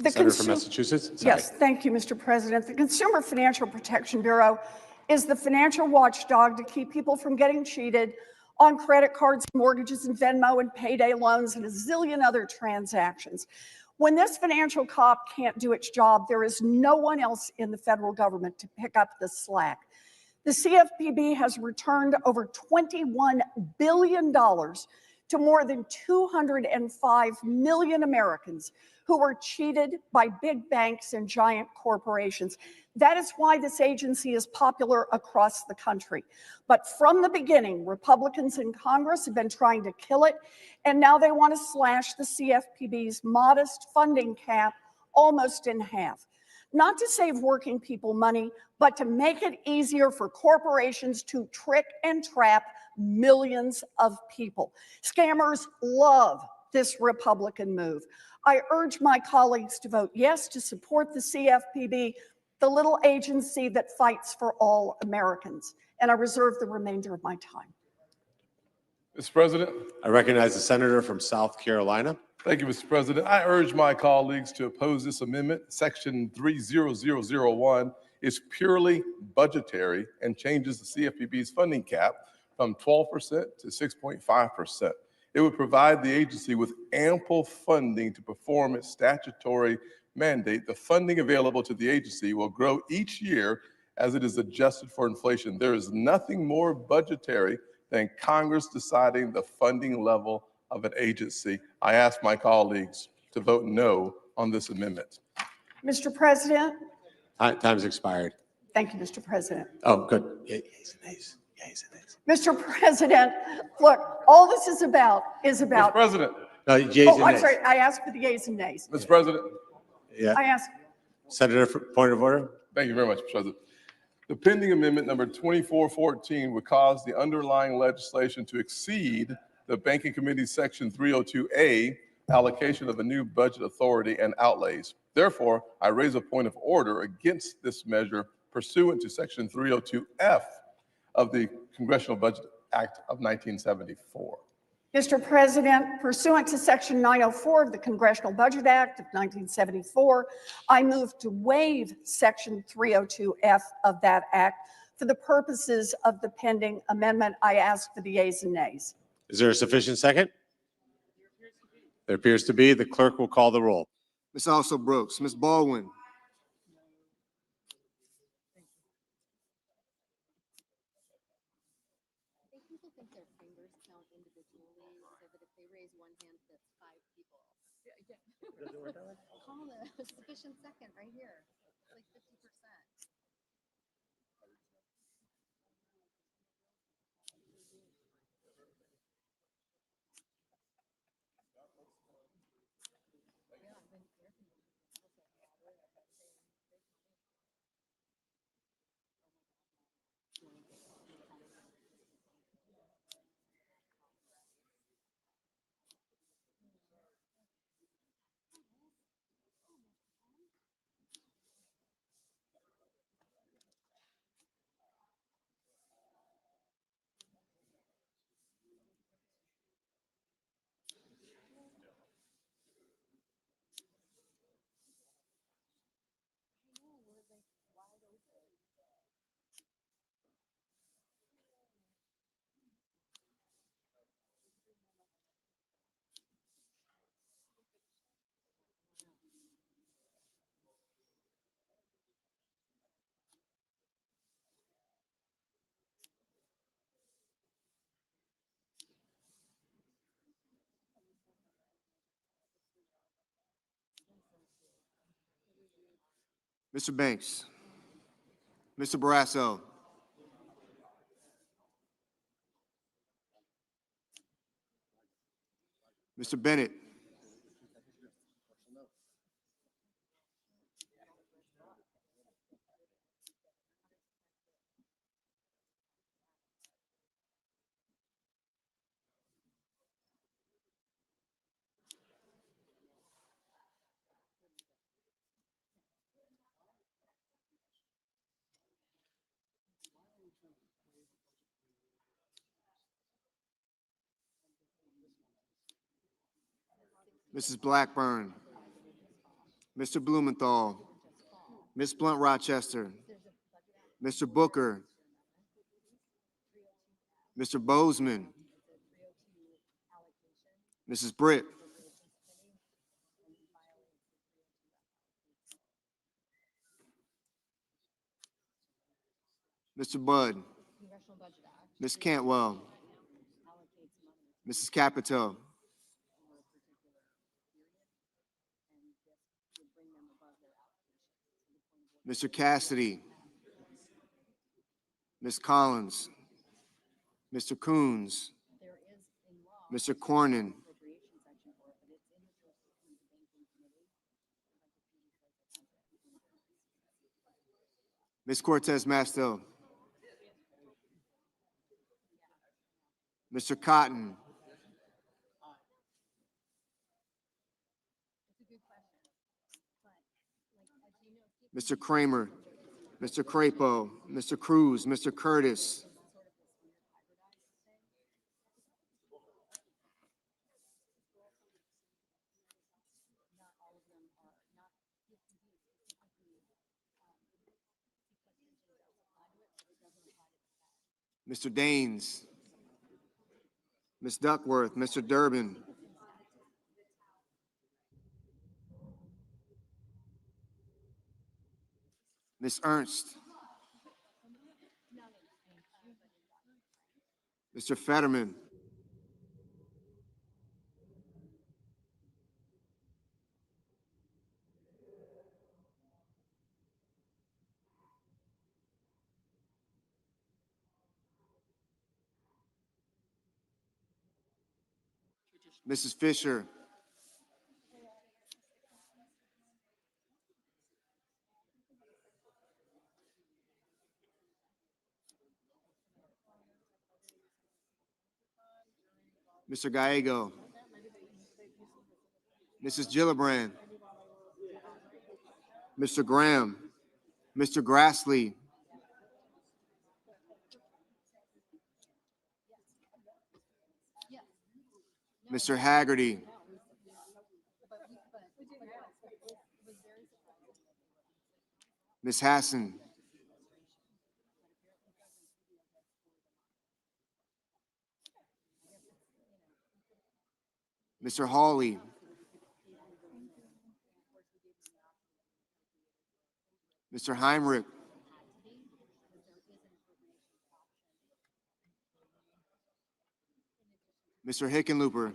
Senator from Massachusetts. Sorry. Yes, thank you, Mr. President. The Consumer Financial Protection Bureau is the financial watchdog to keep people from getting cheated on credit cards, mortgages, and Venmo and payday loans and a zillion other transactions. When this financial cop can't do its job, there is no one else in the federal government to pick up the slack. The CFPB has returned over $21 billion to more than 205 million Americans who were cheated by big banks and giant corporations. That is why this agency is popular across the country. But from the beginning, Republicans in Congress have been trying to kill it, and now they want to slash the CFPB's modest funding cap almost in half. Not to save working people money, but to make it easier for corporations to trick and trap millions of people. Scammers love this Republican move. I urge my colleagues to vote yes to support the CFPB, the little agency that fights for all Americans. And I reserve the remainder of my time. Mr. President. I recognize the senator from South Carolina. Thank you, Mr. President. I urge my colleagues to oppose this amendment. Section 30001 is purely budgetary and changes the CFPB's funding cap from 12% to 6.5%. It would provide the agency with ample funding to perform its statutory mandate. The funding available to the agency will grow each year as it is adjusted for inflation. There is nothing more budgetary than Congress deciding the funding level of an agency. I ask my colleagues to vote no on this amendment. Mr. President. Time's expired. Thank you, Mr. President. Oh, good. Yeas and nays. Yeas and nays. Mr. President, look, all this is about Mr. President. Yeas and I'm nays. sorry, I asked for the yeas and nays. Mr. President. Yeah. I asked. Senator, point of order. Thank you very much, Mr. President. The pending amendment number 2414 would cause the underlying legislation to exceed the Banking Committee's Section 302A allocation of a new budget authority and outlays. Therefore, I raise a point of order against this measure pursuant to Section 302F of the Congressional Budget Act of 1974. Mr. President, pursuant to Section 904 of the Congressional Budget Act of 1974, I move to waive Section 302F of that act for the purposes of the pending amendment. I ask for the yeas and nays. Is there a sufficient second? There appears to be. The clerk will call the roll. Ms. Also Brooks, Ms. Baldwin. People think their fingers count individually, so that if they raise one hand, that's 5 people. Call the sufficient second right here. It's like 50%. Mr. Banks. Mr. Barrasso. Mr. Bennett. Mrs. Blackburn, Mr. Blumenthal, Ms. Blunt Rochester, Mr. Booker, Mr. Bozeman, Mrs. Britt, Mr. Budd, Ms. Cantwell, Mrs. Capito, Mr. Cassidy, Ms. Collins, Mr. Coons, Mr. Cornyn, Ms. Cortez Masto, Mr. Cotton, Mr. Kramer, Mr. Crapo, Mr. Cruz, Mr. Curtis, Mr. Daines, Ms. Duckworth, Mr. Durbin, Ms. Ernst, Mr. Fetterman, Mrs. Fisher, Mr. Gallego, Mrs. Gillibrand, Mr. Graham, Mr. Grassley, Mr. Haggerty, Ms. Hassan, Mr. Hawley, Mr. Heinrich, Mr. Hickenlooper,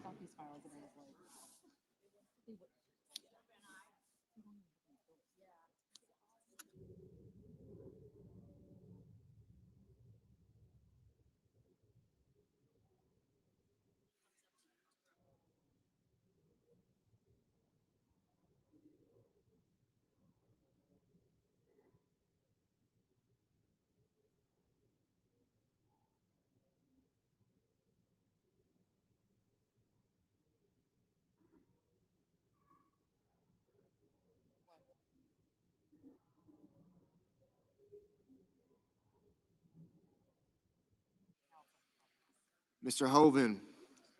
Mr. Hoven,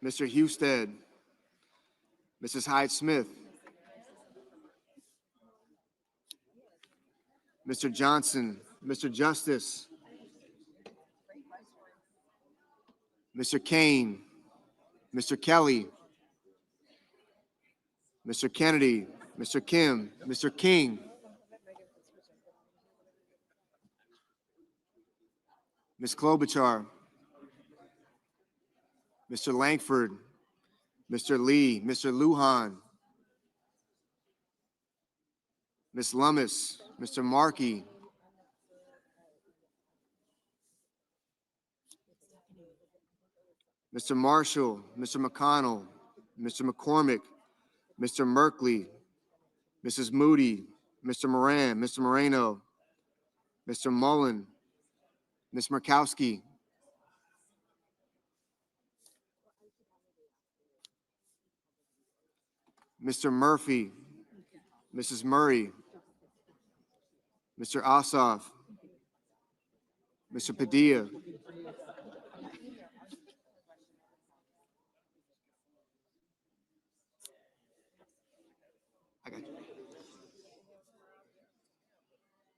Mr. Husted, Mrs. Hyde-Smith, Mr. Johnson, Mr. Justice, Mr. Kane, Mr. Kelly, Mr. Kennedy, Mr. Kim, Mr. King, Ms. Klobuchar, Mr. Langford, Mr. Lee, Mr. Lujan, Ms. Lummis, Mr. Markey, Mr. Marshall, Mr. McConnell, Mr. McCormick, Mr. Merkley, Mrs. Moody, Mr. Moran, Mr. Moreno, Mr. Mullen, Ms. Murkowski, Mr. Murphy, Mrs. Murray, Mr. Ossoff, Mr. Padilla,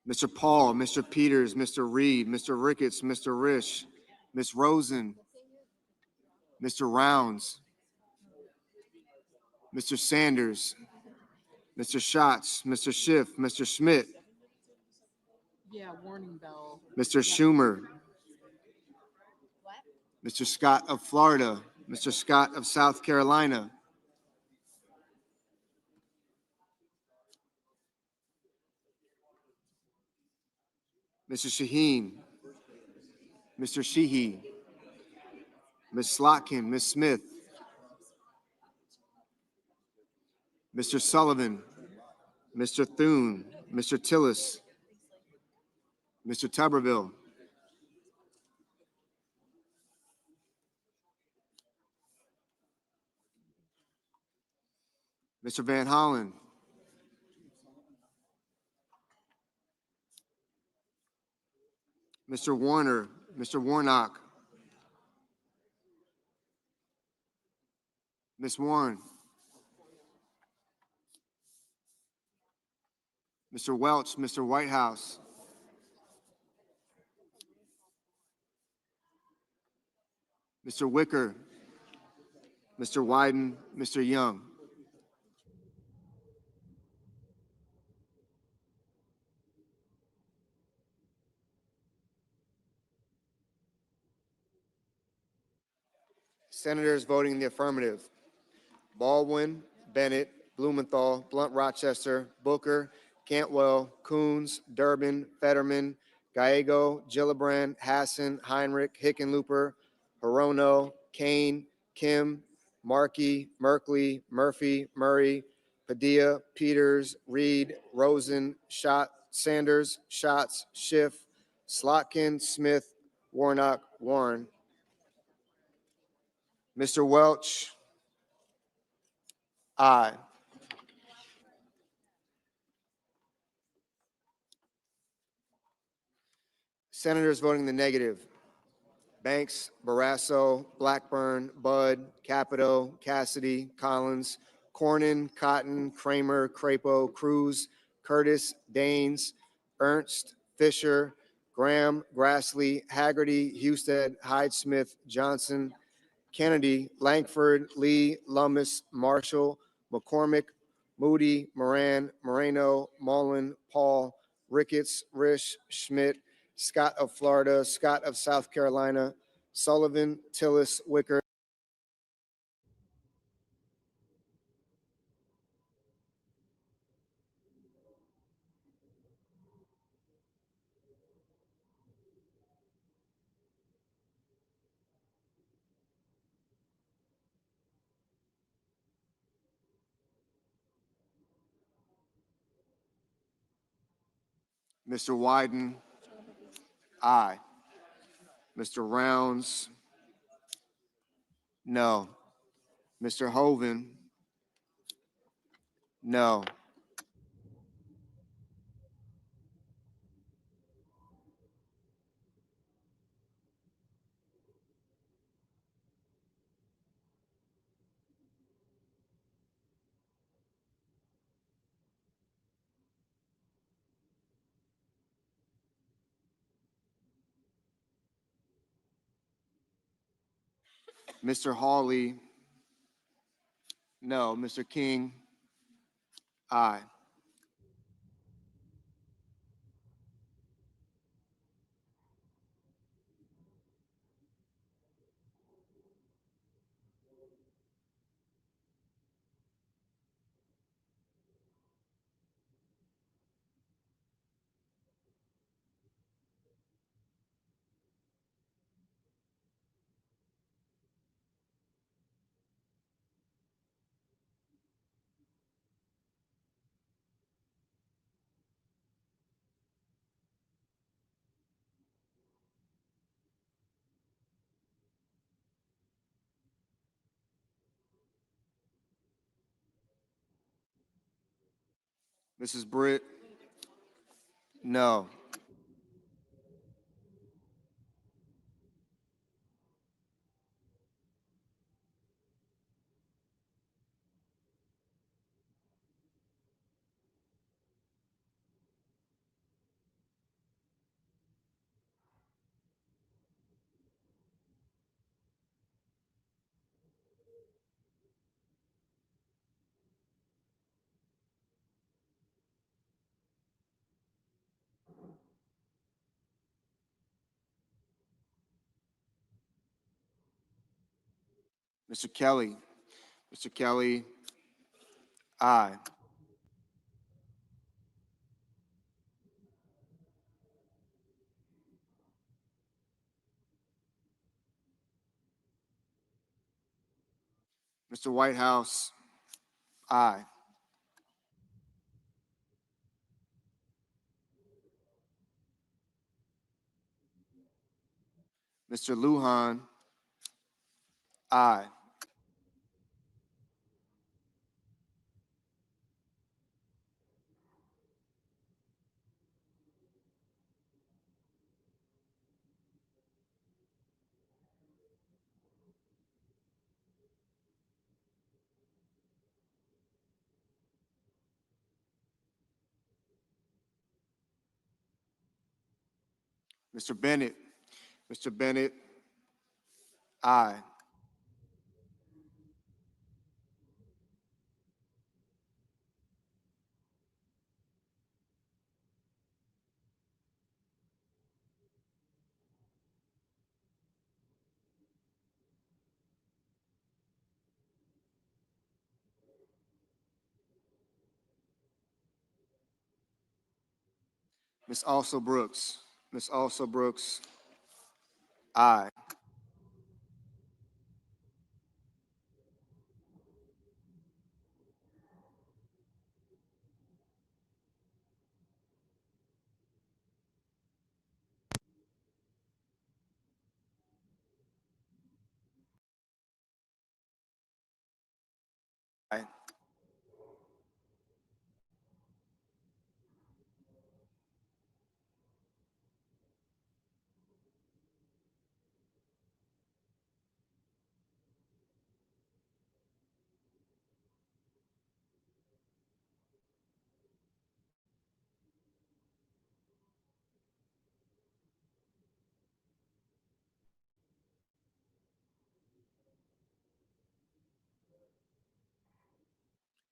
Mr. Paul, Mr. Peters, Mr. Reed, Mr. Ricketts, Mr. Risch, Ms. Rosen, Mr. Rounds, Mr. Sanders, Mr. Schatz, Mr. Schiff, Mr. Schmidt, Yeah, warning bell. Mr. Schumer, Mr. Scott of Florida, Mr. Scott of South Carolina, Mr. Shaheen, Mr. Sheehy, Ms. Slotkin, Ms. Smith, Mr. Sullivan, Mr. Thune, Mr. Tillis, Mr. Tuberville, Mr. Van Hollen, Mr. Warner, Mr. Warnock, Ms. Warren, Mr. Welch, Mr. Whitehouse, Mr. Wicker, Mr. Wyden, Mr. Young. Senators voting in the affirmative: Baldwin, Bennett, Blumenthal, Blunt Rochester, Booker, Cantwell, Coons, Durbin, Fetterman, Gallego, Gillibrand, Hassan, Heinrich, Hickenlooper, Hirono, Kane, Kim, Markey, Merkley, Murphy, Murray, Padilla, Peters, Reed, Rosen, Schott, Sanders, Schatz, Schiff, Slotkin, Smith, Warnock, Warren. Mr. Welch, aye. Senators voting in the negative: Banks, Barrasso, Blackburn, Budd, Capito, Cassidy, Collins, Cornyn, Cotton, Kramer, Crapo, Cruz, Curtis, Daines, Ernst, Fisher, Graham, Grassley, Haggerty, Husted, Hyde-Smith, Johnson, Kennedy, Langford, Lee, Lummis, Marshall, McCormick, Moody, Moran, Moreno, Mullen, Paul, Ricketts, Risch, Schmidt, Scott of Florida, Scott of South Carolina, Sullivan, Tillis, Wicker. Mr. Wyden, aye. Mr. Rounds, no. Mr. Hoven, no. Mr. Hawley, no. Mr. King, aye. Mrs. Britt, no. Mr. Kelly. Mr. Kelly, aye. Mr. Whitehouse, aye. Mr. Lujan, aye. Mr. Bennett. Mr. Bennett, aye. Ms. Also Brooks. Ms. Also Brooks, aye. Aye.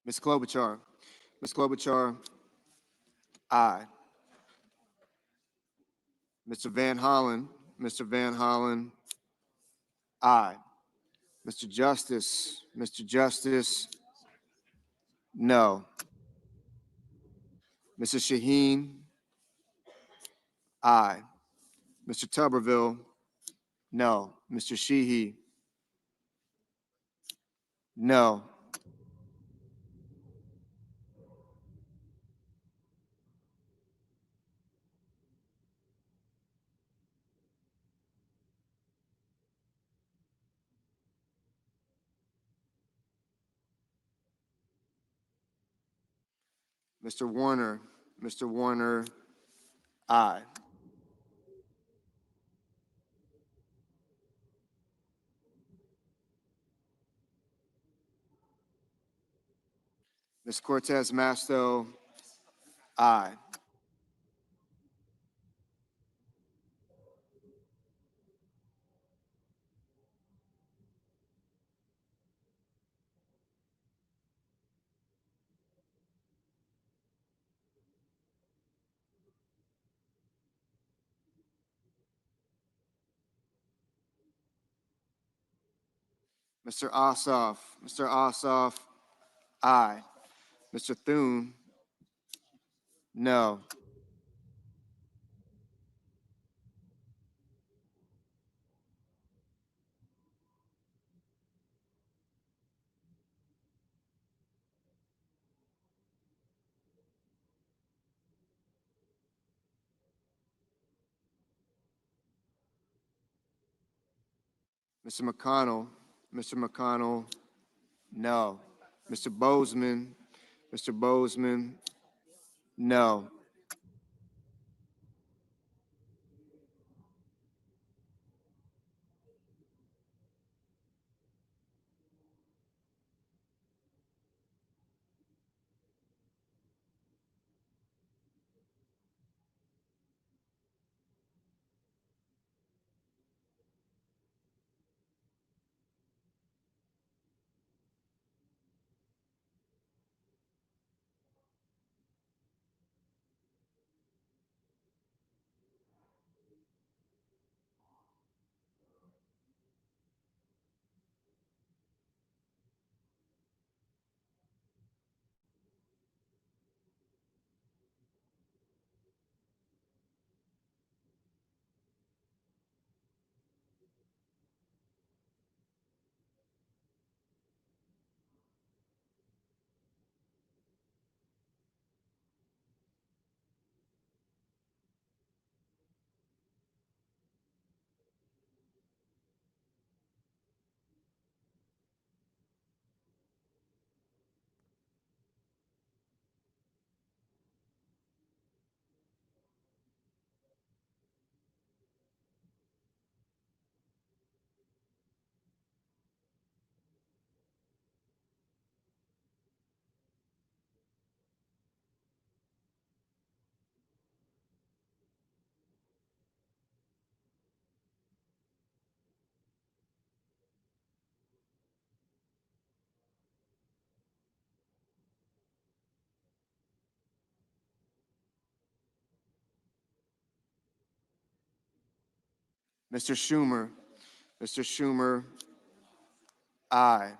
Ms. Klobuchar. Ms. Klobuchar, aye. Mr. Van Hollen. Mr. Van Hollen, aye. Mr. Justice. Mr. Justice, no. Mrs. Shaheen, aye. Mr. Tuberville, no. Mr. Sheehy, no. Mr. Warner. Mr. Warner, aye. Ms. Cortez Masto, aye. Mr. Ossoff. Mr. Ossoff, aye. Mr. Thune, no. Mr. McConnell. Mr. McConnell, no. Mr. Bozeman. Mr. Bozeman, no. Mr. Schumer. Mr. Schumer, aye.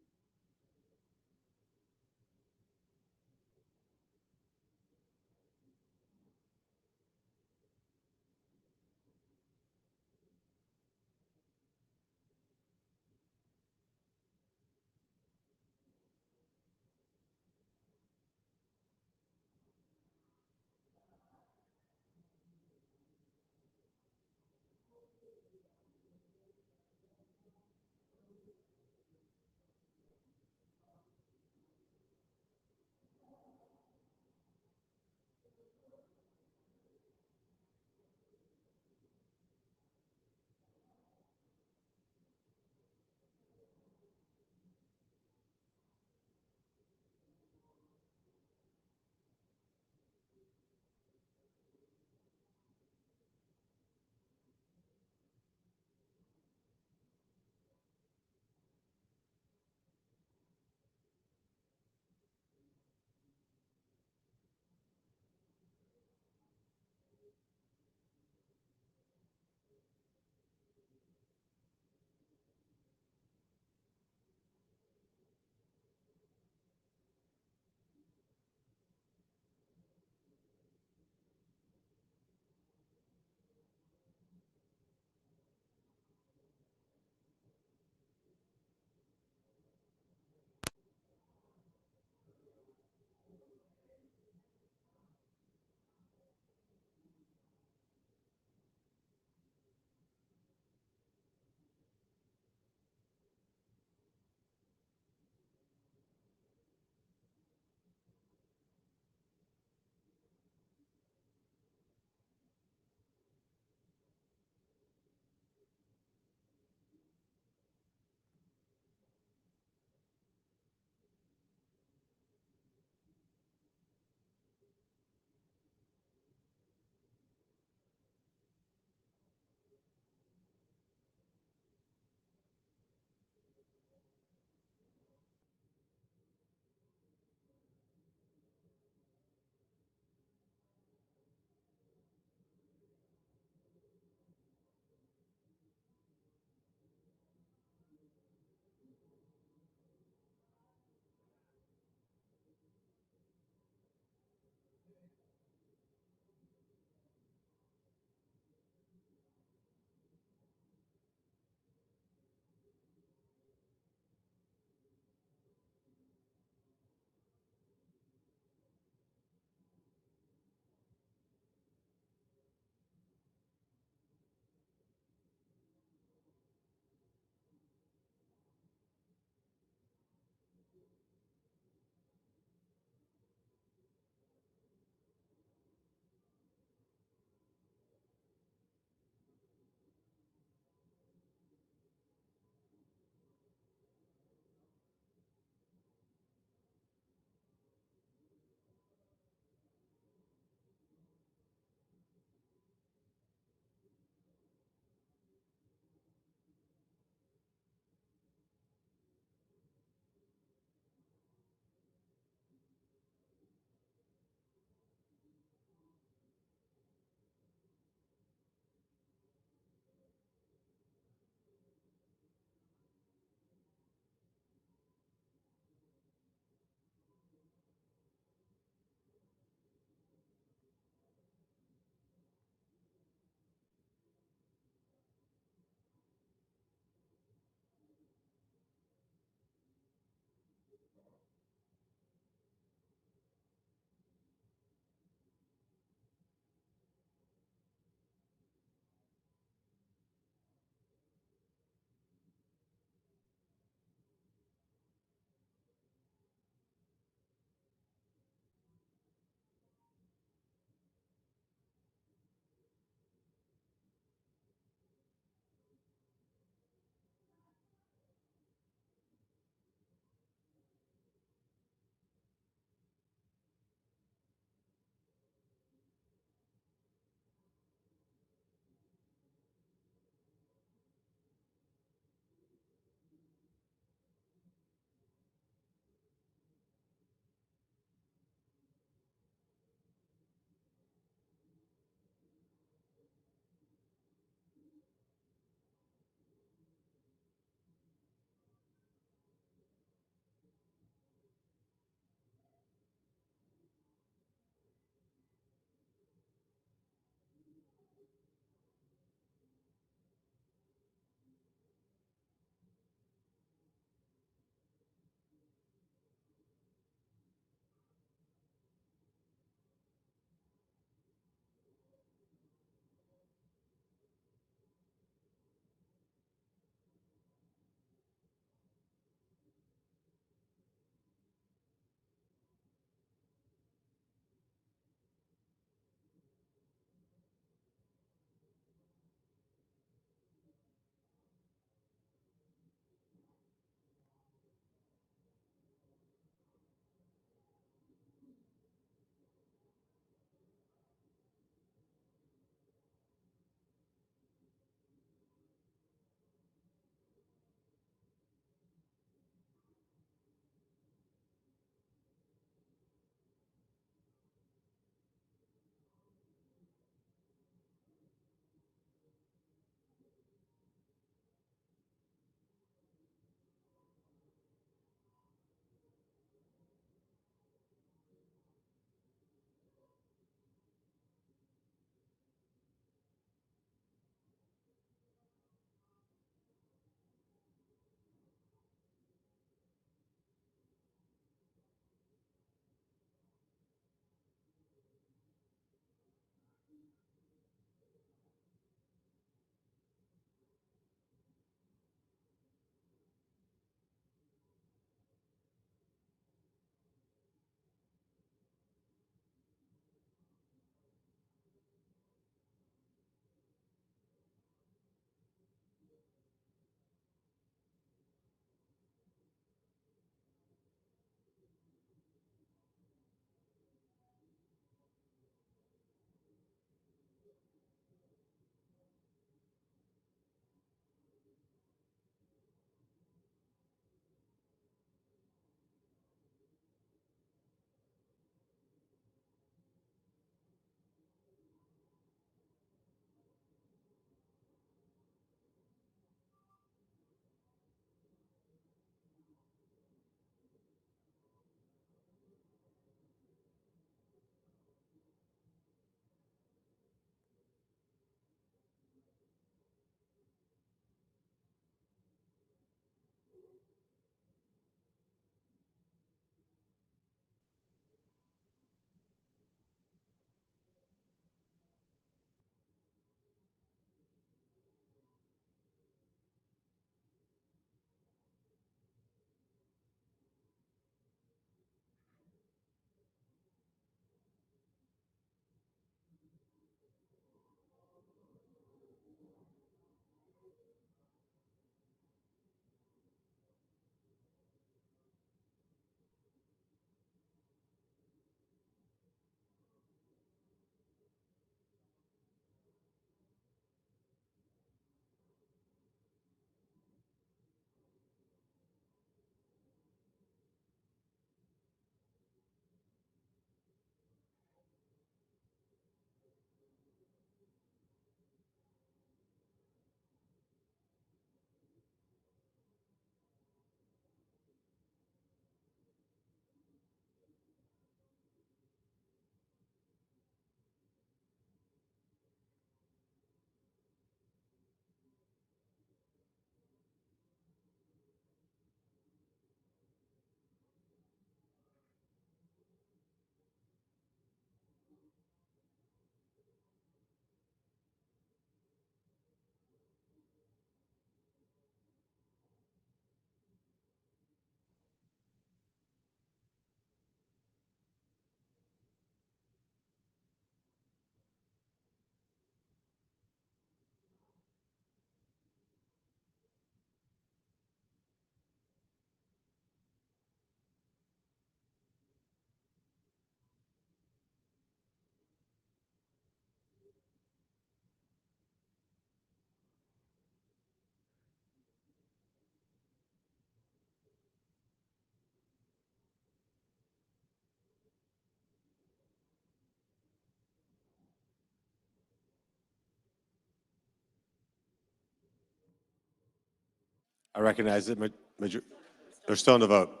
I recognize that they're still in the vote.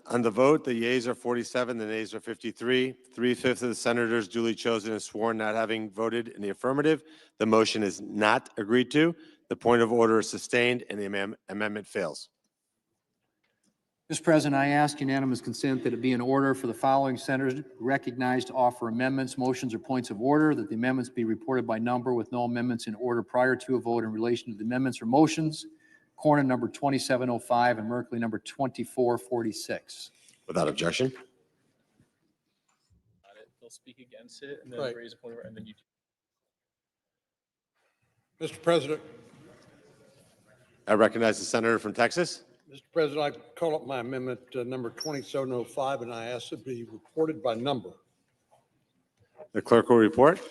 On the vote, the yeas are 47, the nays are 53. 3/5 of the senators duly chosen and sworn not having voted in the affirmative. The motion is not agreed to. The point of order is sustained and the amendment fails. Mr. President, I ask unanimous consent that it be in order for the following senators recognized to offer amendments, motions, or points of order, that the amendments be reported by number with no amendments in order prior to a vote in relation to the amendments or motions. Cornyn number 2705 and Merkley number 2446. Without objection. They'll speak against it and then Right. raise a point, and then you. Mr. President, I recognize the senator from Texas. Mr. President, I call up my amendment number 2705, and I ask it be reported by number. The clerk will report.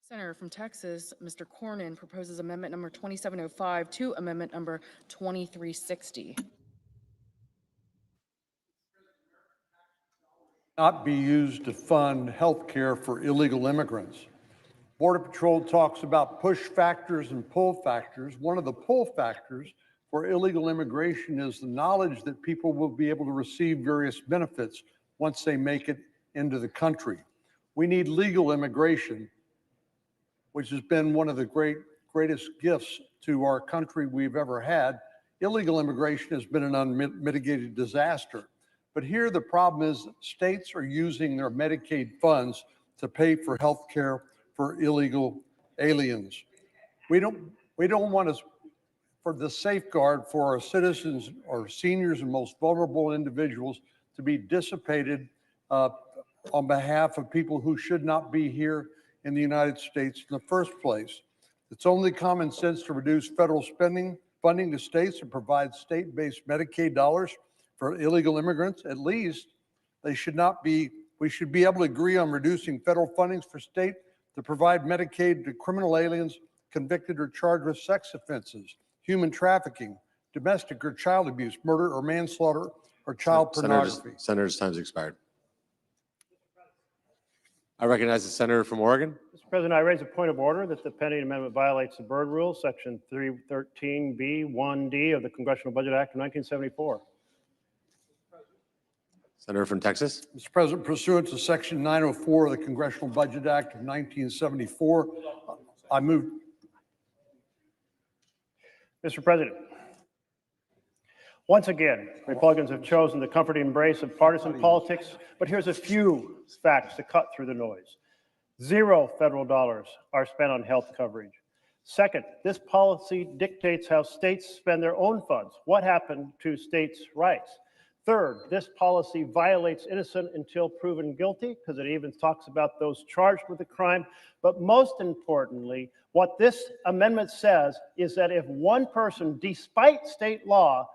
Senator from Texas, Mr. Cornyn proposes amendment number 2705 to amendment number 2360. Not be used to fund health care for illegal immigrants. Border Patrol talks about push factors and pull factors. One of the pull factors for illegal immigration is the knowledge that people will be able to receive various benefits once they make it into the country. We need legal immigration, which has been one of the greatest gifts to our country we've ever had. Illegal immigration has been an unmitigated disaster. But here the problem is states are using their Medicaid funds to pay for health care for illegal aliens. We don't want to, for the safeguard for our citizens, our seniors and most vulnerable individuals to be dissipated on behalf of people who should not be here in the United States in the first place. It's only common sense to reduce federal funding to states and provide state-based Medicaid dollars for illegal immigrants. At least we should be able to agree on reducing federal fundings for state to provide Medicaid to criminal aliens convicted or charged with sex offenses, human trafficking, domestic or child abuse, murder or manslaughter, or child pornography. Senator's time's expired. I recognize the senator from Oregon. Mr. President, I raise a point of order that the pending amendment violates the Byrd Rule, Section 313B1D of the Congressional Budget Act of 1974. Senator from Texas. Mr. President, pursuant to Section 904 of the Congressional Budget Act of 1974, I move. Mr. President, once again, Republicans have chosen the comforting embrace of partisan politics, but here's a few facts to cut through the noise. 0 federal dollars are spent on health coverage. Second, this policy dictates how states spend their own funds. What happened to states' rights? Third, this policy violates innocent until proven guilty, because it even talks about those charged with the crime. But most importantly, what this amendment says is that if one person, despite state law,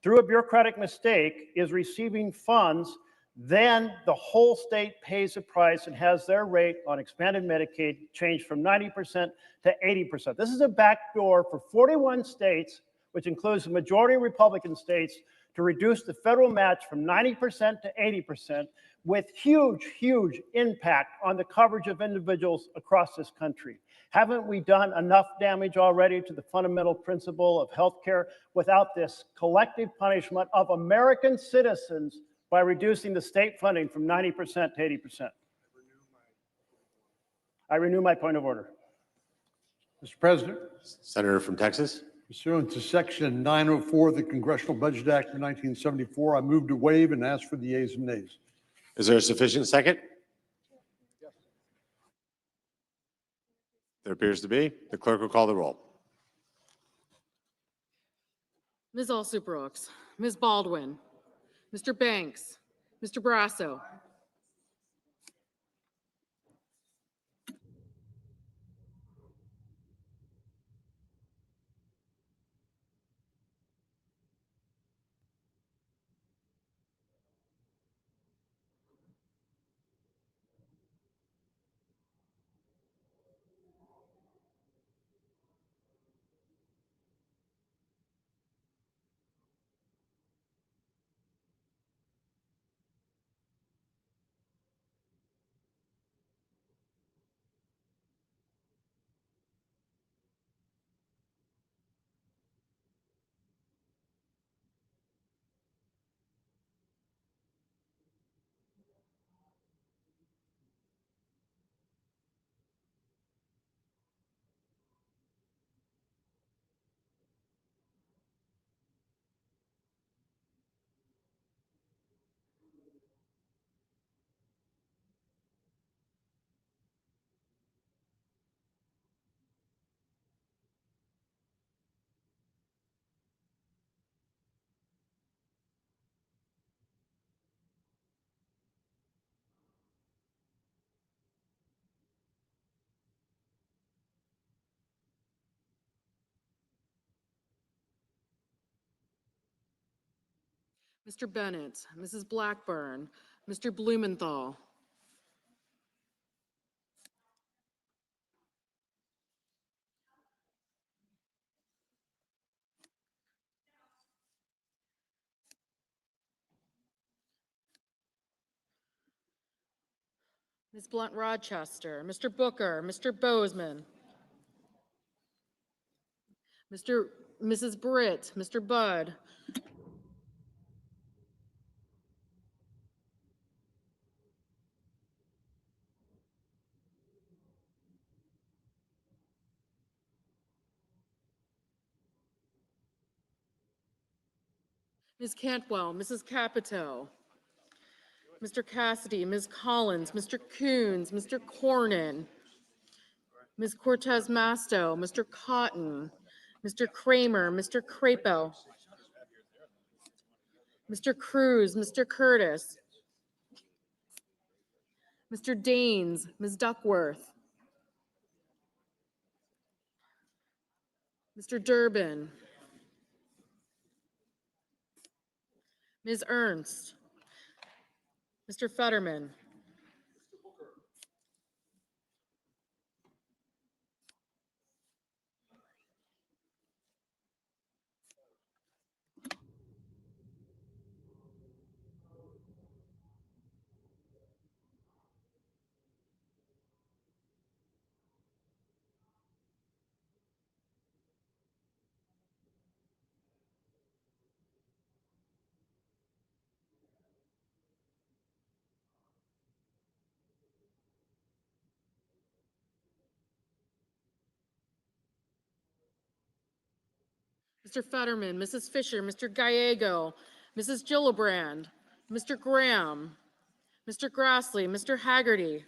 through a bureaucratic mistake, is receiving funds, then the whole state pays a price and has their rate on expanded Medicaid changed from 90% to 80%. This is a backdoor for 41 states, which includes the majority of Republican states, to reduce the federal match from 90% to 80%, with huge, huge impact on the coverage of individuals across this country. Haven't we done enough damage already to the fundamental principle of healthcare without this collective punishment of American citizens by reducing the state funding from 90% to 80%? I renew my point of order. Mr. President. Senator from Texas. Pursuant to Section 904 of the Congressional Budget Act of 1974, I move to waive and ask for the yeas and nays. Is there a sufficient second? There appears to be. The clerk will call the roll. Ms. Alsubrooks, Ms. Baldwin, Mr. Banks, Mr. Brasso, Mr. Bennett, Mrs. Blackburn, Mr. Blumenthal, Ms. Blunt Rochester, Mr. Booker, Mr. Bozeman, Mrs. Britt, Mr. Budd, Ms. Cantwell, Mrs. Capito, Mr. Cassidy, Ms. Collins, Mr. Coons, Mr. Cornyn, Ms. Cortez Masto, Mr. Cotton, Mr. Kramer, Mr. Crapo, Mr. Cruz, Mr. Curtis, Mr. Daines, Ms. Duckworth, Mr. Durbin, Ms. Ernst, Mr. Fetterman, Mr. Fetterman, Mrs. Fisher, Mr. Gallego, Mrs. Gillibrand, Mr. Graham, Mr. Grassley, Mr. Haggerty,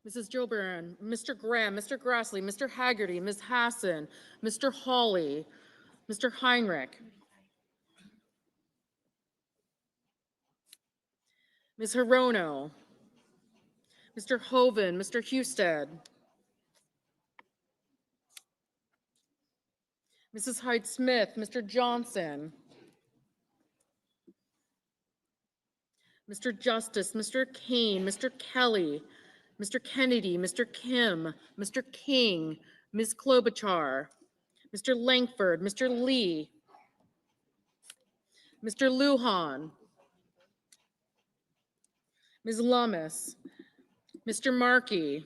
Mrs. Gillibrand, Mr. Graham, Mr. Grassley, Mr. Haggerty, Ms. Hassan, Mr. Hawley, Mr. Heinrich, Ms. Hirono, Mr. Hoven, Mr. Husted, Mrs. Hyde-Smith, Mr. Johnson, Mr. Justice, Mr. Kane, Mr. Kelly, Mr. Kennedy, Mr. Kim, Mr. King, Ms. Klobuchar, Mr. Langford, Mr. Lee, Mr. Lujan, Ms. Lummis, Mr. Markey,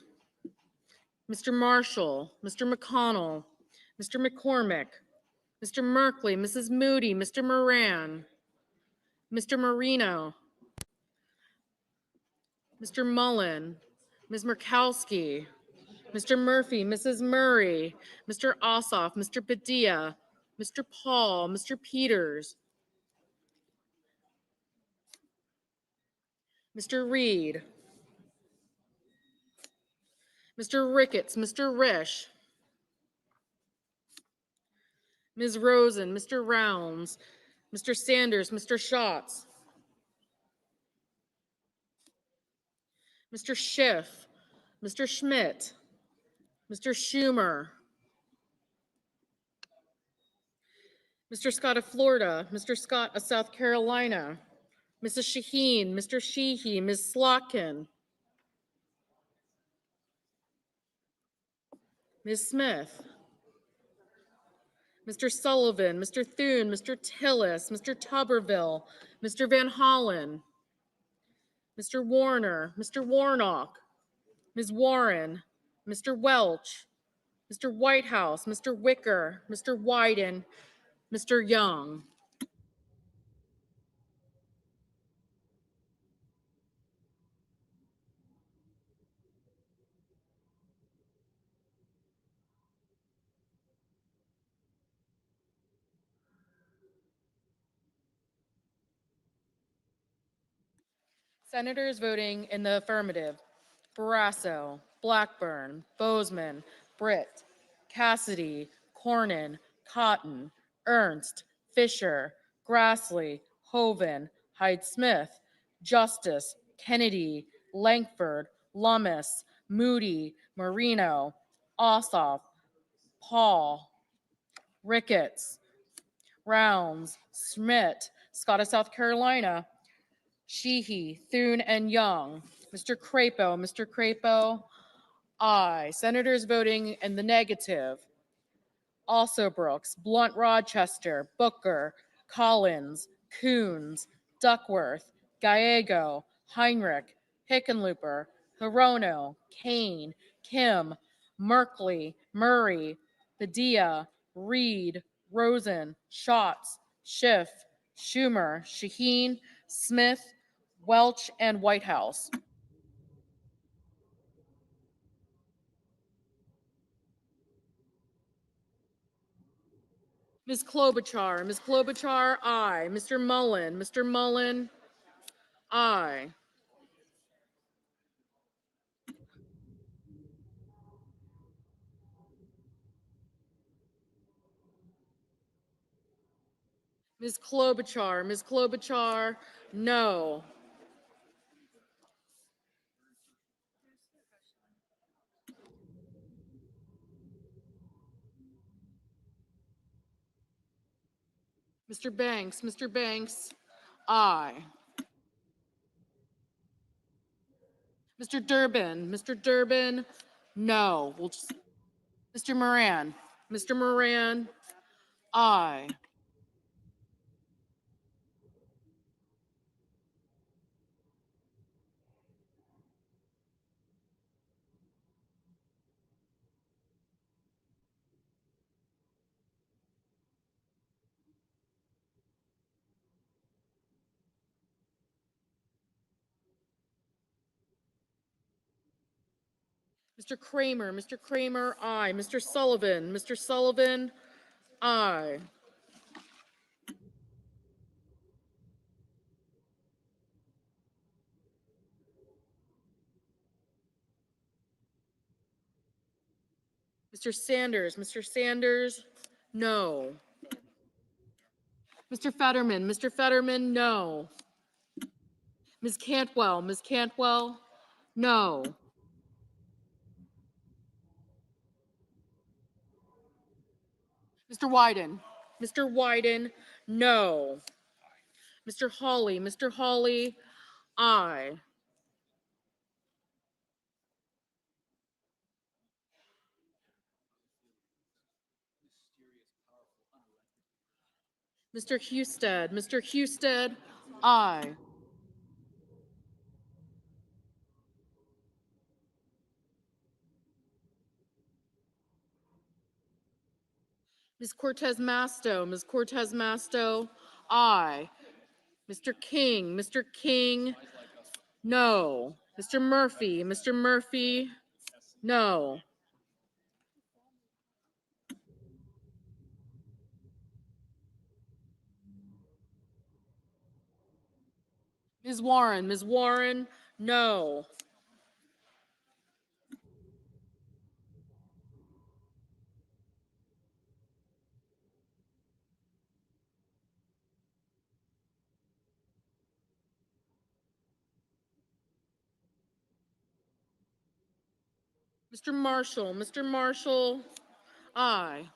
Mr. Marshall, Mr. McConnell, Mr. McCormick, Mr. Merkley, Mrs. Moody, Mr. Moran, Mr. Marino, Mr. Mullen, Ms. Murkowski, Mr. Murphy, Mrs. Murray, Mr. Ossoff, Mr. Padilla, Mr. Paul, Mr. Peters, Mr. Reed, Mr. Ricketts, Mr. Risch, Ms. Rosen, Mr. Rounds, Mr. Sanders, Mr. Schatz, Mr. Schiff, Mr. Schmidt, Mr. Schumer, Mr. Scott of Florida, Mr. Scott of South Carolina, Mrs. Shaheen, Mr. Sheehy, Ms. Slotkin, Ms. Smith, Mr. Sullivan, Mr. Thune, Mr. Tillis, Mr. Tuberville, Mr. Van Hollen, Mr. Warner, Mr. Warnock, Ms. Warren, Mr. Welch, Mr. Whitehouse, Mr. Wicker, Mr. Wyden, Mr. Young. Senators voting in the affirmative: Barrasso, Blackburn, Bozeman, Britt, Cassidy, Cornyn, Cotton, Ernst, Fisher, Grassley, Hoven, Hyde-Smith, Justice, Kennedy, Langford, Lummis, Moody, Marino, Ossoff, Paul, Ricketts, Rounds, Schmidt, Scott of South Carolina, Sheehy, Thune, and Young. Mr. Crapo, aye. Senators voting in the negative. Also Brooks, Blunt Rochester, Booker, Collins, Coons, Duckworth, Gallego, Heinrich, Hickenlooper, Hirono, Kane, Kim, Merkley, Murray, Padilla, Reed, Rosen, Schatz, Schiff, Schumer, Shaheen, Smith, Welch, and Whitehouse. Ms. Klobuchar, aye. Mr. Mullen, aye. Ms. Klobuchar, no. Mr. Banks, aye. Mr. Durbin, no. We'll just, Mr. Moran, aye. Mr. Kramer, aye. Mr. Sullivan, aye. Mr. Sanders, no. Mr. Fetterman, no. Ms. Cantwell, no. Mr. Wyden, no. Mr. Hawley, aye. Mr. Husted, aye. Ms. Cortez Masto, aye. Mr. King, no. Mr. Murphy, no. Ms. Warren, no. Mr. Marshall, aye.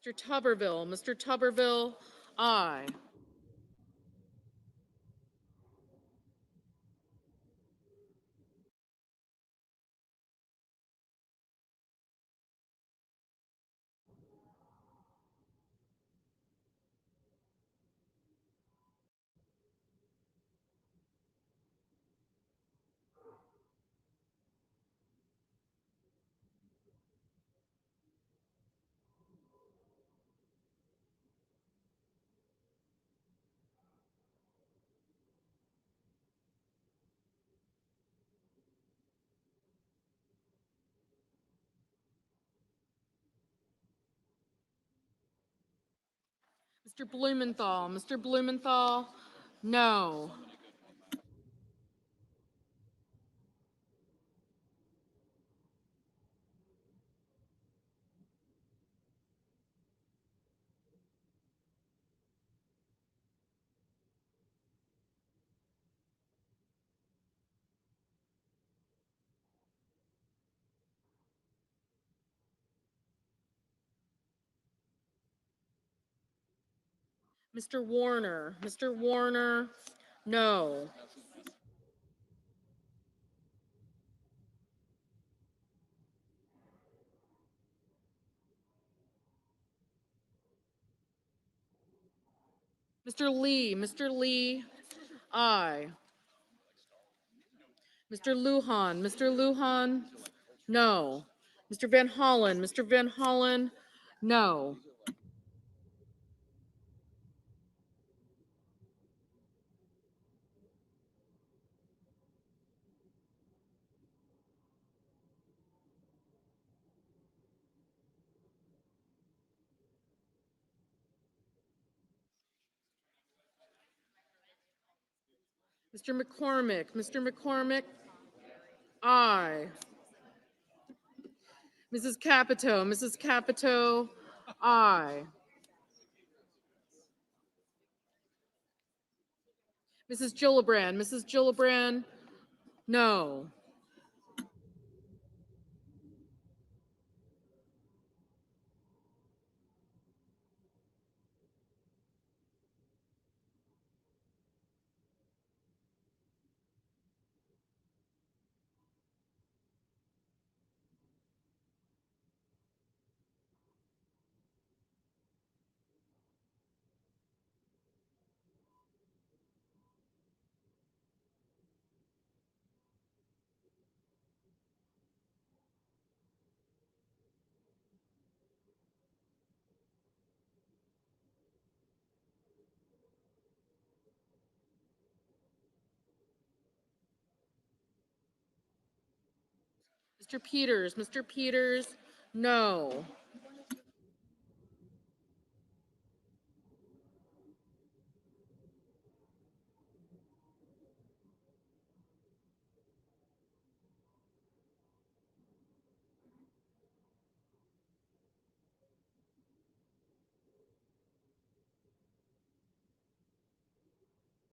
Mr. Tuberville, aye. Mr. Blumenthal, Mr. Blumenthal, no. Mr. Warner, no. Mr. Lee, aye. Mr. Lujan, no. Mr. Van Hollen, no. Mr. McCormick, aye. Mrs. Capito, aye. Mrs. Gillibrand, no. Mr. Peters, no.